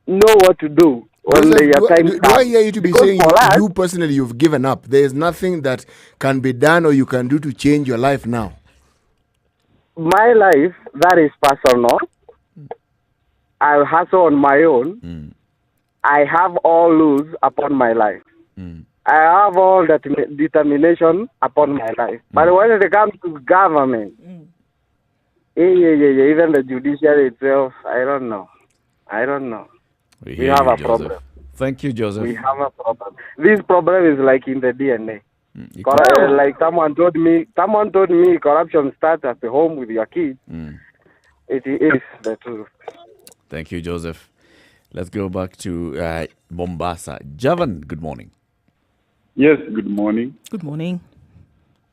S20: know what to do when their time comes.
S1: Do I hear you to be saying you personally, you've given up? There is nothing that can be done or you can do to change your life now?
S20: My life, that is personal. I'll hustle on my own. I have all lose upon my life. I have all that determination upon my life. But when it comes to government, even the judiciary itself, I don't know. We have a problem.
S2: Thank you, Joseph.
S20: We have a problem. This problem is like in the DNA. Like someone told me corruption starts at the home with your kids. It is the truth.
S2: Thank you, Joseph. Let's go back to Mombasa. Javan, good morning.
S5: Yes, good morning.
S3: Good morning.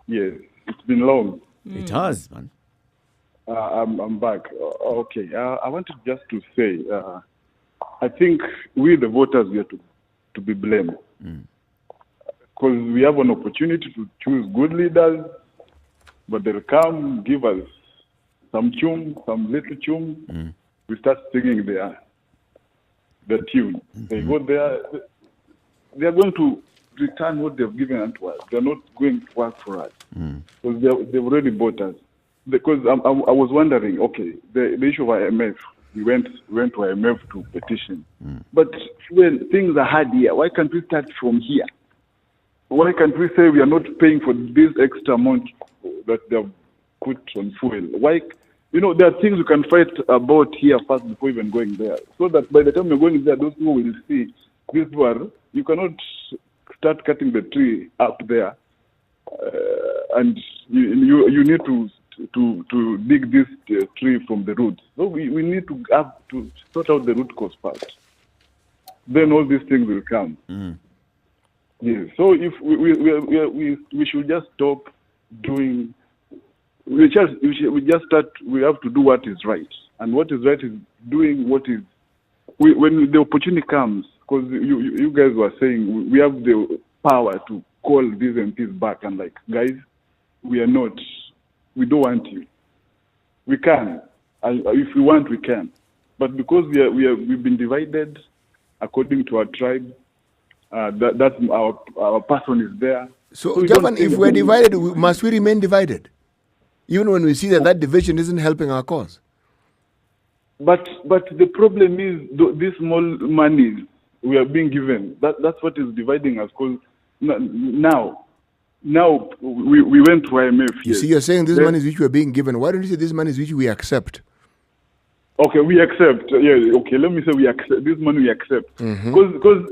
S5: Yes, it's been long.
S2: It has, man.
S5: I'm back. Okay, I wanted just to say, I think we the voters we are to be blamed. Because we have an opportunity to choose good leaders, but they'll come, give us some little tune. We start singing the tune. They go there, they are going to return what they've given unto us. They're not going to work for us. Because they've already bought us. Because I was wondering, okay, the issue of IMF, we went to IMF to petition. But when things are hard here, why can't we start from here? Why can't we say we are not paying for this extra amount that they have put on fuel? Why, there are things you can fight about here first before even going there. So that by the time you're going there, those people will see this one. You cannot start cutting the tree up there, and you need to dig this tree from the roots. So we need to have to sort out the root cause first. Then all these things will come. Yes. So if we should just stop doing. We have to do what is right, and what is right is doing what is. When the opportunity comes, because you guys were saying we have the power to call these MPs back and like, guys, we don't want you. We can, if we want, we can, but because we've been divided according to our tribe. That's our person is there.
S1: So Javan, if we're divided, must we remain divided? Even when we see that division isn't helping our cause.
S5: But the problem is these small monies we are being given. That's what is dividing us. Because now we went to IMF.
S1: You see, you're saying these monies which we are being given. Why don't you say these monies which we accept?
S5: Okay, we accept. Yeah. Okay, let me say we accept this money. We accept because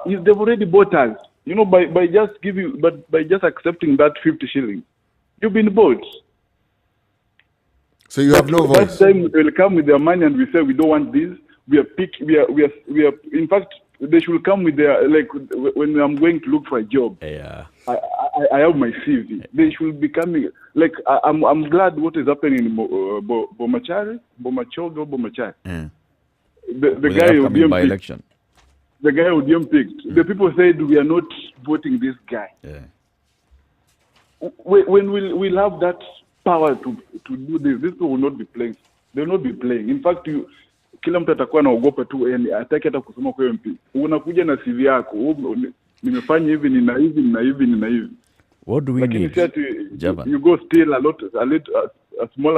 S5: they've already bought us. By just accepting that 50 shillings, you've been bought.
S1: So you have no voice.
S5: Next time they'll come with their money and we say we don't want this. We are. In fact, they should come with their, like when I'm going to look for a job.
S2: Yeah.
S5: I have my CV. They should be coming. Like I'm glad what is happening in Bomachari. The guy who didn't
S2: by election.
S5: The guy who didn't picked. The people said we are not voting this guy.
S2: Yeah.
S5: when we'll have that power to do this, these people will not be playing. They will not be playing. In fact, kila mtu atakuwa anaogopa tu, yani hataki hata kusoma kwa MP. Unakuja na CV yako, nimefanya hivi, nina hivi, nina hivi, nina hivi.
S2: What do we need?
S5: You go steal a small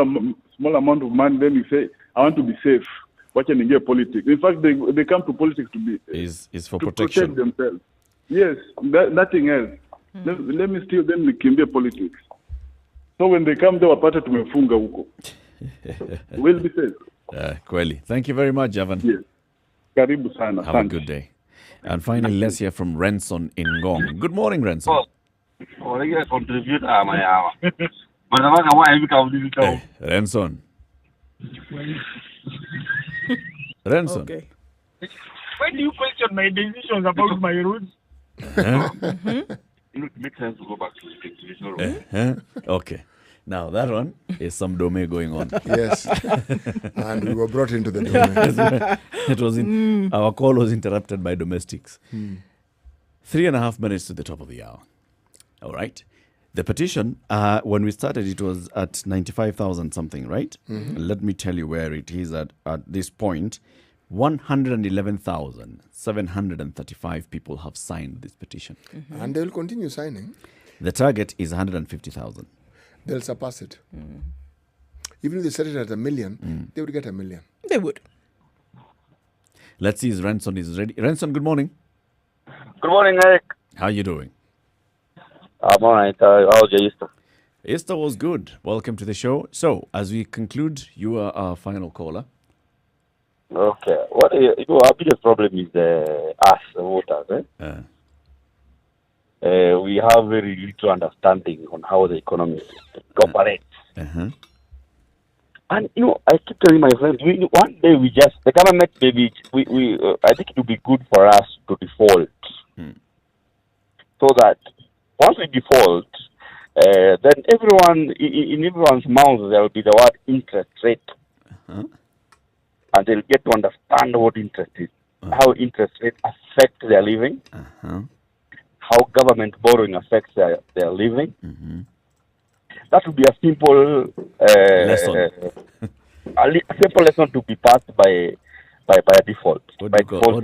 S5: amount of money, then you say, I want to be safe. Watch and get politics. In fact, they come to politics to be
S2: is for
S5: to
S2: protection.
S5: protect themselves. Yes, nothing else. Let me steal them, nikimbie politics. So when they come there, wapata tumefunga huko. We'll be safe.
S2: Kweli. Thank you very much, Javan.
S5: Yes. Karibu sana.
S2: Have a good day. And finally, let's hear from Renson in Ngong. Good morning, Renson.
S9: Contribute my hour. Hey,
S2: Renson. Renson.
S9: Okay. When do you question my decisions about my roads? It makes sense to go back to the traditional road.
S2: Okay. Now, that one is some dome going on.
S1: Yes. And we were brought into the dome.
S2: It was our call was interrupted by domestics. 3.5 minutes to the top of the hour. All right. The petition, when we started, it was at 95,000 something, right? Let me tell you where it is at this point. 111,735 people have signed this petition.
S1: And they will continue signing.
S2: The target is 150,000.
S1: They'll surpass it. Even if they set it at 1 million, they would get 1 million.
S3: They would.
S2: Let's see if Renson is ready. Renson, good morning.
S9: Good morning, Eric.
S2: How are you doing?
S9: I'm all right. How was your Easter?
S2: Easter was good. Welcome to the show. So, as we conclude, you are our final caller.
S9: Okay. Our biggest problem is us, the voters. We have very little understanding on how the economy operates. And, I keep telling my friends, one day the government, maybe, I think it would be good for us to default. So that once we default, then in everyone's mouth, there will be the word interest rate. And they'll get to understand what interest is, how interest rates affect their living, how government borrowing affects their living. That would be a simple lesson. A simple lesson to be passed by a default.
S2: What do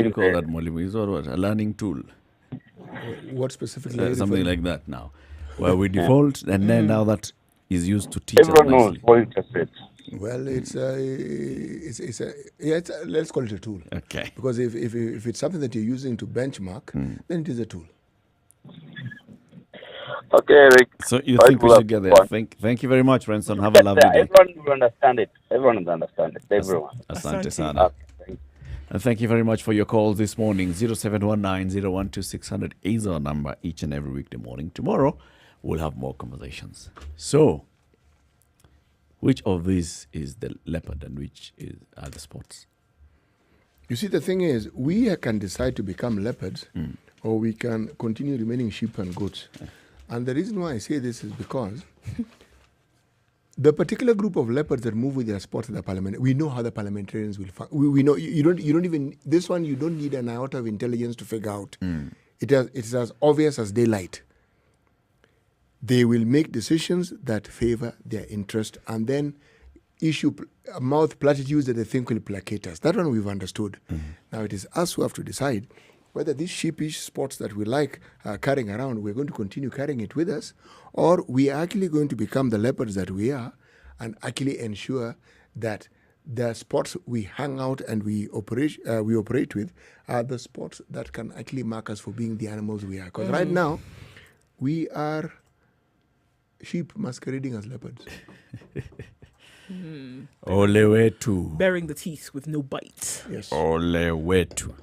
S2: you call that, Molly? Is what, a learning tool?
S1: What specifically?
S2: Something like that now. Where we default, and then now that is used to teach
S9: Everyone
S2: us
S9: knows what interest rates.
S1: Well, let's call it a tool.
S2: Okay.
S1: Because if it's something that you're using to benchmark, then it is a tool.
S9: Okay, Eric.
S2: So you think we should get there? Thank you very much, Renson. Have a lovely day.
S9: Everyone will understand it. Everyone will understand it. Everyone.
S2: Asante sana. And thank you very much for your calls this morning. 0719-012-600 is our number each and every weekday morning. Tomorrow, we'll have more conversations. So, which of these is the leopard and which are the spots?
S1: You see, the thing is, we can decide to become leopards or we can continue remaining sheep and goats. And the reason why I say this is because the particular group of leopards that move with their spots at the parliament, we know how the parliamentarians will function. We know you don't even this one. You don't need an iota of intelligence to figure out. It's as obvious as daylight. They will make decisions that favor their interest and then issue mouth platitudes that they think will placate us. That one we've understood. Now it is us who have to decide whether these sheepish spots that we like carrying around, we're going to continue carrying it with us, or we are actually going to become the leopards that we are and actually ensure that the spots we hang out and we operate with are the spots that can actually mark us for being the animals we are. Because right now, we are sheep masquerading as leopards.
S2: Ole wetu.
S3: Bearing the teeth with no bite.
S1: Yes.
S2: Ole wetu.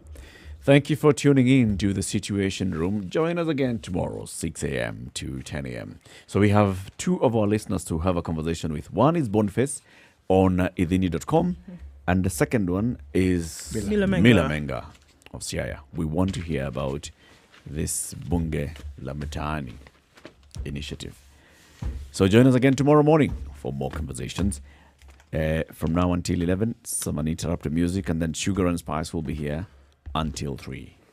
S2: Thank you for tuning in to the Situation Room. Join us again tomorrow, 6 a.m. to 10 a.m. So we have two of our listeners to have a conversation with. One is Boniface on idhini.com, and the second one is
S3: Mila
S2: Menga of Siaya. We want to hear about this Bunge la Mitaani initiative. So join us again tomorrow morning for more conversations. From now until 11, some uninterrupted music, and then Sugar and Spice will be here until 3.